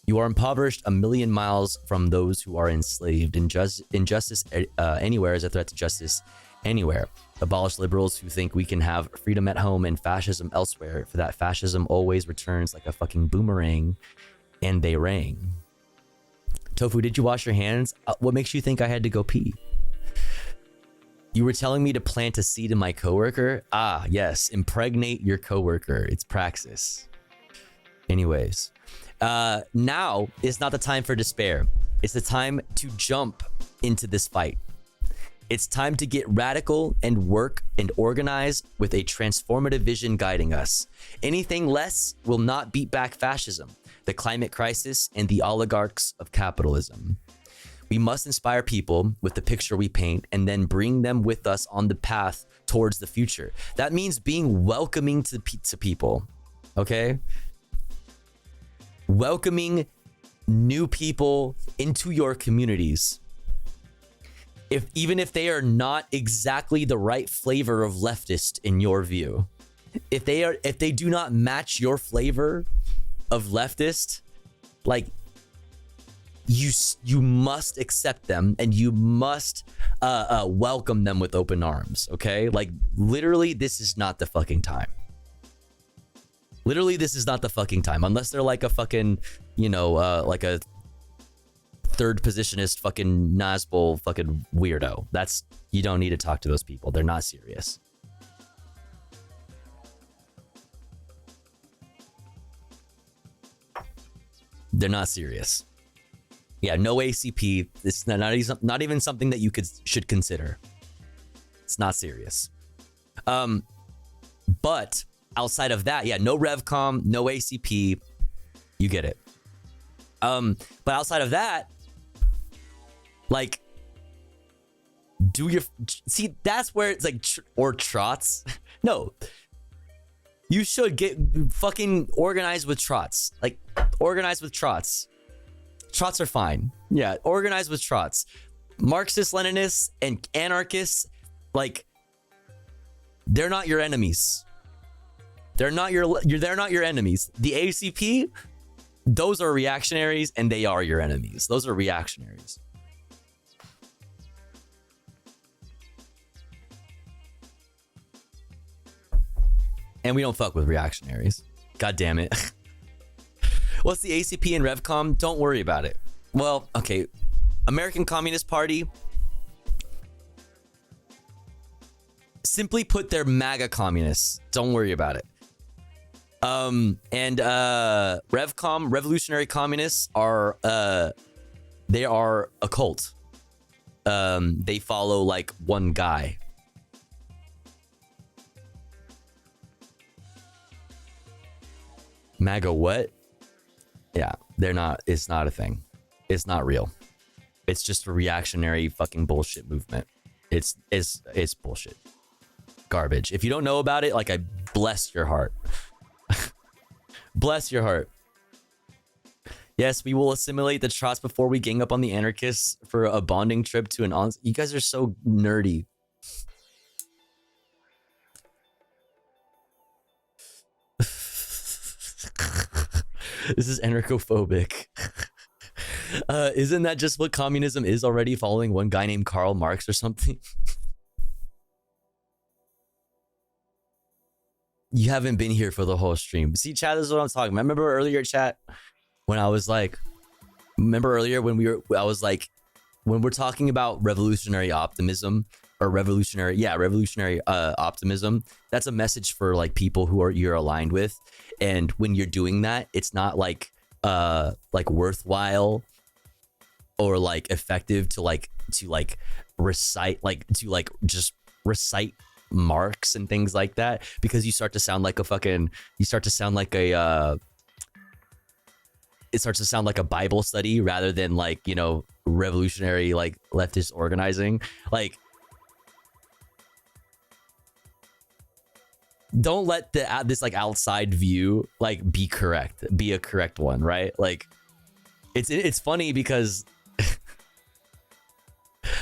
You are impoverished a million miles from those who are enslaved. Injustice anywhere is a threat to justice anywhere. Abolish liberals who think we can have freedom at home and fascism elsewhere. For that fascism always returns like a fucking boomerang, and they rang. Tofu, did you wash your hands? What makes you think I had to go pee? You were telling me to plant a seed in my coworker? Ah, yes. Impregnate your coworker. It's praxis. Anyways, Now is not the time for despair. It's the time to jump into this fight. It's time to get radical and work and organize with a transformative vision guiding us. Anything less will not beat back fascism, the climate crisis, and the oligarchs of capitalism. We must inspire people with the picture we paint and then bring them with us on the path towards the future. That means being welcoming to people, okay? Welcoming new people into your communities. Even if they are not exactly the right flavor of leftist in your view, if they do not match your flavor of leftist, like you must accept them and you must welcome them with open arms. Okay, like literally, this is not the fucking time. Literally, this is not the fucking time, unless they're like a fucking, like a third positionist fucking Nazbol fucking weirdo. You don't need to talk to those people. They're not serious. They're not serious. Yeah, no ACP. It's not even something that you should consider. It's not serious. But outside of that, yeah, no RevCom, no ACP. You get it. But outside of that, like, that's where it's like, or trots. No, you should get fucking organized with trots. Like, organize with trots. Trots are fine. Yeah, organize with trots. Marxists, Leninists, and anarchists, like, they're not your enemies. They're not your enemies. The ACP, those are reactionaries, and they are your enemies. Those are reactionaries. And we don't fuck with reactionaries. God damn it. What's the ACP and RevCom? Don't worry about it. Well, okay. American Communist Party. Simply put, they're MAGA communists. Don't worry about it. And RevCom, Revolutionary Communists, are they are a cult. They follow like one guy. MAGA what? Yeah, they're not. It's not a thing. It's not real. It's just a reactionary fucking bullshit movement. It's bullshit. Garbage. If you don't know about it, like, I bless your heart. Bless your heart. Yes, we will assimilate the trots before we gang up on the anarchists for a bonding trip to an You guys are so nerdy. This is anarchophobic. Isn't that just what communism is already, following one guy named Karl Marx or something? You haven't been here for the whole stream. See, chat, this is what I'm talking about. Remember earlier, chat, when I was like, remember earlier when I was like, when we're talking about revolutionary optimism or revolutionary optimism, that's a message for like people who you're aligned with. And when you're doing that, it's not like worthwhile or like effective to recite Marx and things like that, because you start to sound like a Bible study rather than like, revolutionary like leftist organizing. Like, don't let this like outside view like be a correct one, right? Like, it's funny because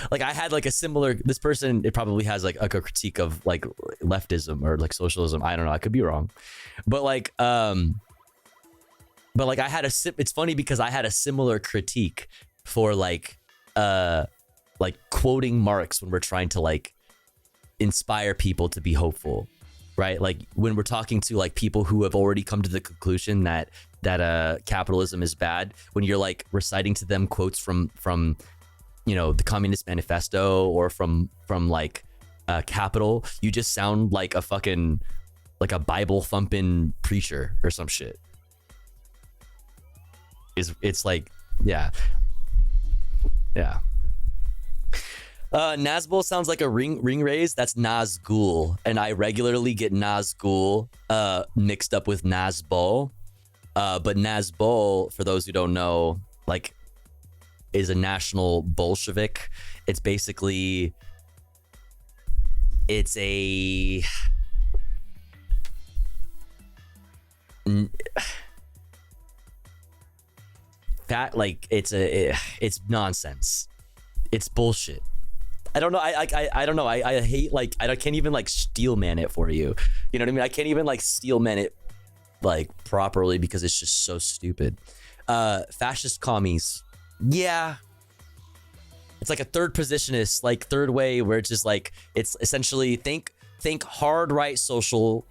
like I had like a similar, this person, it probably has like a critique of like leftism or like socialism. I don't know, I could be wrong, but I had it's funny because I had a similar critique for like quoting Marx when we're trying to like inspire people to be hopeful, right? Like when we're talking to like people who have already come to the conclusion that capitalism is bad, when you're like reciting to them quotes from the Communist Manifesto or from like Capital, you just sound like a fucking like a Bible thumping preacher or some shit. It's like, yeah. Nazgul sounds like a ring raise. That's Nazgul, and I regularly get Nazgul mixed up with Nazbol. But Nazbol, for those who don't know, like, is a national Bolshevik. It's basically, it's a that, like, it's nonsense. It's bullshit. I don't know. I don't know. I hate, like, I can't even like steelman it for you. You know what I mean? I can't even like steelman it like properly because it's just so stupid. Fascist commies. Yeah. It's like a third positionist, like third way, where it's just like, it's essentially think hard right social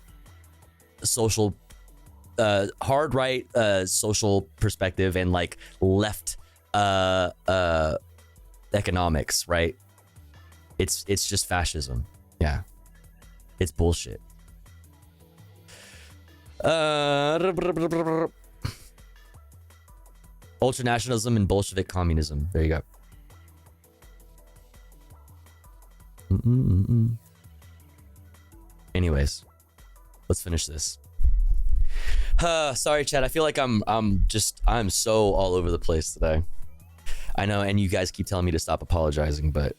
hard right social perspective and like left economics, right? It's just fascism. Yeah. It's bullshit. Ultranationalism and Bolshevik communism. There you go. Anyways, let's finish this. Sorry, Chad. I feel like I'm so all over the place today. I know, and you guys keep telling me to stop apologizing, but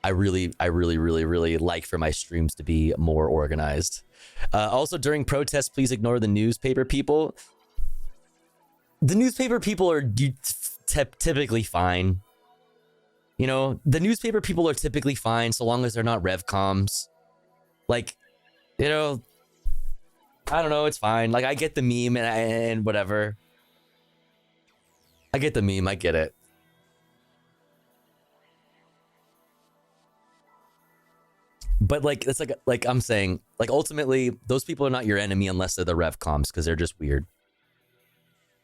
I really like for my streams to be more organized. Also, during protests, please ignore the newspaper people. The newspaper people are typically fine. You know, the newspaper people are typically fine so long as they're not revcoms. Like, you know, I don't know, it's fine. Like, I get the meme and whatever. I get the meme, I get it. But like, it's like I'm saying, like, ultimately, those people are not your enemy unless they're the revcoms, because they're just weird.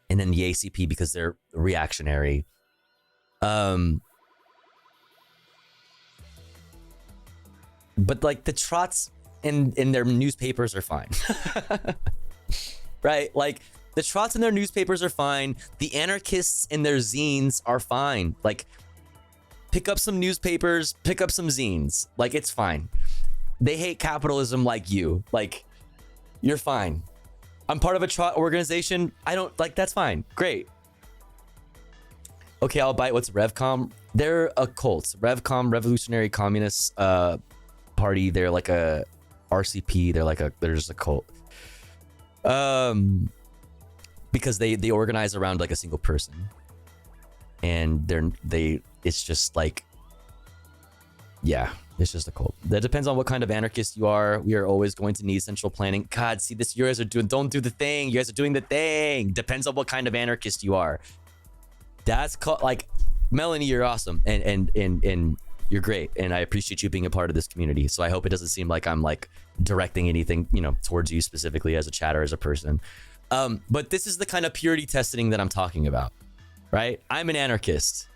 And then the ACP because they're reactionary. But like the trots in their newspapers are fine. Right? Like the trots in their newspapers are fine. The anarchists in their zines are fine. Like, pick up some newspapers, pick up some zines. Like, it's fine. They hate capitalism like you. Like, you're fine. I'm part of a trot organization. I don't, like, that's fine. Great. Okay, I'll bite. What's Revcom? They're a cult. Revcom, Revolutionary Communist Party. They're like a RCP. They're just a cult. Because they organize around like a single person. And it's just like, yeah, it's just a cult. That depends on what kind of anarchist you are. We are always going to need central planning. God, see this, you guys are doing, don't do the thing. You guys are doing the thing. Depends on what kind of anarchist you are. That's called, like, Melanie, you're awesome. And you're great. And I appreciate you being a part of this community. So I hope it doesn't seem like I'm like directing anything, you know, towards you specifically as a chatter, as a person. But this is the kind of purity testing that I'm talking about, right? I'm an anarchist.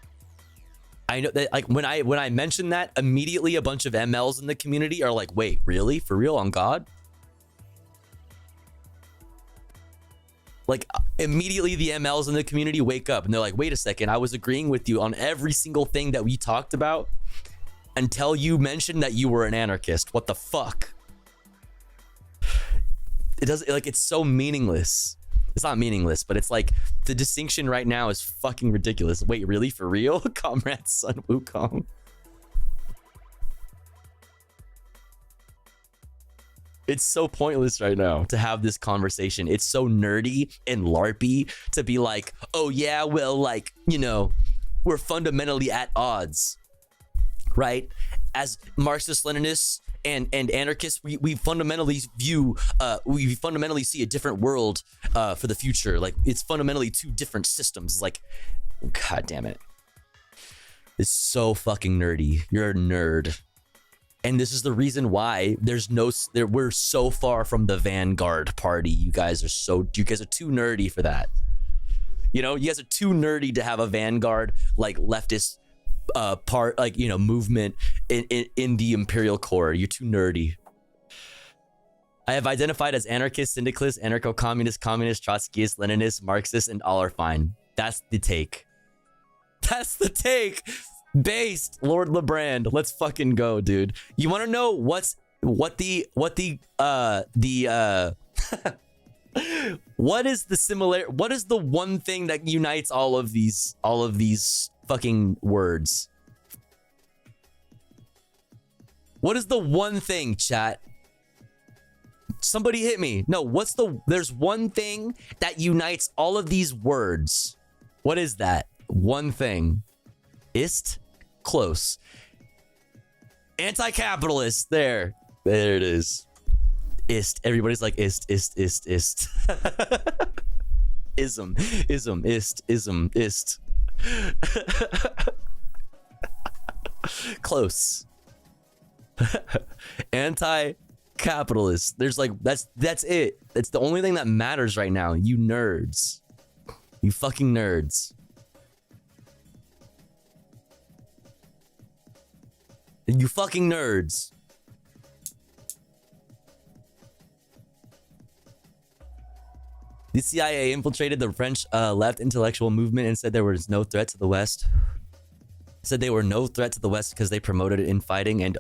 I know that, like, when I mention that, immediately a bunch of MLs in the community are like, wait, really? For real? On God? Like, immediately the MLs in the community wake up and they're like, wait a second, I was agreeing with you on every single thing that we talked about until you mentioned that you were an anarchist. What the fuck? It doesn't, like, it's so meaningless. It's not meaningless, but it's like the distinction right now is fucking ridiculous. Wait, really? For real? Comrade Sun Wukong. It's so pointless right now to have this conversation. It's so nerdy and LARPy to be like, oh yeah, well, like, you know, we're fundamentally at odds, right? As Marxist-Leninists and anarchists, we fundamentally view, we fundamentally see a different world for the future. Like, it's fundamentally two different systems. Like, God damn it. It's so fucking nerdy. You're a nerd. And this is the reason why we're so far from the vanguard party. You guys are too nerdy for that. You know, you guys are too nerdy to have a vanguard, like, leftist part, like, you know, movement in the imperial core. You're too nerdy. I have identified as anarchist, syndicalist, anarcho-communist, communist, Trotskyist, Leninist, Marxist, and all are fine. That's the take. That's the take. Based, Lord LeBrand. Let's fucking go, dude. You want to know what is the one thing that unites all of these fucking words? What is the one thing, chat? Somebody hit me. No, there's one thing that unites all of these words. What is that? One thing. Ist? Close. Anti-capitalist. There it is. Ist. Everybody's like ist. Ism, ist. Close. Anti-capitalist. There's like, that's it. It's the only thing that matters right now. You nerds. You fucking nerds. You fucking nerds. The CIA infiltrated the French left intellectual movement and said there was no threat to the West. Said they were no threat to the West because they promoted infighting and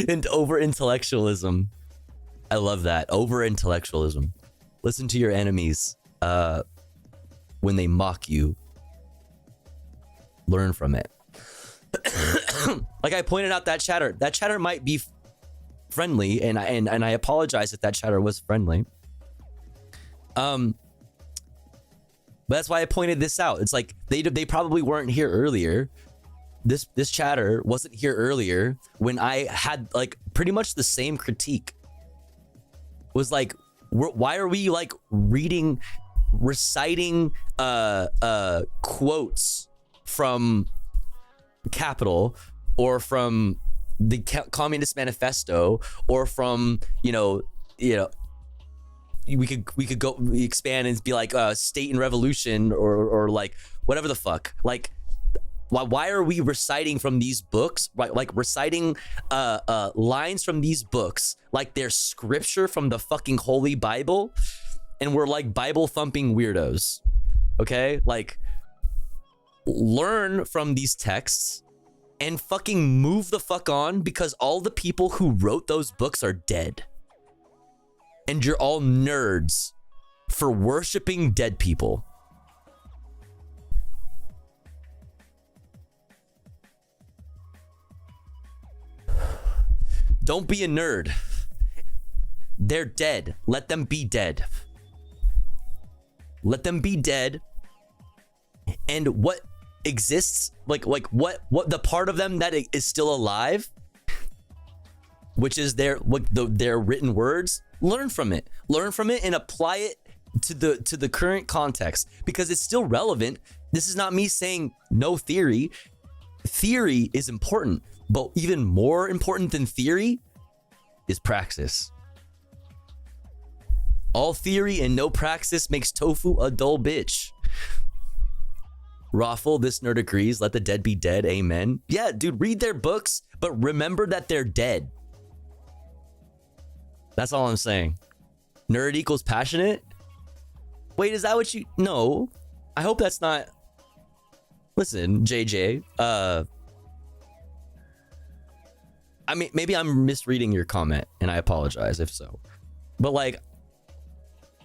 and over-intellectualism. I love that. Over-intellectualism. Listen to your enemies when they mock you. Learn from it. Like I pointed out, that chatter might be friendly, and I apologize if that chatter was friendly. But that's why I pointed this out. It's like they probably weren't here earlier. This chatter wasn't here earlier when I had like pretty much the same critique. Was like, why are we like reciting quotes from Capital or from the Communist Manifesto or from we could go expand and be like State and Revolution or like whatever the fuck. Like why are we reciting from these books, right? Like reciting lines from these books like they're scripture from the fucking Holy Bible, and we're like Bible thumping weirdos. Okay, like learn from these texts and fucking move the fuck on, because all the people who wrote those books are dead. And you're all nerds for worshiping dead people. Don't be a nerd. They're dead. Let them be dead. Let them be dead. And what exists, like what the part of them that is still alive, which is their written words, learn from it and apply it to the current context, because it's still relevant. This is not me saying no theory. Theory is important, but even more important than theory is praxis. All theory and no praxis makes tofu a dull bitch. Raffle, this nerd agrees. Let the dead be dead. Amen. Yeah, dude, read their books, but remember that they're dead. That's all I'm saying. Nerd equals passionate? Wait, is that what you... No. I hope that's not... Listen, JJ. I mean, maybe I'm misreading your comment, and I apologize if so. But like...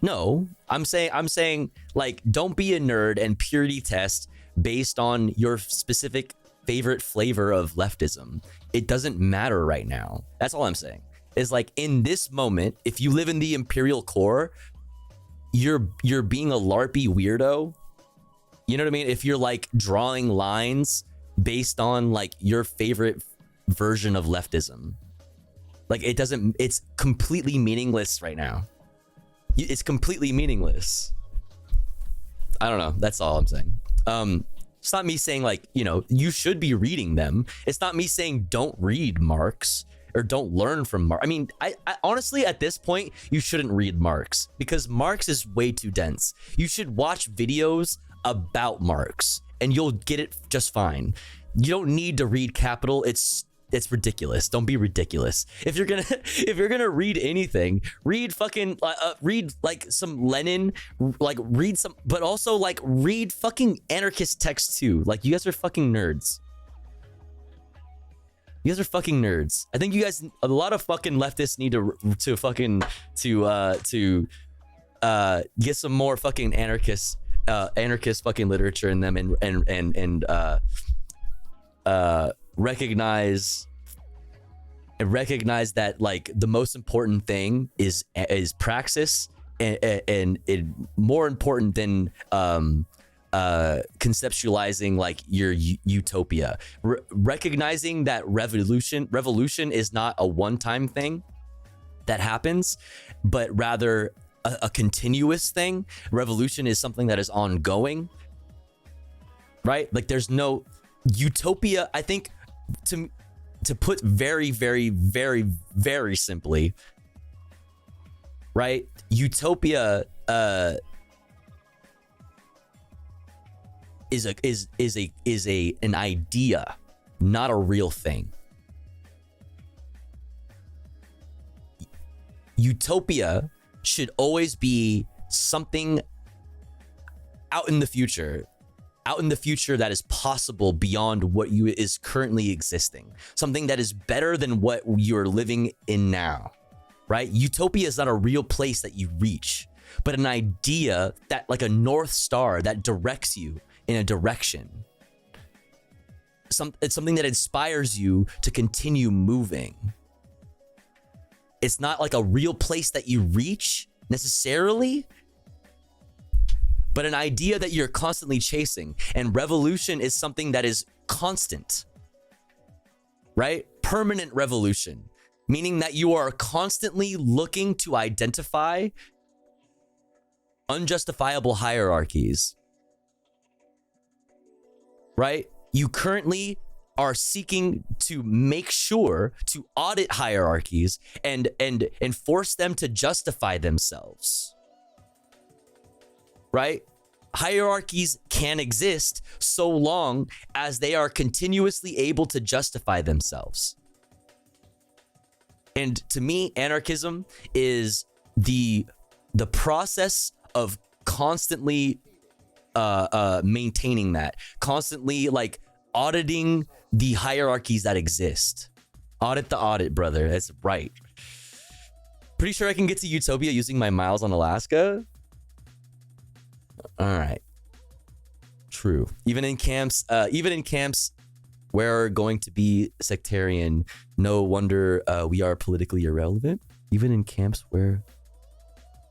No. I'm saying, like, don't be a nerd and purity test based on your specific favorite flavor of leftism. It doesn't matter right now. That's all I'm saying. Is like, in this moment, if you live in the imperial core, you're being a LARPy weirdo. You know what I mean? If you're like drawing lines based on like your favorite version of leftism, like it's completely meaningless right now. It's completely meaningless. I don't know. That's all I'm saying. It's not me saying like, you should be reading them. It's not me saying don't read Marx or don't learn from Marx. I mean, I honestly, at this point, you shouldn't read Marx because Marx is way too dense. You should watch videos about Marx and you'll get it just fine. You don't need to read Capital. It's it's ridiculous. Don't be ridiculous. If you're gonna read anything, read fucking read like some Lenin, like read some, but also like read fucking anarchist texts too. Like you guys are fucking nerds. You guys are fucking nerds. I think you guys, a lot of fucking leftists need to get some more fucking anarchist fucking literature in them and recognize that like the most important thing is praxis and more important than conceptualizing like your utopia. Recognizing that revolution is not a one-time thing that happens, but rather a continuous thing. Revolution is something that is ongoing, right? Like there's no utopia. I think to put very, very, very, very simply, right? Utopia is an idea, not a real thing. Utopia should always be something out in the future that is possible beyond what is currently existing, something that is better than what you're living in now, right? Utopia is not a real place that you reach, but an idea that, like a North Star, that directs you in a direction. It's something that inspires you to continue moving. It's not like a real place that you reach necessarily, but an idea that you're constantly chasing. And revolution is something that is constant, right? Permanent revolution, meaning that you are constantly looking to identify unjustifiable hierarchies, right? You currently are seeking to make sure to audit hierarchies and force them to justify themselves, right? Hierarchies can exist so long as they are continuously able to justify themselves. And to me, anarchism is the process of constantly maintaining that, constantly like auditing the hierarchies that exist. Audit the audit, brother. That's right. Pretty sure I can get to Utopia using my miles on Alaska. All right. True. Even in camps where going to be sectarian, no wonder we are politically irrelevant. Even in camps where,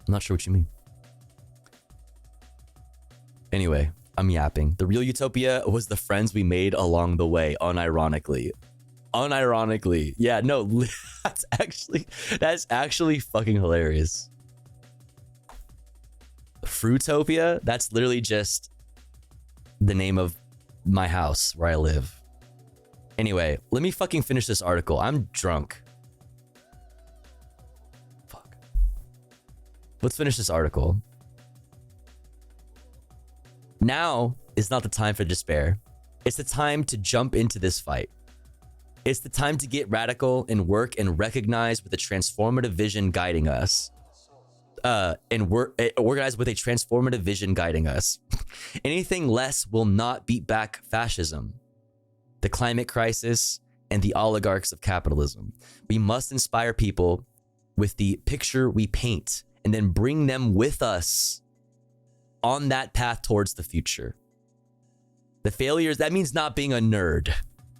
I'm not sure what you mean. Anyway, I'm yapping. The real utopia was the friends we made along the way, unironically. Yeah, no, that's actually fucking hilarious. Fruitopia, that's literally just the name of my house where I live. Anyway, let me fucking finish this article. I'm drunk. Fuck. Let's finish this article. Now is not the time for despair. It's the time to jump into this fight. It's the time to get radical and work and recognize with a transformative vision guiding us. And work organized with a transformative vision guiding us. Anything less will not beat back fascism, the climate crisis, and the oligarchs of capitalism. We must inspire people with the picture we paint and then bring them with us on that path towards the future. The failures, that means not being a nerd.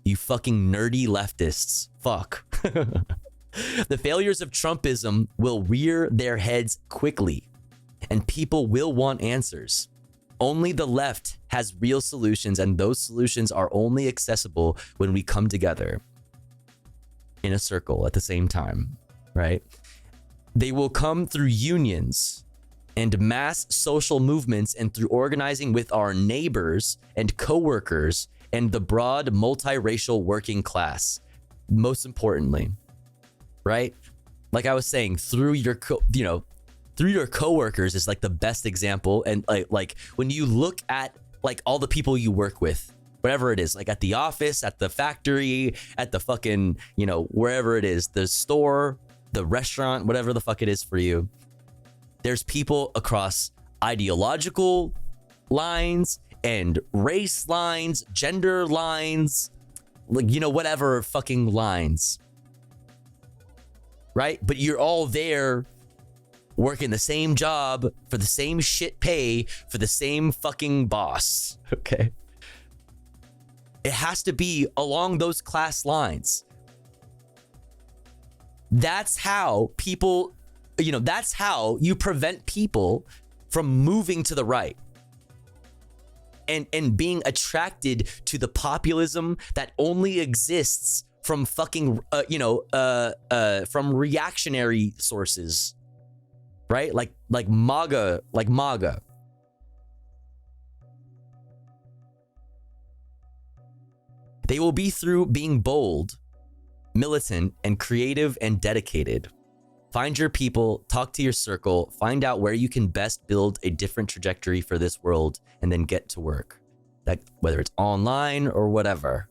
You fucking nerdy leftists. Fuck. The failures of Trumpism will rear their heads quickly, and people will want answers. Only the left has real solutions, and those solutions are only accessible when we come together in a circle at the same time, right? They will come through unions and mass social movements and through organizing with our neighbors and coworkers and the broad multiracial working class. Most importantly, right? Like I was saying, through your coworkers is like the best example. And like when you look at like all the people you work with, whatever it is, like at the office, at the factory, at the fucking, you know, wherever it is, the store, the restaurant, whatever the fuck it is for you. There's people across ideological lines and race lines, gender lines, like, you know, whatever fucking lines. Right? But you're all there working the same job for the same shit pay for the same fucking boss. Okay. It has to be along those class lines. That's how people, you know, that's how you prevent people from moving to the right and being attracted to the populism that only exists from fucking, from reactionary sources, right? Like MAGA, They will be through being bold, militant, and creative and dedicated. Find your people, talk to your circle, find out where you can best build a different trajectory for this world, and then get to work. That, whether it's online or whatever.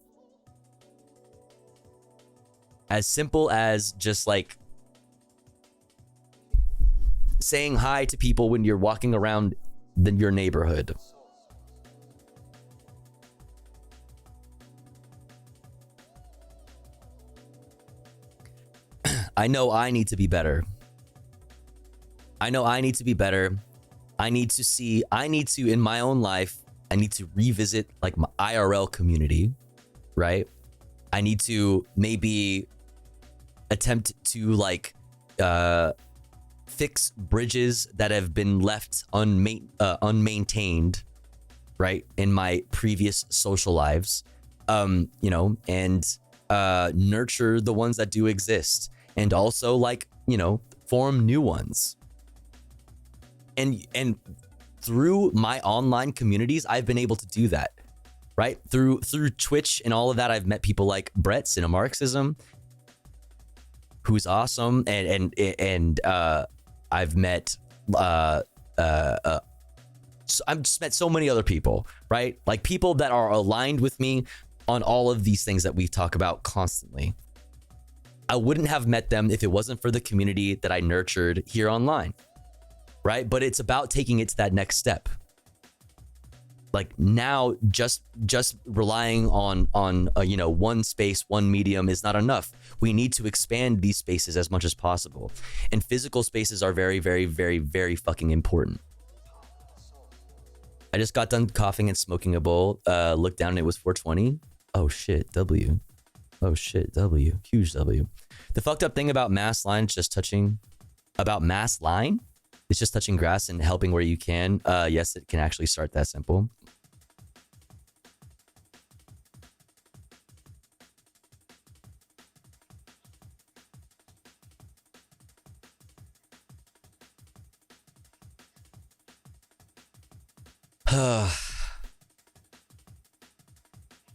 As simple as just like saying hi to people when you're walking around your neighborhood. I know I need to be better. I know I need to be better. I need to, in my own life, I need to revisit like my IRL community, right? I need to maybe attempt to like fix bridges that have been left unmaintained, right? In my previous social lives, and nurture the ones that do exist. And also like, form new ones. And through my online communities, I've been able to do that, right? Through Twitch and all of that, I've met people like Brett, Cinemarxism, who's awesome. And I've met, I've just met so many other people, right? Like people that are aligned with me on all of these things that we talk about constantly. I wouldn't have met them if it wasn't for the community that I nurtured here online, right? But it's about taking it to that next step. Like now, just relying on one space, one medium is not enough. We need to expand these spaces as much as possible, and physical spaces are very, very, very, very fucking important. I just got done coughing and smoking a bowl. Looked down and it was 420. Oh shit, W. Oh shit, W. Huge W. The fucked up thing about mass line is just touching grass and helping where you can. Yes, it can actually start that simple.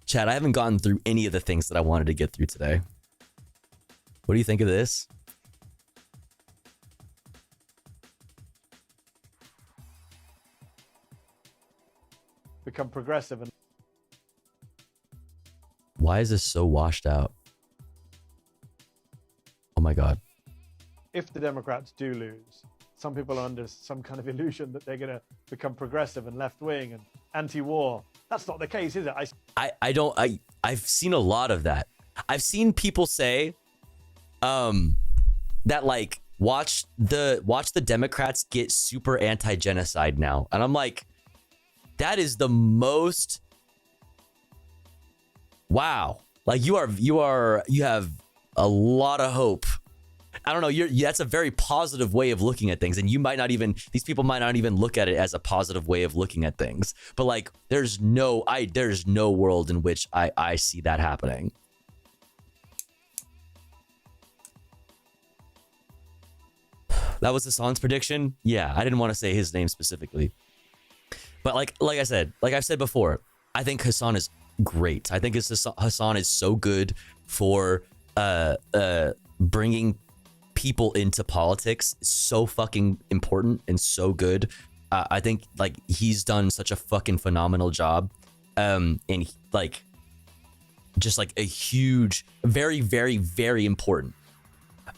Chad, I haven't gotten through any of the things that I wanted to get through today. What do you think of this? Become progressive. And why is this so washed out? Oh my God. if the Democrats do lose, some people are under some kind of illusion that they're going to become progressive and left-wing and anti-war. That's not the case, is it? I've seen a lot of that. I've seen people say that like watch the Democrats get super anti-genocide now. And I'm like, that is the most wow. Like you have a lot of hope. I don't know. That's a very positive way of looking at things. And these people might not even look at it as a positive way of looking at things. But like, there's no world in which I see that happening. That was Hassan's prediction. Yeah, I didn't want to say his name specifically. But like I've said before, I think Hassan is great. I think Hassan is so good for bringing people into politics. It's so fucking important and so good. I think like he's done such a fucking phenomenal job And like, just like a huge, very, very, very important.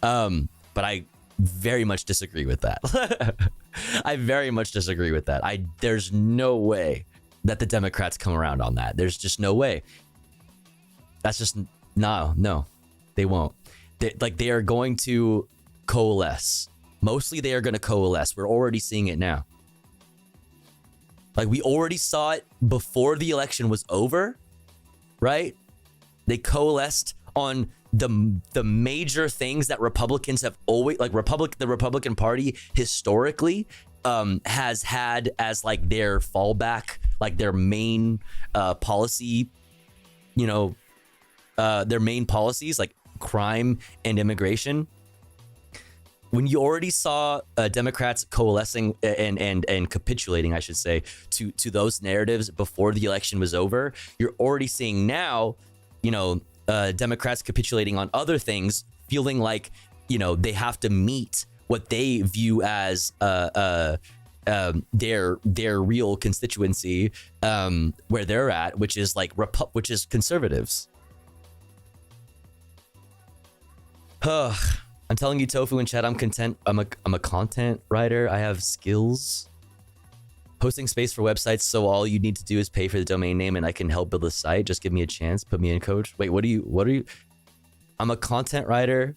But I very much disagree with that. I very much disagree with that. There's no way that the Democrats come around on that. There's just no way. That's just no, they won't. They are going to coalesce. Mostly they are going to coalesce. We're already seeing it now. Like, we already saw it before the election was over, right? They coalesced on the major things that Republicans have always, like the Republican Party historically has had as like their fallback, like their main policy, their main policies, like crime and immigration. When you already saw Democrats coalescing and capitulating, I should say, to those narratives before the election was over, you're already seeing now, Democrats capitulating on other things, feeling like, they have to meet what they view as their real constituency, where they're at, which is like which is conservatives. I'm telling you, Tofu in chat, I'm content. I'm a content writer. I have skills. Hosting space for websites, so all you need to do is pay for the domain name and I can help build a site. Just give me a chance. Put me in, coach. Wait, what are you? I'm a content writer.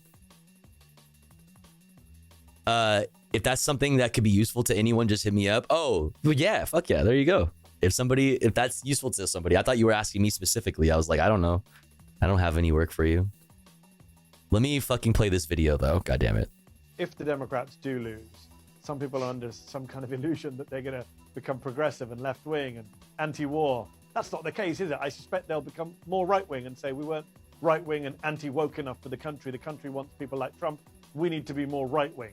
If that's something that could be useful to anyone, just hit me up. Oh, well, yeah, fuck yeah, there you go. If that's useful to somebody, I thought you were asking me specifically. I was like, I don't know. I don't have any work for you. Let me fucking play this video though. God damn it. If the Democrats do lose, some people are under some kind of illusion that they're going to become progressive and left-wing and anti-war. That's not the case, is it? I suspect they'll become more right-wing and say we weren't right-wing and anti-woke enough for the country. The country wants people like Trump. We need to be more right-wing.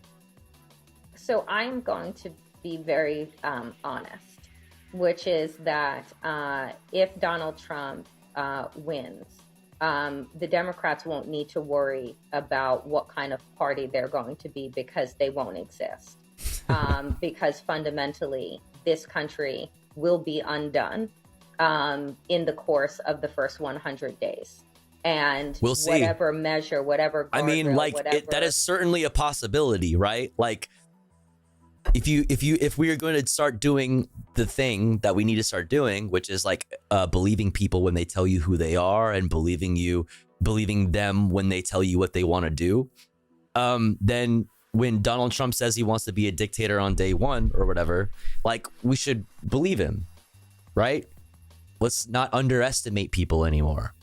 So I'm going to be very honest, which is that if Donald Trump wins, the Democrats won't need to worry about what kind of party they're going to be because they won't exist. Because fundamentally, this country will be undone in the course of the first 100 days. And we'll see. Whatever measure, whatever. I mean, like, that is certainly a possibility, right? Like, if we are going to start doing the thing that we need to start doing, which is like believing people when they tell you who they are and believing them when they tell you what they want to do, then when Donald Trump says he wants to be a dictator on day one or whatever, like, we should believe him, right? Let's not underestimate people anymore.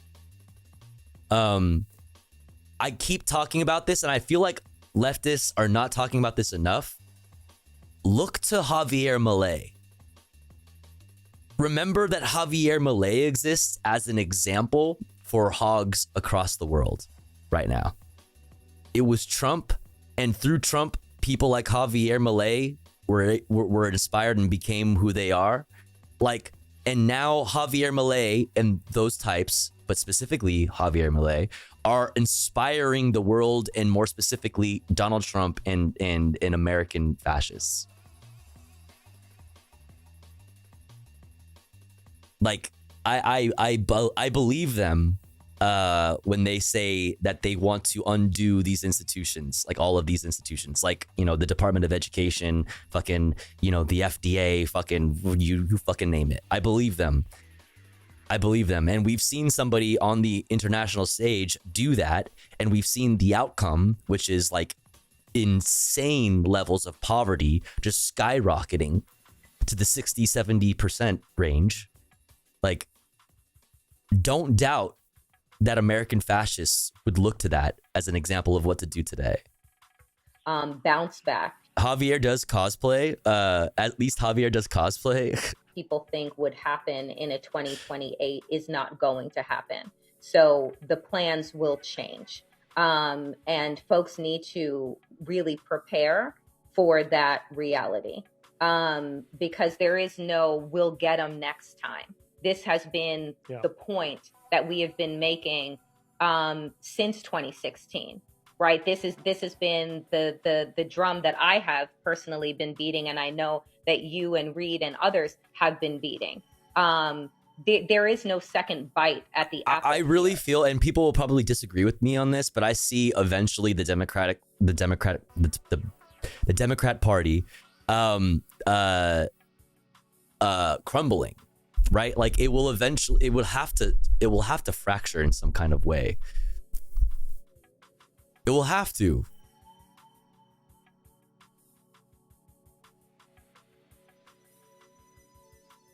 I keep talking about this and I feel like leftists are not talking about this enough. Look to Javier Milei. Remember that Javier Milei exists as an example for hogs across the world right now. It was Trump, and through Trump, people like Javier Milei were inspired and became who they are. Like, and now Javier Milei and those types, but specifically Javier Milei, are inspiring the world, and more specifically Donald Trump and American fascists. Like, I believe them when they say that they want to undo these institutions, like all of these institutions, like, the Department of Education, fucking, the FDA, fucking, you fucking name it. I believe them. And we've seen somebody on the international stage do that. And we've seen the outcome, which is like insane levels of poverty just skyrocketing to the 60-70% range. Like, don't doubt that American fascists would look to that as an example of what to do today. Bounce back. Javier does cosplay. At least Javier does cosplay. People think would happen in a 2028 is not going to happen. So the plans will change. And folks need to really prepare for that reality. Because there is no, we'll get them next time. This has been the point that we have been making since 2016, right? This has been the drum that I have personally been beating, and I know that you and Reed and others have been beating. there is no second bite at the apple. I really feel, and people will probably disagree with me on this, but I see eventually the Democrat Party crumbling, right? Like it will have to fracture in some kind of way. It will have to.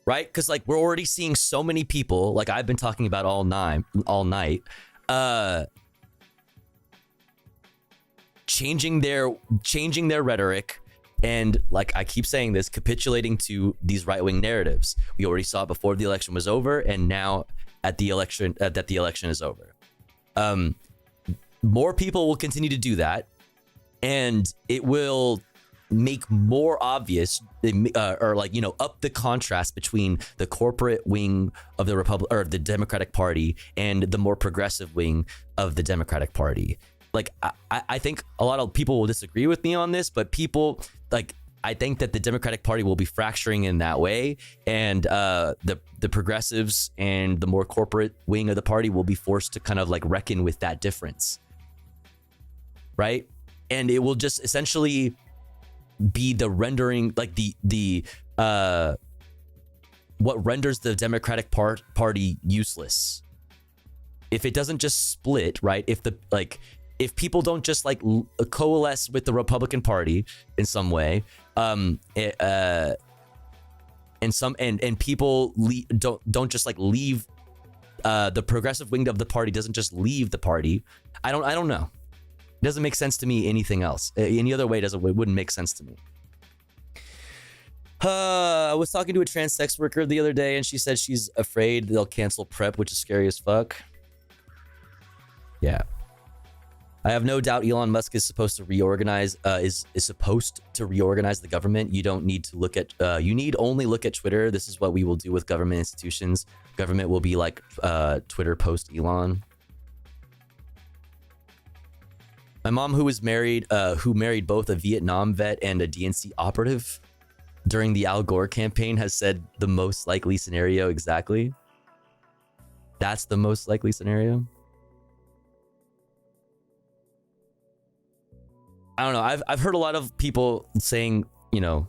Right? Because like we're already seeing so many people, like I've been talking about all night, changing their rhetoric, and like I keep saying this, capitulating to these right-wing narratives. We already saw it before the election was over, and now at the election that the election is over. More people will continue to do that, and it will make more obvious or like, you know, up the contrast between the corporate wing of the the Democratic Party and the more progressive wing of the Democratic Party. Like I think a lot of people will disagree with me on this, but people like, I think that the Democratic Party will be fracturing in that way, and the progressives and the more corporate wing of the party will be forced to kind of like reckon with that difference, right? And it will just essentially be the rendering, like the what renders the Democratic Party useless. If it doesn't just split, right? If people don't just like coalesce with the Republican Party in some way, and people don't just like leave, the progressive wing of the party doesn't just leave the party. I don't know. It doesn't make sense to me. Anything else, any other way, it wouldn't make sense to me. I was talking to a trans sex worker the other day, and she said she's afraid they'll cancel PrEP, which is scary as fuck. Yeah. I have no doubt Elon Musk is supposed to reorganize, is supposed to reorganize the government. You don't need to look at, you need only look at Twitter. This is what we will do with government institutions. Government will be like Twitter post Elon. My mom, who married both a Vietnam vet and a DNC operative during the Al Gore campaign, has said the most likely scenario exactly. That's the most likely scenario. I don't know. I've heard a lot of people saying, you know,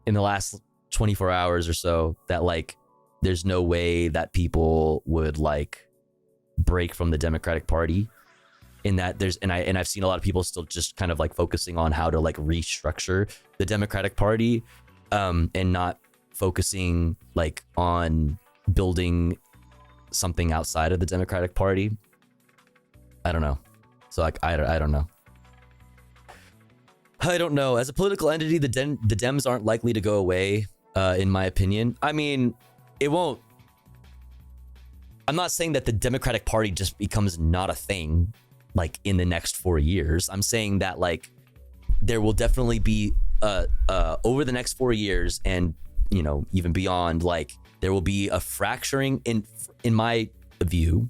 in the last 24 hours or so that like there's no way that people would like break from the Democratic Party. In that I've seen a lot of people still just kind of like focusing on how to like restructure the Democratic Party, and not focusing like on building something outside of the Democratic Party. I don't know. So like I don't know. I don't know. As a political entity, the Dems aren't likely to go away, in my opinion. I mean, it won't. I'm not saying that the Democratic Party just becomes not a thing, like in the next 4 years. I'm saying that like there will definitely be over the next 4 years, and you know, even beyond, like there will be a fracturing in my view,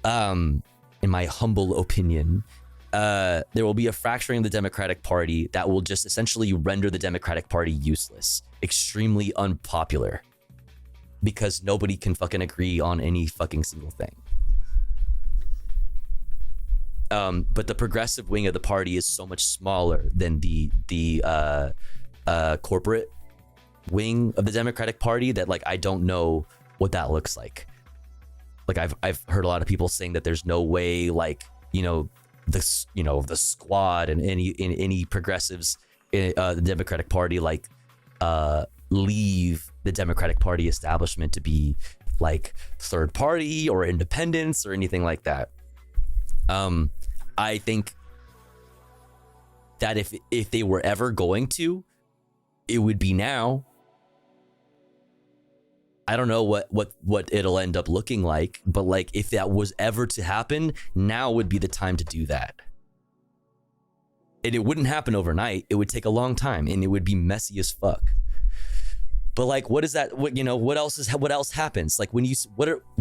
in my humble opinion. There will be a fracturing of the Democratic Party that will just essentially render the Democratic Party useless, extremely unpopular, because nobody can fucking agree on any fucking single thing. But the progressive wing of the party is so much smaller than the corporate wing of the Democratic Party that like I don't know what that looks like. Like I've heard a lot of people saying that there's no way, like, you know, the squad and any progressives in the Democratic Party like leave the Democratic Party establishment to be like third party or independents or anything like that. I think that if they were ever going to, it would be now. I don't know what it'll end up looking like, but like if that was ever to happen, now would be the time to do that. And it wouldn't happen overnight. It would take a long time, and it would be messy as fuck. But like, what is that? What else happens? Like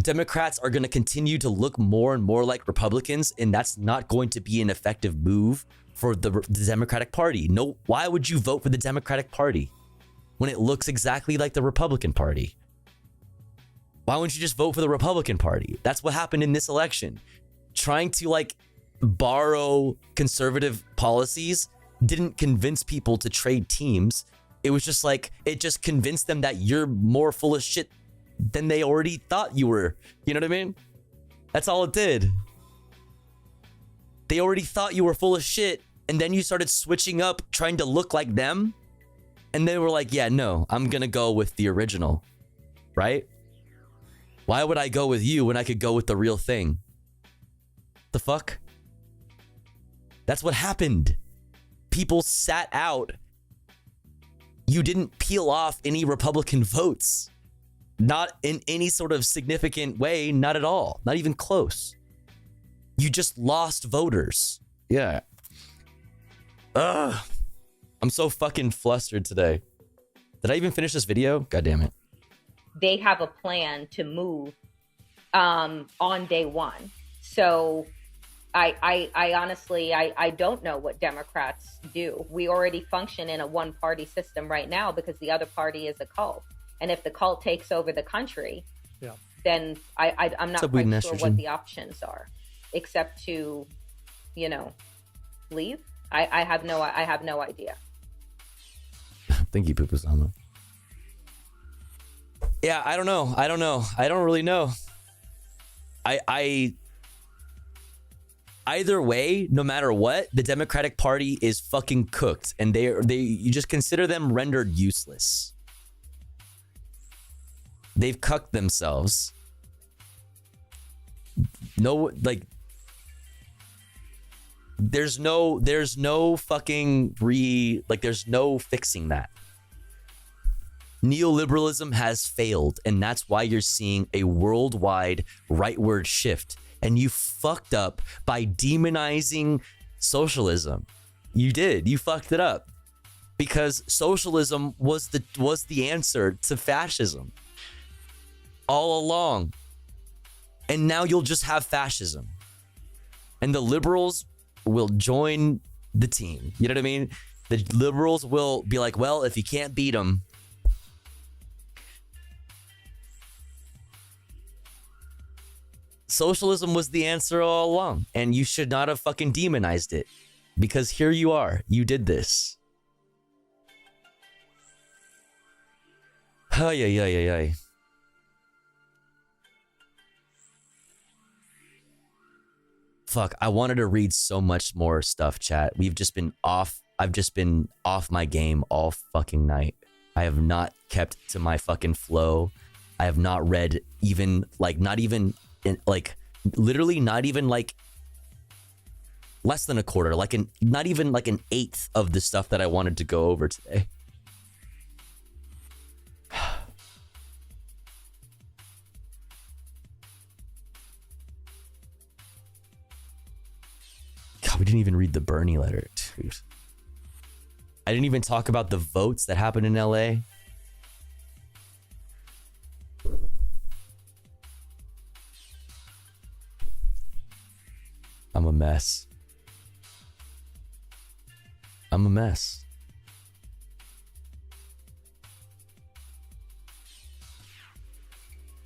Democrats are going to continue to look more and more like Republicans, and that's not going to be an effective move for the Democratic Party. No, why would you vote for the Democratic Party when it looks exactly like the Republican Party? Why wouldn't you just vote for the Republican Party? That's what happened in this election. Trying to like borrow conservative policies didn't convince people to trade teams. It was just like, it just convinced them that you're more full of shit than they already thought you were. You know what I mean? That's all it did. They already thought you were full of shit, and then you started switching up, trying to look like them. And they were like, yeah, no, I'm gonna go with the original, right? Why would I go with you when I could go with the real thing? The fuck? That's what happened. People sat out. You didn't peel off any Republican votes. Not in any sort of significant way, not at all. Not even close. You just lost voters. Yeah. Ugh. I'm so fucking flustered today. Did I even finish this video? God damn it. They have a plan to move on day one. So I honestly, I don't know what Democrats do. We already function in a one-party system right now because the other party is a cult. And if the cult takes over the country, then I'm not quite sure what the options are, except to, you know, leave. I have no idea. Thank you, Pupusama. Yeah, I don't know. I don't really know. I either way, no matter what, the Democratic Party is fucking cooked, and you just consider them rendered useless. They've cucked themselves. No, like, there's no fucking there's no fixing that. Neoliberalism has failed, and that's why you're seeing a worldwide rightward shift. And you fucked up by demonizing socialism. You did. You fucked it up because socialism was the answer to fascism all along. And now you'll just have fascism, and the liberals will join the team. You know what I mean? The liberals will be like, well, if you can't beat them, socialism was the answer all along, and you should not have fucking demonized it, because here you are. You did this. Ay, ay, ay, ay, ay. Fuck, I wanted to read so much more stuff, chat. I've just been off my game all fucking night. I have not kept to my fucking flow. I have not read even, like, not even, literally not even, like, less than a quarter, not even like an eighth of the stuff that I wanted to go over today. God, we didn't even read the Bernie letter, dude. I didn't even talk about the votes that happened in LA. I'm a mess. I'm a mess.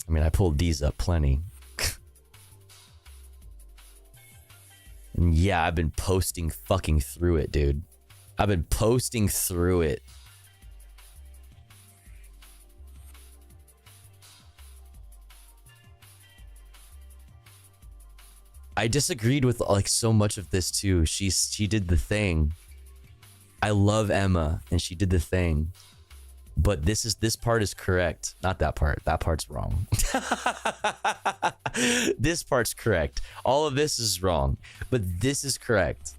I mean, I pulled these up plenty. And yeah, I've been posting fucking through it, dude. I've been posting through it. I disagreed with like so much of this too. She did the thing. I love Emma and she did the thing. But this part is correct. Not that part. That part's wrong. This part's correct. All of this is wrong, but this is correct.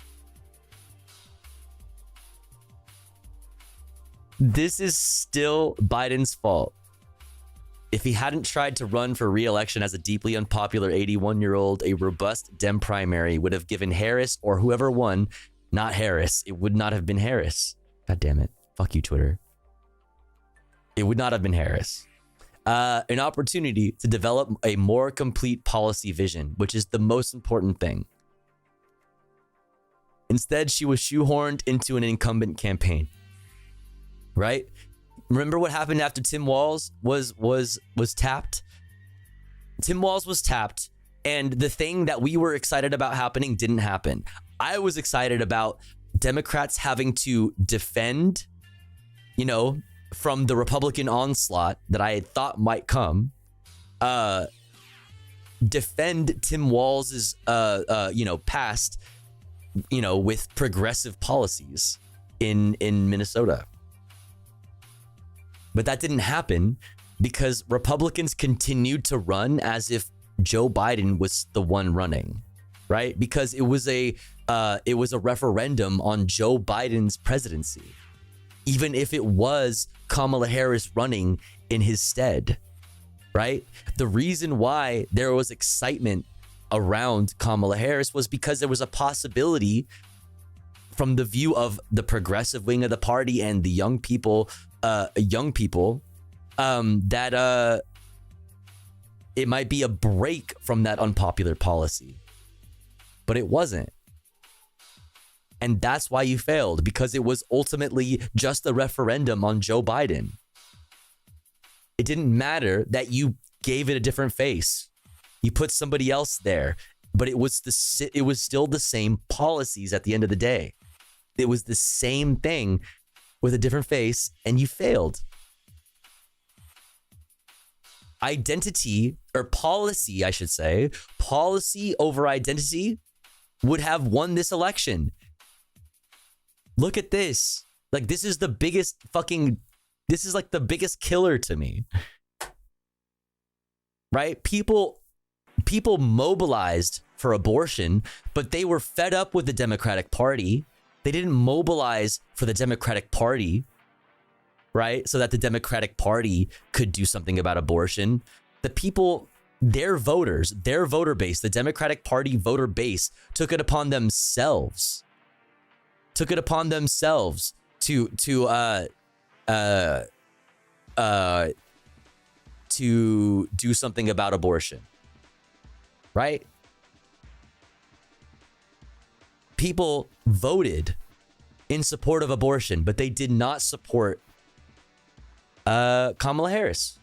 This is still Biden's fault. If he hadn't tried to run for re-election as a deeply unpopular 81-year-old, a robust Dem primary would have given Harris or whoever won, not Harris. It would not have been Harris. God damn it. Fuck you, Twitter. It would not have been Harris. An opportunity to develop a more complete policy vision, which is the most important thing. Instead, she was shoehorned into an incumbent campaign. Right? Remember what happened after Tim Walz was tapped? Tim Walz was tapped, and the thing that we were excited about happening didn't happen. I was excited about Democrats having to defend, you know, from the Republican onslaught that I had thought might come, defend Tim Walz's, you know, past, you know, with progressive policies in Minnesota. But that didn't happen because Republicans continued to run as if Joe Biden was the one running, right? Because it was a referendum on Joe Biden's presidency, even if it was Kamala Harris running in his stead, right? The reason why there was excitement around Kamala Harris was because there was a possibility from the view of the progressive wing of the party and the young people, that it might be a break from that unpopular policy. But it wasn't. And that's why you failed, because it was ultimately just a referendum on Joe Biden. It didn't matter that you gave it a different face. You put somebody else there, but it was still the same policies at the end of the day. It was the same thing with a different face, and you failed. Identity, or policy, I should say, policy over identity would have won this election. Look at this. Like, this is the biggest this is like the biggest killer to me. Right? People mobilized for abortion, but they were fed up with the Democratic Party. They didn't mobilize for the Democratic Party, right? So that the Democratic Party could do something about abortion. The people, their voters, their voter base, the Democratic Party voter base took it upon themselves. To do something about abortion, right? People voted in support of abortion, but they did not support Kamala Harris.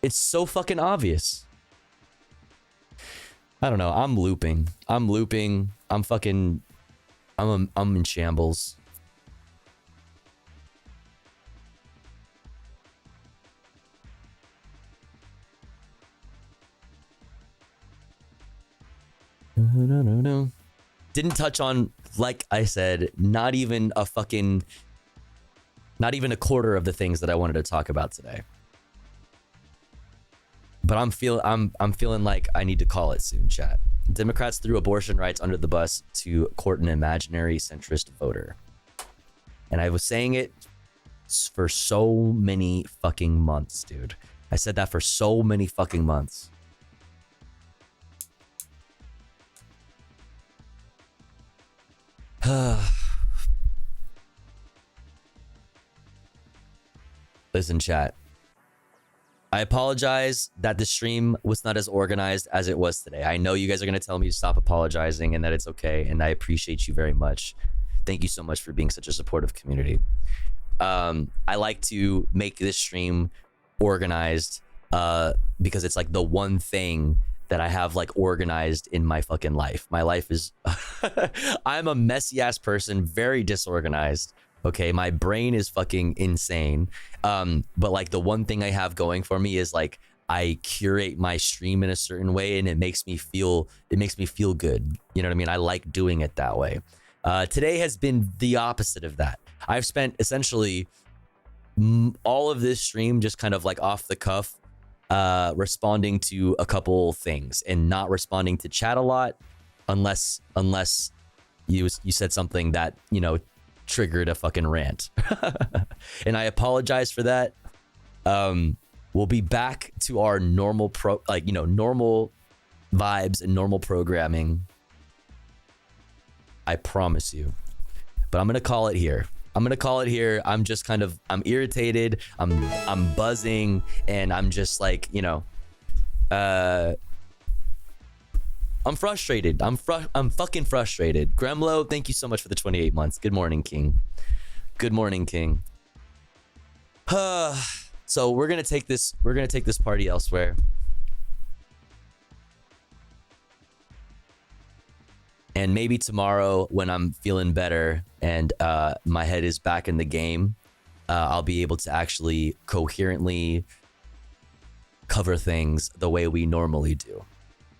It's so fucking obvious. I don't know. I'm looping. I'm in shambles. No. Didn't touch on, like I said, not even a quarter of the things that I wanted to talk about today. But I'm feeling like I need to call it soon, chat. Democrats threw abortion rights under the bus to court an imaginary centrist voter. And I was saying it for so many fucking months, dude. I said that for so many fucking months. Listen, chat. I apologize that the stream was not as organized as it was today. I know you guys are going to tell me to stop apologizing and that it's okay, and I appreciate you very much. Thank you so much for being such a supportive community. I like to make this stream organized because it's like the one thing that I have like organized in my fucking life. My life is I'm a messy ass person, very disorganized. Okay, my brain is fucking insane. But like the one thing I have going for me is like I curate my stream in a certain way, and it makes me feel good. You know what I mean? I like doing it that way. Today has been the opposite of that. I've spent essentially all of this stream just kind of like off the cuff, responding to a couple things and not responding to chat a lot, unless you said something that, you know, triggered a fucking rant. And I apologize for that. We'll be back to our normal normal vibes and normal programming. I promise you. But I'm gonna call it here. I'm just kind of, I'm irritated. I'm buzzing, and I'm just like, you know, I'm frustrated. I'm fucking frustrated. Gremlo, thank you so much for the 28 months. Good morning, King. Good morning, King. So we're gonna take this party elsewhere. And maybe tomorrow when I'm feeling better and my head is back in the game, I'll be able to actually coherently cover things the way we normally do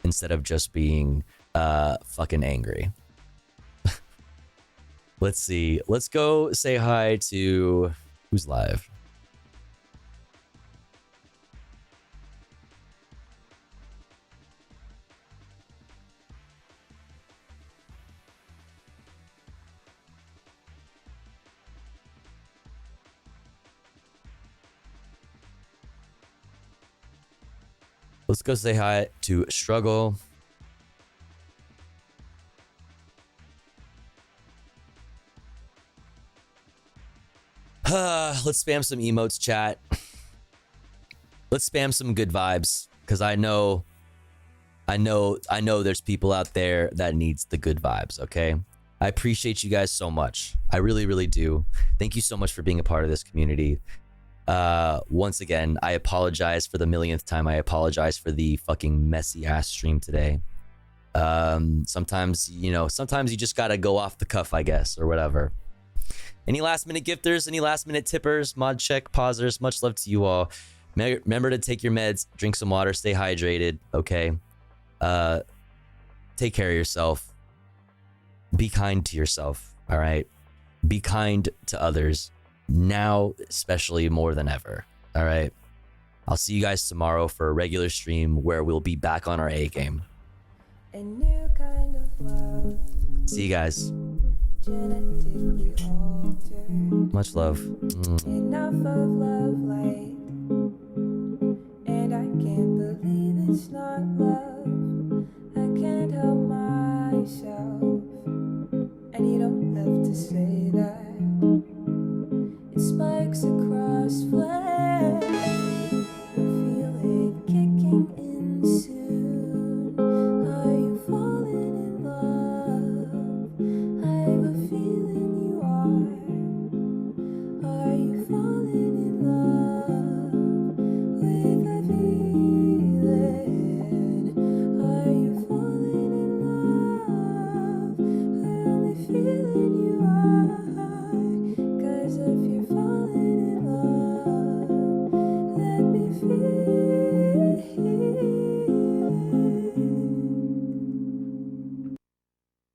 instead of just being fucking angry. Let's see. Let's go say hi to who's live. Let's go say hi to Struggle. Let's spam some emotes, chat. Let's spam some good vibes, because I know there's people out there that needs the good vibes, okay? I appreciate you guys so much. I really, really do. Thank you so much for being a part of this community. Once again, I apologize for the millionth time. I apologize for the fucking messy ass stream today. Sometimes you just gotta go off the cuff, I guess, or whatever. Any last minute gifters, any last minute tippers, mod check, pausers, much love to you all. Remember to take your meds, drink some water, stay hydrated, okay? Take care of yourself. Be kind to yourself, all right? Be kind to others. Now, especially more than ever. All right. I'll see you guys tomorrow for a regular stream where we'll be back on our A game. A new kind of love. See you guys. Genetically altered. Much love. Enough of love light. And I can't believe it's not